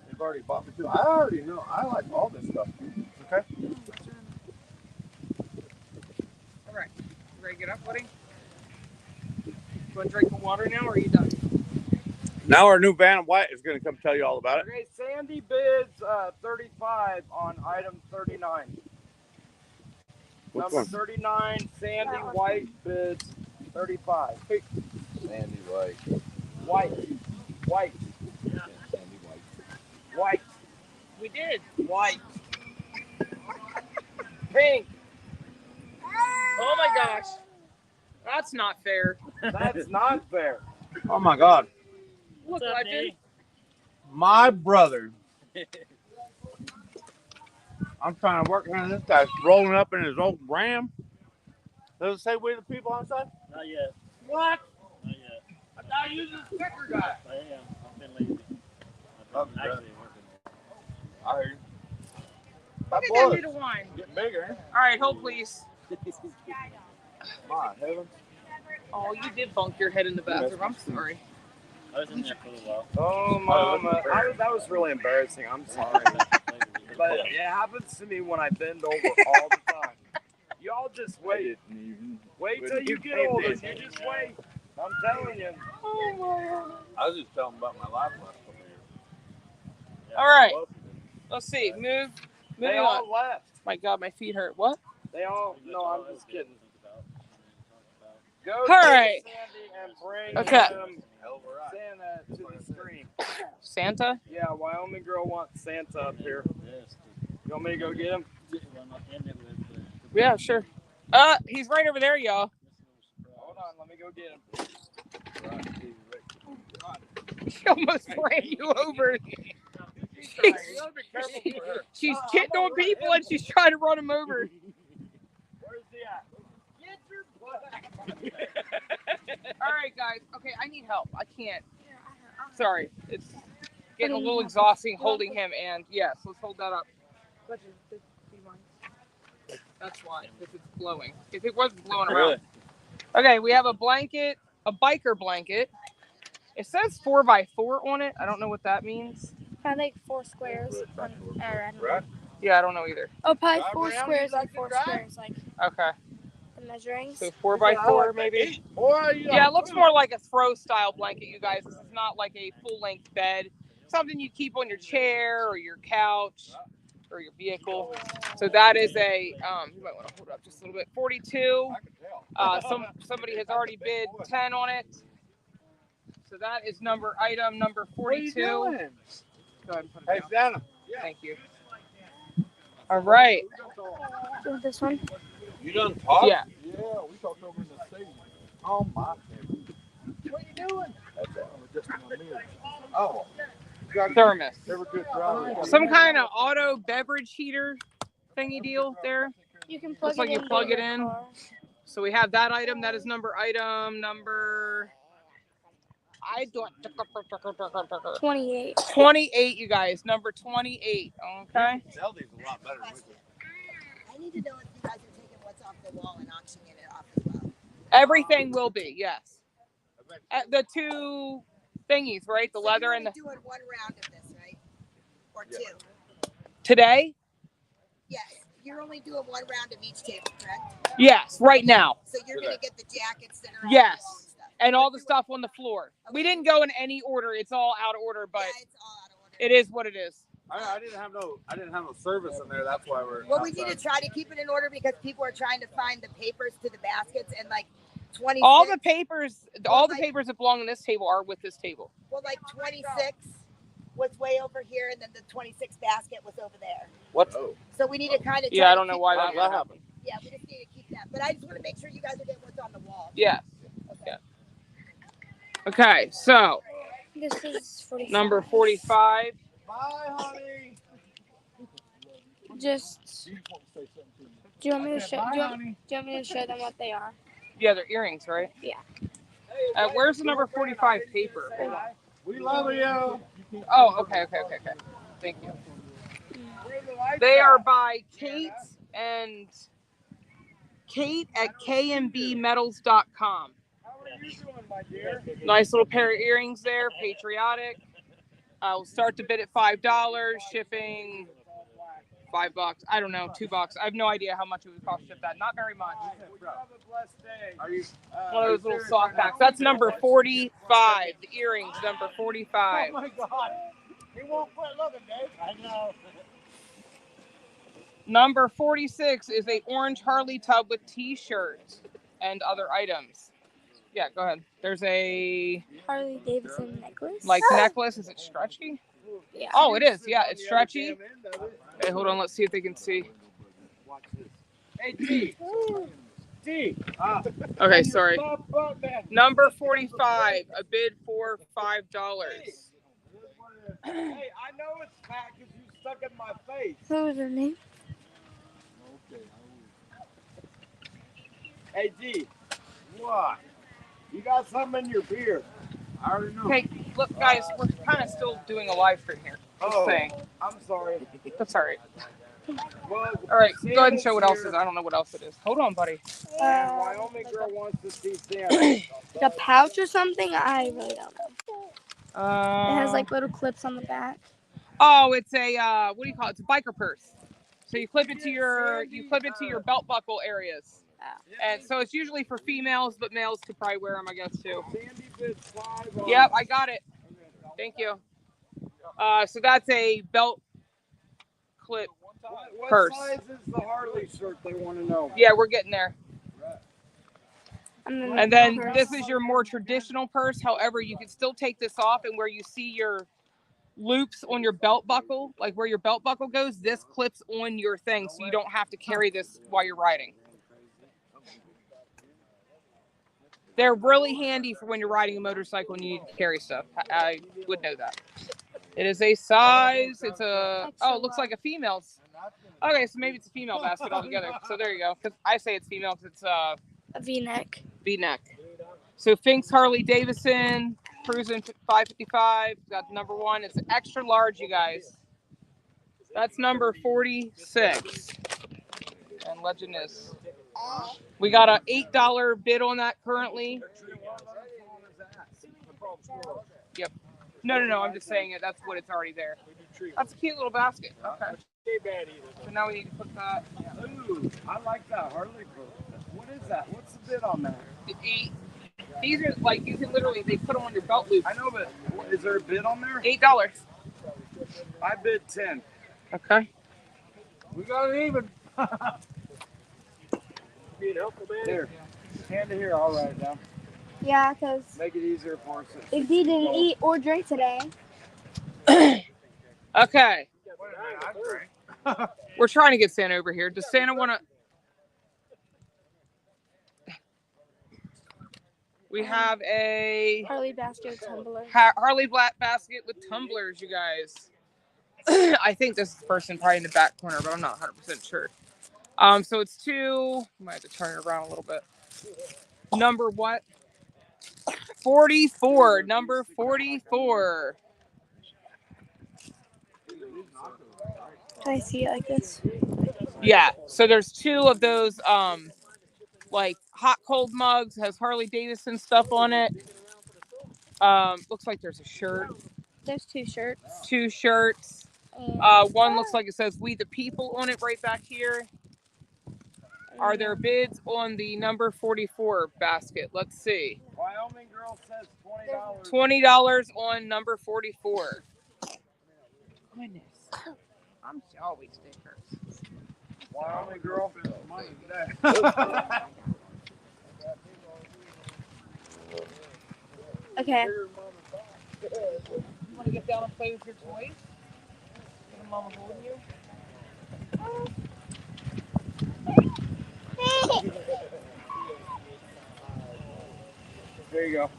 They've already bought me too. I already know. I like all this stuff. Okay. All right. You ready to get up, buddy? You want to drink some water now, or are you done? Now our new Van White is going to come tell you all about it. Okay, Sandy bids 35 on item 39. Which Number one? 39, Sandy White bids 35. Hey. Sandy White. White. Sandy White. White. We did. White. Pink. Oh my gosh. That's not fair. That's not fair. Oh my God. Look, legend. My brother. I'm trying to work around this guy's rolling up in his old Ram. Does it say we the people on side? Not yet. What? Not yet. I thought you was a sticker guy. I am. I've been lazy. I've been actually working. I hear you. Look at that little wine. Getting bigger. All right, hold please. My heavens. Oh, you did bunk your head in the bathroom. I'm sorry. I was in there for a while. Oh, Mama. That was really embarrassing. I'm sorry. But it happens to me when I bend over all the time. Y'all just wait. Wait till you get older. You just wait. I'm telling you. Oh my God. I was just telling about my life last couple of years. All right. Let's see. Move. They Moving all on. left. My God, my feet hurt. What? They all. No, I'm just kidding. Go All to right. Sandy and bring Okay. Santa to the screen. Santa? Yeah, Wyoming girl wants Santa up here. You want me to go get him? Yeah, sure. He's right over there, y'all. Hold on, let me go get him. She almost ran you over. She's hitting on people and she's trying to run him over. Where's he at? Get your butt out. All right, guys. Okay, I need help. I can't. Sorry. It's getting a little exhausting holding him, and yes, let's hold that up. That's why, because it's blowing. If it wasn't blowing around. Really? Okay, we have a blanket, a biker blanket. It says 4x4 on it. I don't know what that means. I think 4 squares. I don't know. Yeah, I don't know either. Oh, probably 4 squares and 4 squares, like Okay. the measurings. So 4x4 maybe? Yeah, it looks more like a throw style blanket, you guys. This is not like a full length bed. something you keep on your chair or your couch or your vehicle. So that is a, you might want to hold up just a little bit, 42. Somebody has already bid 10 on it. So that is item number 42. Go ahead and put it down. Thank you. All right. This one? You done talk? Yeah. Yeah, we talked over in the stadium. Oh my. What are you doing? Oh. Thermos. They were good drivers. Some kind of auto beverage heater thingy deal there. You can plug Looks like you plug it in. So we have that item. That is item number. I don't. 28. 28, you guys. Number 28. Okay. Zeldy's a lot better. I need to know if you guys are taking what's off the wall and auctioning it off as well. Everything will be, yes. The two thingies, right? The leather and the. Doing one round of this, right? Or two? Today? Yes. You're only doing one round of each table, correct? Yes, right now. So you're going to get the jackets that are on Yes. the wall and stuff. And all the stuff on the floor. Okay. We didn't go in any order. It's all out of order, but it's all out of order. It is what it is. I didn't have no service in there. That's why we're. Well, we need to try to keep it in order because people are trying to find the papers to the baskets and like 26. All the papers that belong on this table are with this table. Well, like 26 was way over here, and then the 26 basket was over there. What? So we need to kind of. Yeah, I don't know why that happened. Yeah, we just need to keep that. But I just want to make sure you guys are getting what's on the wall. Yeah. Okay. Okay, so This is 45. number 45. Bye, honey. Just. Do you want me to show? Do you want me to show them what they are? Yeah, they're earrings, right? Yeah. Where's the number 45 paper? Hold on. We love you. Oh, okay. Thank you. They are by Kate at kmbmetals.com. How are you doing, my dear? Nice little pair of earrings there, Patriotic. We'll start the bid at $5, shipping $5. I don't know, $2. I have no idea how much it would cost to ship that. Not very much. Have a blessed day. Are you? One of those little soft packs. That's number 45. The earrings, number 45. Oh my God. He won't quit looking, Dave. I know. Number 46 is a orange Harley tub with t-shirt and other items. Yeah, go ahead. There's a Harley Davidson necklace. Necklace. Is it stretchy? Yeah. Oh, it is. Yeah, it's stretchy. Hey, hold on. Let's see if they can see. Hey, T. T. Okay, sorry. Number 45, a bid for $5. Hey, I know it's fat because you stuck in my face. What was her name? Hey, D. What? You got something in your beard. I already know. Okay, look, guys, we're kind of still doing a live stream here. Just saying. I'm sorry. That's all right. Well, all right, go ahead and show what else it is. I don't know what else it is. Hold on, buddy. Wyoming girl wants to see Santa. The pouch or something? I really don't know. It has like little clips on the back. Oh, it's a what do you call it? It's a biker purse. So you clip it to your belt buckle areas. And so it's usually for females, but males could probably wear them, I guess, too. Yep, I got it. Thank you. So that's a belt clip purse. What size is the Harley shirt they want to know? Yeah, we're getting there. And then this is your more traditional purse. However, you can still take this off, and where you see your loops on your belt buckle, like where your belt buckle goes, this clips on your thing, so you don't have to carry this while you're riding. They're really handy for when you're riding a motorcycle and you need to carry stuff. I would know that. It is a size. It's a, oh, it looks like a female's. Okay, so maybe it's a female basket altogether. So there you go. Because I say it's female because it's a V-neck. V-neck. So Finks Harley Davidson, cruising 555. Got number 1. It's extra large, you guys. That's number 46. And legend is. We got an $8 bid on that currently. Yep. No. I'm just saying it. That's what it's already there. That's a cute little basket. Okay. So now we need to put that. Ooh, I like that Harley book. What is that? What's the bid on that? These are like, you can literally, they put them on your belt loop. I know, but is there a bid on there? $8. I bid 10. Okay. We got it even. Here, hand it here. I'll write it down. Yeah, because Make it easier for us. if he didn't eat or drink today. Okay. We're trying to get Santa over here. Does Santa want to? We have a Harley basket with tumblers. Harley black basket with tumblers, you guys. I think this person probably in the back corner, but I'm not 100% sure. So it's two. Might have to turn it around a little bit. Number what? 44. Number 44. Can I see it like this? Yeah. So there's two of those like hot cold mugs, has Harley Davidson stuff on it. Looks like there's a shirt. There's two shirts. Two shirts. One looks like it says "We the People" on it right back here. Are there bids on the number 44 basket? Let's see. Wyoming girl says $20. $20 on number 44. Goodness. I'm always stickers. Wyoming girl. Okay. You want to get down and play with your toys? Get Mama holding you? There you go.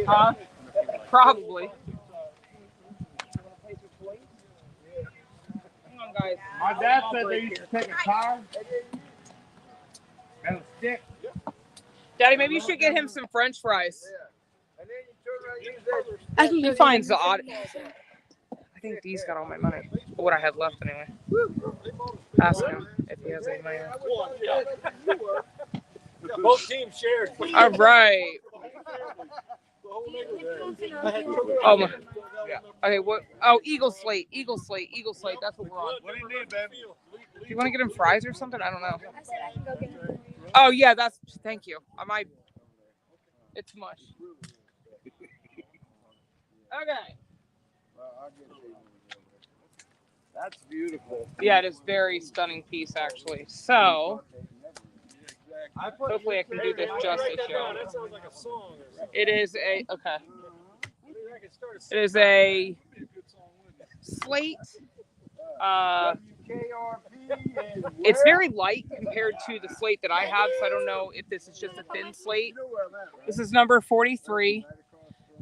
Huh? Probably. Hang on, guys. My dad said they used to take a tire and a stick. Daddy, maybe you should get him some French fries. I can He finds the odd. I think these got all my money. Or what I have left anyway. Ask him if he has any money. Both teams shared. All right. Oh my. Okay, what? Oh, Eagle Slate. Eagle Slate. Eagle Slate. That's what we're on. What do you need, baby? Do you want to get him fries or something? I don't know. I said I can go get them. Oh yeah, that's. Thank you. I might. It's much. Okay. That's beautiful. Yeah, it is very stunning piece actually. So hopefully I can do this justice, y'all. That sounds like a song. It is a okay. It is a slate. It's very light compared to the slate that I have, so I don't know if this is just a thin slate. This is number 43.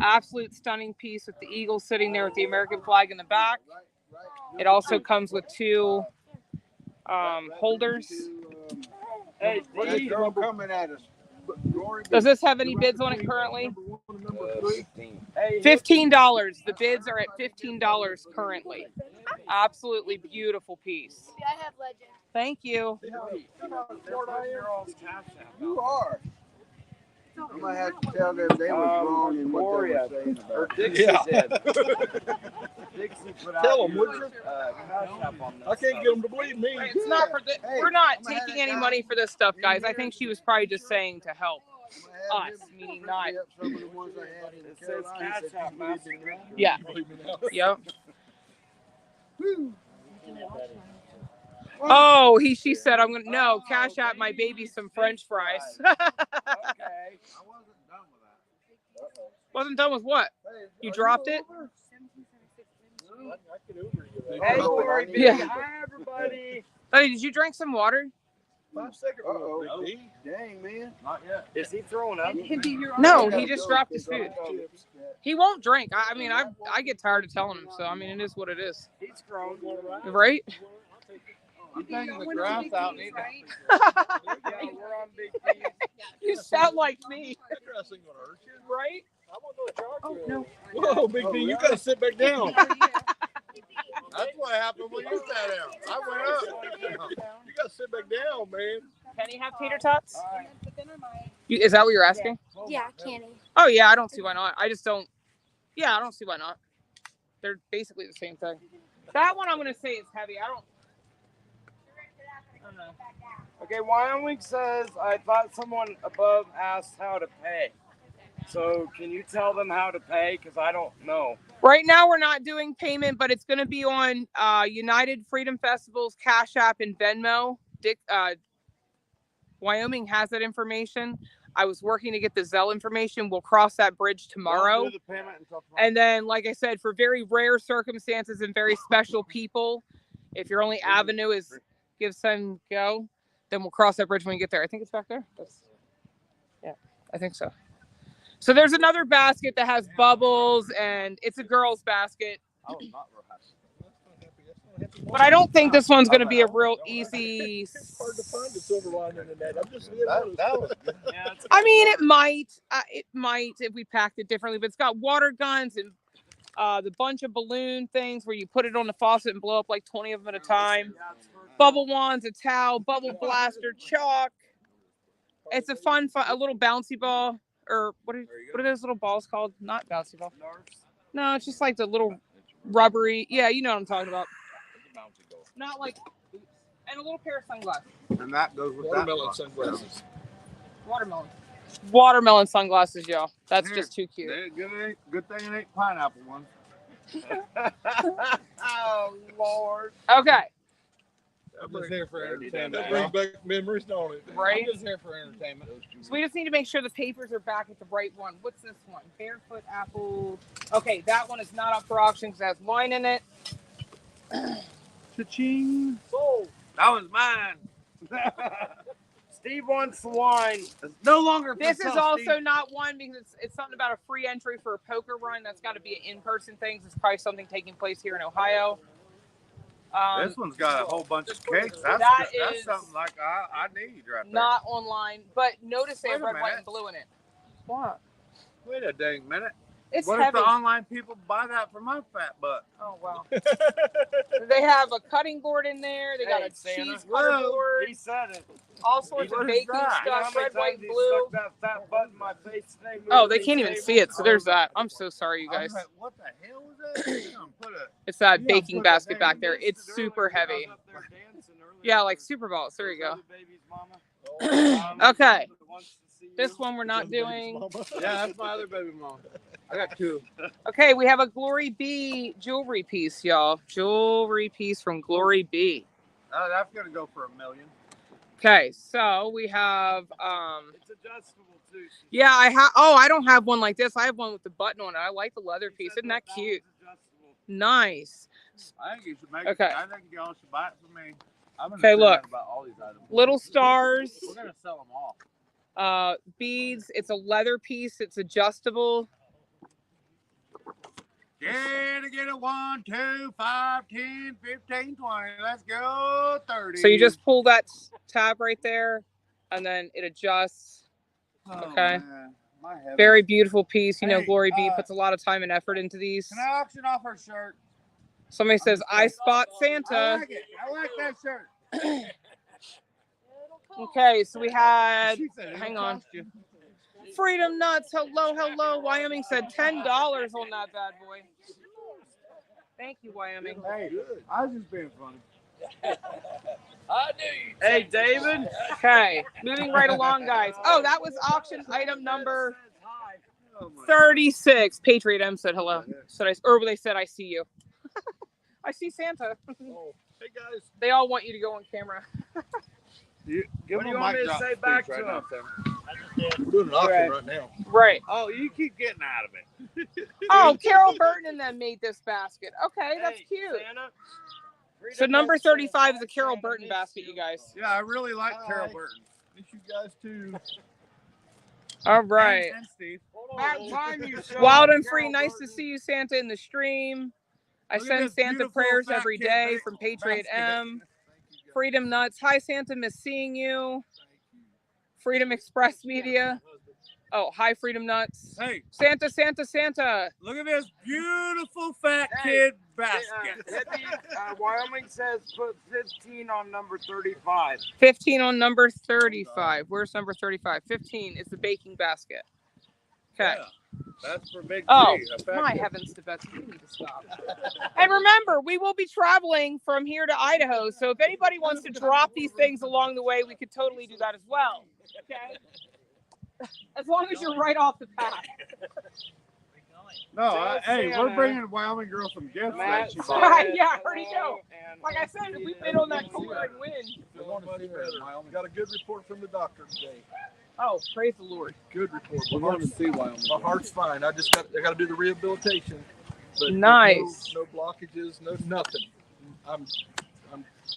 Absolute stunning piece with the eagle sitting there with the American flag in the back. It also comes with two holders. Hey, coming at us. Does this have any bids on it currently? $15. The bids are at $15 currently. Absolutely beautiful piece. I have legend. Thank you. You are. I'm gonna have to tell them they was wrong in what they were saying about it. Dixie did. Dixie put out Tell them, would you? I can't get them to believe me. It's not for we're not taking any money for this stuff, guys. I think she was probably just saying to help us, meaning not. It says Cash App Master. Yeah. Yep. Oh, she said I'm gonna no cash out my baby some French fries. Okay. Wasn't done with what? You dropped it? Hey, Lori B. Yeah. Hi, everybody. Hey, did you drink some water? 5 seconds. Uh-oh. Dang, man. Not yet. Is he throwing up? No, he just dropped his food. He won't drink. I mean, I get tired of telling him, so I mean, it is what it is. He's grown. Right? You taking the grass out and eating it? Yeah, we're on Big P. You sound like me. That grass ain't gonna hurt you. Right? Oh, no. Whoa, Big D, you gotta sit back down. That's what happened when you sat down. I went up. You gotta sit back down, man. Can he have tater tots? Is that what you're asking? Yeah, can he? Oh, yeah, I don't see why not. I just don't. Yeah, I don't see why not. They're basically the same thing. That one I'm going to say is heavy. I don't. Okay, Wyoming says, I thought someone above asked how to pay. So can you tell them how to pay? Because I don't know. Right now, we're not doing payment, but it's going to be on United Freedom Festival's Cash App and Venmo. Wyoming has that information. I was working to get the Zelle information. We'll cross that bridge tomorrow. We'll do the payment until tomorrow. And then, like I said, for very rare circumstances and very special people, if your only avenue is give some go, then we'll cross that bridge when we get there. I think it's back there. Yeah, I think so. So there's another basket that has bubbles, and it's a girl's basket. But I don't think this one's going to be a real easy. It's hard to find a silver lining in that. I'm just I mean, it might if we packed it differently, but it's got water guns and the bunch of balloon things where you put it on the faucet and blow up like 20 of them at a time. Bubble wands, a towel, bubble blaster, chalk. It's a fun, a little bouncy ball. Or what are those little balls called? Not bouncy ball. No, it's just like the little rubbery. Yeah, you know what I'm talking about. Not like, and a little pair of sunglasses. And that goes with watermelon sunglasses. Watermelon sunglasses, y'all. That's just too cute. Good thing it ain't pineapple ones. Oh, Lord. Okay. I'm just here for entertainment. That brings back memories, don't it? Right? I'm just here for entertainment. So we just need to make sure the papers are back at the right one. What's this one? Barefoot apple. Okay, that one is not up for auction because it has wine in it. Cha-ching. Sold. That was mine. Steve wants the wine. It's no longer. This is also not one because it's something about a free entry for a poker run. That's got to be an in-person thing. It's probably something taking place here in Ohio. This one's got a whole bunch of cakes. That's something like I need right there. Not online, but notice they have red, white, and blue in it. What? Wait a dang minute. It's what heavy. if the online people buy that for my fat butt? Oh, wow. They have a cutting board in there. They got a cheese cutter board. He said it. All sorts of baking stuff, red, white, and blue. That fat butt in my face today. Oh, they can't even see it, so there's that. I'm so sorry, you guys. Like, what the hell was that? It's that baking basket back there. It's super heavy. Yeah, like Super Balls. There you go. Okay. This one we're not doing. Yeah, that's my other baby mom. I got two. Okay, we have a Glory B jewelry piece, y'all. Jewelry piece from Glory B. Oh, that's gonna go for $1 million. Okay, so we have It's adjustable too. yeah, I don't have one like this. I have one with the button on it. I like the leather piece. Isn't that cute? Nice. I think you should make Okay. it. I think y'all should buy it for me. I'm gonna Okay, say look. that about all these items. Little stars. We're gonna sell them all. Beads. It's a leather piece. It's adjustable. Yeah, to get a 1, 2, 5, 10, 15, 20. Let's go 30. So you just pull that tab right there, and then it adjusts. Okay. Man. My heavens. Very beautiful piece. You know, Hey, Glory B puts a lot of time and effort into these. Can I auction off her shirt? Somebody says, I spot Santa. I like it. I like that shirt. Okay, so we had, hang on. Freedom Nuts, hello, hello. Wyoming said $10 on that bad boy. Thank you, Wyoming. Hey, I was just being funny. I knew you. Hey, David. Okay, moving right along, guys. Oh, that was auction item number 36. Patriot M said hello. Or they said, I see you. I see Santa. Oh, hey, guys. They all want you to go on camera. Give What do you want me to say back to him? We're doing an auction right now. Right. Oh, you keep getting out of it. Oh, Carol Burton and them made this basket. Okay, that's cute. Santa, So number 35 is a Carol Burton basket, you guys. Yeah, I really like Carol Burton. Miss you guys too. All right. And Steve. Wild and free. Nice to see you, Santa, in the stream. I Look at send this Santa beautiful prayers fat every kid day from Patriot basket. M. Freedom Nuts. Hi, Santa. Miss seeing you. Freedom Express Media. Oh, hi, Freedom Nuts. Hey. Santa, Santa, Santa. Look at this beautiful fat kid basket. Wyoming says put 15 on number 35. 15 on number 35. Where's number 35? 15 is the baking basket. Okay. Yeah. That's for big Oh, G. my heavens to Betsy, you need to stop. And remember, we will be traveling from here to Idaho, so if anybody wants to drop these things along the way, we could totally do that as well. Okay? As long as you're right off the path. No, hey, we're bringing Wyoming girl some gifts. Matt said, yeah, I already know. Like I said, if we bid on that cooler and win. Got a good report from the doctor today. Oh, praise the Lord. Good report. We want to see Wyoming. My heart's fine. I got to do the rehabilitation. But nice. No blockages, no nothing.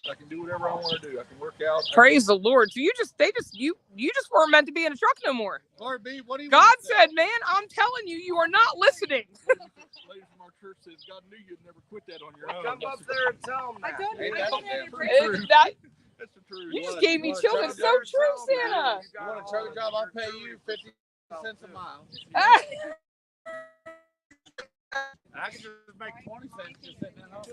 I can do whatever I want to do. I can work out. Praise the Lord. So you just weren't meant to be in a truck no more. Lord B, what do you God said, man, I'm telling you, you are not listening. Lady from our church says God knew you'd never quit that on your own. Come up there and tell them that. That's the truth. You just gave me chills. It's so true, Santa. You want a truck job? I'll pay you 50 cents a mile. I can just make 20 cents just sitting at home.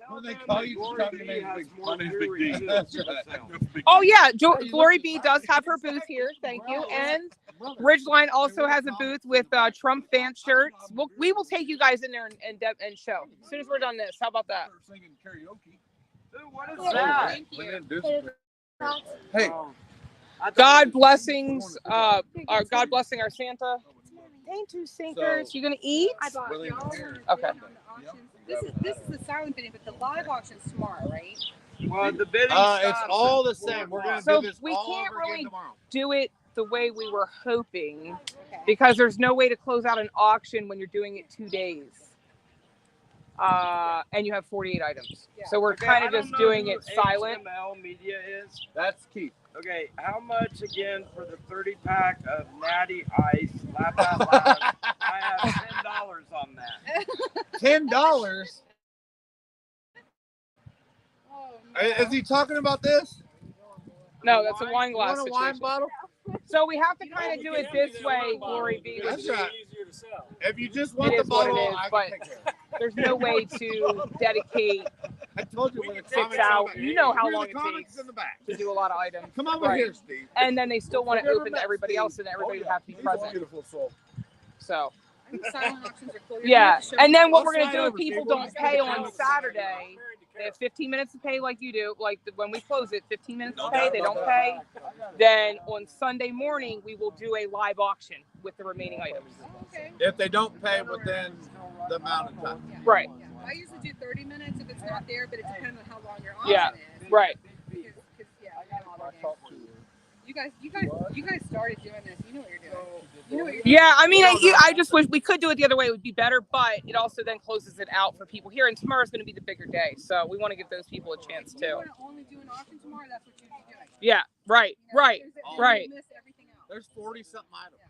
When they call you, big D. That's right. Oh yeah, Glory B does have her booth here. Thank you. And Ridgeline also has a booth with Trump fan shirts. We will take you guys in there and show as soon as we're done this. How about that? What is that? Hey, God blessings. God blessing our Santa. Thank you, Sinkers. You gonna eat? I bought Okay. This is the silent bidding, but the live auction's tomorrow, right? Well, the bidding it's all the same. We're gonna do this we all can't over really again tomorrow. do it the way we were hoping because there's no way to close out an auction when you're doing it 2 days. And you have 48 items. Yeah. So we're kind of just doing it silent. HML Media is. That's Keith. Okay, how much again for the 30-pack of Natty Ice? Laugh out loud. I have $10 on that. $10? Is he talking about this? No, that's a wine glass. You want a wine bottle? So we have to kind of do it this way, Glory B. That's right. If you just want the bottle, I can take care of it. There's no way to dedicate I told you when the 6 hours. You know how long it takes in the back. to do a lot of items. Come over here, Steve. And then they still want to open to everybody else, and everybody would have to be present. Beautiful soul. So. Silent auctions are cool. Yeah, and then what we're gonna do if people don't pay on Saturday, they have 15 minutes to pay like you do. Like when we close it, 15 minutes to pay. They don't pay. Then on Sunday morning we will do a live auction with the remaining items. Okay. If they don't pay within the amount of time. Right. I usually do 30 minutes if it's not there, but it depends on how long your auction is. Right. Because you guys started doing this. You know what you're doing. You know what you're doing. Yeah, I mean, I just wish we could do it the other way. It would be better, but it also then closes it out for people here. And tomorrow's going to be the bigger day, so we want to give those people a chance too. You want to only do an auction tomorrow? That's what you'd be doing. Yeah. Right. Right. Right. Miss everything else. There's 40-something items.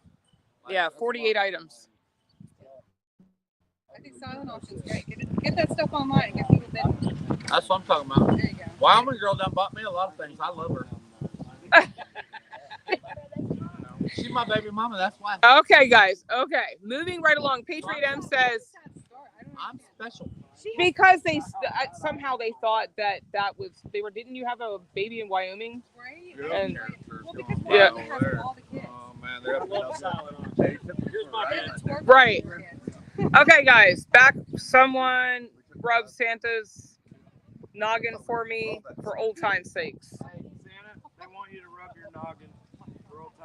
Yeah, 48 items. I think silent auction's great. Get that stuff online and get people bidding. That's what I'm talking about. There you go. Wyoming girl done bought me a lot of things. I love her. She's my baby mama. That's why. Okay, guys. Okay, moving right along. Patriot M says I'm special because they somehow they thought that was they were. Didn't you have a baby in Wyoming? Right. Yeah. And, Well, because yeah. Wyoming has all the kids. Oh man, they're up Right. Okay, guys. Back. Someone rub Santa's noggin for me for old time's sakes. Santa, they want you to rub your noggin.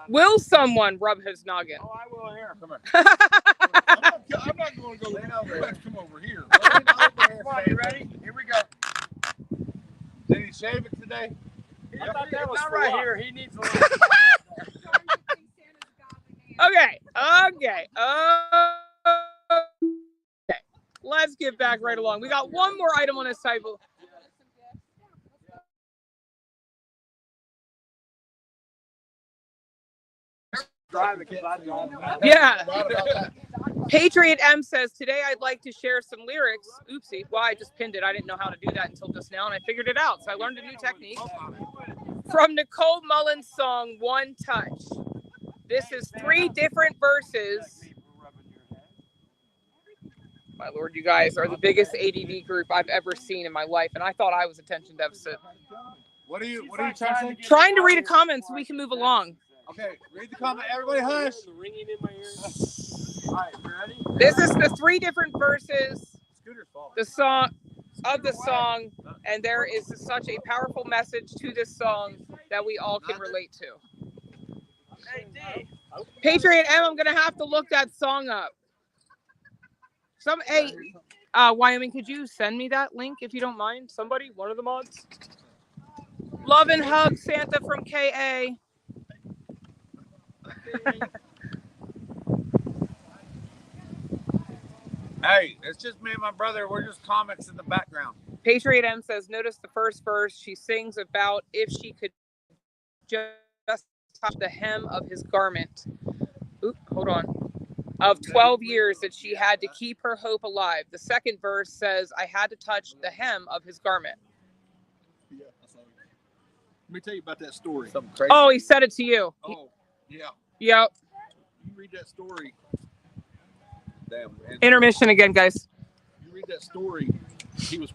Will someone rub his noggin? Oh, I will here. Come here. I'm not going to go there. Come over here. Come on, you ready? Here we go. Did he shave it today? I thought that was not right here. He needs a little. Okay. Let's get back right along. We got one more item on this table. Yeah. Patriot M says, today I'd like to share some lyrics. Oopsie. Well, I just pinned it. I didn't know how to do that until just now, and I figured it out. So I learned a new technique. From Nicole Mullen's song, One Touch. This is 3 different verses. My Lord, you guys are the biggest ADD group I've ever seen in my life, and I thought I was attention deficit. What are you trying to say? Trying to read a comment so we can move along. Okay, read the comment. Everybody hush. Ringing in my ears. All right, you ready? This is the 3 different verses, the song of the song, and there is such a powerful message to this song that we all can relate to. Patriot M, I'm gonna have to look that song up. Wyoming, could you send me that link if you don't mind? Somebody, one of the mods. Love and hug, Santa from KA. Hey, it's just me and my brother. We're just comics in the background. Patriot M says, notice the first verse. She sings about if she could just touch the hem of his garment. Oop, hold on. Of 12 years that she had to keep her hope alive. The second verse says, I had to touch the hem of his garment. Yeah, let me tell you about that story. Something crazy. Oh, he said it to you. Oh, yeah. Yep. You read that story. Damn. Intermission again, guys. You read that story. He was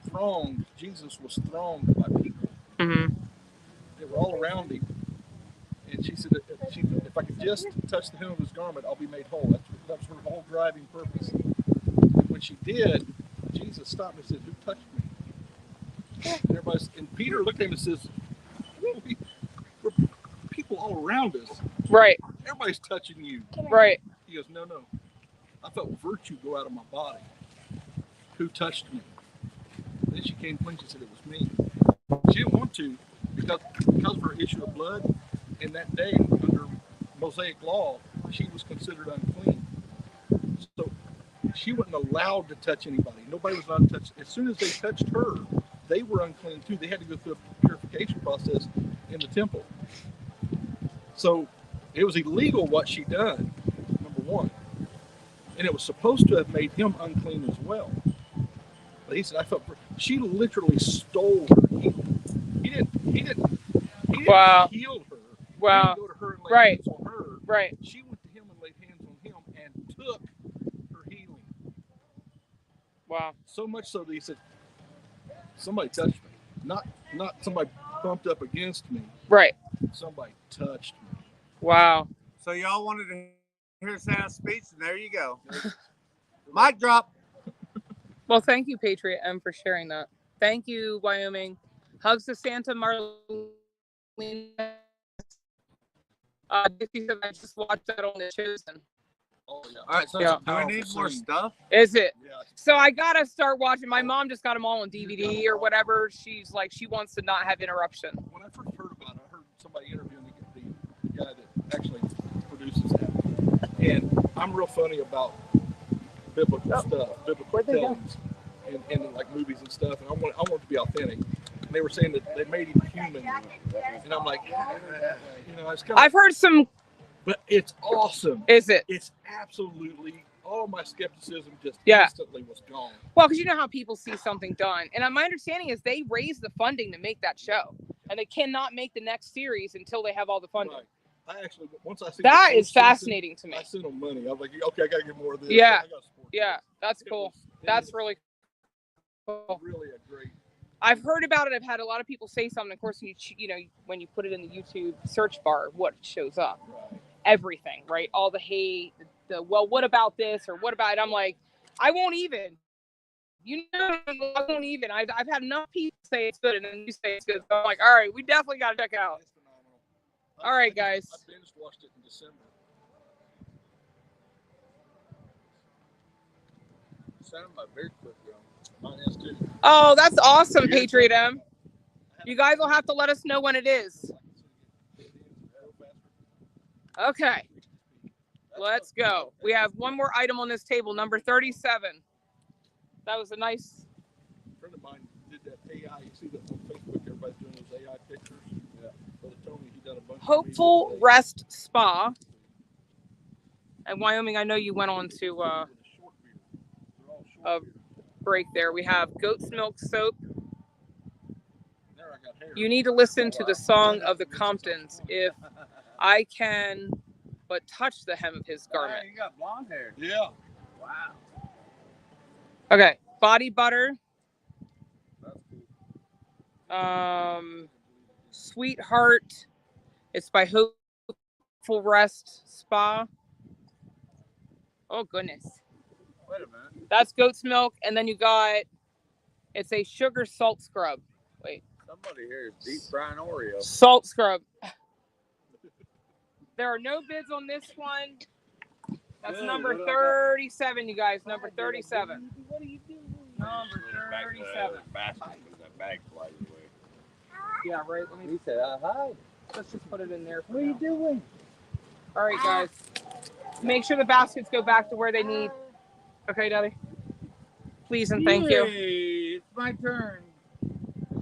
thronged. Jesus was thronged by people. Mm-hmm. They were all around him. And she said, if I could just touch the hem of his garment, I'll be made whole. That was her whole driving purpose. And when she did, Jesus stopped and said, who touched me? And Peter looked at him and says, we're people all around us. Right. Everybody's touching you. Right. He goes, no. I felt virtue go out of my body. Who touched me? Then she came clean. She said it was me. She didn't want to because of her issue of blood. In that day, under Mosaic law, she was considered unclean. So she wasn't allowed to touch anybody. Nobody was allowed to touch. As soon as they touched her, they were unclean too. They had to go through a purification process in the temple. So it was illegal what she done, number one. And it was supposed to have made him unclean as well. But he said, she literally stole her healing. He didn't Wow. heal her. Wow. He didn't go to her and lay Right. hands on her. Right. She went to him and laid hands on him and took her healing. Wow. So much so that he said, somebody touched me. Not somebody bumped up against me. Right. Somebody touched me. Wow. So y'all wanted to hear Santa's speech, and there you go. Mic drop. Well, thank you, Patriot M, for sharing that. Thank you, Wyoming. Hugs to Santa, Marlene. Dixie said I just watched that on The Chosen. Oh, yeah. All right, so Yeah. do we need more stuff? Is it? Yeah. So I gotta start watching. My mom just got them all on DVD or whatever. She's like, she wants to not have interruption. When I first heard about it, I heard somebody interviewing the guy that actually produces that. And I'm real funny about biblical stuff, biblical tellings, and like movies and stuff. And I want it to be authentic. And they were saying that they made him human. And I'm like, it's kind of. I've heard some. But it's awesome. Is it? It's absolutely. All my skepticism just Yeah. instantly was gone. Well, because you know how people see something done. And my understanding is they raised the funding to make that show. And they cannot make the next series until they have all the funding. Right. I actually, once I see that is fascinating to me. I sent them money. I was like, okay, I got to get more of this. Yeah. I gotta support Yeah. That's cool. That's really cool. Really a great. I've heard about it. I've had a lot of people say something. Of course, when you put it in the YouTube search bar, what shows up? Right. Everything, right? All the hate, what about this or what about it? I'm like, I won't even. I won't even. I've had enough people say it's good, and then you say it's good. So I'm like, all right, we definitely got to check it out. It's phenomenal. All right, guys. I binge watched it in December. Sounded my very quick, bro. Mine is too. Oh, that's awesome, Patriot M. You guys will have to let us know when it is. Okay. Let's go. We have one more item on this table, number 37. That was a nice. A friend of mine did that AI. You see that on Facebook? Everybody's doing those AI pictures. Yeah. Brother Tony, he done a bunch. Hopeful Rest Spa. And Wyoming, I know you went on to a break there. We have goat's milk soap. You need to listen to the song of the Comptons. If I can but touch the hem of his garment. You got blonde hair. Yeah. Wow. Okay. Body butter. Sweetheart. It's by Hopeful Hopeful Rest Spa. Oh, goodness. Wait a minute. That's goat's milk. And then you got, it's a sugar salt scrub. Wait. Somebody here is deep frying Oreo. Salt scrub. There are no bids on this one. That's number 37, you guys. Number 37. What are you doing? Number 37. That bag flies away. Yeah, right. Let me. He said, hi. Let's just put it in there. What are you doing? All right, guys. Make sure the baskets go back to where they need. Okay, Daddy. Please and thank you. It's my turn.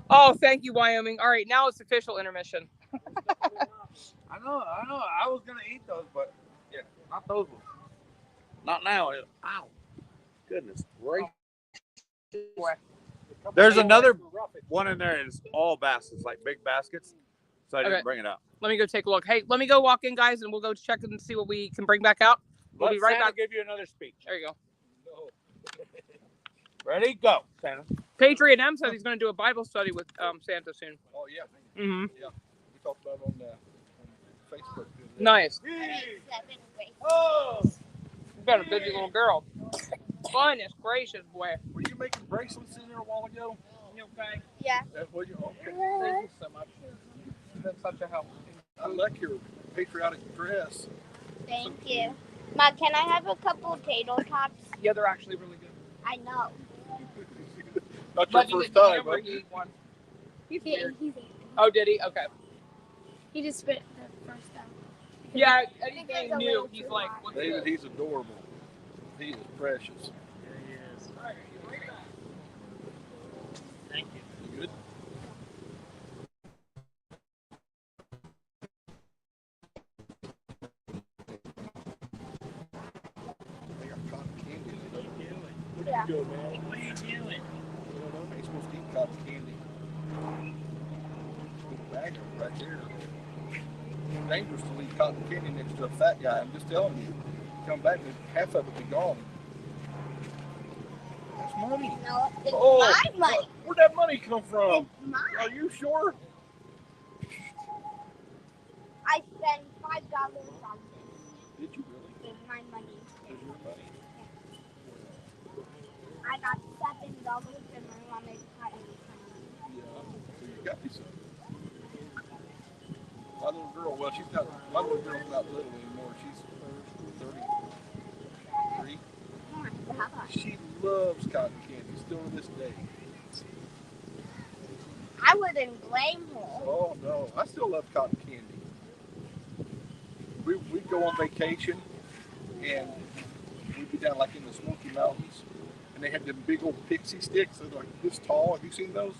Oh, thank you, Wyoming. All right, now it's official intermission. I know. I was gonna eat those, but yeah, not those ones. Not now. Ow. Goodness gracious. There's another one in there. It's all baskets, like big baskets. So I didn't bring it out. Let me go take a look. Hey, let me go walk in, guys, and we'll go check and see what we can bring back out. We'll be right back. Give you another speech. There you go. Ready? Go, Santa. Patriot M said he's going to do a Bible study with Santa soon. Oh yeah. Mm-hmm. Yeah. We talked about it on Facebook. Nice. Oh. You've got a busy little girl. Goodness gracious, boy. Were you making bracelets in there a while ago? You okay? Yeah. That's what you. Okay. Thank you so much. You've been such a help. I like your patriotic dress. Thank you. Ma, can I have a couple of tater tots? Yeah, they're actually really good. I know. Not your first time, huh? He's weird. Oh, did he? Okay. He just spit the first time. Yeah, anything new, he's like, what's David, this? he's adorable. He is precious. There he is. Thank you. You good? They got cotton candy. What are you doing? What are you doing, man? What are you doing? I don't know. Ain't supposed to eat cotton candy. Good bag of it right there. It's dangerous to leave cotton candy next to a fat guy. I'm just telling you. Come back and half of it be gone. That's money. No, it's Oh, my money. Where'd that money come from? It's mine. Are you sure? I spent $5 on this. Did you really? It's my money. Is your money? I got $7 and my mom made $5. Yeah. So you got me some. My little girl, well, my little girl's not little anymore. She's 33. She loves cotton candy still to this day. I wouldn't blame her. Oh no, I still love cotton candy. We'd go on vacation and we'd be down like in the Smoky Mountains and they had them big old pixie sticks. They're like this tall. Have you seen those?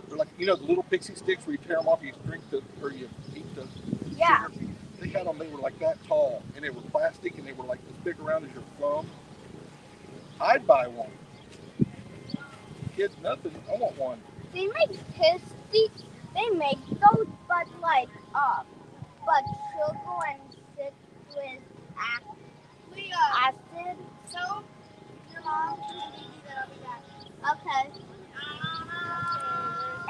They're like, the little pixie sticks where you tear them off, you drink or you eat the Yeah. sugar. They had them, they were like that tall and they were plastic and they were like as big around as your thumb. I'd buy one. Kids, nothing. I want one. They make pisties. They make those, but but sugar and sit with acid. So, okay.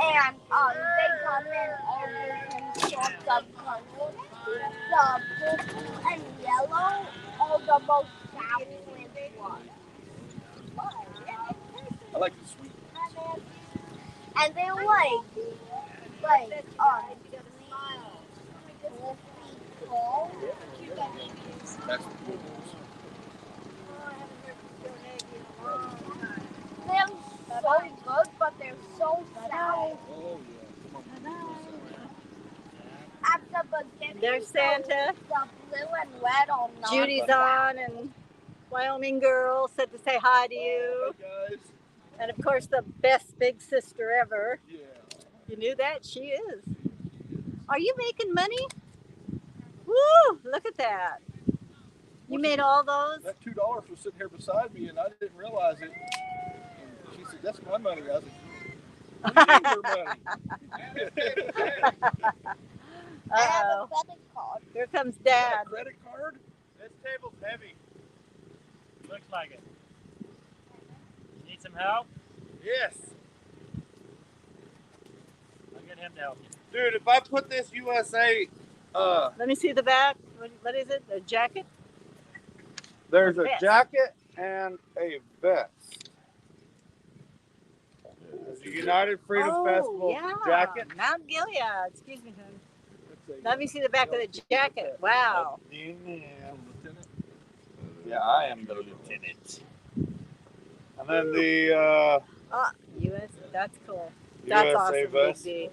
And they come in all different sorts of colors. The purple and yellow are the most sour ones. I like the sweet. And they're like tall. That's the good ones. They're so good, but they're so sour. Oh yeah. At the beginning, There's Santa. The blue and red are not. Judy's on, and Wyoming girl said to say hi to you. Hi guys. And of course, the best big sister ever. Yeah. You knew that? She is. Are you making money? Woo! Look at that. You made all those? That $2 was sitting here beside me and I didn't realize it. And she said, "That's my money." I was like, "What do you mean your money?" I have a credit card. Here comes Dad. A credit card? This table's heavy. Looks like it. Need some help? Yes. I'll get him to help you. Dude, if I put this USA, Let me see the back. What is it? A jacket? There's Or a vest? jacket and a vest. It's a United Freedom Festival jacket. Mount Gilead. Excuse me, honey. Let me see the back of the jacket. Wow. Yeah, I am the lieutenant. And then the US. That's cool. That's USA awesome, vest. Big D.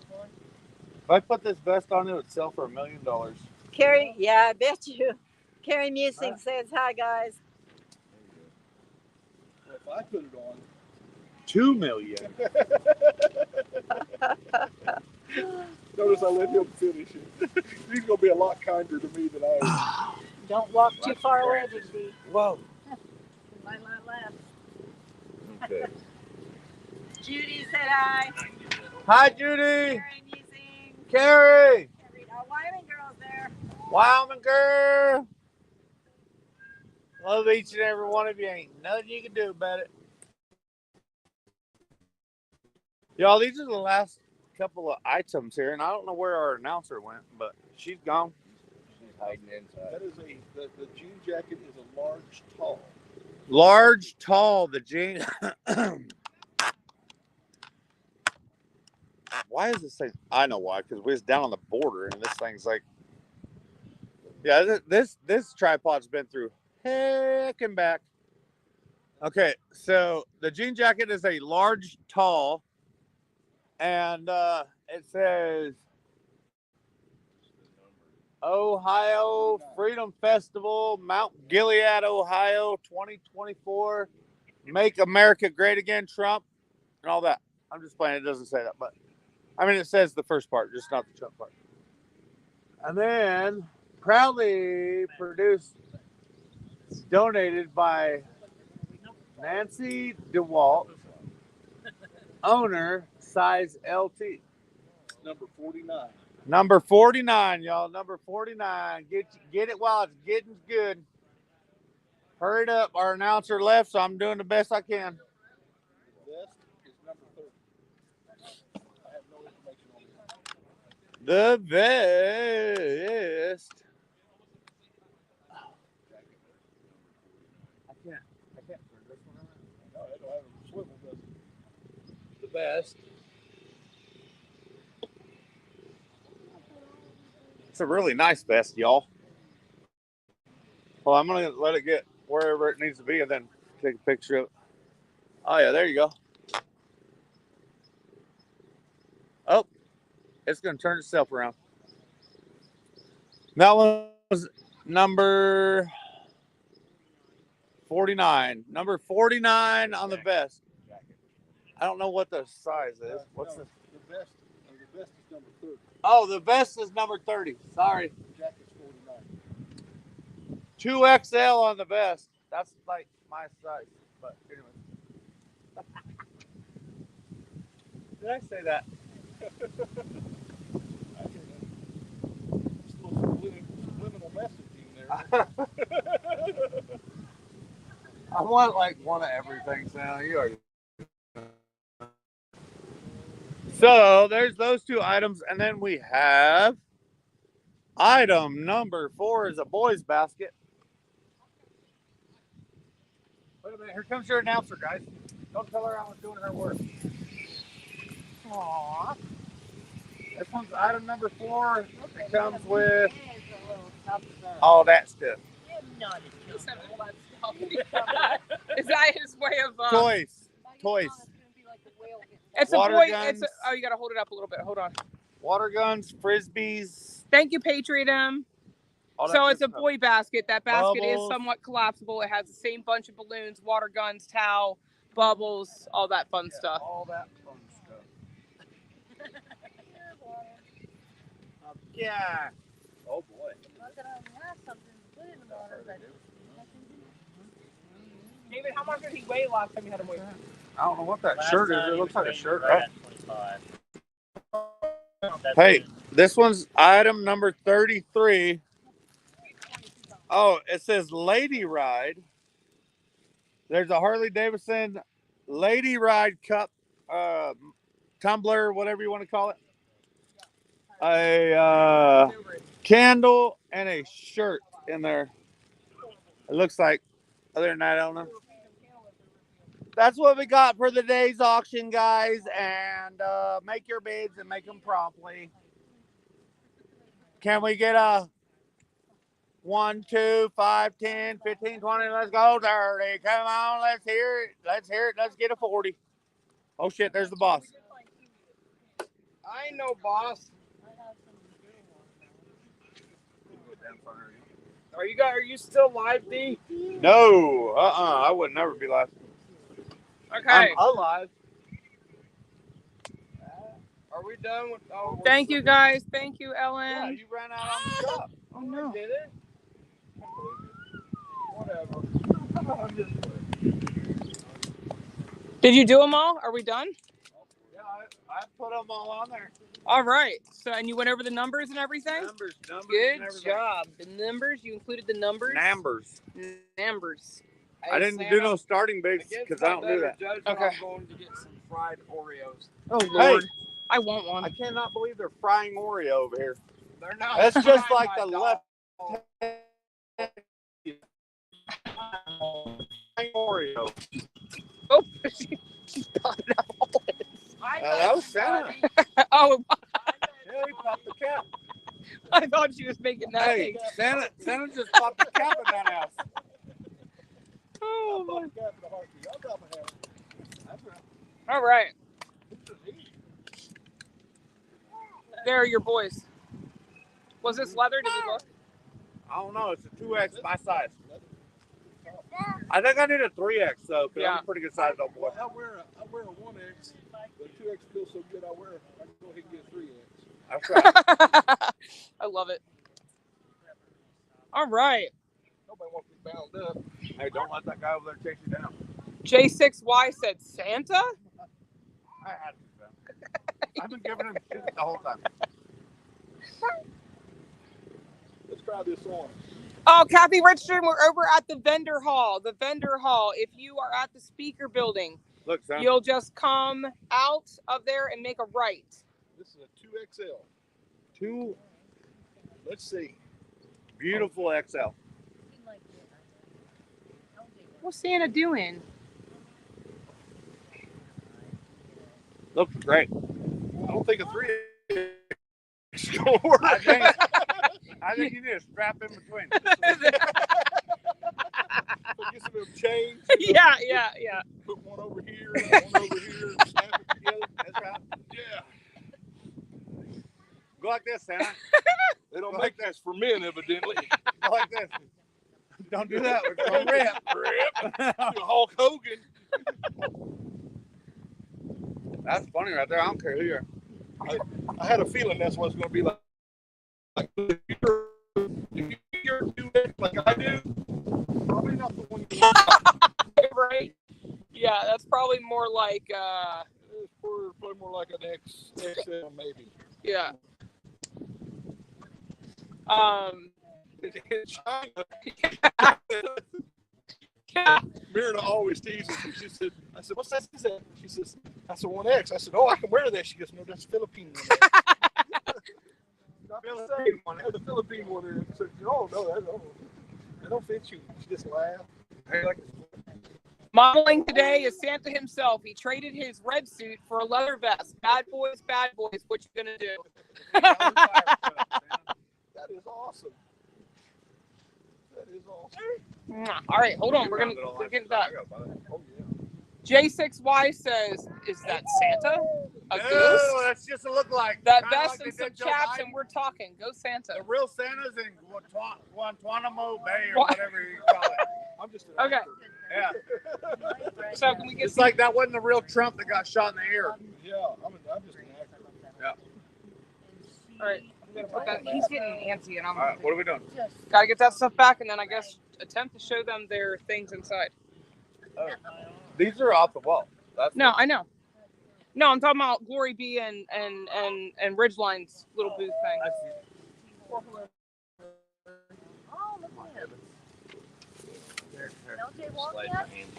If I put this vest on, it would sell for $1 million. Carrie, yeah, I bet you. Carrie Musing says hi, guys. If I put it on, $2 million. Notice I let him finish it. He's gonna be a lot kinder to me than I am. Don't walk too far away, Big D. Whoa. Might not laugh. Okay. Judy said hi. Hi, Judy. Carrie Musing. Carrie. Wyoming girls there. Wyoming girl. Love each and every one of you. Ain't nothing you can do about it. Y'all, these are the last couple of items here, and I don't know where our announcer went, but she's gone. She's hiding inside. That is the jean jacket is a large, tall. Large, tall, the jean. Why is this thing? I know why, because we was down on the border, and this thing's like, yeah, this tripod's been through heck and back. Okay, so the jean jacket is a large, tall, and it says Ohio Freedom Festival, Mount Gilead, Ohio, 2024. Make America Great Again, Trump, and all that. I'm just playing. It doesn't say that, but I mean, it says the first part, just not the Trump part. And then proudly produced, donated by Nancy DeWalt, owner, size LT. Number 49. Number 49, y'all. Number 49. Get it while it's getting good. Hurry it up. Our announcer left, so I'm doing the best I can. Vest is number 30. I have no information on that. The vest. I can't turn this one around. No, I don't have a swivel, does it? The vest. It's a really nice vest, y'all. Well, I'm going to let it get wherever it needs to be and then take a picture of it. Oh, yeah, there you go. Oh, it's going to turn itself around. That one was number 49. Number 49 on the vest. I don't know what the size is. What's no, the vest is number 30. Oh, the vest is number 30. Sorry. The jacket's 49. 2XL on the vest. That's like my size. But anyway. Did I say that? Subliminal messaging there. I want like one of everything, Sal. You are. So there's those two items, and then we have item number 4 is a boys basket. Wait a minute, here comes your announcer, guys. Don't tell her I was doing her work. Aww. This one's item number 4. It comes with all that stuff. Is that his way of Toys. It's Water a boy. guns. Oh, you gotta hold it up a little bit. Hold on. Water guns, frisbees. Thank you, Patriotism. So it's a boy basket. That basket is somewhat collapsible. It has the same bunch of balloons, water guns, towel, bubbles, all that fun stuff. All that fun stuff. Yeah. Oh boy. David, how much did he weigh last time you had him weigh? I don't know what that shirt is. It looks like a shirt. Right at 25. Hey, this one's item number 33. Oh, it says Lady Ride. There's a Harley Davidson Lady Ride cup, tumbler, whatever you want to call it. a candle and a shirt in there. It looks like. Other than that, I don't know. That's what we got for the day's auction, guys. And make your bids and make them promptly. Can we get a 1, 2, 5, 10, 15, 20? Let's go 30. Come on, let's hear it. Let's hear it. Let's get a 40. Oh shit, there's the boss. I ain't no boss. Are you still live, D? No, I would never be live. Okay. I'm alive. Are we done with? Oh, Thank you, guys. Thank you, Ellen. Yeah, you ran out on the shop. Oh no. Did it? Whatever. Did you do them all? Are we done? Yeah, I put them all on there. All right. So, and you went over the numbers and everything? Numbers, Good and everything. job. The numbers, you included the numbers? Numbers. Numbers. I didn't do no starting bids because I don't do that. Okay. I'm going to get some fried Oreos. Oh, Lord. Hey, I want one. I cannot believe they're frying Oreo over here. They're not. That's just like the left Oreo. Oh, she popped it out. That was Santa. Oh, Yeah, he popped the cap. I thought she was making that Hey, thing. Santa just popped the cap in that house. Oh, my. All right. There are your boys. Was this leather? Did we look? I don't know. It's a 2X my size. I think I need a 3X though, because I'm a pretty good size old boy. I wear a 1X, but 2X feels so good. I can go ahead and get a 3X. That's right. I love it. All right. Nobody wants to be bound up. Hey, don't let that guy over there chase you down. J6Y said Santa? I had to. I've been giving him shit the whole time. Let's try this on. Oh, Kathy Richardson, we're over at the vendor hall. The vendor hall. If you are at the speaker building, look, Sam, you'll just come out of there and make a right. This is a 2XL. Two. Let's see. Beautiful XL. What's Santa doing? Looks great. I don't think a 3X is going to work. I think you need a strap in between. Get some of them chains. Yeah. Put one over here, one over here, snap it together. That's right. Yeah. Go like this, Santa. They don't make this for men, evidently. Go like this. Don't do that. We're going to rip. Hulk Hogan. That's funny right there. I don't care who you are. I had a feeling that's what it's going to be like. If you're doing it like I do, probably not the one. Right? Yeah, that's probably more like. It's probably more like an XL, maybe. Yeah. In China, Yeah. Myrna always teases me. She said, I said, what's that? She says, that's a 1X. I said, oh, I can wear that. She goes, no, that's Philippine one. Not the same one. That's the Philippine one. I said, oh, no, that don't fit you. She just laughed. Modeling today is Santa himself. He traded his red suit for a leather vest. Bad boys, what you gonna do? That is awesome. That is awesome. All right, hold on. We're getting back. J6Y says, "Is that Santa? A No, ghost? that's just a look-like. That Kinda vest like and they some did Joe chaps, Biden. and we're talking. Go Santa." The real Santa's in Guantanamo Bay or What? whatever you call it. I'm just Okay. Yeah. So can we get? It's like that wasn't the real Trump that got shot in the ear. Yeah, I'm just an actor. Yeah. All right. He's getting antsy, and I'm. All right, what are we doing? Gotta get that stuff back, and then I guess attempt to show them their things inside. Oh. These are off the wall. That's No, I know. No, I'm talking about Glory B and Ridgeline's little booth thing. I see.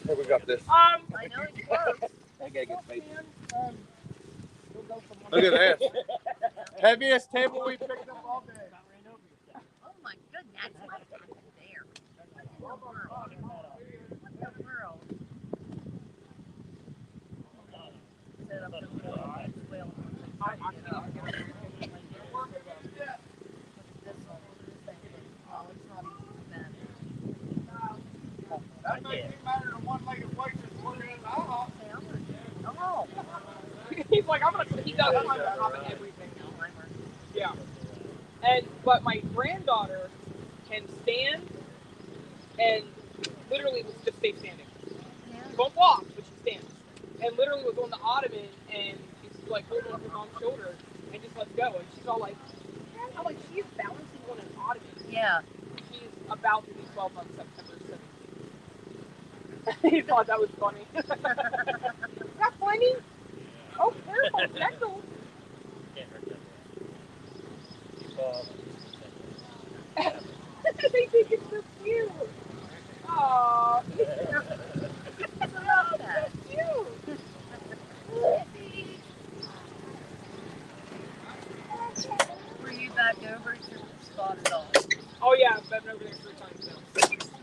Here we got this. I know it's close. Look at that. Heaviest table we picked up all day. Oh my goodness, what's happened there? What in the world? What the world? Set up the little well. Oh, it's not even bad. That makes me better than one-legged waitress working in the house. Oh. He's like, I'm gonna. He does climb on top of everything now. Yeah. But my granddaughter can stand and literally will just stay standing. She won't walk, but she stands. And literally was on the ottoman and she's like holding up her mom's shoulder and just lets go. And she's all like, I'm like, she's balancing on an ottoman. Yeah. She's about to be 12 on September 17th. He thought that was funny. Is that funny? Oh, careful, gentle. They think it's so cute. Aww. That's cute. Were you back over to spot it all? Oh yeah, I've been over there 3 times now.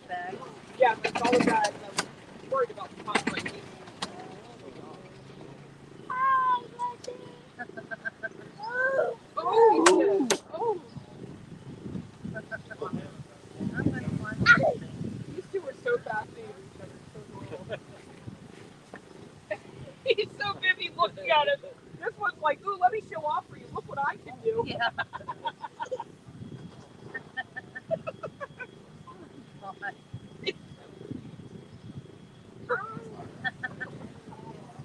Bags? Yeah, it's all the bags. I'm worried about the pot right now. Oh! Oh! These two are so fascinated with each other. So cool. He's so busy looking at it. This one's like, ooh, let me show off for you. Look what I can do. Yeah.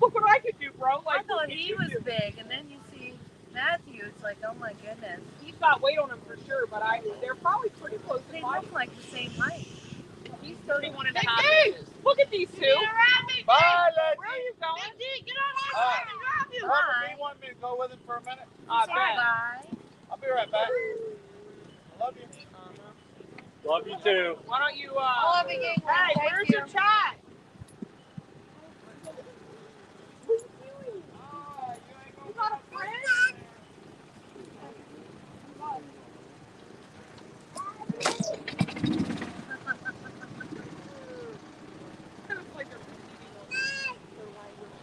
Look what I can do, bro. Like, I thought he was big, and then you see Matthew, it's like, oh my goodness. He's got weight on him for sure, but they're probably pretty close to They mine. look like the same height. He's 31 and a half inches. Look at these two. Bye, Lexi. Where are you going? Get on my side and grab you. You want me to go with him for a minute? I bet. Bye. I'll be right back. I love you. Love you too. Why don't you, I love you, hey, Thank where's you. your chat? You got a friend? It's like they're competing on their language.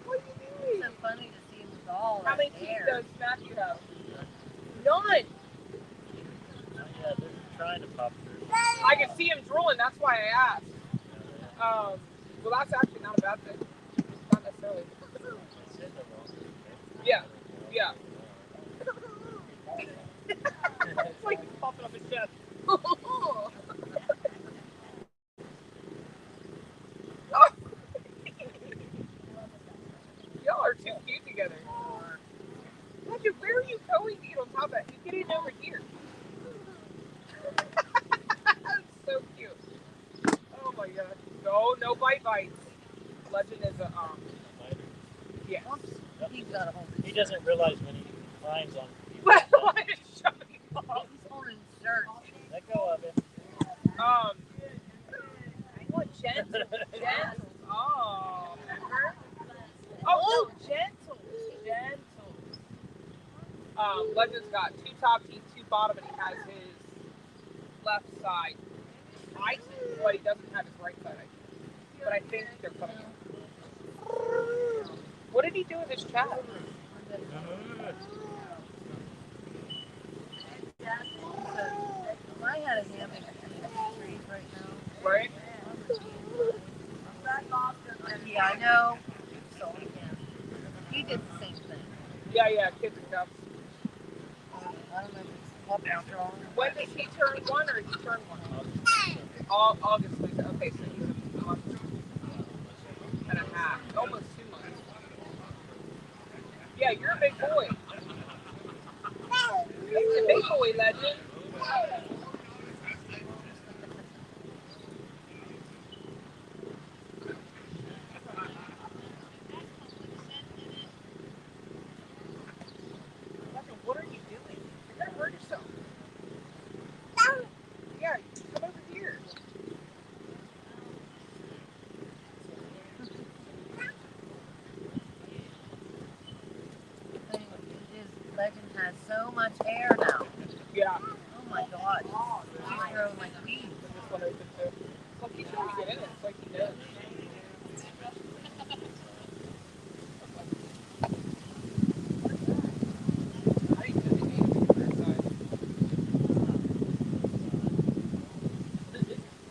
What are you doing? It's so funny to see him with all How many that teeth hair. does Matthew have? None. Yeah, they're trying to pop through. I can see him drooling, that's why I asked. Well, that's actually not a bad thing. Not necessarily. Yeah, yeah. It's like he's popping up his chest. Y'all are too cute together. Matthew, where are you going to get on top of that? You get in over here. That's so cute. Oh my god. No bite bites. Legend is a yes. He's got a hold of He doesn't realize when he climbs on people. Why is shoving off? He's holding his shirt. Let go of it. What gentle? Gentle. Oh. Oh no, gentle. Gentle. Legend's got 2 top teeth, 2 bottom, and he has his left side. I see, but he doesn't have his right side. But I think they're coming in. What did he do with his chat? I had a hammock trees right now. Right? Yeah, I know. So he did the same thing. Yeah, kids and cubs. I don't know if it's puppy strong. When does he turn 1 or he turn 1? August. Okay, so he's a month and a half. Almost 2 months. Yeah, you're a big boy. He's a big boy, Legend. What are you doing? You're gonna hurt yourself. Yeah, come over here. Legend has so much hair now. Yeah. Oh my god. He's growing like weeds. Well, he's trying to get in it. It's like he does.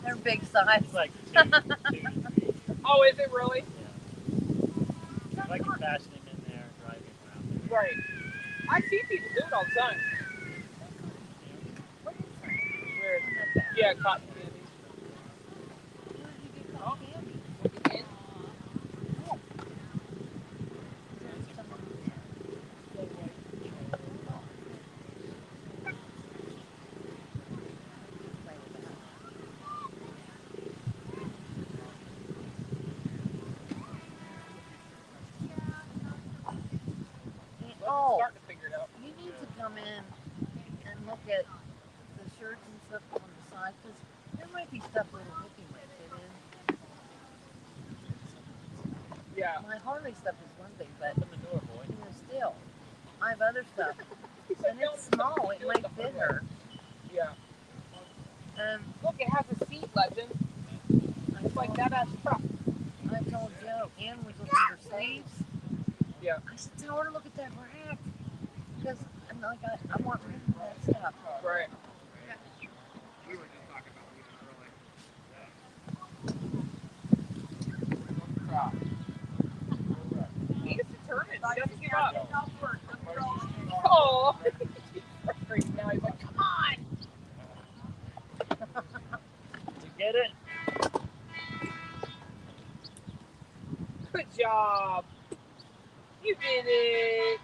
They're big size. Like Oh, is it really? if I can fashion him in there, drive him around. Right. I see people do it all the time. Weird. Yeah, cotton candy. Oh, Starting to figure it out. you need to come in and look at the shirts and stuff on the side because there might be stuff little Mickey might fit in. Yeah. My Harley stuff is one thing, but still, I have other stuff, and it's small. It might fit her. Yeah. Look, it has a seat, Legend. It's like that ass truck. I told Joe, Ann was looking for sleeves. Yeah. I said, tell her to look at that rack. Because I'm like, I want rid of that stuff. Right. We were just talking about He is determined. He doesn't give up. Oh. He's frustrated now. He's like, come on. You get it? Good job. You did it.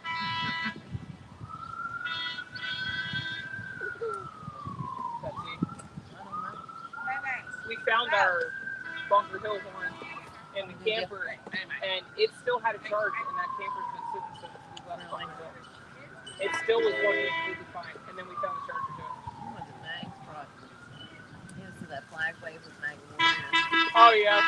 We found our Bunker Hill horn in the camper, and it still had a charge, and that camper's been sitting since we left Bunker Hill. It still was working completely fine, and then we found the charger to it. I went to Mag's project. He was to that flag wave with Magnolia. Oh, yeah.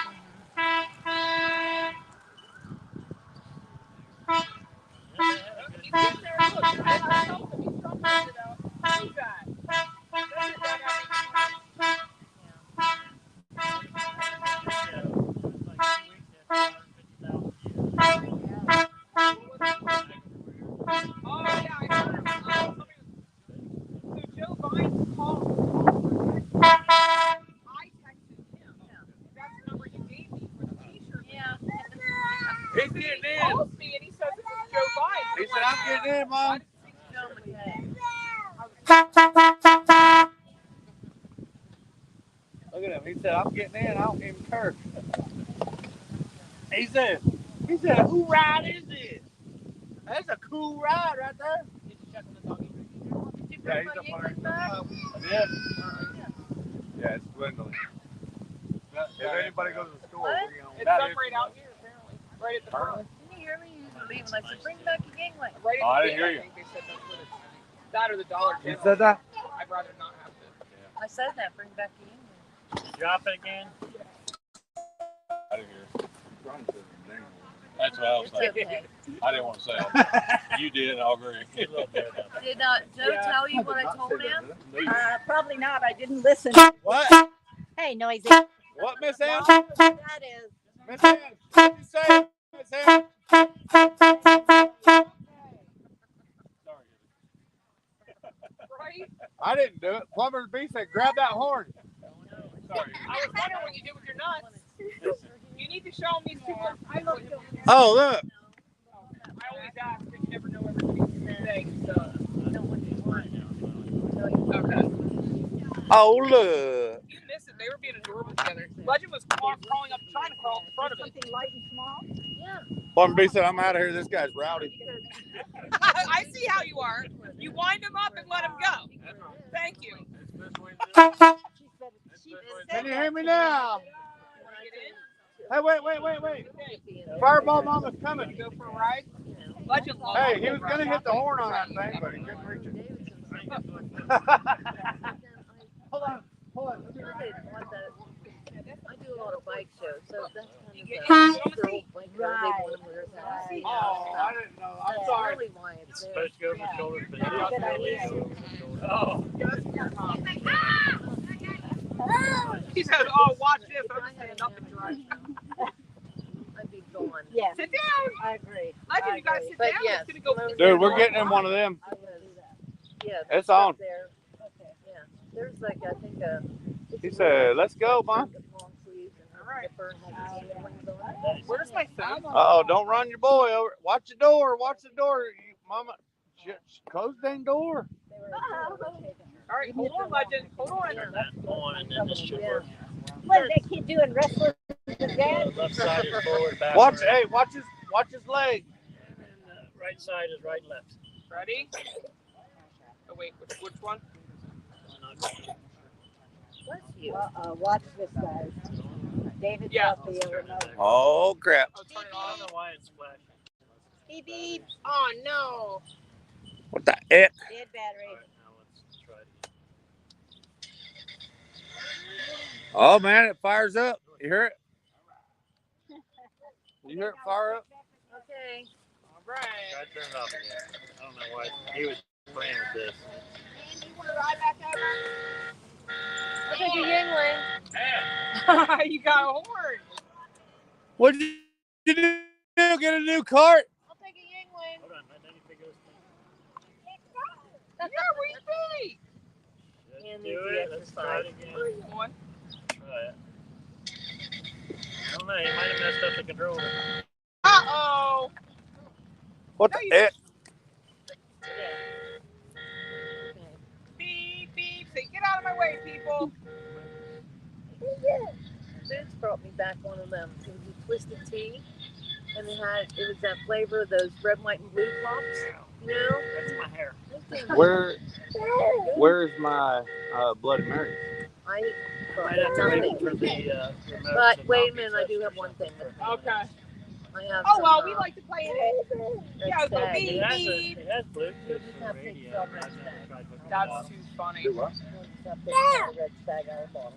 He's getting there. Look, he's something. He's something figured out. Who's that? That's it right out. Oh, yeah, I heard him. So Joe Biden's called. I texted him. That's the number you gave me for the t-shirt. Yeah. He's getting He in. calls me and he says, this is Joe Biden. He said, I'm getting in, Mom. Look at him. He said, I'm getting in. I don't even care. He said, who ride is this? That's a cool ride right there. He's checking the doggy. Yeah, he's up on there. Yeah, it's dwindling. If anybody goes to school, It's up right out here, apparently. Right at the front. Didn't you hear me? You were leaving. I said, bring back your gangway. Right at Oh, I the didn't gate, hear you. I think they said that's what it's. That or the Dollar General. You said that? I'd rather not have to. I said that. Bring back your gangway. Drop it again. I didn't hear it. That's what I was saying. Okay. I didn't want to say it. You did, I'll agree. Did Joe tell you what I told him? Probably not. I didn't listen. What? Hey, noisy. What, Miss Ann? That is. Miss Ann, what did you say, Miss Ann? Right? I didn't do it. Plumber's B said, grab that horn. Sorry. I was wondering what you did with your nuts. You need to show them these two clips. Oh, look. I always ask because you never know everything you say. So. Okay. Oh, look. You missed it. They were being adorable together. Legend was crawling up, trying to crawl up in front of it. Something light and small? Yeah. Plumber B said, I'm out of here. This guy's rowdy. I see how you are. You wind them up and let them go. Thank you. Can you hear me now? Hey, wait. Fireball Mama's coming. Go for a ride. Legend loves Hey, he was going to hit the horn on that thing, but he couldn't reach it. Hold on. I do a lot of bike shows, so that's kind of the girl bike show. They want to wear that. Oh, I didn't know. I'm sorry. Really why it's there. Supposed to go over the shoulder. Yeah. Sit down. I agree. I think you gotta sit down. Yes, It's gonna go. Dude, we're getting in one of them. Yeah, It's on. there. Okay. Yeah. There's like I think a. He said, "Let's go, Mom." Long sleeves and All right. Where's my phone? Oh, don't run your boy over. Watch the door. Watch the door, Mama. Close the dang door. All right, hold on, legend. Hold on. On and then this should work. What is that kid doing? Wrestling with his dad? Left side is forward, back. Watch his leg. And right side is right, left. Ready? Oh wait, which one? Bless you. Watch this, guys. David's got the remote. Oh crap! I don't know why it's flashing. Beep beep. Oh no. What the heck? Dead battery. Oh man, it fires up. You hear it? You hear it fire up? Okay. All right. I turned it off again. I don't know why he was playing with this. Andy, you want to ride back over? I'll take a Yingling. You got a horn. What did you do? Get a new cart? I'll take a Yingling. Hold on, let me figure this thing. Yeah, where you be? Let's do it. Let's try it again. One. Try it. I don't know. He might have messed up the controller. Uh-oh. What the heck? Beep, beep. Say, get out of my way, people. Boots brought me back one of them. It was a twisted tea, and it was that flavor of those red, white, and blue pops. You know? That's my hair. Where's my Bloody Mary? I Might have to wait for the remote. But wait a minute, I do have one thing. Okay. I have Oh, well, some, we like to play it. Yeah, go beep, beep. It has Bluetooth for radio. I've never tried hooking it That's up. too funny. red stag out of bottle.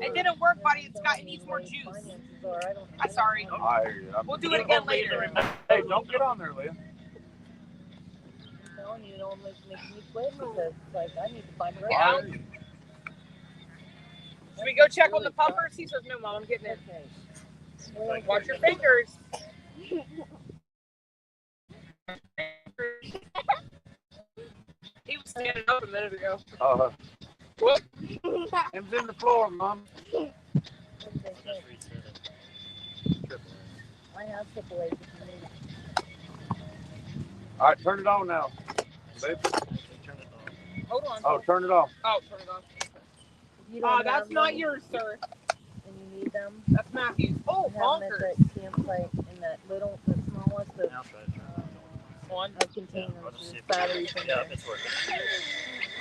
It didn't work, buddy. It needs more juice. I'm sorry. We'll do it again later. Hey, don't get on there, Leah. I'm telling you, it almost makes me quit because it's like I need to find a Yeah. Should we go check on the puppers? He says, no, Mom, I'm getting it. Watch your fingers. He was standing up a minute ago. Whoop. It was in the floor, Mom. I have AAA if you need it. All right, turn it on now, babe. Hold on. Oh, turn it off. Oh, turn it off. You don't That's have not them, yours, sir. and you need them. That's Matthew's. Oh, I have them bonkers. at that campsite in that the smallest of One. containers with batteries in Yeah, there. it's working.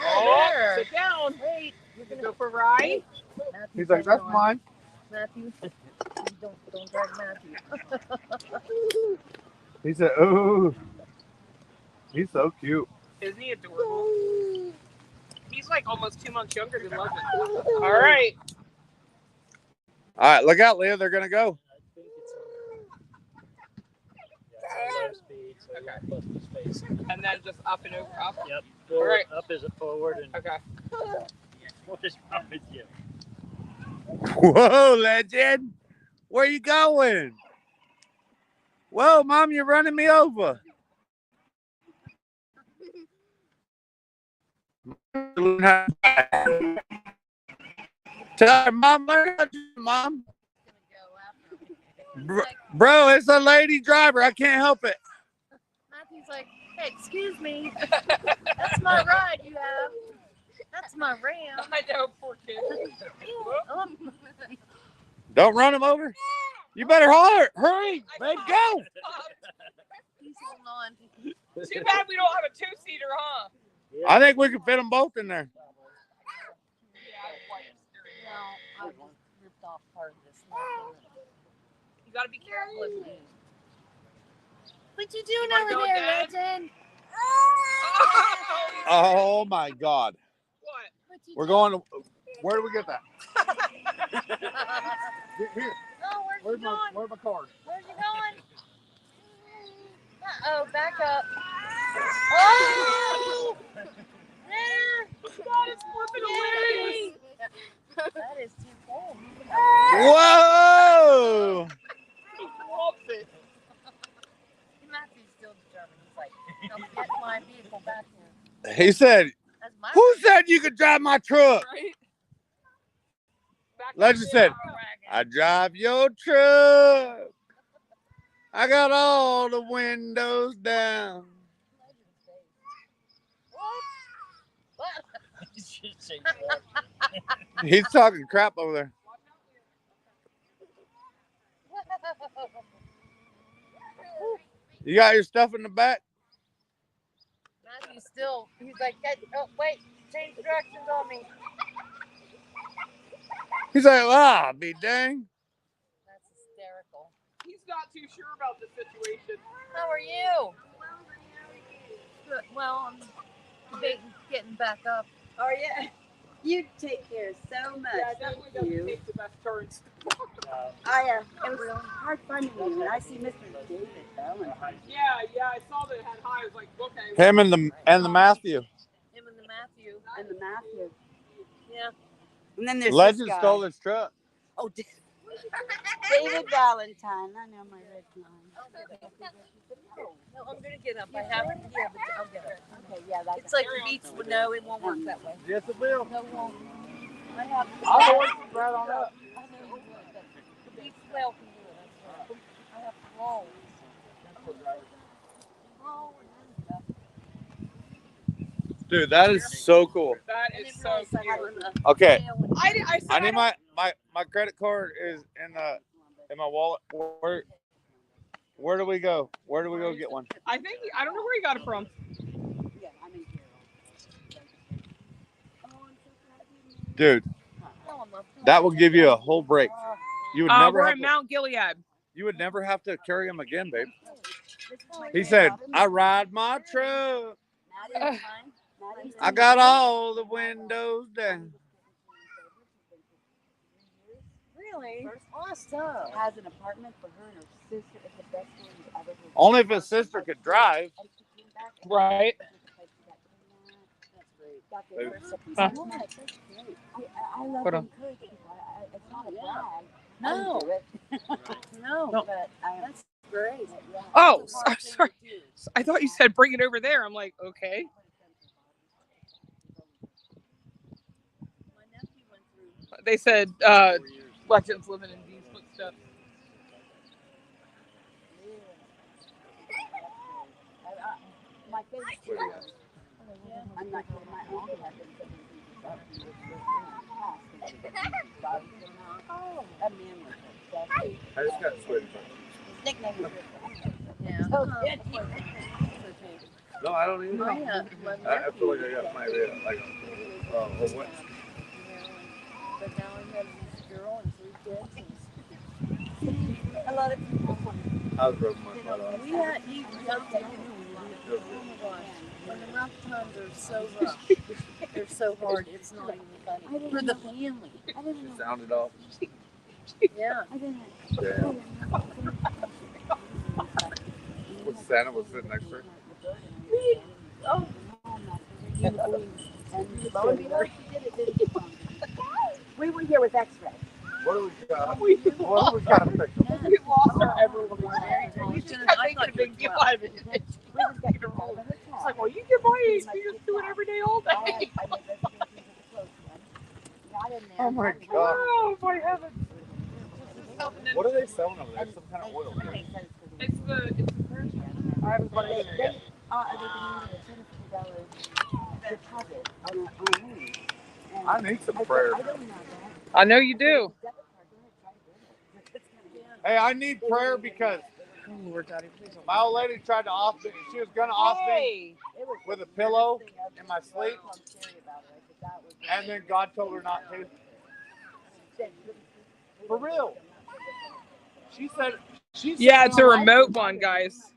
Oh, there. sit down. Wait, You can go for a ride. Matthew, He's like, that's on. mine. Matthew, don't drag Matthew. He said, ooh. He's so cute. Isn't he adorable? He's like almost 2 months younger than Logan. All right. All right, look out, Leah. They're going to go. Low speed, so you won't bust the space. And then just up and over, up. Yep. All Forward, right. up is a forward, and Okay. what is wrong with you? Whoa, legend. Where you going? Whoa, Mom, you're running me over. Tell her, Mom, learn how to do it, Mom. Bro, it's a lady driver. I can't help it. Matthew's like, hey, excuse me. That's my ride you have. That's my ram. I know, poor kid. Don't run him over. You better hurry. Babe, go. He's holding on. Too bad we don't have a two-seater, huh? I think we can fit them both in there. No, I just ripped off part of this. You gotta be careful. What you doing over there, legend? Oh my God. What? We're going to, where do we get that? Here. Oh, where's my card? Where's he going? Uh-oh, back up. Oh! There! God, it's flipping hilarious. That is too cold. Whoa! He said, "Who said you could drive my truck?" Right? Legend said, "I drive your truck. I got all the windows down." He's talking crap over there. You got your stuff in the back? Matthew's still, he's like, oh, wait, change directions on me. He's like, "Ah, be dang." That's hysterical. He's not too sure about the situation. How are you? Good. Well, I'm getting back up. Oh, yeah. You take care so much. Yeah, definitely doesn't take the best turns. It was really hard finding you. And I see Mr. David Valentine. Yeah, I saw that it had high. I was like, okay. Him and the Matthew. Him and the Matthew. And the Matthew. Yeah. And then there's Legend this guy. stole his truck. Oh, David Valentine. I know my red line. No, I'm gonna get up. I have to. Yeah, but I'll get up. Okay, yeah, that's It's like the beats. No, it won't work that way. Yes, it will. No, it won't. I have to. I'll go right on up. I know you would, but the beats well can do it. That's right. I have to roll. Dude, that is so cool. That is so cute. Okay. I need my credit card is in my wallet. Where do we go? Where do we go get one? I don't know where he got it from. Dude, that will give you a whole break. You would never we're have in to, Mount Gilead. You would never have to carry him again, babe. He said, "I ride my truck. I got all the windows down." Really? Awesome. Has an apartment for her and her sister. It's the best one you've ever heard. Only if his sister could drive. Right. I love Hold on. encourage people. It's not a brag. No. No, but That's great. Oh, I'm sorry. I thought you said bring it over there. I'm like, okay. They said Legends living in these footsteps. My favorite. I'm not kidding. My uncle had been that man was obsessed. I just got switched. His nickname was Yeah. Oh, No, I don't even know. My I feel like I got my what? But now I have this girl and 3 kids. A lot of people. I was rubbing my butt off. We had you young people. Oh my gosh. When the rough times are so rough, they're so hard, it's not even funny. For the family. It sounded off. Yeah. Yeah. Santa was sitting next to her. Oh. We were here with X-Ray. What do we got? What do we got to fix? We lost our everyone. I a big deal out of it. It's like, well, you get my age, you just do it every day, all day. Oh my God. Oh my heavens. What are they selling over there? Some kind of oil. It's the I haven't bought anything yet. I need some prayer. I know you do. Hey, I need prayer because my old lady tried to off me. She was gonna off me with a pillow in my sleep, and then God told her not to. For real. She said. Yeah, it's a remote one, guys.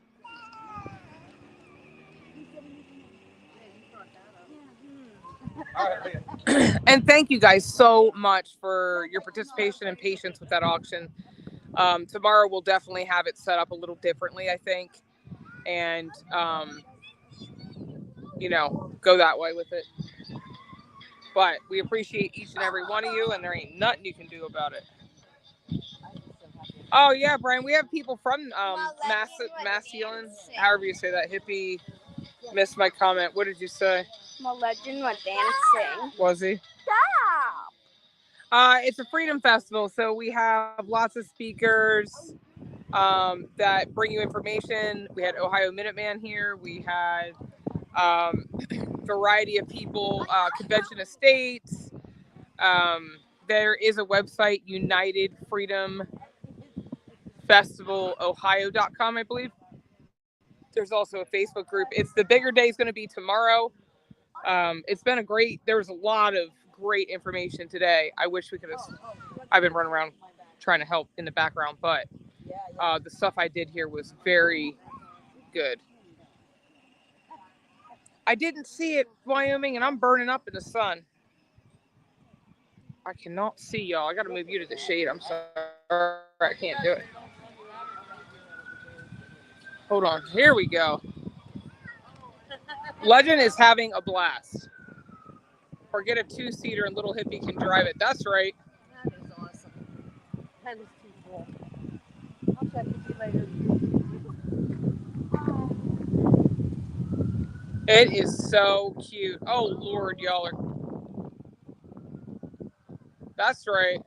And thank you guys so much for your participation and patience with that auction. Tomorrow we'll definitely have it set up a little differently, I think, and go that way with it. But we appreciate each and every one of you, and there ain't nothing you can do about it. Oh yeah, Brian, we have people from Massillon, however you say that. Hippie missed my comment. What did you say? My legend was dancing. Was he? Stop. It's a freedom festival, so we have lots of speakers that bring you information. We had Ohio Minuteman here. We had variety of people, convention of states. There is a website, United Freedom Festival Ohio.com, I believe. There's also a Facebook group. The bigger day is going to be tomorrow. It's been there was a lot of great information today. I wish we could have, I've been running around trying to help in the background, but the stuff I did here was very good. I didn't see it, Wyoming, and I'm burning up in the sun. I cannot see y'all. I got to move you to the shade. I'm sorry. I can't do it. Hold on. Here we go. Legend is having a blast. Or get a 2-seater and little hippie can drive it. That's right. That is awesome. That is too cool. I'll check with you later. It is so cute. Oh, Lord, y'all are. That's right.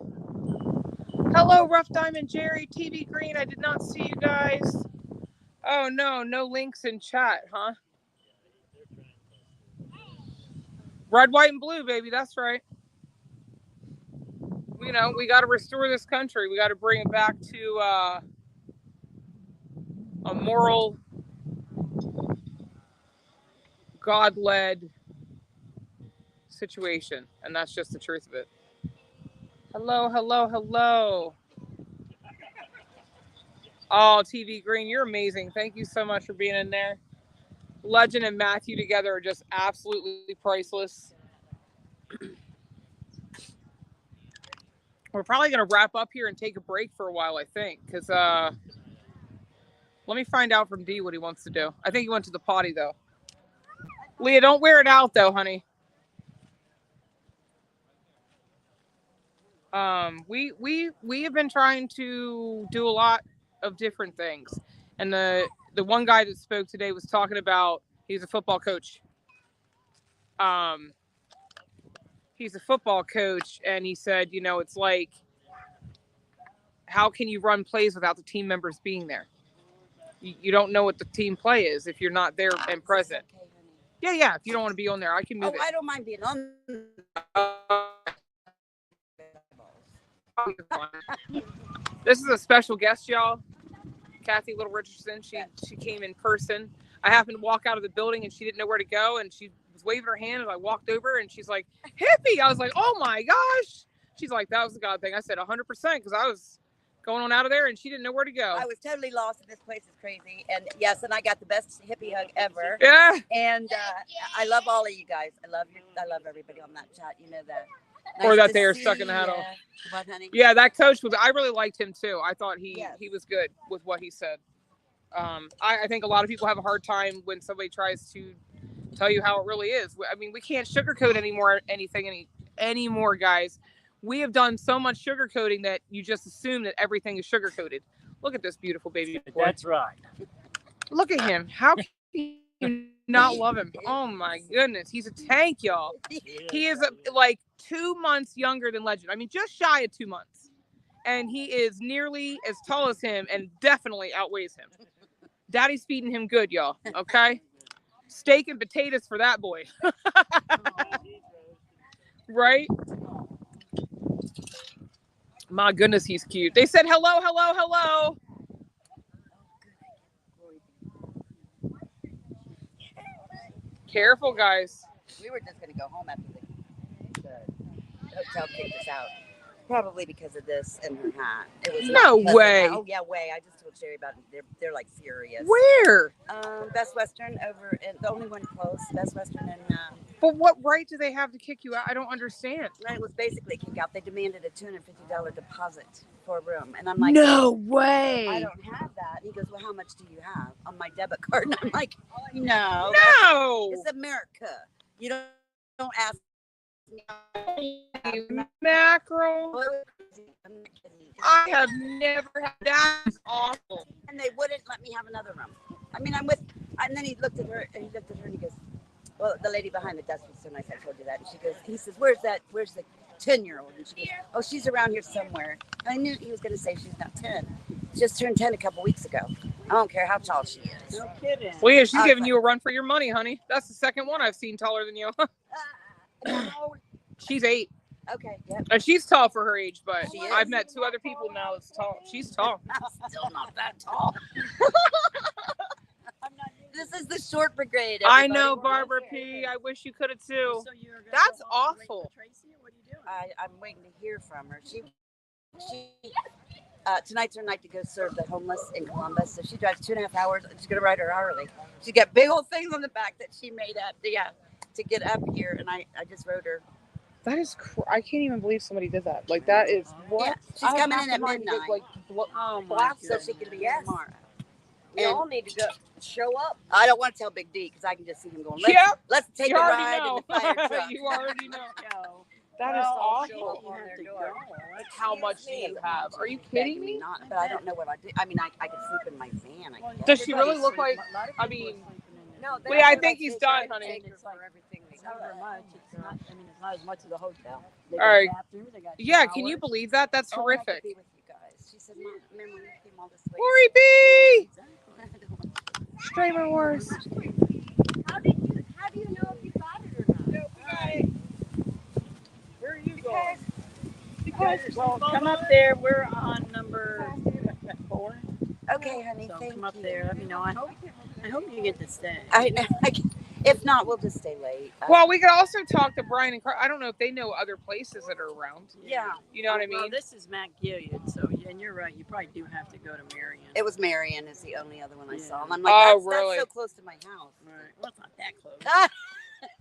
Hello, Rough Diamond Jerry, TV Green. I did not see you guys. Oh, no links in chat, huh? Red, white, and blue, baby. That's right. You know, we got to restore this country. We got to bring it back to a moral, God-led situation. And that's just the truth of it. Hello, hello, hello. Oh, TV Green, you're amazing. Thank you so much for being in there. Legend and Matthew together are just absolutely priceless. We're probably going to wrap up here and take a break for a while, I think, because let me find out from D what he wants to do. I think he went to the potty, though. Leah, don't wear it out, though, honey. We have been trying to do a lot of different things, and the one guy that spoke today was talking about he's a football coach. He's a football coach, and he said, you know, it's like, how can you run plays without the team members being there? You don't know what the team play is if you're not there and present. Okay, yeah. If you don't want to be on there, I can move it. I don't mind being on. This is a special guest, y'all. Kathy Little Richardson. She came in person. I happened to walk out of the building and she didn't know where to go, and she was waving her hand as I walked over, and she's like, "Hippie!" I was like, "Oh my gosh!" She's like, "That was the God thing." I said 100% because I was going on out of there and she didn't know where to go. I was totally lost, and this place is crazy. And yes, and I got the best hippie hug ever. Yeah. And I love all of you guys. I love everybody on that chat. You know that. Or that they are stuck in the huddle. What, honey? Yeah, that coach I really liked him too. I thought he was good with what he said. I think a lot of people have a hard time when somebody tries to tell you how it really is. I mean, we can't sugarcoat anything anymore, guys. We have done so much sugarcoating that you just assume that everything is sugarcoated. Look at this beautiful baby boy. That's right. Look at him. How can you not love him? Oh my goodness. He's a tank, y'all. He is like 2 months younger than Legend. I mean, just shy of 2 months. And he is nearly as tall as him and definitely outweighs him. Daddy's feeding him good, y'all. Okay? Steak and potatoes for that boy. Right? My goodness, he's cute. They said hello, hello, hello. Careful, guys. We were just going to go home after the hotel kicked us out. Probably because of this and her hat. It was no way. Oh yeah, way. I just told Sherry about it. They're like furious. Where? Best Western over, and the only one close. Best Western and. But what right do they have to kick you out? I don't understand. It was basically a kick out. They demanded a $250 deposit for a room, and I'm like, no way. I don't have that. And he goes, well, how much do you have on my debit card? And I'm like, no. It's America. You don't ask. Mackerel. I have never had that. It's awful. And they wouldn't let me have another room. I mean, and then he looked at her and he goes, Well, the lady behind the desk was so nice. I told you that. And she goes, he says, where's the 10-year-old? And she goes, oh, she's around here somewhere. And I knew he was going to say she's not 10. She just turned 10 a couple weeks ago. I don't care how tall she is. No kidding. Well, yeah, she's giving you a run for your money, honey. That's the second one I've seen taller than you. She's 8. Okay, yep. And she's tall for her age, but She is. I've met 2 other people now that's tall. She's tall. I'm still not that tall. This is the short brigade. I know, Barbara P. I wish you could have too. So you're gonna That's go home and wait awful. for Tracy, or what are you doing? I'm waiting to hear from her. She tonight's her night to go serve the homeless in Columbus. So she drives 2.5 hours. She's gonna ride her hourly. She's got big old things on the back that she made up. Yeah, to get up here, and I just wrote her. That is, I can't even believe somebody did that. Like, that is what? Yeah, she's coming in at midnight. Oh my Black, so goodness. she can be here tomorrow. We all need to go show up. I don't want to tell Big D because I can just see him going. Let's take You a already ride know. in the fire truck. You already know. That is Well, awful. you have to go. How much do you have? Are you kidding me? Not, but I don't know what I do. I mean, I could sleep in my van. I guess. Does she really look like? I mean, No, wait, I think he's done, honey. It's not very much. It's not. I mean, it's not as much as a hotel. All right. Bathrooms, they got Yeah, showers. can you believe that? That's Oh, I could horrific. be with you guys. She said, "Mom, remember when you came all this way?" Lori B. Streamer Wars. How do you know if you got it or not? Where are you going? Well, come up there. We're on number 4. Okay, honey. So Thank come up you. there. Let me know. I hope you get to stay. I know. If not, we'll just stay late. Well, we could also talk to Brian and Carl. I don't know if they know other places that are around. Yeah. You know what I mean? Well, this is Matt Gilliard, so and you're right. You probably do have to go to Marion. It was Marion is the only other one I saw. And I'm Oh, like, really? that's so close to my house. Right. Well, it's not that close.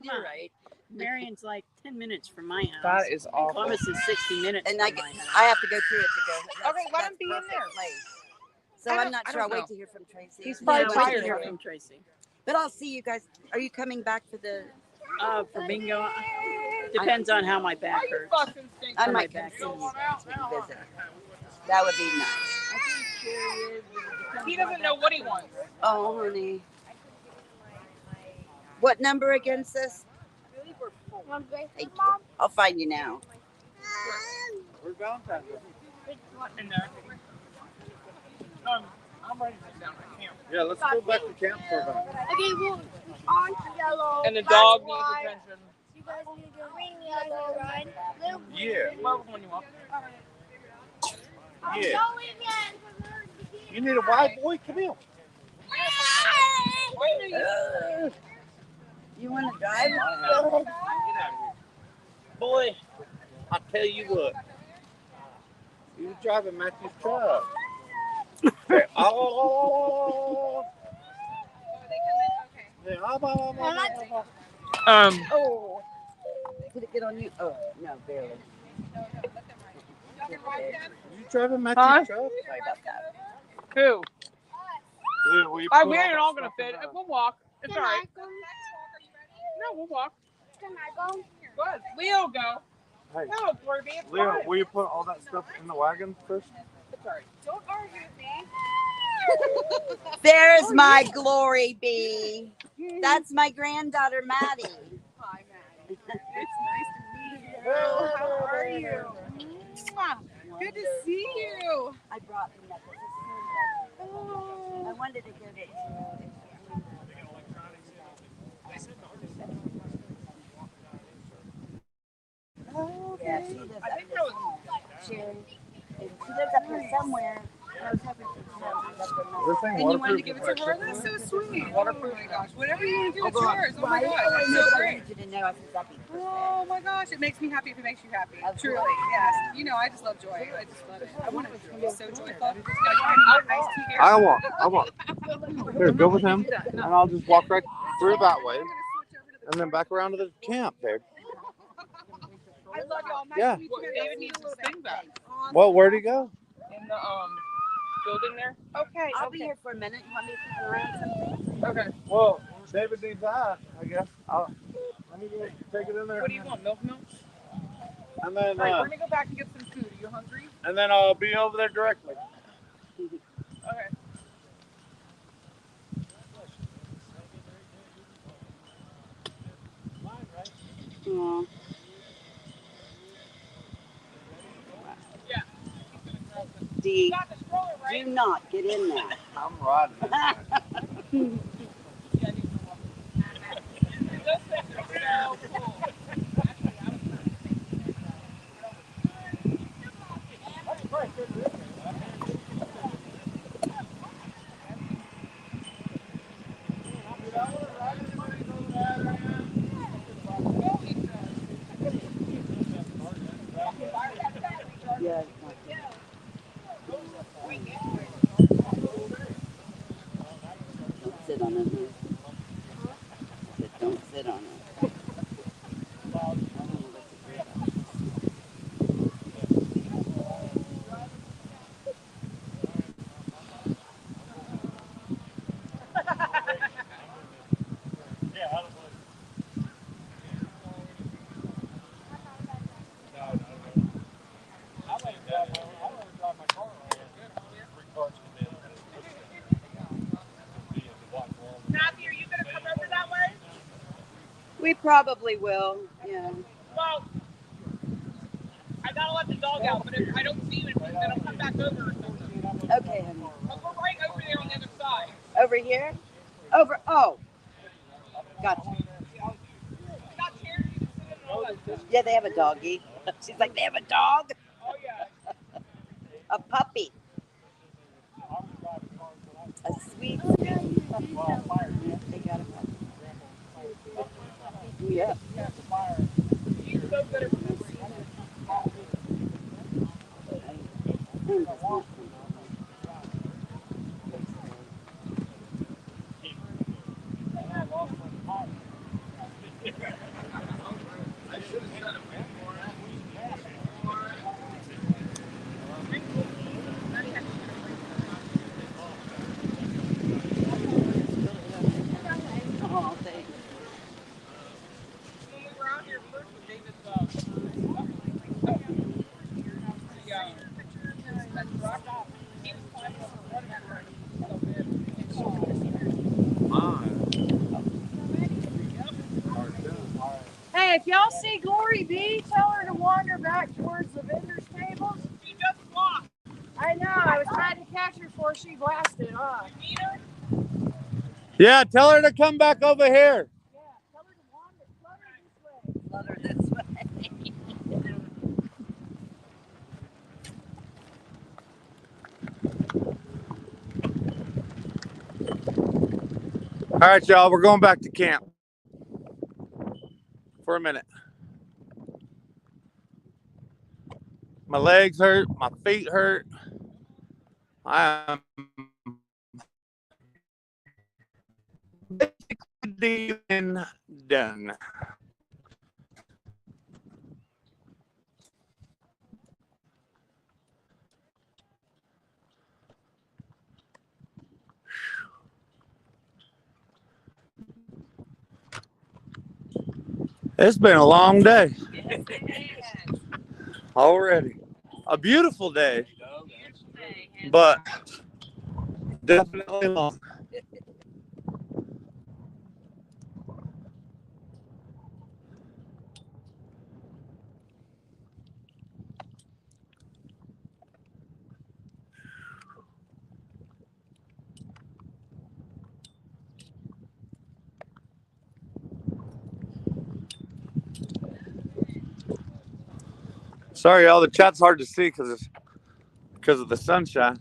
You're right. Marion's like 10 minutes from my house. That is awful. Columbus is 60 minutes And from my house. I have to go through it to go. Okay, let him be in there. So I'm not sure. I'll wait to hear from Tracy. He's Yeah, probably wait tired. to hear from Tracy. But I'll see you guys. Are you coming back for the? For bingo, depends on how my back hurts. I Or my might come back see you is. visit. That would be nice. He doesn't know what he wants. Oh, honey. What number again, sis? Thank you. I'll find you now. Where's Valentine's Day? In there. I'm ready to sit down. I can't. Yeah, let's go back to camp for a minute. Okay, well, orange, yellow. And the that's dog why. needs attention. You guys need to go green, yellow, red, blue. Yeah. Whatever one you want. Yeah. Go in. You need a white boy? Come here. You want to drive? Boy, I tell you what. You was driving Matthew's truck. Oh. Yeah, Oh. Did it get on you? Oh, no, barely. You driving Matthew's truck? Sorry about that. Who? Yeah, we We ain't all gonna fit. We'll walk. It's all right. No, we'll walk. Can I go? Good. We'll go. Hey, No, Corby, it's Leo, fine. will you put all that stuff in the wagon first? It's all right. Don't argue with me. There's my Glory bee. That's my granddaughter, Maddie. Hi, Maddie. It's nice to meet you. How are you? Good to see you. I brought the necklaces. I wanted to give it to Yeah, she lives up here somewhere. Sharon. And she lives up here somewhere. I was hoping she'd know. And you wanted to give it to her? That's so sweet. Waterproof. Oh my gosh. Whatever you want to do, it's yours. Oh my gosh. That's so I great. need you to know. I said that'd be perfect. Oh my gosh. It makes me happy if it makes you happy. Of Truly. course. Yes. You know, I just love joy. I just love it. I want it to be so joyful. I want. Here, go with him, and I'll just walk right through that way, and then back around to the camp, babe. I love y'all. Yeah. David needs his thing back. Well, where'd he go? In the building there? Okay. I'll be here for a minute. You want me to keep around something? Okay. Well, David needs that, I guess. Let me go take it in there. What do you want? Milk? And then, All right, we're gonna go back and get some food. Are you hungry? and then I'll be over there directly. Okay. Pete, do not get in there. I'm riding. Yeah. Don't sit on it. I said, don't sit on it. Matthew, are you going to come over that way? We probably will, yeah. Well, I got to let the dog out, but if I don't see you, then I'll come back over. Okay, honey. I'll go right over there on the other side. Over here? Over, oh. Gotcha. Got chairs, you can sit in all that. Yeah, they have a doggy. She's like, they have a dog? Oh, yeah. A puppy. A sweet, sweet puppy. They got a puppy. Yeah. He's so good at remembering. Oh, thanks. When we were out here first with David's he was climbing up the front of it. Hey, if y'all see Glory B, tell her to wander back towards the vendors' tables. She just lost. I know. I was trying to catch her before she blasted off. Yeah, tell her to come back over here. Flutter this way. All right, y'all, we're going back to camp for a minute. My legs hurt, my feet hurt. I am basically done. It's been a long day already. A beautiful day, but definitely long. Sorry, y'all, the chat's hard to see because of the sunshine.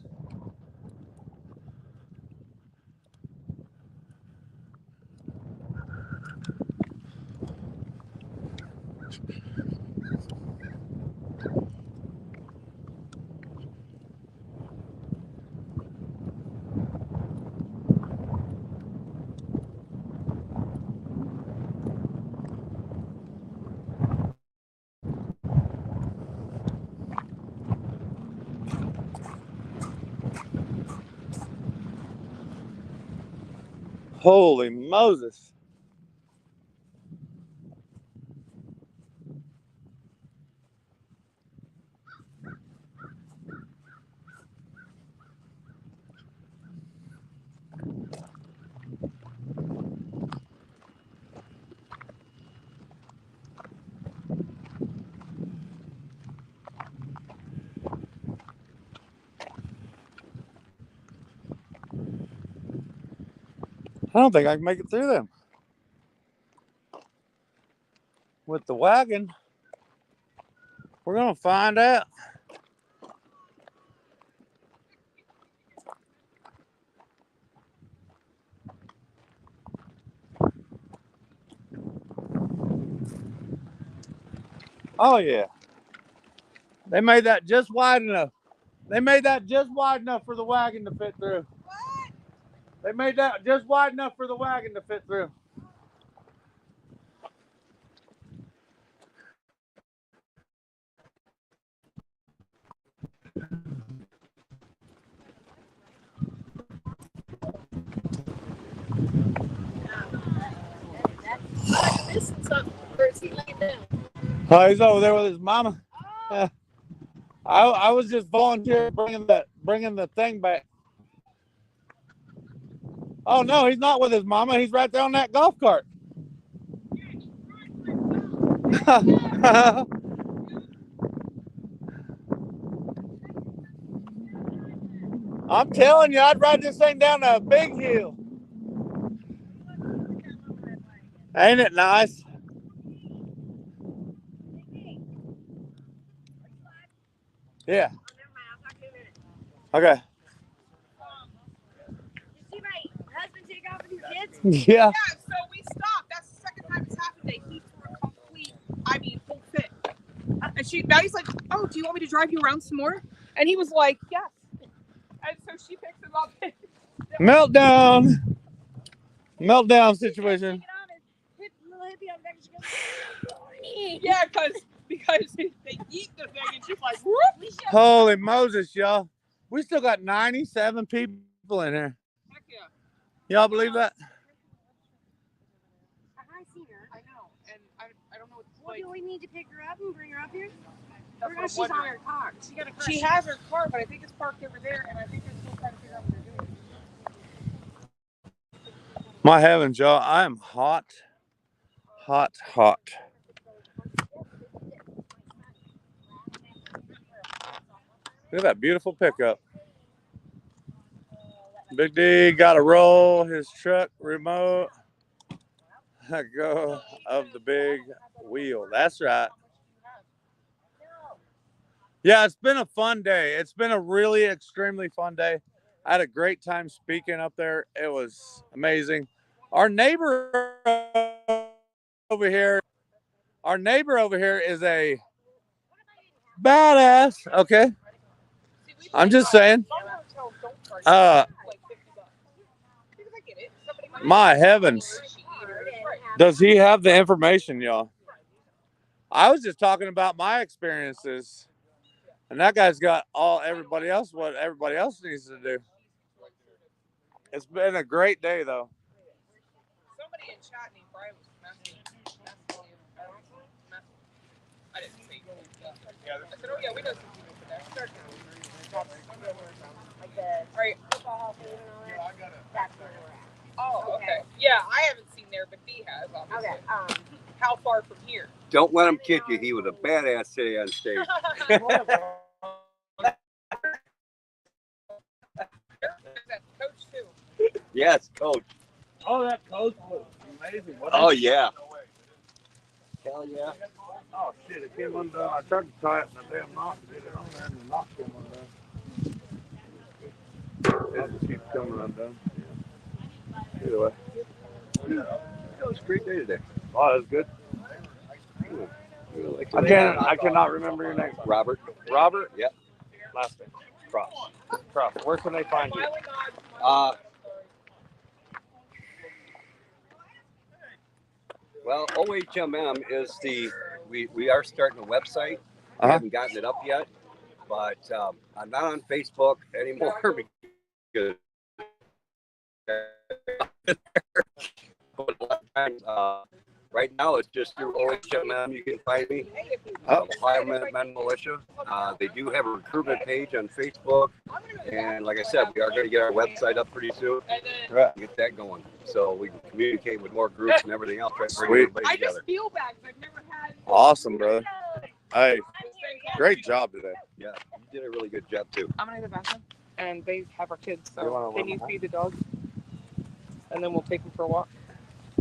Holy Moses. I don't think I can make it through them. With the wagon, we're going to find out. Oh, yeah. They made that just wide enough. They made that just wide enough for the wagon to fit through. What? They made that just wide enough for the wagon to fit through. Oh, he's over there with his mama. Yeah. I was just volunteering bringing the thing back. Oh no, he's not with his mama. He's right there on that golf cart. I'm telling you, I'd ride this thing down a big hill. Ain't it nice? Yeah. Okay. You see my husband take off with your kids? Yeah. Yeah, so we stopped. That's the second time it's happened today. He threw a complete, I mean, full fit. And now he's like, oh, do you want me to drive you around some more? And he was like, yes. And so she picks him up. Meltdown. Meltdown situation. Yeah, because they eat the thing and she's like, whoop. Holy Moses, y'all. We still got 97 people in here. Heck yeah. Y'all believe that? I seen her. I know. And I don't know what Well, do we need to pick her up and bring her up here? That's Or what she's I'm on wondering. her car. She got a car. She has her car, but I think it's parked over there, and I think they're still trying to figure out what they're doing. My heavens, y'all. I am hot. Hot, hot. Look at that beautiful pickup. Big D got to roll his truck remote. Let go of the big wheel. That's right. Yeah, it's been a fun day. It's been a really extremely fun day. I had a great time speaking up there. It was amazing. Our neighbor over here is a badass. Okay. I'm just saying. My heavens. Does he have the information, y'all? I was just talking about my experiences. And that guy's got what everybody else needs to do. It's been a great day, though. Somebody in chat named Brian was messing. I didn't see. I said, oh yeah, we know some people for that. Start now. Like the Right. football hall thing and all that. That's where we're at. Oh, okay. Yeah, I haven't seen there, but he has, obviously. Okay. How far from here? Don't let him kid you. He was a badass today on stage. Coach too. Yes, coach. Oh, that coach was amazing. Oh, yeah. Hell yeah. Oh, shit, it came undone. I tried to tie it in the damn knot and did it on there, and the knot came undone. It just keeps coming undone. Either way. It was a great day today. Oh, that was good. I cannot remember your name. Robert. Robert? Yep. Last name. Cross. Cross. Where can they find you? Well, OHMM is we are starting a website. We haven't gotten it up yet, but I'm not on Facebook anymore because right now it's just through OHMM. You can find me. Ohio Men Militia. They do have a recruitment page on Facebook, and like I said, we are going to get our website up pretty soon. Get that going, so we can communicate with more groups and everything else. Try to bring everybody together. I just feel bad because I've never had. Awesome, brother. Hey, great job today. Yeah, you did a really good job too. I'm gonna go to the bathroom, and they have our kids, so they need to feed the dogs. and then we'll take him for a walk.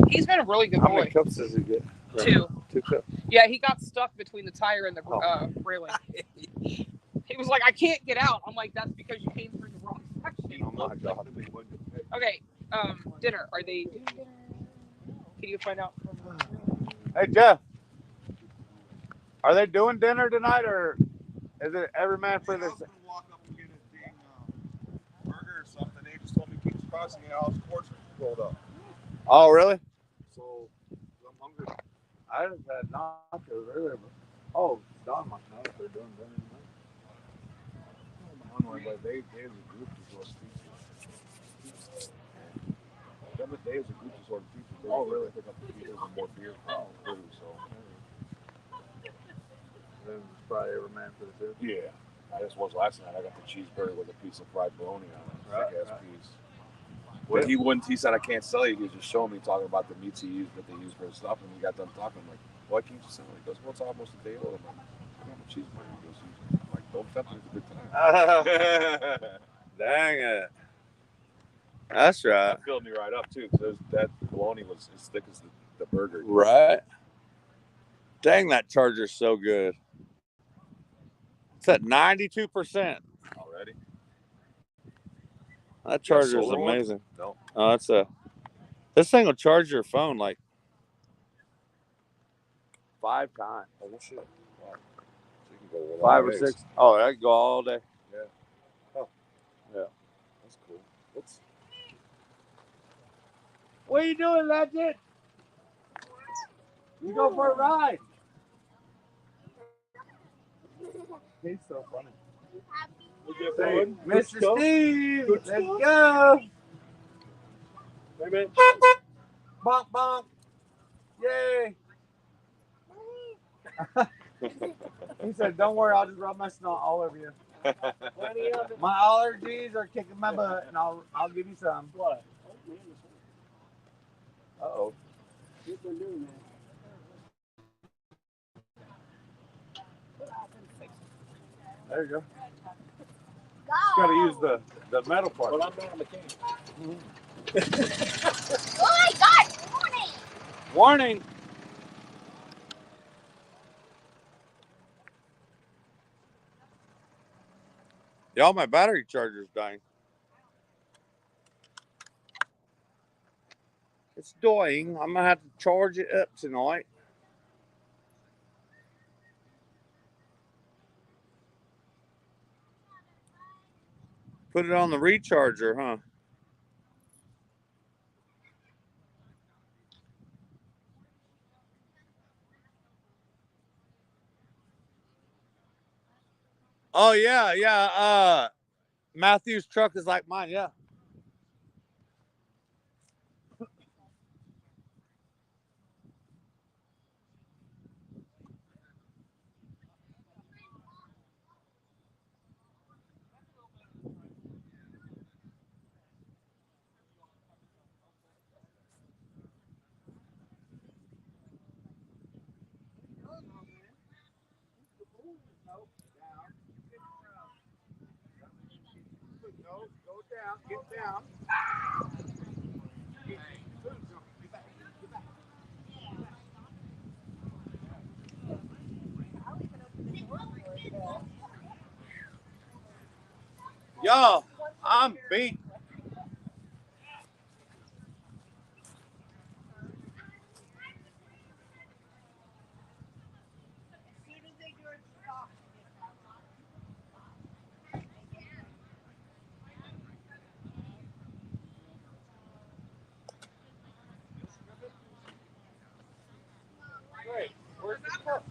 He's been a really good How boy. many cups does he get? 2. 2 cups. Yeah, he got stuck between the tire and the railing. He was like, I can't get out. I'm like, that's because you came through the wrong section. Oh my God. Okay, dinner. Are they doing dinner? Can you find out from Hey, Jeff. Are they doing dinner tonight, or is it every man for their? Walk up and get a dang burger or something. They just told me keep crossing the house, courts rolled up. Oh, really? So I'm hungry. I just had nachos earlier, but Don might know if they're doing dinner tonight. I don't know, but they as a group just ordered pizza. They as a group just ordered pizza. They really pick up the pizzas and more beer for food, so. Then it's probably every man for the two. Yeah. I just was last night. I got the cheeseburger with a piece of fried bologna on it. Thick ass piece. Well, he said I can't sell you. He was just showing me talking about the meats he used that they use for his stuff, and we got done talking. I'm like, why can't you sell it? He goes, well, it's almost a day old. I'm like, I got my cheeseburger. He goes, I'm like, don't tempt me. It's a good time. Dang it. That's right. That filled me right up too, because that bologna was as thick as the burger. Right. Dang, that Charger's so good. It's at 92% already. That Charger's amazing. No. Oh, that's this thing will charge your phone like 5 times. Oh, no shit. Wow. So you can go 5 or 6. Oh, I could go all day. Yeah. Oh. Yeah. That's cool. What's... What are you doing, Legend? You go for a ride. He's so funny. Hey, Mr. Steve, let's go. Hey, man. Bonk, bonk. Yay. He said, don't worry, I'll just rub my snot all over you. My allergies are kicking my butt, and I'll give you some. What? Uh-oh. There you go. Just got to use the metal part. Well, I'm not a mechanic. Oh my God! Warning! Warning. Y'all, my battery charger's dying. It's dying. I'm going to have to charge it up tonight. Put it on the recharger, huh? Oh, yeah. Matthew's truck is like mine, yeah. Go down, get down. Yo, I'm beat. Great. Where's the cup?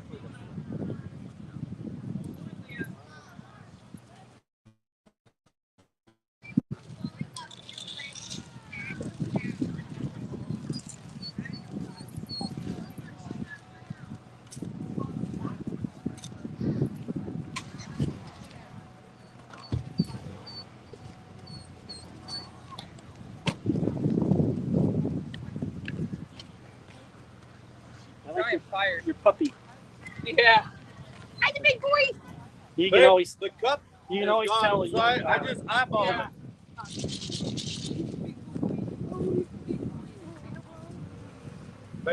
I like fired. Your puppy. Yeah. Hi, the big boy. You can always the cup. You can always tell. So I just eyeballed it.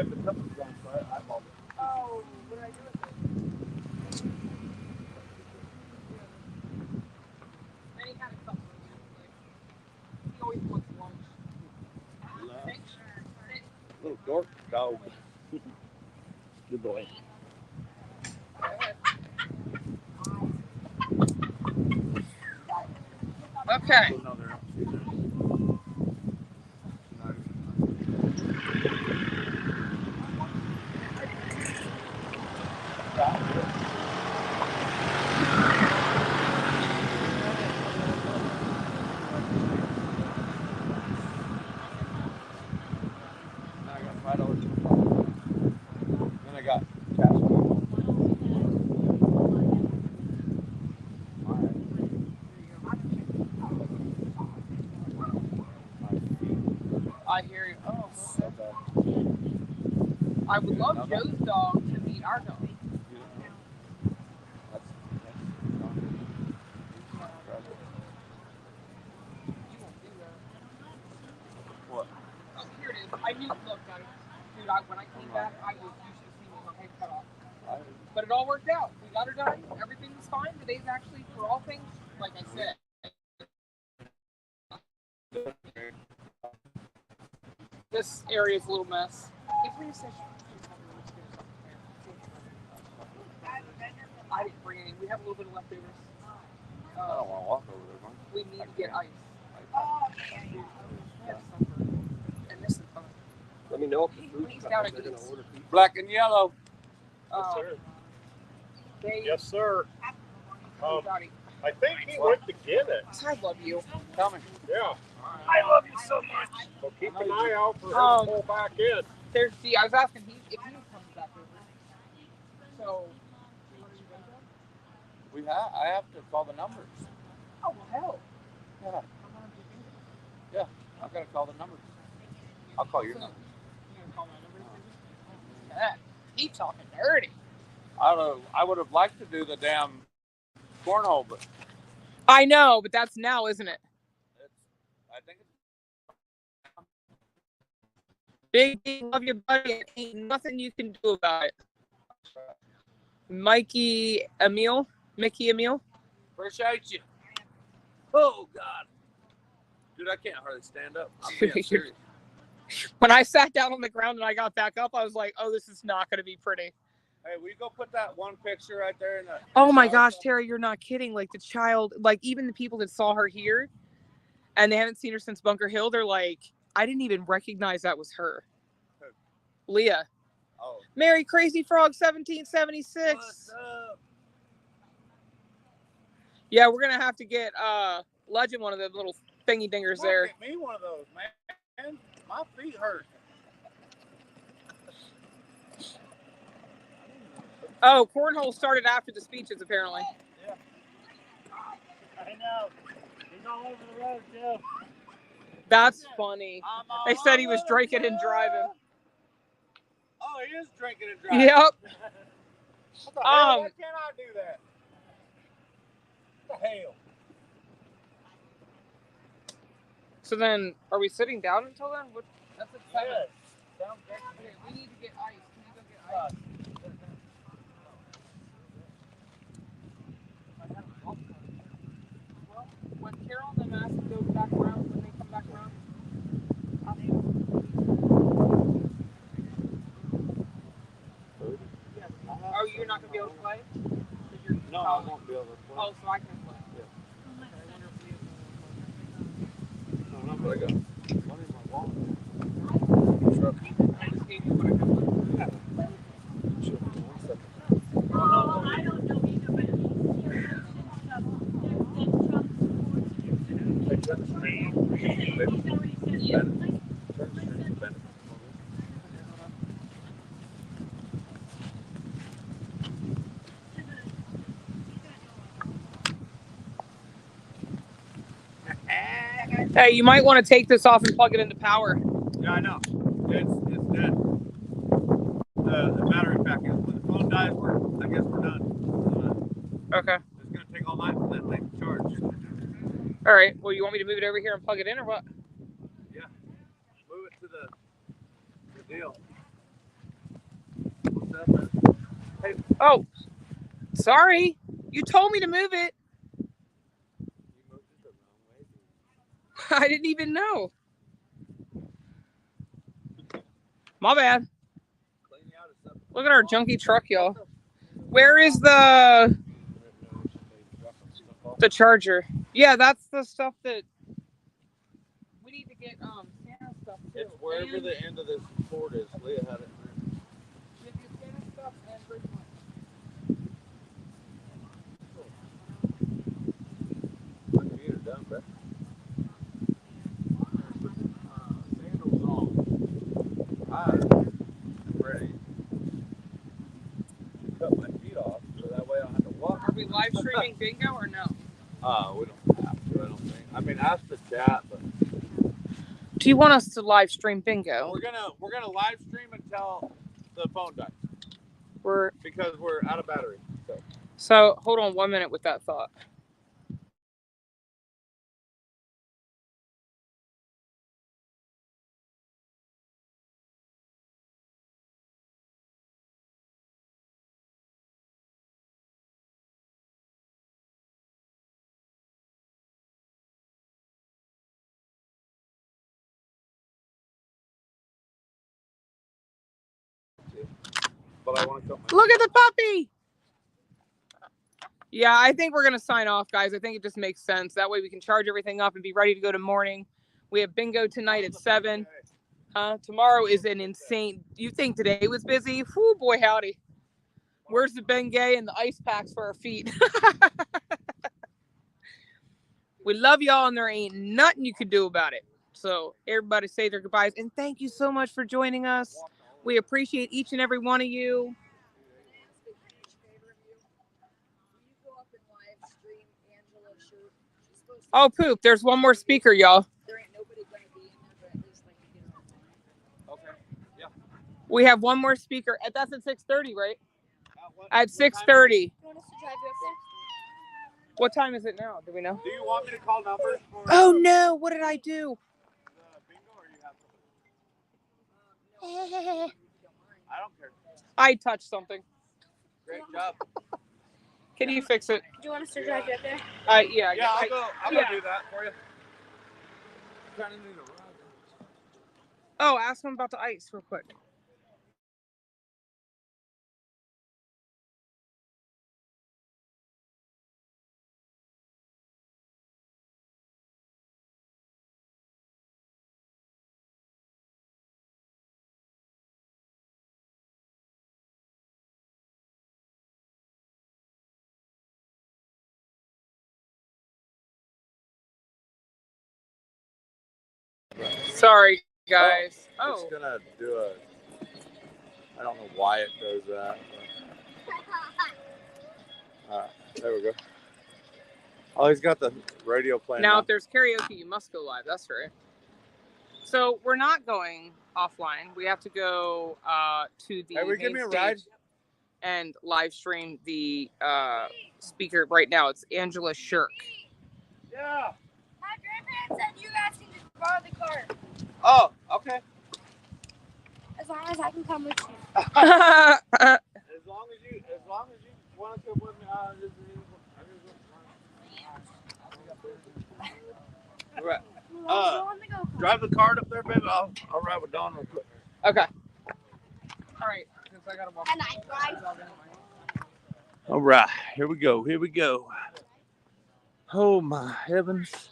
have the peppers on, so I bought it. Oh, what did I do with it? And he had a couple of years. He always wants lunch. Little dork dog. Good boy. Okay. Then I got cash. I hear you. Oh, I would love Joe's dog to meet our dog. What? Oh, here it is. I knew. Look, guys. Dude, when I came back, I was. You should have seen me with my head cut off. But it all worked out. We got her done. Everything was fine. Today's actually, for all things, like I said. This area is a little mess. If we said I didn't bring any. We have a little bit of leftovers. I don't want to walk over there, man. We need to get ice. And this is fun. Let me know if the food's He's coming. down at They're gonna Eats. order pizza. Black and yellow. Yes, sir. Yes, sir. I think he went to get it. I love you. Coming. Yeah. I love you so much. So keep an eye out for him to pull back in. There's the. I was asking if he comes back over. So. I have to call the numbers. Oh hell. Yeah. Yeah. I've got to call the numbers. I'll call your number. He's talking dirty. I would have liked to do the damn cornhole, but I know, but that's now, isn't it? I think it's Big D, love you, buddy. Ain't nothing you can do about it. Mickey Emile. Appreciate you. Oh God, dude, I can't hardly stand up. I'm being serious. When I sat down on the ground and I got back up, I was like, "Oh, this is not going to be pretty." Hey, will you go put that one picture right there in the? Oh my gosh, Terry, you're not kidding. Like the child, like even the people that saw her here, and they haven't seen her since Bunker Hill, they're like, I didn't even recognize that was her. Leah. Oh. Merry Crazy Frog 1776. What's up? Yeah, we're gonna have to get Legend one of the little thingy dingers there. Get me one of those, man. My feet hurt. Oh, cornhole started after the speeches, apparently. Yeah. I know. He's all over the road, Joe. That's funny. They said he was drinking and driving. Oh, he is drinking and driving. Yep. What the hell? Why can't I do that? What the hell? So then, are we sitting down until then? That's at 7. Yes. Sounds great. Okay, we need to get ice. Can you go get ice? Well, when Carol and them ask to go back around, when they come back around, I'll see them. Oh, you're not going to be able to play? No, I won't be able to play. Oh, so I can play. Yeah. No, not what I got. Money in my wallet. Truck. I just gave you what I have left. Sure. 1 second. Oh, I don't know either, but Take that screen. Hey, you might want to take this off and plug it into power. Yeah, I know. It's dead. The battery pack is. When the phone dies, I guess we're done. Okay. It's gonna take all night for that thing to charge. All right. Well, you want me to move it over here and plug it in, or what? Yeah. Move it to the deal. Hey, oh, sorry. You told me to move it. I didn't even know. My bad. Look at our junky truck, y'all. Where is the charger? Yeah, that's the stuff that we need to get Santa stuff too. It's wherever the end of this cord is. Leah had it. We have to get Santa stuff and bridge one. Computer done, bro. Sandals on. I'm ready. Cut my feet off so that way I don't have to walk. Are we live streaming bingo or no? We don't have to, I don't think. I mean, ask the chat, but Do you want us to live stream bingo? we're gonna live stream until the phone dies. Because we're out of battery. So hold on 1 minute with that thought. But I want to cut my Look at the puppy. Yeah, I think we're going to sign off, guys. I think it just makes sense. That way we can charge everything up and be ready to go to morning. We have bingo tonight at 7. Tomorrow is an insane... You think today was busy? Whew, boy, howdy. Where's the Bengay and the ice packs for our feet? We love y'all, and there ain't nothing you can do about it. So everybody say their goodbyes. And thank you so much for joining us. We appreciate each and every one of you. Oh, poop. There's one more speaker, y'all. Okay. Yeah. We have one more speaker. That's at 6:30, right? At 6:30. You want us to drive you up there? What time is it now? Do we know? Do you want me to call numbers for Oh, no. What did I do? bingo or you have something? I don't care. I touched something. Great job. Can you fix it? Do you want us to drive you up there? Yeah. Yeah, I'll go do that for you. Trying to need a ride. Oh, ask him about the ice real quick. Sorry, guys. It's gonna do a. I don't know why it does that. But... there we go. Oh, he's got the radio playing. Now, if there's karaoke, you must go live. That's right. So we're not going offline. We have to go to the Hey, give me a ride and live stream the speaker right now. It's Angela Shirk. Yeah. My grandparents said you guys can just borrow the car. Oh, okay. As long as I can come with you. As long as you want to come with me, right. Drive the cart up there, baby. I'll ride with Dawn real quick. Okay. All right. Since I gotta walk. And I drive. All right, here we go. Oh my heavens.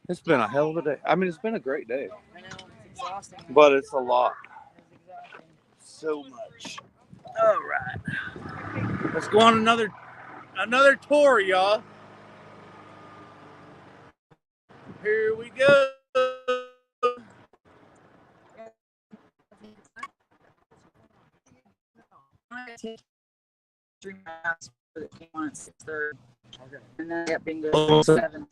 It's been a hell of a day. I mean, it's been a great day. I know, it's exhausting. But it's a lot. So much. All right. Let's go on another tour, y'all. Here we go. On at 6:30. Okay. And then that bingo Oh, at 7.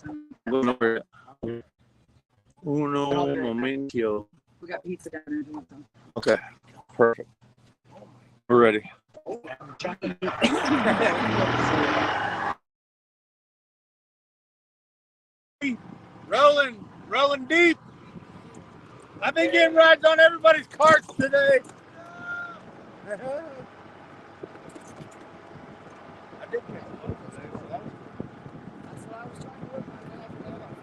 Uno momento. We got pizza down there. Okay, perfect. We're ready. Rolling deep. I've been getting rides on everybody's carts today. did catch a boat today, so that was good. That's what I was trying to work on. I forgot about it.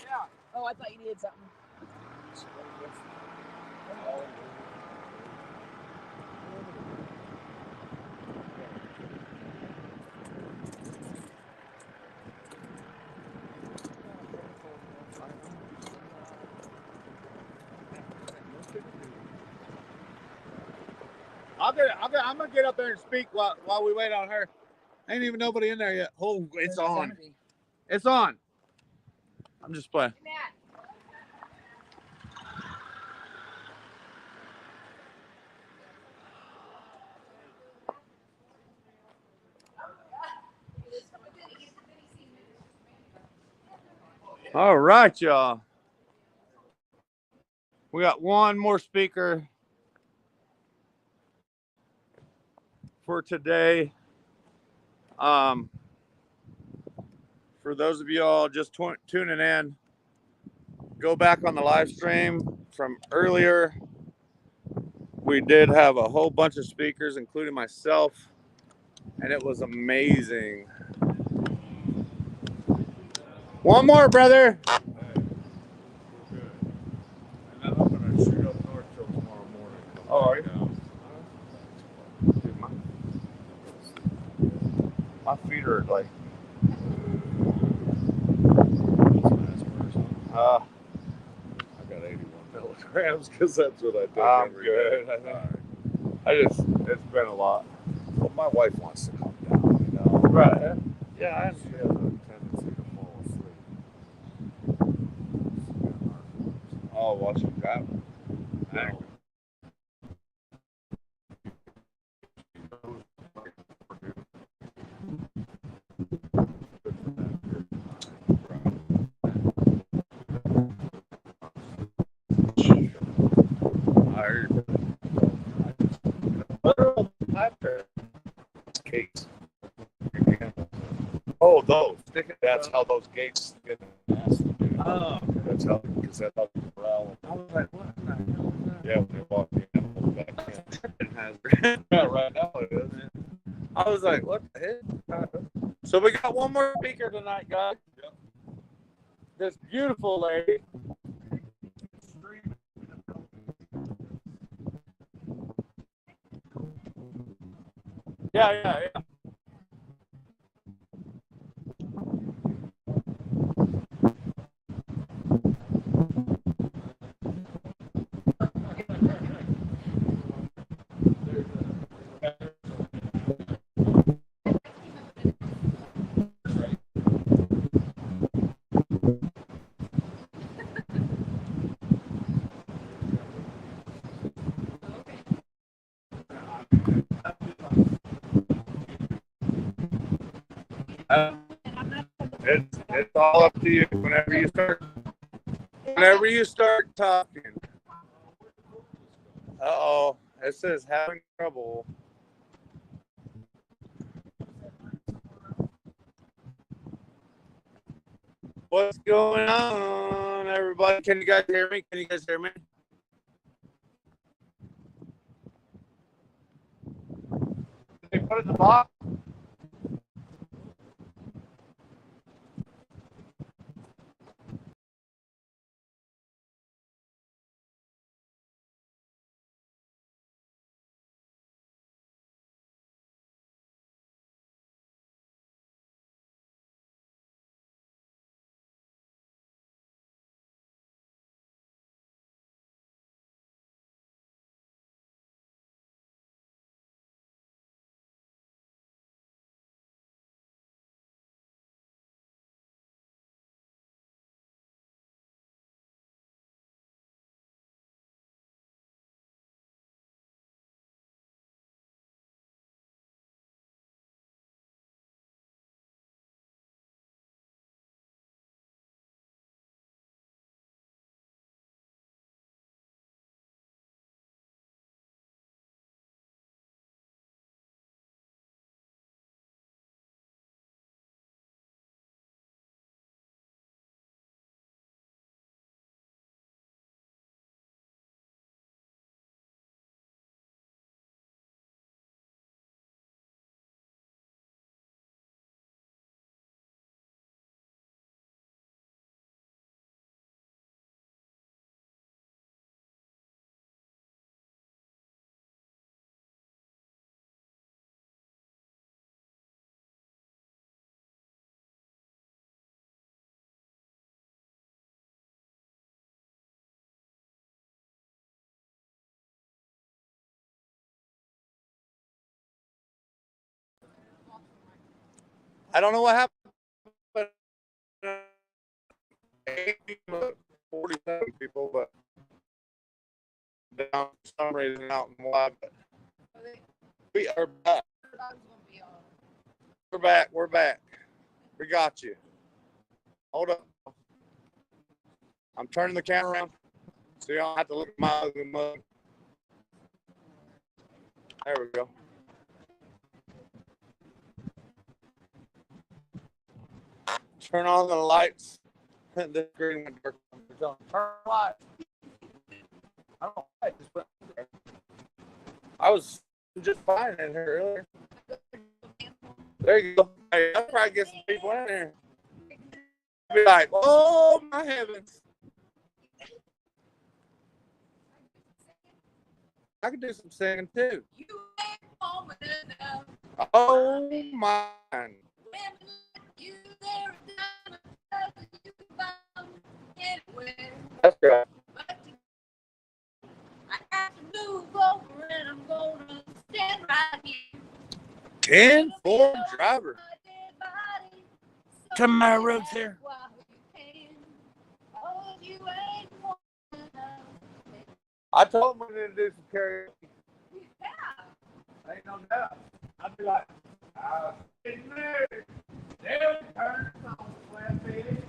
Yeah. Oh, I thought you needed something. I'm gonna get up there and speak while we wait on her. Ain't even nobody in there yet. Oh, it's on. It's on. I'm just playing. All right, y'all. We got one more speaker for today. For those of y'all just tuning in, go back on the live stream from earlier. We did have a whole bunch of speakers, including myself, and it was amazing. One more, brother. Oh, are you? Dude, my feet are like. I got 81 milligrams because that's what I take. I'm good. It's been a lot. Well, my wife wants to come down, you know. Right. Yeah, I understand. She has a tendency to fall asleep. Oh, watching that. Gates. Oh, those. That's how those gates get nasty. Oh, that's how, because that's how the corral. I was like, what the hell is that? Yeah, when they walk the animals back in. Yeah, right now it is. I was like, what the heck? So we got one more speaker tonight, guys. Yep. This beautiful lady. Yeah. It's all up to you whenever you start talking. Uh-oh, it says having trouble. What's going on, everybody? Can you guys hear me? Can you guys hear me? They put it in the box. I don't know what happened, but 47 people, but down for some reason out in why. But we are back. We're back. We're back. We got you. Hold up. I'm turning the camera around so you don't have to look at my ugly mug. There we go. Turn on the lights. This green went dark. Turn the lights. I don't know. I just went there. I was just fine in here earlier. There you go. Hey, I'll probably get some people in here. Be like, oh my heavens. I could do some singing too. Oh my. That's right. I have to move over and I'm gonna stand right here. 10-4 driver. Come my roads here. I told him we need to do some karaoke. Yeah. Ain't no doubt. I'd be like, getting married. They'll turn on flatbed.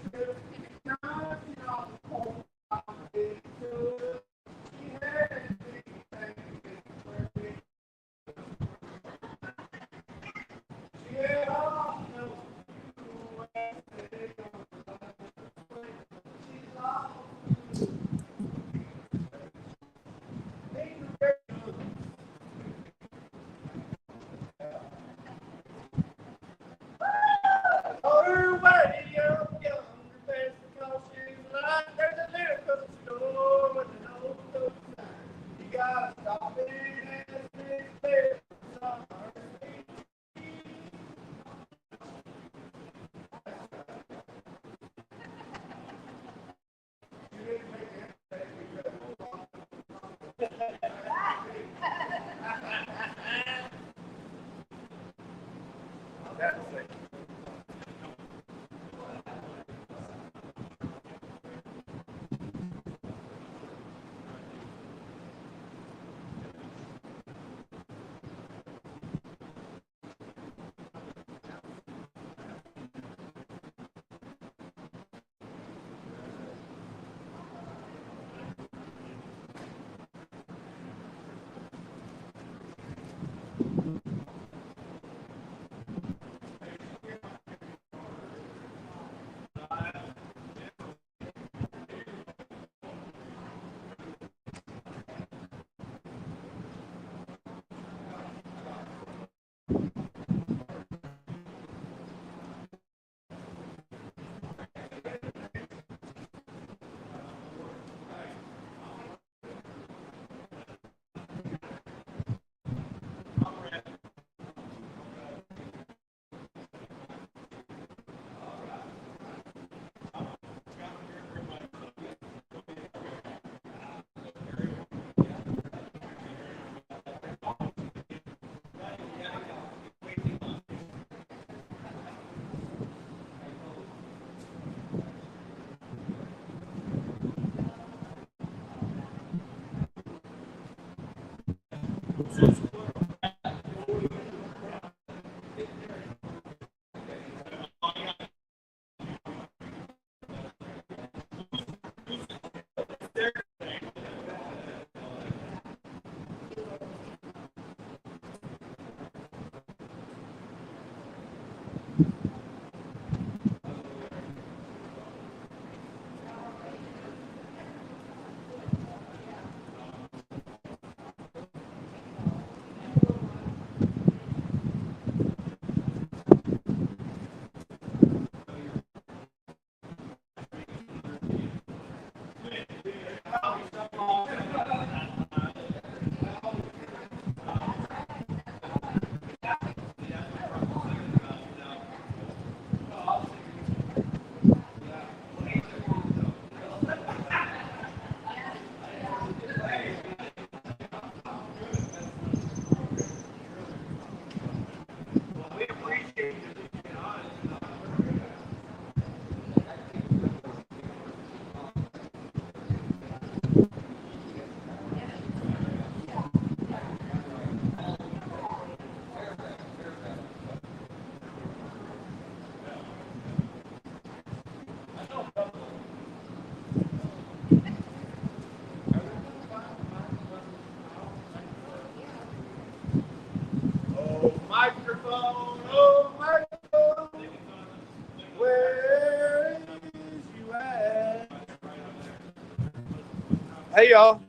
Hey, y'all.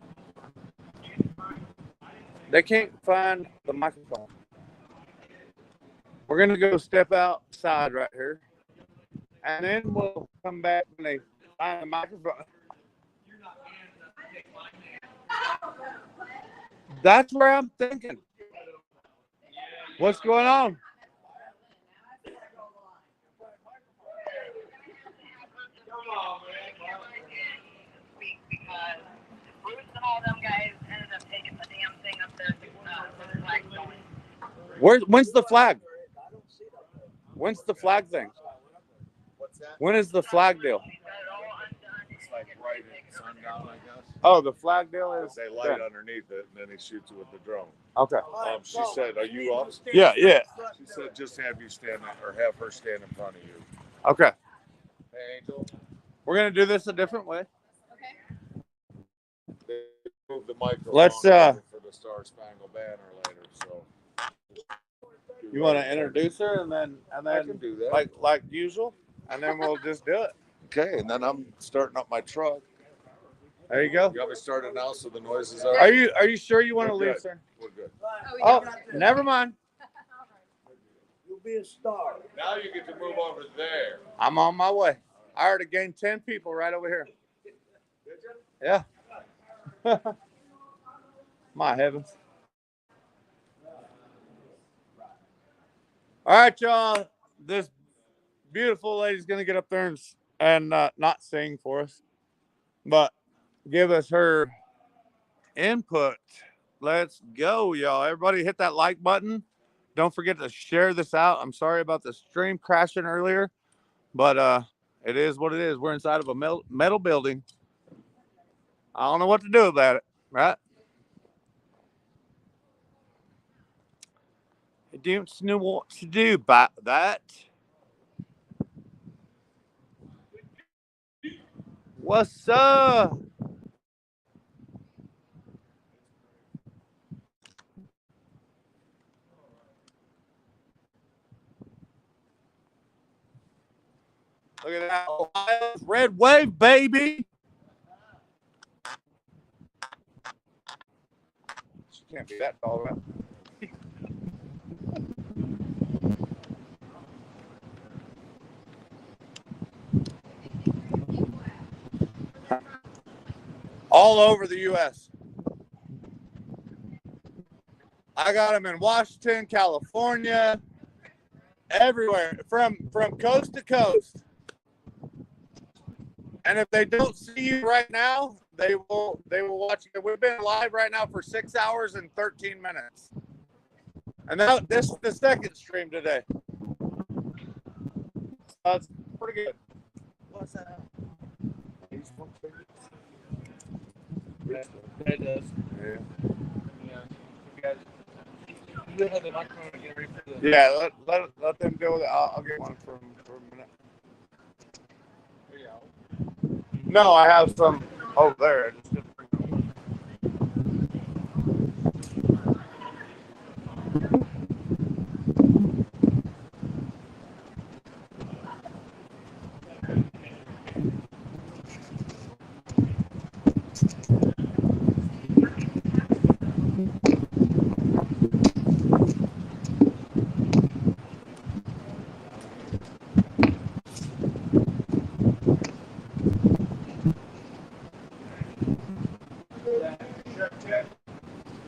They can't find the microphone. We're going to go step outside right here. And then we'll come back when they find the microphone. That's where I'm thinking. What's going on? When's the flag? When's the flag thing? When is the flag deal? It's like right at sundown, I guess. Oh, the flag deal is. They light underneath it, and then he shoots it with the drone. Okay. She said, "Are you up?" Yeah. She said, "Just have you stand or have her stand in front of you." Okay. Hey, Angel. We're gonna do this a different way. They move the microphone Let's for the Star Spangled Banner later. So. You want to introduce her and then I can do that. like usual, and then we'll just do it. Okay, and then I'm starting up my truck. There you go. You want me to start it now so the noises are. Are you sure you want to leave, sir? We're good. Oh, never mind. You'll be a star. Now you get to move over there. I'm on my way. I already gained 10 people right over here. Yeah. My heavens. All right, y'all. This beautiful lady's going to get up there and not sing for us, but give us her input. Let's go, y'all. Everybody hit that like button. Don't forget to share this out. I'm sorry about the stream crashing earlier, but it is what it is. We're inside of a metal building. I don't know what to do about it, right? I don't know what to do about that. What's up? Look at that. Ohio's red wave, baby. She can't be that tall, right? All over the U.S. I got them in Washington, California, everywhere, from coast to coast. And if they don't see you right now, they will watch you. We've been live right now for 6 hours and 13 minutes. And now this is the second stream today. That's pretty good. What's that? Yeah, it does. Yeah. You guys, you have the microphone again ready for the. Yeah, let them deal with it. I'll get one for a minute. No, I have some over there. I just didn't bring them.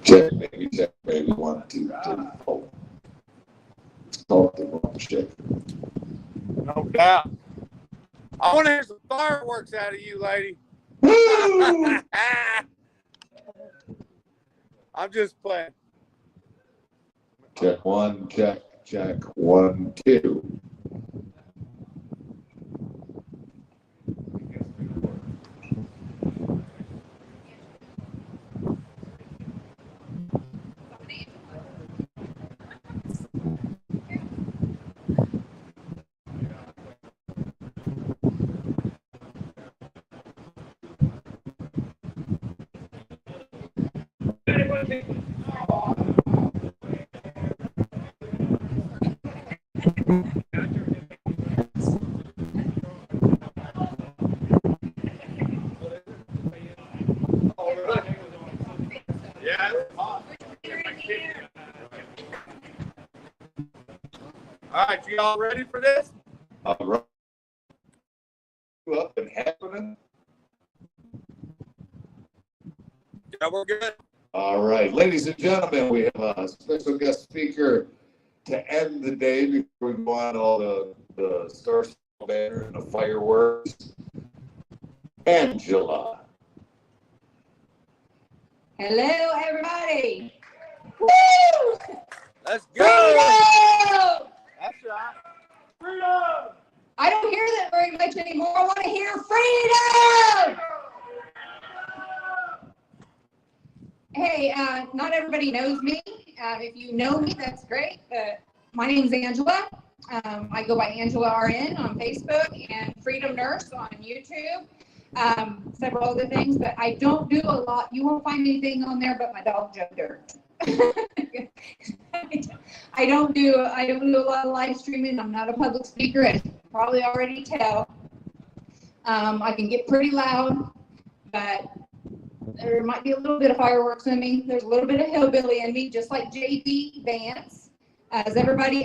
Check, baby. 1, 2, 3, 4. Start the wrong shit. No doubt. I want to hear some fireworks out of you, lady. I'm just playing. Check 1, check 1, 2. All right, you all ready for this? All right. Up and happening. Yeah, we're good. All right, ladies and gentlemen, we have a special guest speaker to end the day before we go on all the Star Banner and the fireworks. Angela. Hello, everybody. Woo! Let's go. Freedom! That's right. Freedom! I don't hear that very much anymore. I want to hear freedom! Hey, not everybody knows me. If you know me, that's great. My name's Angela. I go by Angela RN on Facebook and Freedom Nurse on YouTube. Several other things, but I don't do a lot. You won't find anything on there but my dog Joe Dirt. I don't do a lot of live streaming. I'm not a public speaker, as you can probably already tell. I can get pretty loud, but there might be a little bit of fireworks in me. There's a little bit of hillbilly in me, just like J.D. Vance. As everybody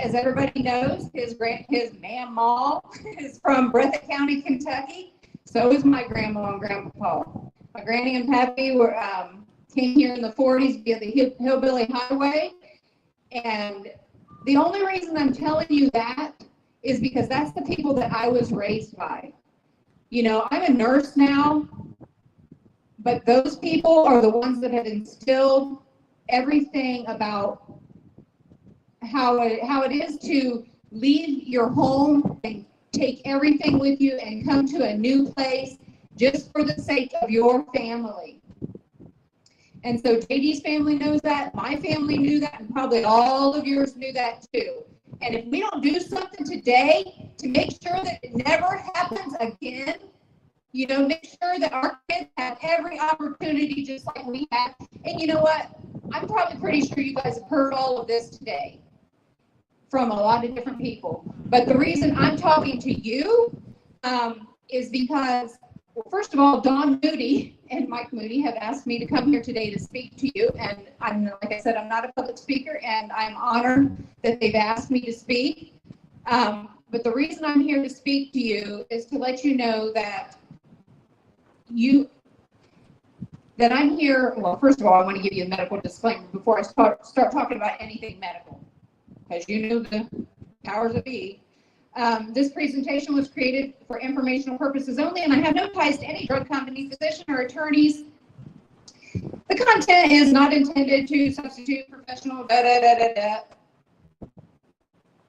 knows, his mamaw is from Breathitt County, Kentucky. So is my grandma and grandpa. My granny and pappy came here in the 40s via the Hillbilly Highway. And the only reason I'm telling you that is because that's the people that I was raised by. You know, I'm a nurse now, but those people are the ones that have instilled everything about how it is to leave your home and take everything with you and come to a new place just for the sake of your family. And so JD's family knows that, my family knew that, and probably all of yours knew that too. And if we don't do something today to make sure that it never happens again, you know, make sure that our kids have every opportunity just like we have. And you know what? I'm probably pretty sure you guys have heard all of this today from a lot of different people. But the reason I'm talking to you is because, well, first of all, Don Moody and Mike Moody have asked me to come here today to speak to you. And like I said, I'm not a public speaker, and I'm honored that they've asked me to speak. But the reason I'm here to speak to you is to let you know that I'm here. Well, first of all, I want to give you a medical disclaimer before I start talking about anything medical, because you know the powers that be. This presentation was created for informational purposes only, and I have no ties to any drug company, physician, or attorneys. The content is not intended to substitute professional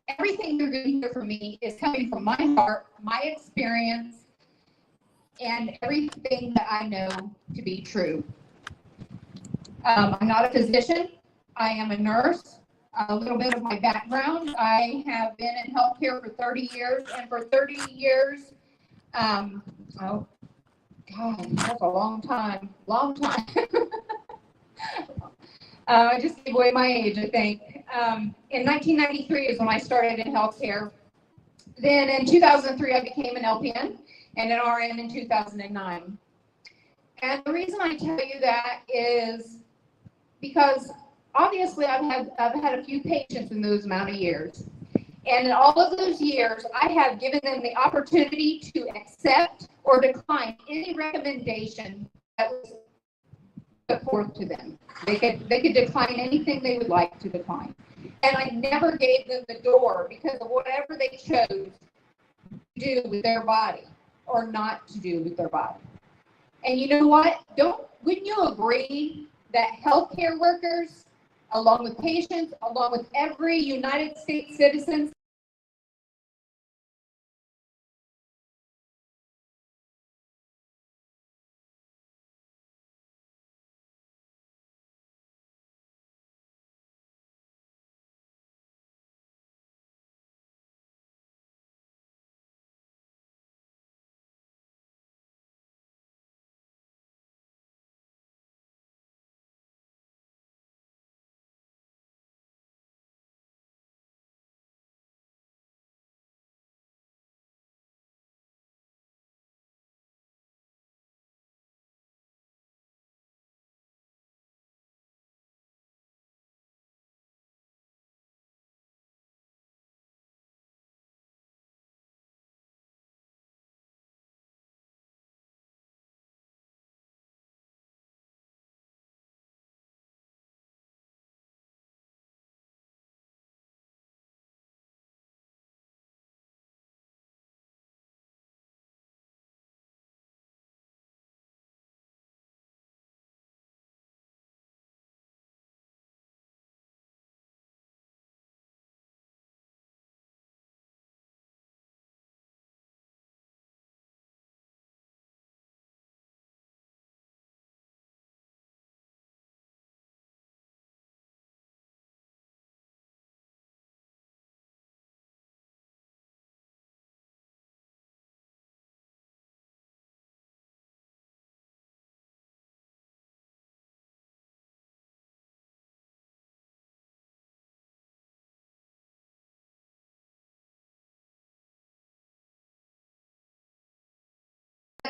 Everything you're going to hear from me is coming from my heart, my experience, and everything that I know to be true. I'm not a physician. I am a nurse. A little bit of my background. I have been in healthcare for 30 years, and for 30 years, oh God, that's a long time. I just gave away my age, I think. In 1993 is when I started in healthcare. Then in 2003, I became an LPN and an RN in 2009. And the reason I tell you that is because obviously I've had a few patients in those amount of years. And in all of those years, I have given them the opportunity to accept or decline any recommendation that was put forth to them. They could decline anything they would like to decline. And I never gave them the door because of whatever they chose to do with their body or not to do with their body. And you know what? Wouldn't you agree that healthcare workers, along with patients, along with every United States citizen,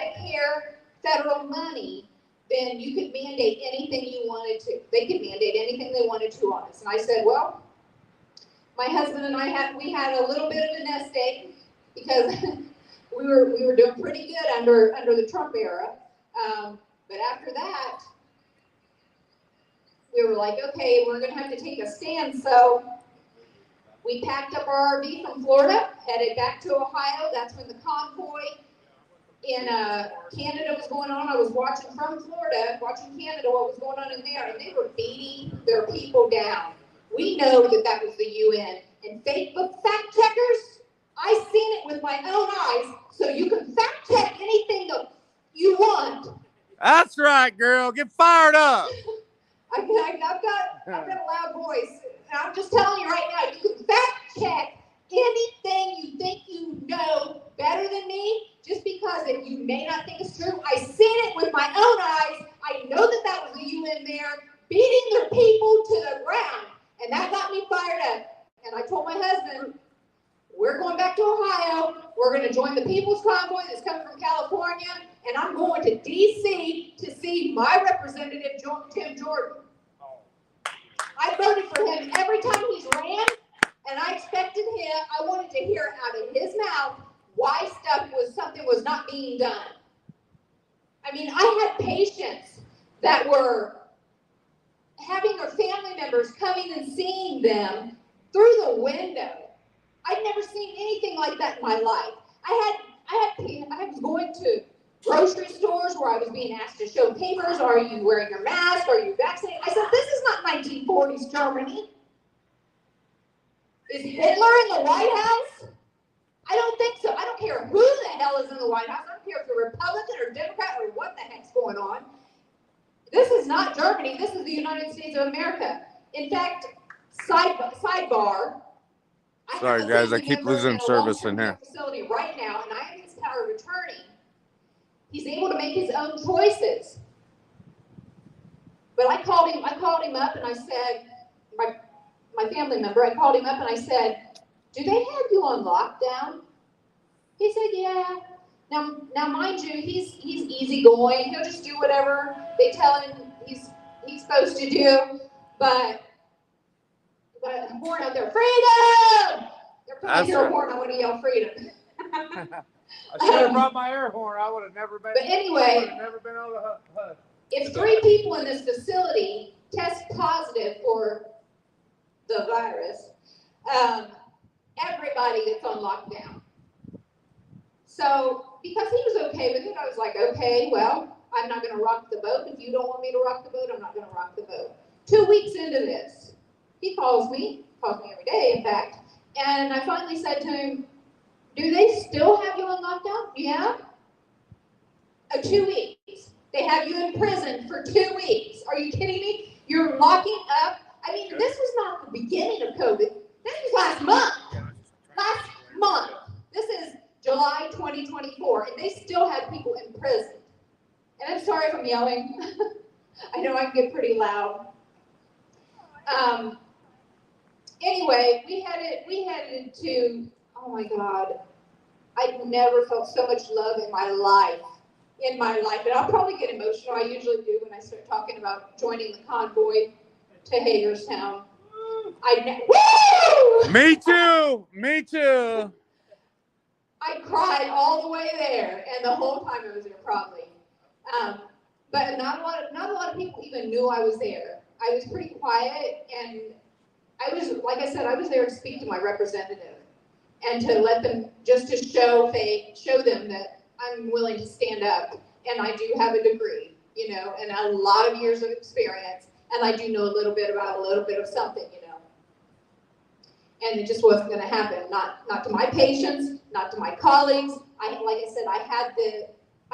Medicare federal money, then you could mandate anything you wanted to. They could mandate anything they wanted to on us. And I said, well, my husband and I had a little bit of a nest egg because we were doing pretty good under the Trump era. But after that, we were like, okay, we're going to have to take a stand. So we packed up our RV from Florida, headed back to Ohio. That's when the convoy in Canada was going on. I was watching from Florida, watching Canada, what was going on in there, and they were beating their people down. We know that was the UN. And fact checkers, I seen it with my own eyes, so you can fact check anything that you want. That's right, girl. Get fired up. I've got a loud voice. And I'm just telling you right now, you can fact check anything you think you know better than me, just because if you may not think it's true. I seen it with my own eyes. I know that was the UN there, beating their people to the ground. And that got me fired up. And I told my husband, we're going back to Ohio. We're going to join the People's Convoy that's coming from California. And I'm going to D.C. to see my representative, Tim Jordan. I voted for him every time he's ran. And I wanted to hear out of his mouth why something was not being done. I mean, I had patients that were having their family members coming and seeing them through the window. I'd never seen anything like that in my life. I was going to grocery stores where I was being asked to show papers. Are you wearing your mask? Are you vaccinated? I said, this is not 1940s Germany. Is Hitler in the White House? I don't think so. I don't care who the hell is in the White House. I don't care if you're Republican or Democrat or what the heck's going on. This is not Germany. This is the United States of America. In fact, sidebar. Sorry, guys. I keep losing service in here. Facility right now, and I am his power of attorney. He's able to make his own choices. But I called him up and I said, my family member, I called him up and I said, do they have you on lockdown? He said, yeah. Now mind you, he's easygoing. He'll just do whatever they tell him he's supposed to do. But a horn out there, freedom! Every time I hear a horn, I want to yell freedom. I should have brought my air horn. I would have never been. But anyway, I would have never been able to. If 3 people in this facility test positive for the virus, everybody gets on lockdown. So because he was okay with it, I was like, okay, well, I'm not going to rock the boat. If you don't want me to rock the boat, I'm not going to rock the boat. 2 weeks into this, he calls me every day, in fact, and I finally said to him, do they still have you on lockdown? Yeah. 2 weeks. They have you in prison for 2 weeks. Are you kidding me? You're locking up. I mean, this was not the beginning of COVID. This was last month. Last month. This is July 2024, and they still had people in prison. And I'm sorry if I'm yelling. I know I can get pretty loud. Anyway, we headed to, oh my God, I've never felt so much love in my life. And I'll probably get emotional. I usually do when I start talking about joining the convoy to Hagerstown. Woo! Me too. Me too. I cried all the way there, and the whole time I was there, probably. But not a lot of people even knew I was there. I was pretty quiet, and I was, like I said, I was there to speak to my representative and to let them, just to show them that I'm willing to stand up, and I do have a degree, and a lot of years of experience, and I do know a little bit of something, And it just wasn't going to happen. Not to my patients, not to my colleagues. Like I said, I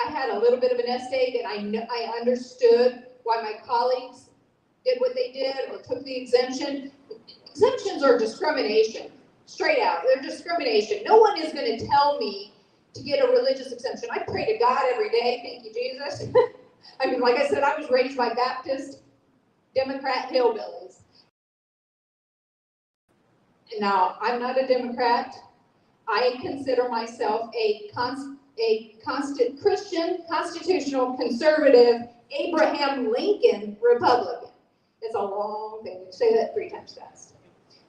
had a little bit of a nest egg, and I understood why my colleagues did what they did or took the exemption. Exemptions are discrimination, straight out. They're discrimination. No one is going to tell me to get a religious exemption. I pray to God every day. Thank you, Jesus. I mean, like I said, I was raised by Baptist, Democrat hillbillies. Now, I'm not a Democrat. I consider myself a a Christian, constitutional, conservative, Abraham Lincoln Republican. It's a long thing. You say that 3 times fast.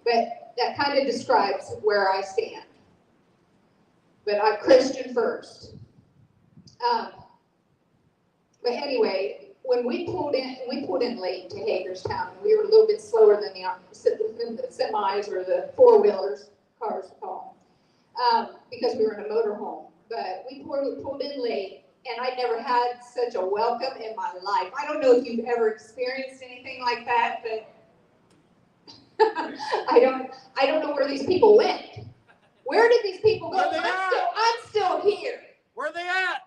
But that kind of describes where I stand. But I'm Christian first. But anyway, when we pulled in late to Hagerstown, we were a little bit slower than the semis or the 4-wheelers, cars we call them, because we were in a motorhome. But we pulled in late, and I never had such a welcome in my life. I don't know if you've ever experienced anything like that, but I don't know where these people went. Where did these people go? I'm still here. Where are they at?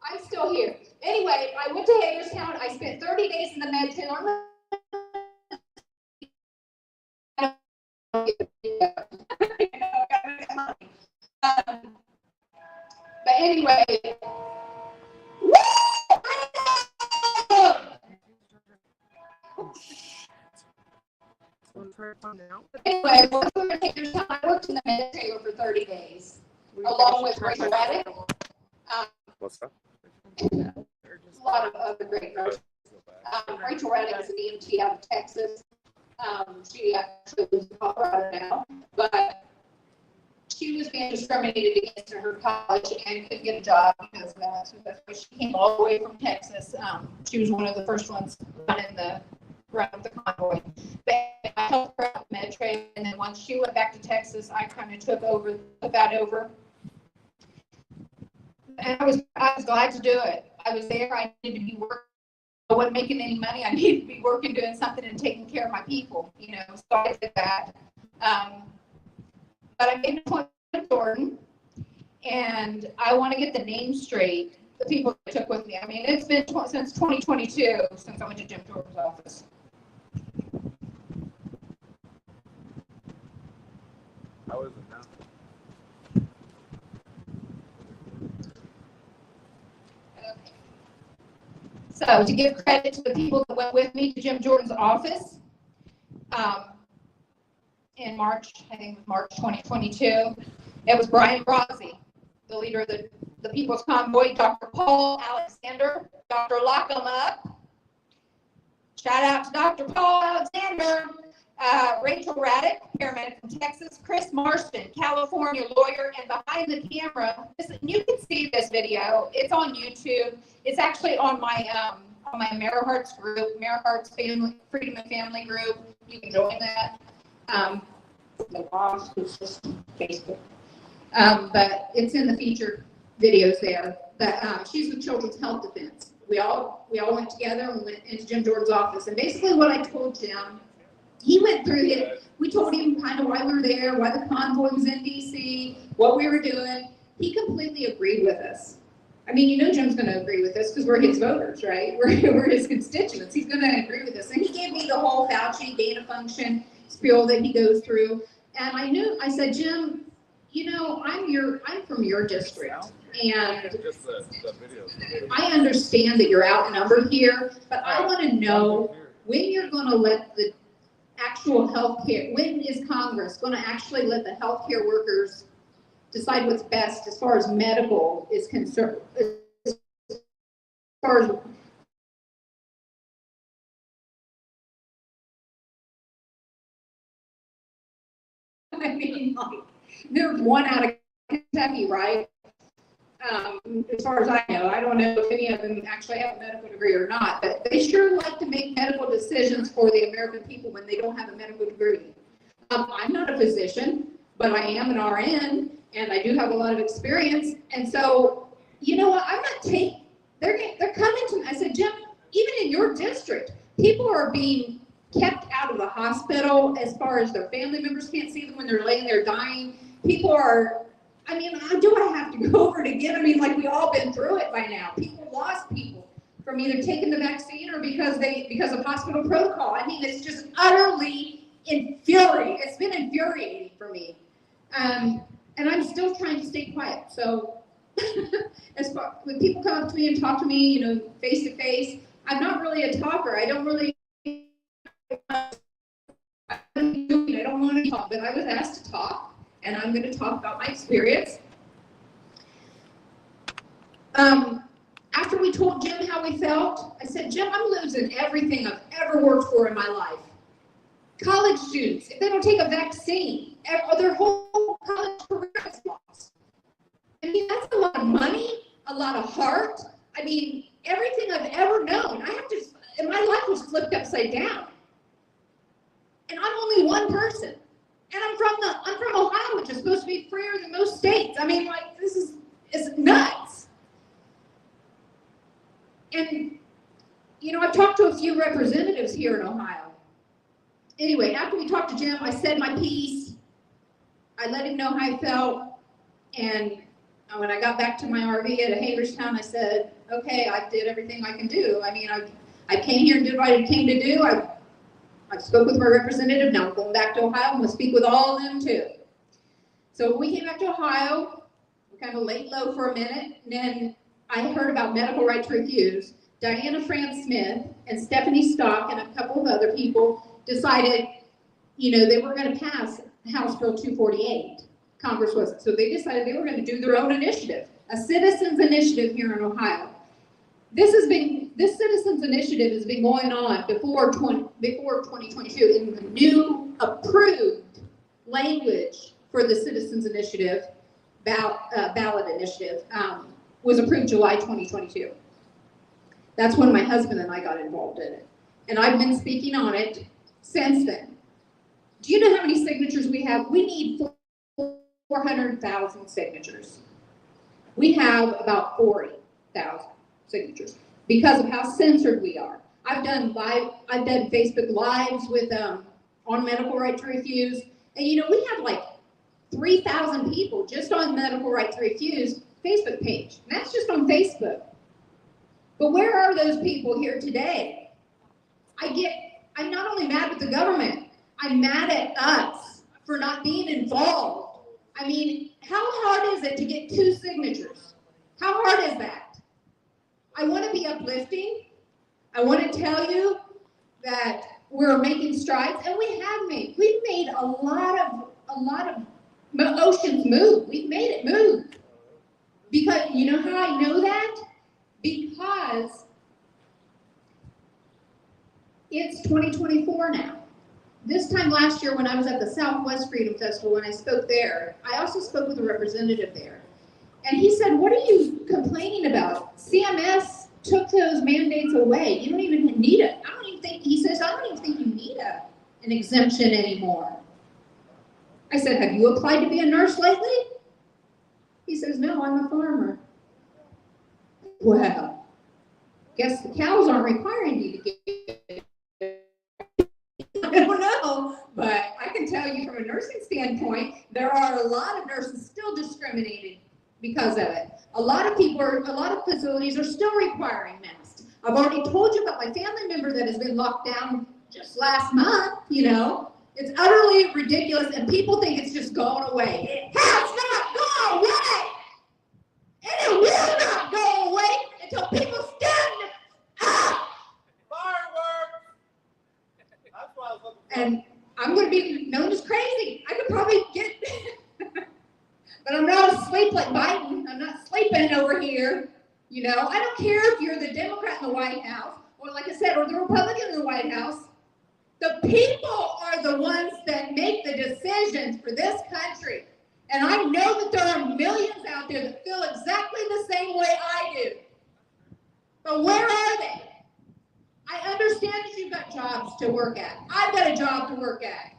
I'm still here. Anyway, I went to Hagerstown. I spent 30 days in the med trailer. But anyway, anyway, I worked in the med trailer for 30 days, along with Patriotic. What's that? A lot of other great nurses. Rachel Reddick is an EMT out of Texas. She actually lives in Colorado now, but she was being discriminated against in her college and couldn't get a job because of that. So that's why she came all the way from Texas. She was one of the first ones running the convoy. But I helped her out med trail, and then once she went back to Texas, I kind of took that over. And I was glad to do it. I was there. I needed to be working. I wasn't making any money. I needed to be working, doing something, and taking care of my people. So I did that. But I made an appointment with Jordan, and I want to get the name straight. The people that took with me. I mean, it's been since 2022 since I went to Jim Jordan's office. How is it now? So to give credit to the people that went with me to Jim Jordan's office in March, I think it was March 2022, it was Brian Brozzi, the leader of the People's Convoy, Dr. Paul Alexander, Dr. Lock 'em Up. Shout out to Dr. Paul Alexander, Rachel Raddick, paramedic from Texas, Chris Marston, California lawyer, and behind the camera, you can see this video. It's on YouTube. It's actually on my AmeriHearts group, AmeriHearts Freedom and Family group. You can join that. The boss is just Facebook. But it's in the featured videos there. But she's with Children's Health Defense. We all went together and went into Jim Jordan's office. And basically what I told Jim, he went through it. We told him kind of why we were there, why the convoy was in DC, what we were doing. He completely agreed with us. I mean, Jim's going to agree with us because we're his voters, right? We're his constituents. He's going to agree with us. And he gave me the whole Fauci gain of function spiel that he goes through. And I said, Jim, I'm from your district. And I understand that you're outnumbered here, but I want to know when you're going to let the actual healthcare, when is Congress going to actually let the healthcare workers decide what's best as far as medical is concerned? As far as I mean, like, there's one out of Kentucky, right? As far as I know, I don't know if any of them actually have a medical degree or not, but they sure like to make medical decisions for the American people when they don't have a medical degree. I'm not a physician, but I am an RN, and I do have a lot of experience. And so, you know what? I'm not taking. They're coming to me. I said, Jim, even in your district, people are being kept out of the hospital as far as their family members can't see them when they're laying there dying. People are. I mean, do I have to go over it again? I mean, like, we all been through it by now. People lost people from either taking the vaccine or because of hospital protocol. I mean, it's just utterly infuriating. It's been infuriating for me. And I'm still trying to stay quiet. So when people come up to me and talk to me, face to face, I'm not really a talker. I don't want to talk, but I was asked to talk. And I'm going to talk about my experience. After we told Jim how we felt, I said, Jim, I'm losing everything I've ever worked for in my life. College students, if they don't take a vaccine, their whole college career is lost. I mean, that's a lot of money, a lot of heart. I mean, everything I've ever known. And my life was flipped upside down. And I'm only one person. And I'm from Ohio, which is supposed to be freer than most states. I mean, like, it's nuts. And, you know, I've talked to a few representatives here in Ohio. Anyway, after we talked to Jim, I said my piece. I let him know how I felt. And when I got back to my RV at Hagerstown, I said, okay, I did everything I can do. I mean, I came here and did what I came to do. I spoke with my representative. Now I'm going back to Ohio. I'm going to speak with all of them too. So when we came back to Ohio, we kind of laid low for a minute. And then I heard about medical right to refuse. Diana Frantz-Smith and Stephanie Stock and a couple of other people decided, you know, they were going to pass House Bill 248. Congress wasn't. So they decided they were going to do their own initiative, a citizens initiative here in Ohio. This citizens initiative has been going on before 2022 in the new approved language for the citizens initiative, ballot initiative, was approved July 2022. That's when my husband and I got involved in it. And I've been speaking on it since then. Do you know how many signatures we have? We need 400,000 signatures. We have about 40,000 signatures because of how censored we are. I've done Facebook Lives with on medical right to refuse, and you know, we have like 3,000 people just on medical right to refuse Facebook page. And that's just on Facebook. But where are those people here today? I'm not only mad with the government, I'm mad at us for not being involved. I mean, how hard is it to get 2 signatures? How hard is that? I want to be uplifting. I want to tell you that we're making strides, and we have made. We've made a lot of oceans move. We've made it move. Because you know how I know that? Because it's 2024 now. This time last year when I was at the Southwest Freedom Festival, when I spoke there, I also spoke with a representative there. And he said, what are you complaining about? CMS took those mandates away. You don't even need it. He says, I don't even think you need an exemption anymore. I said, have you applied to be a nurse lately? He says, no, I'm a farmer. Well, guess the cows aren't requiring you to get I don't know, but I can tell you from a nursing standpoint, there are a lot of nurses still discriminated because of it. A lot of facilities are still requiring masks. I've already told you about my family member that has been locked down just last month, you know. It's utterly ridiculous, and people think it's just going away. It has not gone away! And it will not go away until people stand up! Fireworks! That's what I was looking for. And I'm going to be known as crazy. I could probably get... But I'm not asleep like Biden. I'm not sleeping over here. You know, I don't care if you're the Democrat in the White House, or like I said, or the Republican in the White House. The people are the ones that make the decisions for this country. And I know that there are millions out there that feel exactly the same way I do. But where are they? I understand that you've got jobs to work at. I've got a job to work at.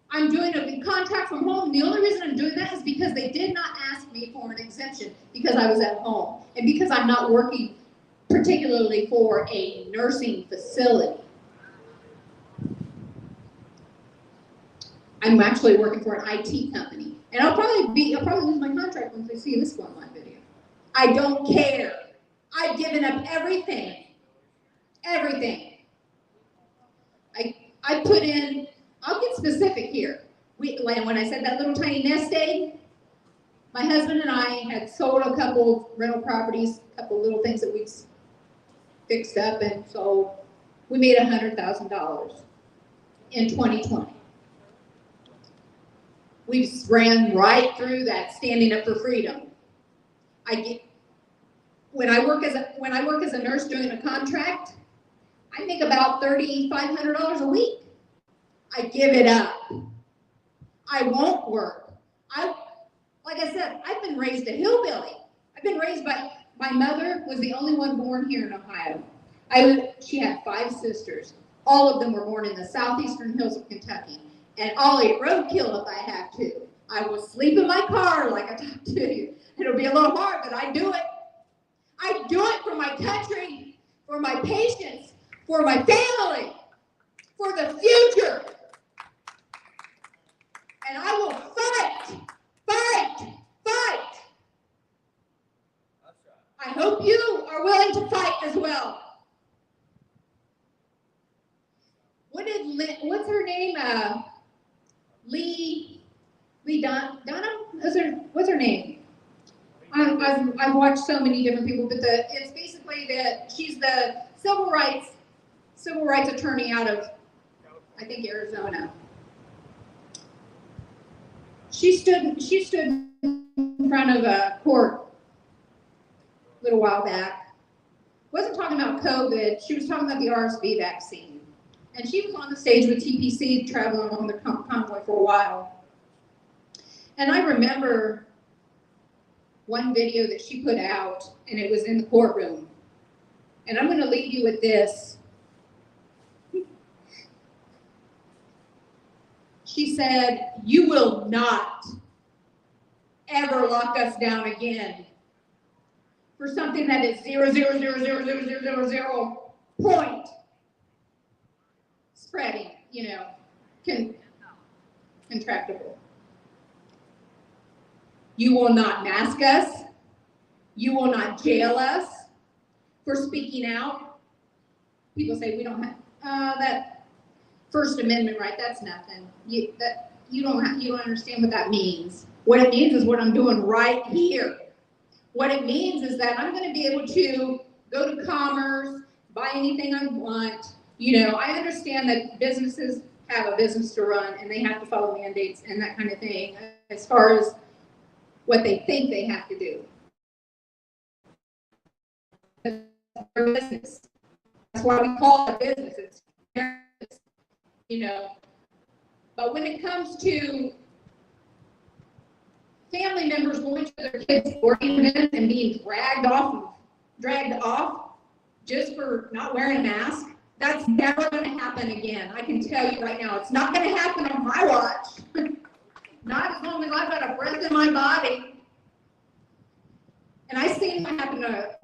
I'm doing a contract from home. The only reason I'm doing that is because they did not ask me for an exemption because I was at home and because I'm not working particularly for a nursing facility. I'm actually working for an IT company. And I'll probably lose my contract once I see this one live video. I don't care. I've given up everything. Everything. I put in, I'll get specific here. When I said that little tiny nest egg, my husband and I had sold a couple rental properties, a couple little things that we'd fixed up and sold. We made $100,000 in 2020. We ran right through that standing up for freedom. when I work as a nurse doing a contract, I make about $3,500 a week. I give it up. I won't work. Like I said, I've been raised a hillbilly. I've been raised by, my mother was the only one born here in Ohio. She had 5 sisters. All of them were born in the southeastern hills of Kentucky. And I'll eat roadkill if I have to. I will sleep in my car like I talked to you. It'll be a little hard, but I do it. I do it for my country, for my patients, for my family, for the future. And I will fight, fight, fight. I hope you are willing to fight as well. What's her name? Lee Dunham? What's her name? I've watched so many different people, but it's basically that she's the civil rights attorney out of, I think, Arizona. She stood in front of a court a little while back. Wasn't talking about COVID. She was talking about the RSV vaccine. And she was on the stage with TPC traveling on the convoy for a while. And I remember one video that she put out, and it was in the courtroom. And I'm going to leave you with this. She said, "You will not ever lock us down again for something that is 0.0000000 point spreading, contractable. You will not mask us. You will not jail us for speaking out." People say we don't have that First Amendment right. That's nothing. You don't understand what that means. What it means is what I'm doing right here. What it means is that I'm going to be able to go to Commerce, buy anything I want. I understand that businesses have a business to run and they have to follow mandates and that kind of thing as far as what they think they have to do. It's their business. That's why we call it business. It's But when it comes to family members going to their kids' sporting events and being dragged off just for not wearing a mask, that's never going to happen again. I can tell you right now, it's not going to happen on my watch. Not as long as I've got a breath in my body. And I seen what happened to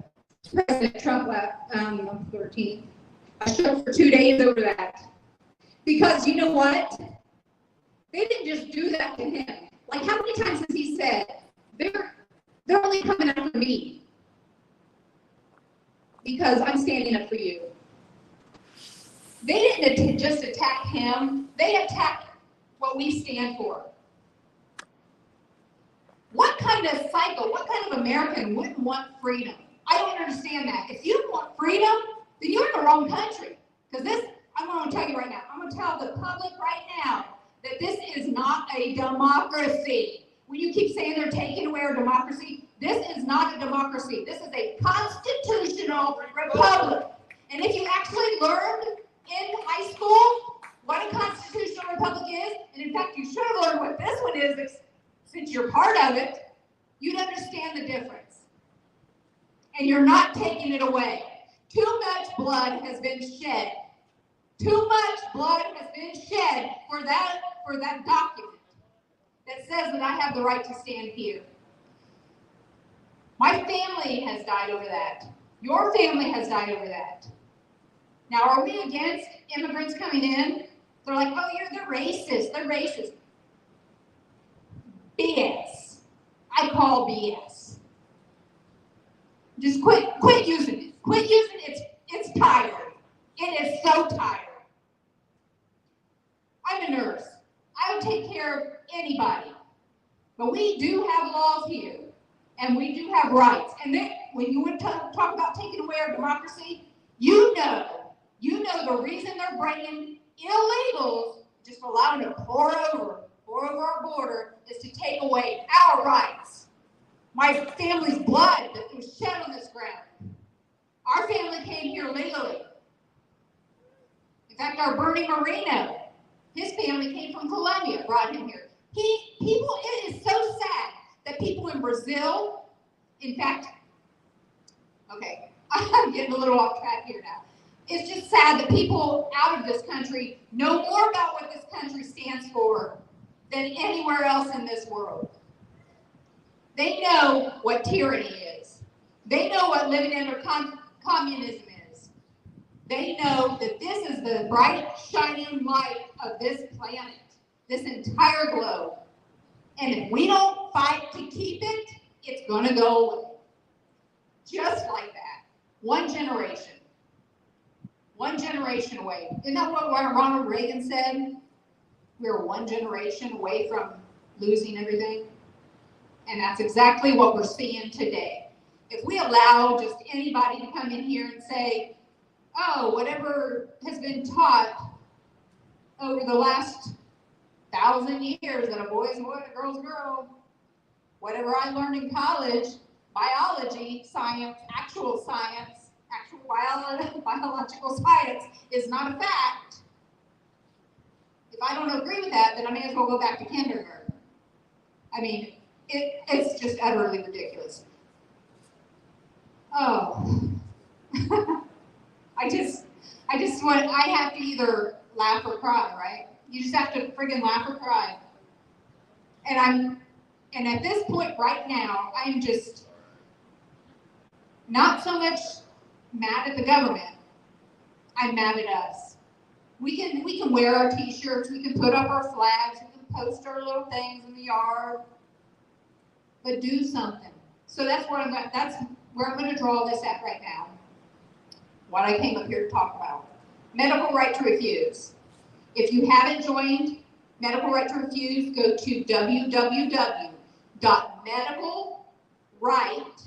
President Trump on the 13th. I showed for 2 days over that. Because you know what? They didn't just do that to him. Like, how many times has he said, they're only coming after me because I'm standing up for you? They didn't just attack him. They attacked what we stand for. What kind of psycho, what kind of American wouldn't want freedom? I don't understand that. If you want freedom, then you're in the wrong country. Because this, I'm going to tell you right now, I'm going to tell the public right now that this is not a democracy. When you keep saying they're taking away our democracy, this is not a democracy. This is a constitutional republic. And if you actually learned in high school what a constitutional republic is, and in fact you should have learned what this one is since you're part of it, you'd understand the difference. And you're not taking it away. Too much blood has been shed. Too much blood has been shed for that document that says that I have the right to stand here. My family has died over that. Your family has died over that. Now, are we against immigrants coming in? They're like, oh, they're racist. They're racist. BS. I call BS. Just quit using it. Quit using it. It's tired. It is so tired. I'm a nurse. I don't take care of anybody. But we do have laws here. And we do have rights. And then when you would talk about taking away our democracy, you know the reason they're bringing illegals, just allowing them to pour over our border, is to take away our rights. My family's blood that was shed on this ground. legally. In fact, our Bernie Moreno, his family came from Colombia, brought him here. It is so sad that people in Brazil, in fact, okay, I'm getting a little off track here now. It's just sad that people out of this country know more about what this country stands for than anywhere else in this world. They know what tyranny is. They know what living under communism is. They know that this is the bright, shining light of this planet, this entire globe. And if we don't fight to keep it, it's going to go away. Just like that. One generation. One generation away. Isn't that what Ronald Reagan said? We're one generation away from losing everything. And that's exactly what we're seeing today. If we allow just anybody to come in here and say, oh, whatever has been taught over the last 1,000 years that a boy's a boy and a girl's a girl, whatever I learned in college, biology, science, actual biological science is not a fact. If I don't agree with that, then I may as well go back to kindergarten. I mean, it's just utterly ridiculous. Oh. I have to either laugh or cry, right? You just have to friggin' laugh or cry. And at this point right now, I'm just not so much mad at the government. I'm mad at us. We can wear our t-shirts, we can put up our flags, we can post our little things in the yard, but do something. So that's where I'm going to draw this at right now. What I came up here to talk about. Medical right to refuse. If you haven't joined Medical Right to Refuse, go to www.medicalright,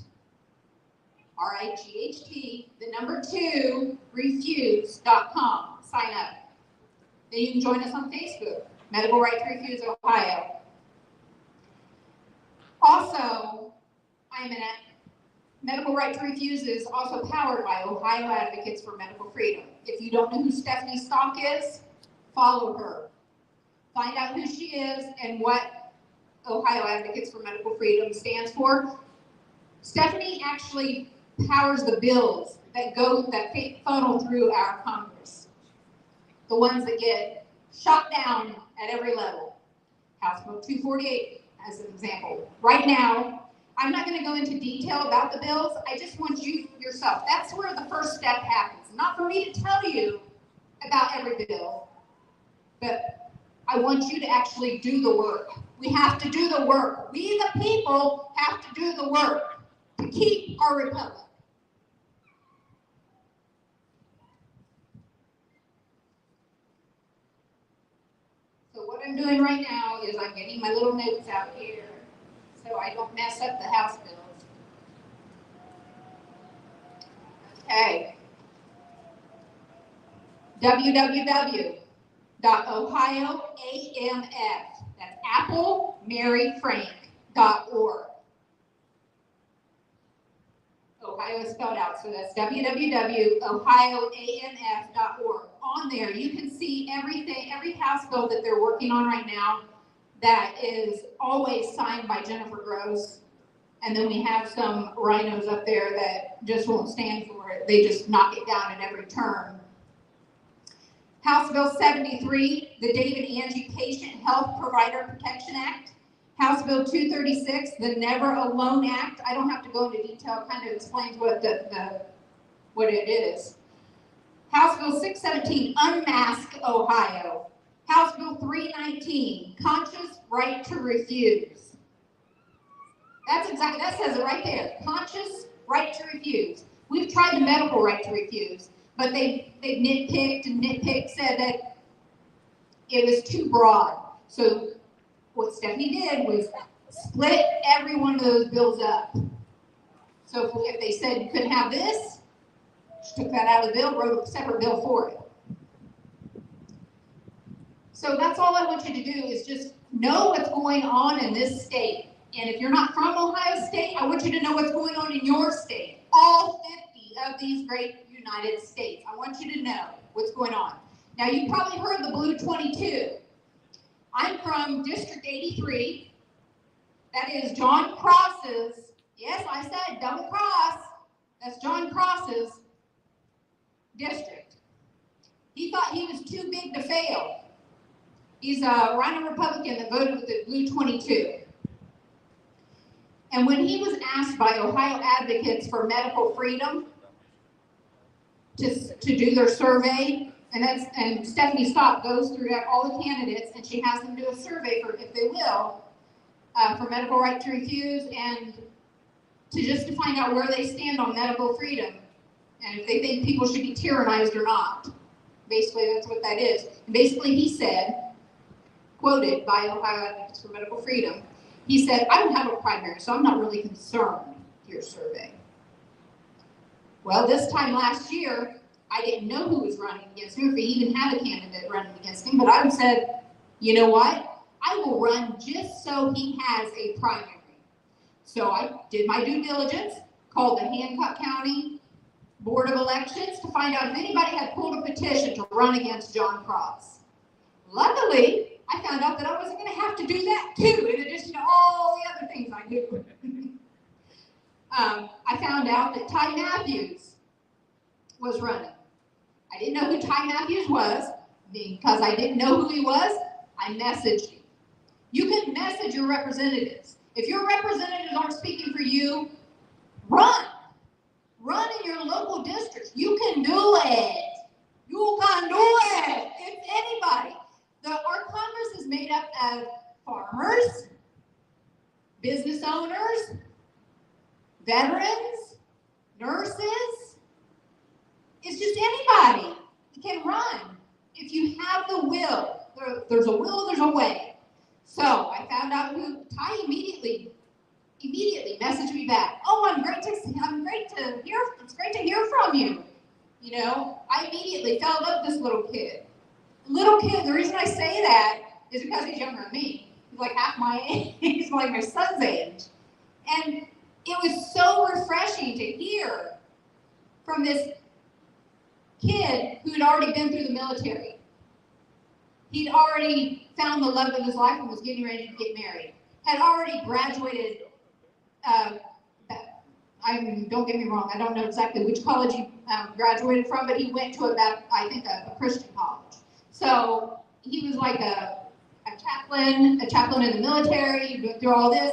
R-I-G-H-T, 2, refuse.com. Sign up. Then you can join us on Facebook, Medical Right to Refuse Ohio. Also, Medical Right to Refuse is also powered by Ohio Advocates for Medical Freedom. If you don't know who Stephanie Stock is, follow her. Find out who she is and what Ohio Advocates for Medical Freedom stands for. Stephanie actually powers the bills that funnel through our Congress. The ones that get shot down at every level. House Bill 248 as an example. Right now, I'm not going to go into detail about the bills. I just want you yourself. That's where the first step happens. Not for me to tell you about every bill, but I want you to actually do the work. We have to do the work. We, the people, have to do the work to keep our republic. So what I'm doing right now is I'm getting my little notes out here so I don't mess up the House bills. Okay. www.ohioamf, that's appleMaryFrank.org. Ohio is spelled out, so that's www.ohioamf.org. On there, you can see everything, every House bill that they're working on right now that is always signed by Jennifer Gross. And then we have some rhinos up there that just won't stand for it. They just knock it down at every turn. House Bill 73, the David Angie Patient Health Provider Protection Act. House Bill 236, the Never Alone Act. I don't have to go into detail, it kind of explains what what it is. House Bill 617, Unmask Ohio. House Bill 319, Conscious Right to Refuse. That's exactly, that says it right there. Conscious right to refuse. We've tried the medical right to refuse, but they've nitpicked, said that it was too broad. So what Stephanie did was split every one of those bills up. So if they said you couldn't have this, she took that out of the bill, wrote a separate bill for it. So that's all I want you to do is just know what's going on in this state. And if you're not from Ohio State, I want you to know what's going on in your state. All 50 of these great United States. I want you to know what's going on. Now, you've probably heard the Blue 22. I'm from District 83. That is John Cross's, yes, I said double cross. That's John Cross's district. He thought he was too big to fail. He's a Rhino Republican that voted with the Blue 22. And when he was asked by Ohio advocates for medical freedom to do their survey, and Stephanie Stott goes through all the candidates and she has them do a survey for, if they will, for medical right to refuse and to find out where they stand on medical freedom and if they think people should be tyrannized or not. Basically, that's what that is. And basically, he said, quoted by Ohio Advocates for Medical Freedom, he said, I don't have a primary, so I'm not really concerned with your survey. Well, this time last year, I didn't know who was running against him, if he even had a candidate running against him, but I said, you know what? I will run just so he has a primary. So I did my due diligence, called the Hancock County Board of Elections to find out if anybody had pulled a petition to run against John Cross. Luckily, I found out that I wasn't going to have to do that too, in addition to all the other things I do. I found out that Ty Matthews was running. I didn't know who Ty Matthews was. Because I didn't know who he was, I messaged him. You can message your representatives. If your representatives aren't speaking for you, run. Run in your local districts. You can do it. You can do it. It's anybody. Our Congress is made up of farmers, business owners, veterans, nurses. It's just anybody can run if you have the will. There's a will, there's a way. So I found out who. Ty immediately messaged me back. Oh, it's great to hear from you. You know, I immediately fell in love with this little kid. The reason I say that is because he's younger than me. He's like half my age. He's like my son's age. And it was so refreshing to hear from this kid who had already been through the military. He'd already found the love of his life and was getting ready to get married. Had already graduated. Don't get me wrong, I don't know exactly which college he graduated from, but he went to I think a Christian college. So he was like a chaplain in the military. He went through all this.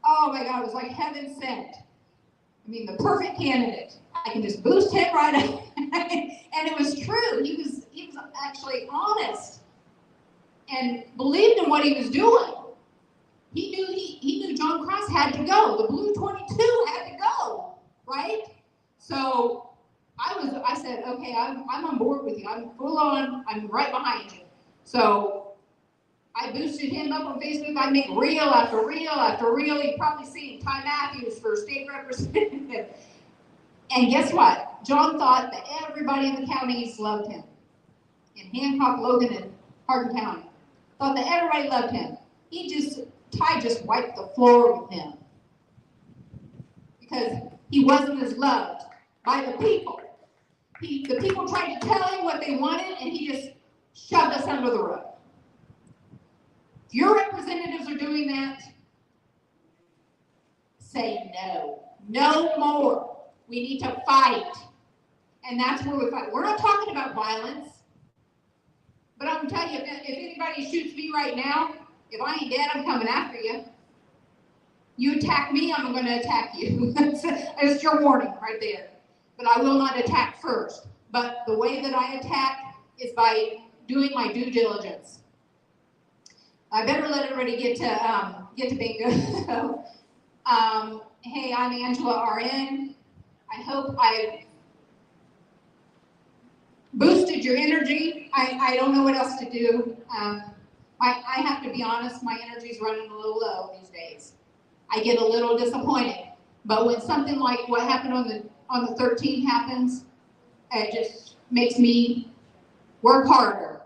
Oh my God, it was like heaven sent. I mean, the perfect candidate. I can just boost him right up. And it was true. He was actually honest and believed in what he was doing. He knew John Cross had to go. The Blue 22 had to go, right? So I said, okay, I'm on board with you. I'm full on. I'm right behind you. So I boosted him up on Facebook. I made reel after reel after reel. You've probably seen Ty Matthews for state representative. And guess what? John thought that everybody in the counties loved him. In Hancock, Logan, and Hardin County. Thought that everybody loved him. Ty just wiped the floor with him. Because he wasn't as loved by the people. The people tried to tell him what they wanted, and he just shoved us under the rug. If your representatives are doing that, say no. No more. We need to fight. And that's where we fight. We're not talking about violence. But I'm telling you, if anybody shoots me right now, if I ain't dead, I'm coming after you. You attack me, I'm going to attack you. That's your warning right there. But I will not attack first. But the way that I attack is by doing my due diligence. I better let everybody get to bingo. Hey, I'm Angela RN. I hope I've boosted your energy. I don't know what else to do. I have to be honest, my energy's running a little low these days. I get a little disappointed. But when something like what happened on the 13th happens, it just makes me work harder.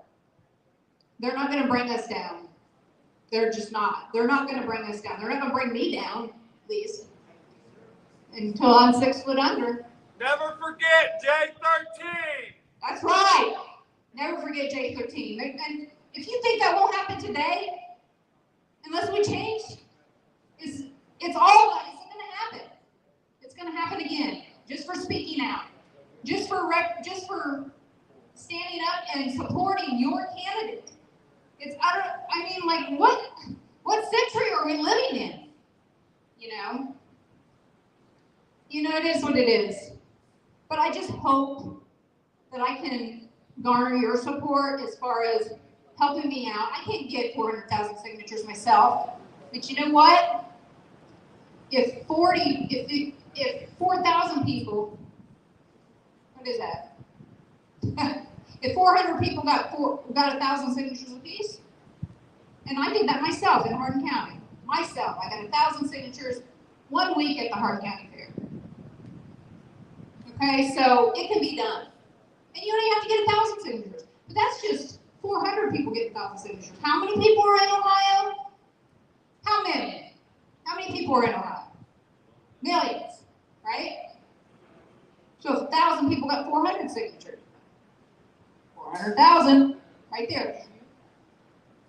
They're not going to bring us down. They're just not. They're not going to bring us down. They're not going to bring me down, at least, until I'm 6 foot under. Never forget J13. That's right. Never forget J13. And if you think that won't happen today, unless we change, it's all going to happen. It's going to happen again. Just for speaking out, just for standing up and supporting your candidate. It's utter. I mean, like what century are we living in? It is what it is. But I just hope that I can garner your support as far as helping me out. I can't get 400,000 signatures myself, but you know what? If 4,000 people, what is that? If 400 people got 1,000 signatures apiece, and I did that myself in Hardin County. Myself, I got 1,000 signatures 1 week at the Hardin County Fair. Okay, so it can be done. And you don't even have to get 1,000 signatures. But that's just 400 people get 1,000 signatures. How many people are in Ohio? How many? How many people are in Ohio? Millions, right? So if 1,000 people got 400 signatures, 400,000, right there.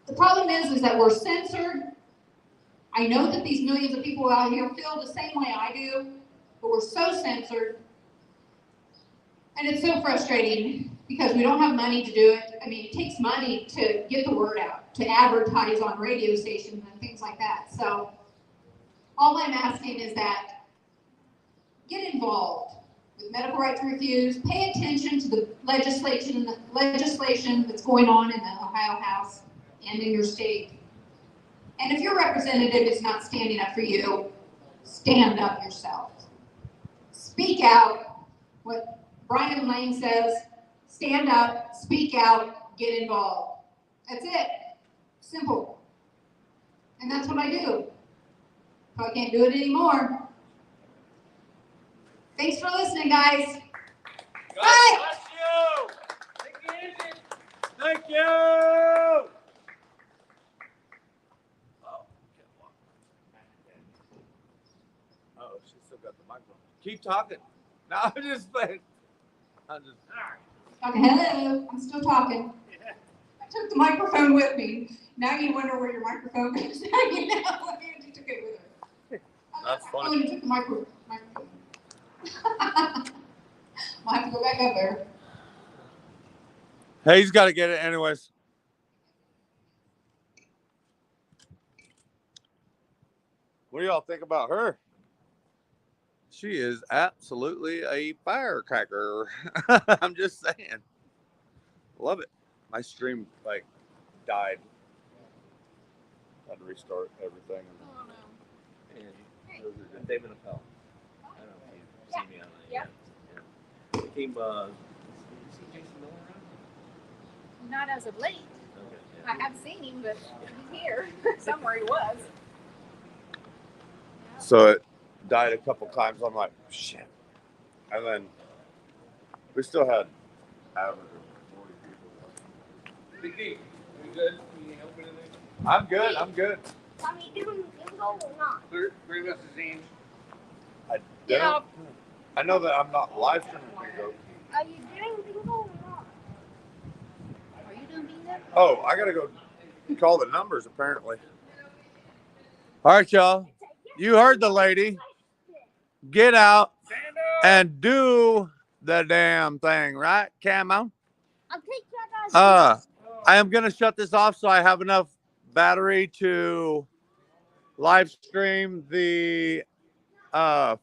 The problem is that we're censored. I know that these millions of people out here feel the same way I do, but we're so censored. And it's so frustrating because we don't have money to do it. I mean, it takes money to get the word out, to advertise on radio stations and things like that. So all I'm asking is that get involved with medical right to refuse, pay attention to the legislation that's going on in the Ohio House and in your state. And if your representative is not standing up for you, stand up yourself. Speak out. What Brian Lane says, stand up, speak out, get involved. That's it. Simple. And that's what I do. So I can't do it anymore. Thanks for listening, guys. God bless you. Thank you. Oh, she still got the microphone. Keep talking. No, I'm just playing. Hello, I'm still talking. I took the microphone with me. Now you wonder where your microphone is. You know, Angie took it with her. That's funny. Oh, you took the microphone. I'll have to go back up there. Hey, he's got to get it anyways. What do y'all think about her? She is absolutely a firecracker. I'm just saying. Love it. My stream died. Had to restart everything. Oh no. Hey. David Appel. I don't know if you've seen me on that yet. Yeah. Team, see Jason Miller around? Not as of late. Okay. Yeah. I have seen him, but he's here. Somewhere he was. So it died a couple times. I'm like, shit. And then we still had average of 40 people. Big D, you good? You need help with anything? I'm good. I'm good. Are we doing bingo or not? Three of us is in. I don't. I know that I'm not live streaming bingo. Are you doing bingo or not? Are you doing bingo? Oh, I gotta go call the numbers apparently. All right, y'all. You heard the lady. Get out and do the damn thing, right, Camo? I am gonna shut this off so I have enough battery to live stream the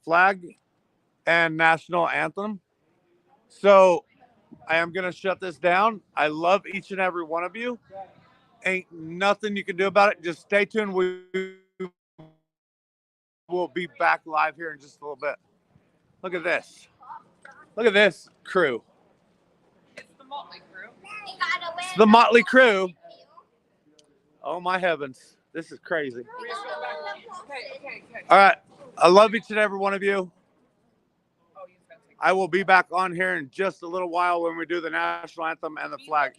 flag and national anthem. So I am gonna shut this down. I love each and every one of you. Ain't nothing you can do about it. Just stay tuned. We will be back live here in just a little bit. Look at this. Look at this crew. It's the Motley Crew. It's the Motley Crew. Oh my heavens. This is crazy. Okay. All right. I love each and every one of you. I will be back on here in just a little while when we do the national anthem and the flag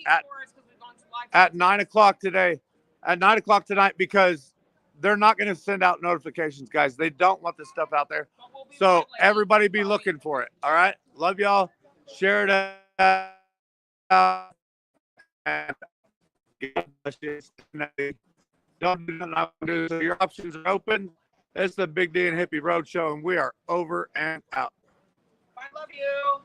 at 9 o'clock today. At 9 o'clock tonight, because they're not going to send out notifications, guys. They don't want this stuff out there. So everybody be looking for it. All right. Love y'all. Share it out. And don't do nothing I can do. So your options are open. It's the Big D and Hippie Road Show, and we are over and out. I love you.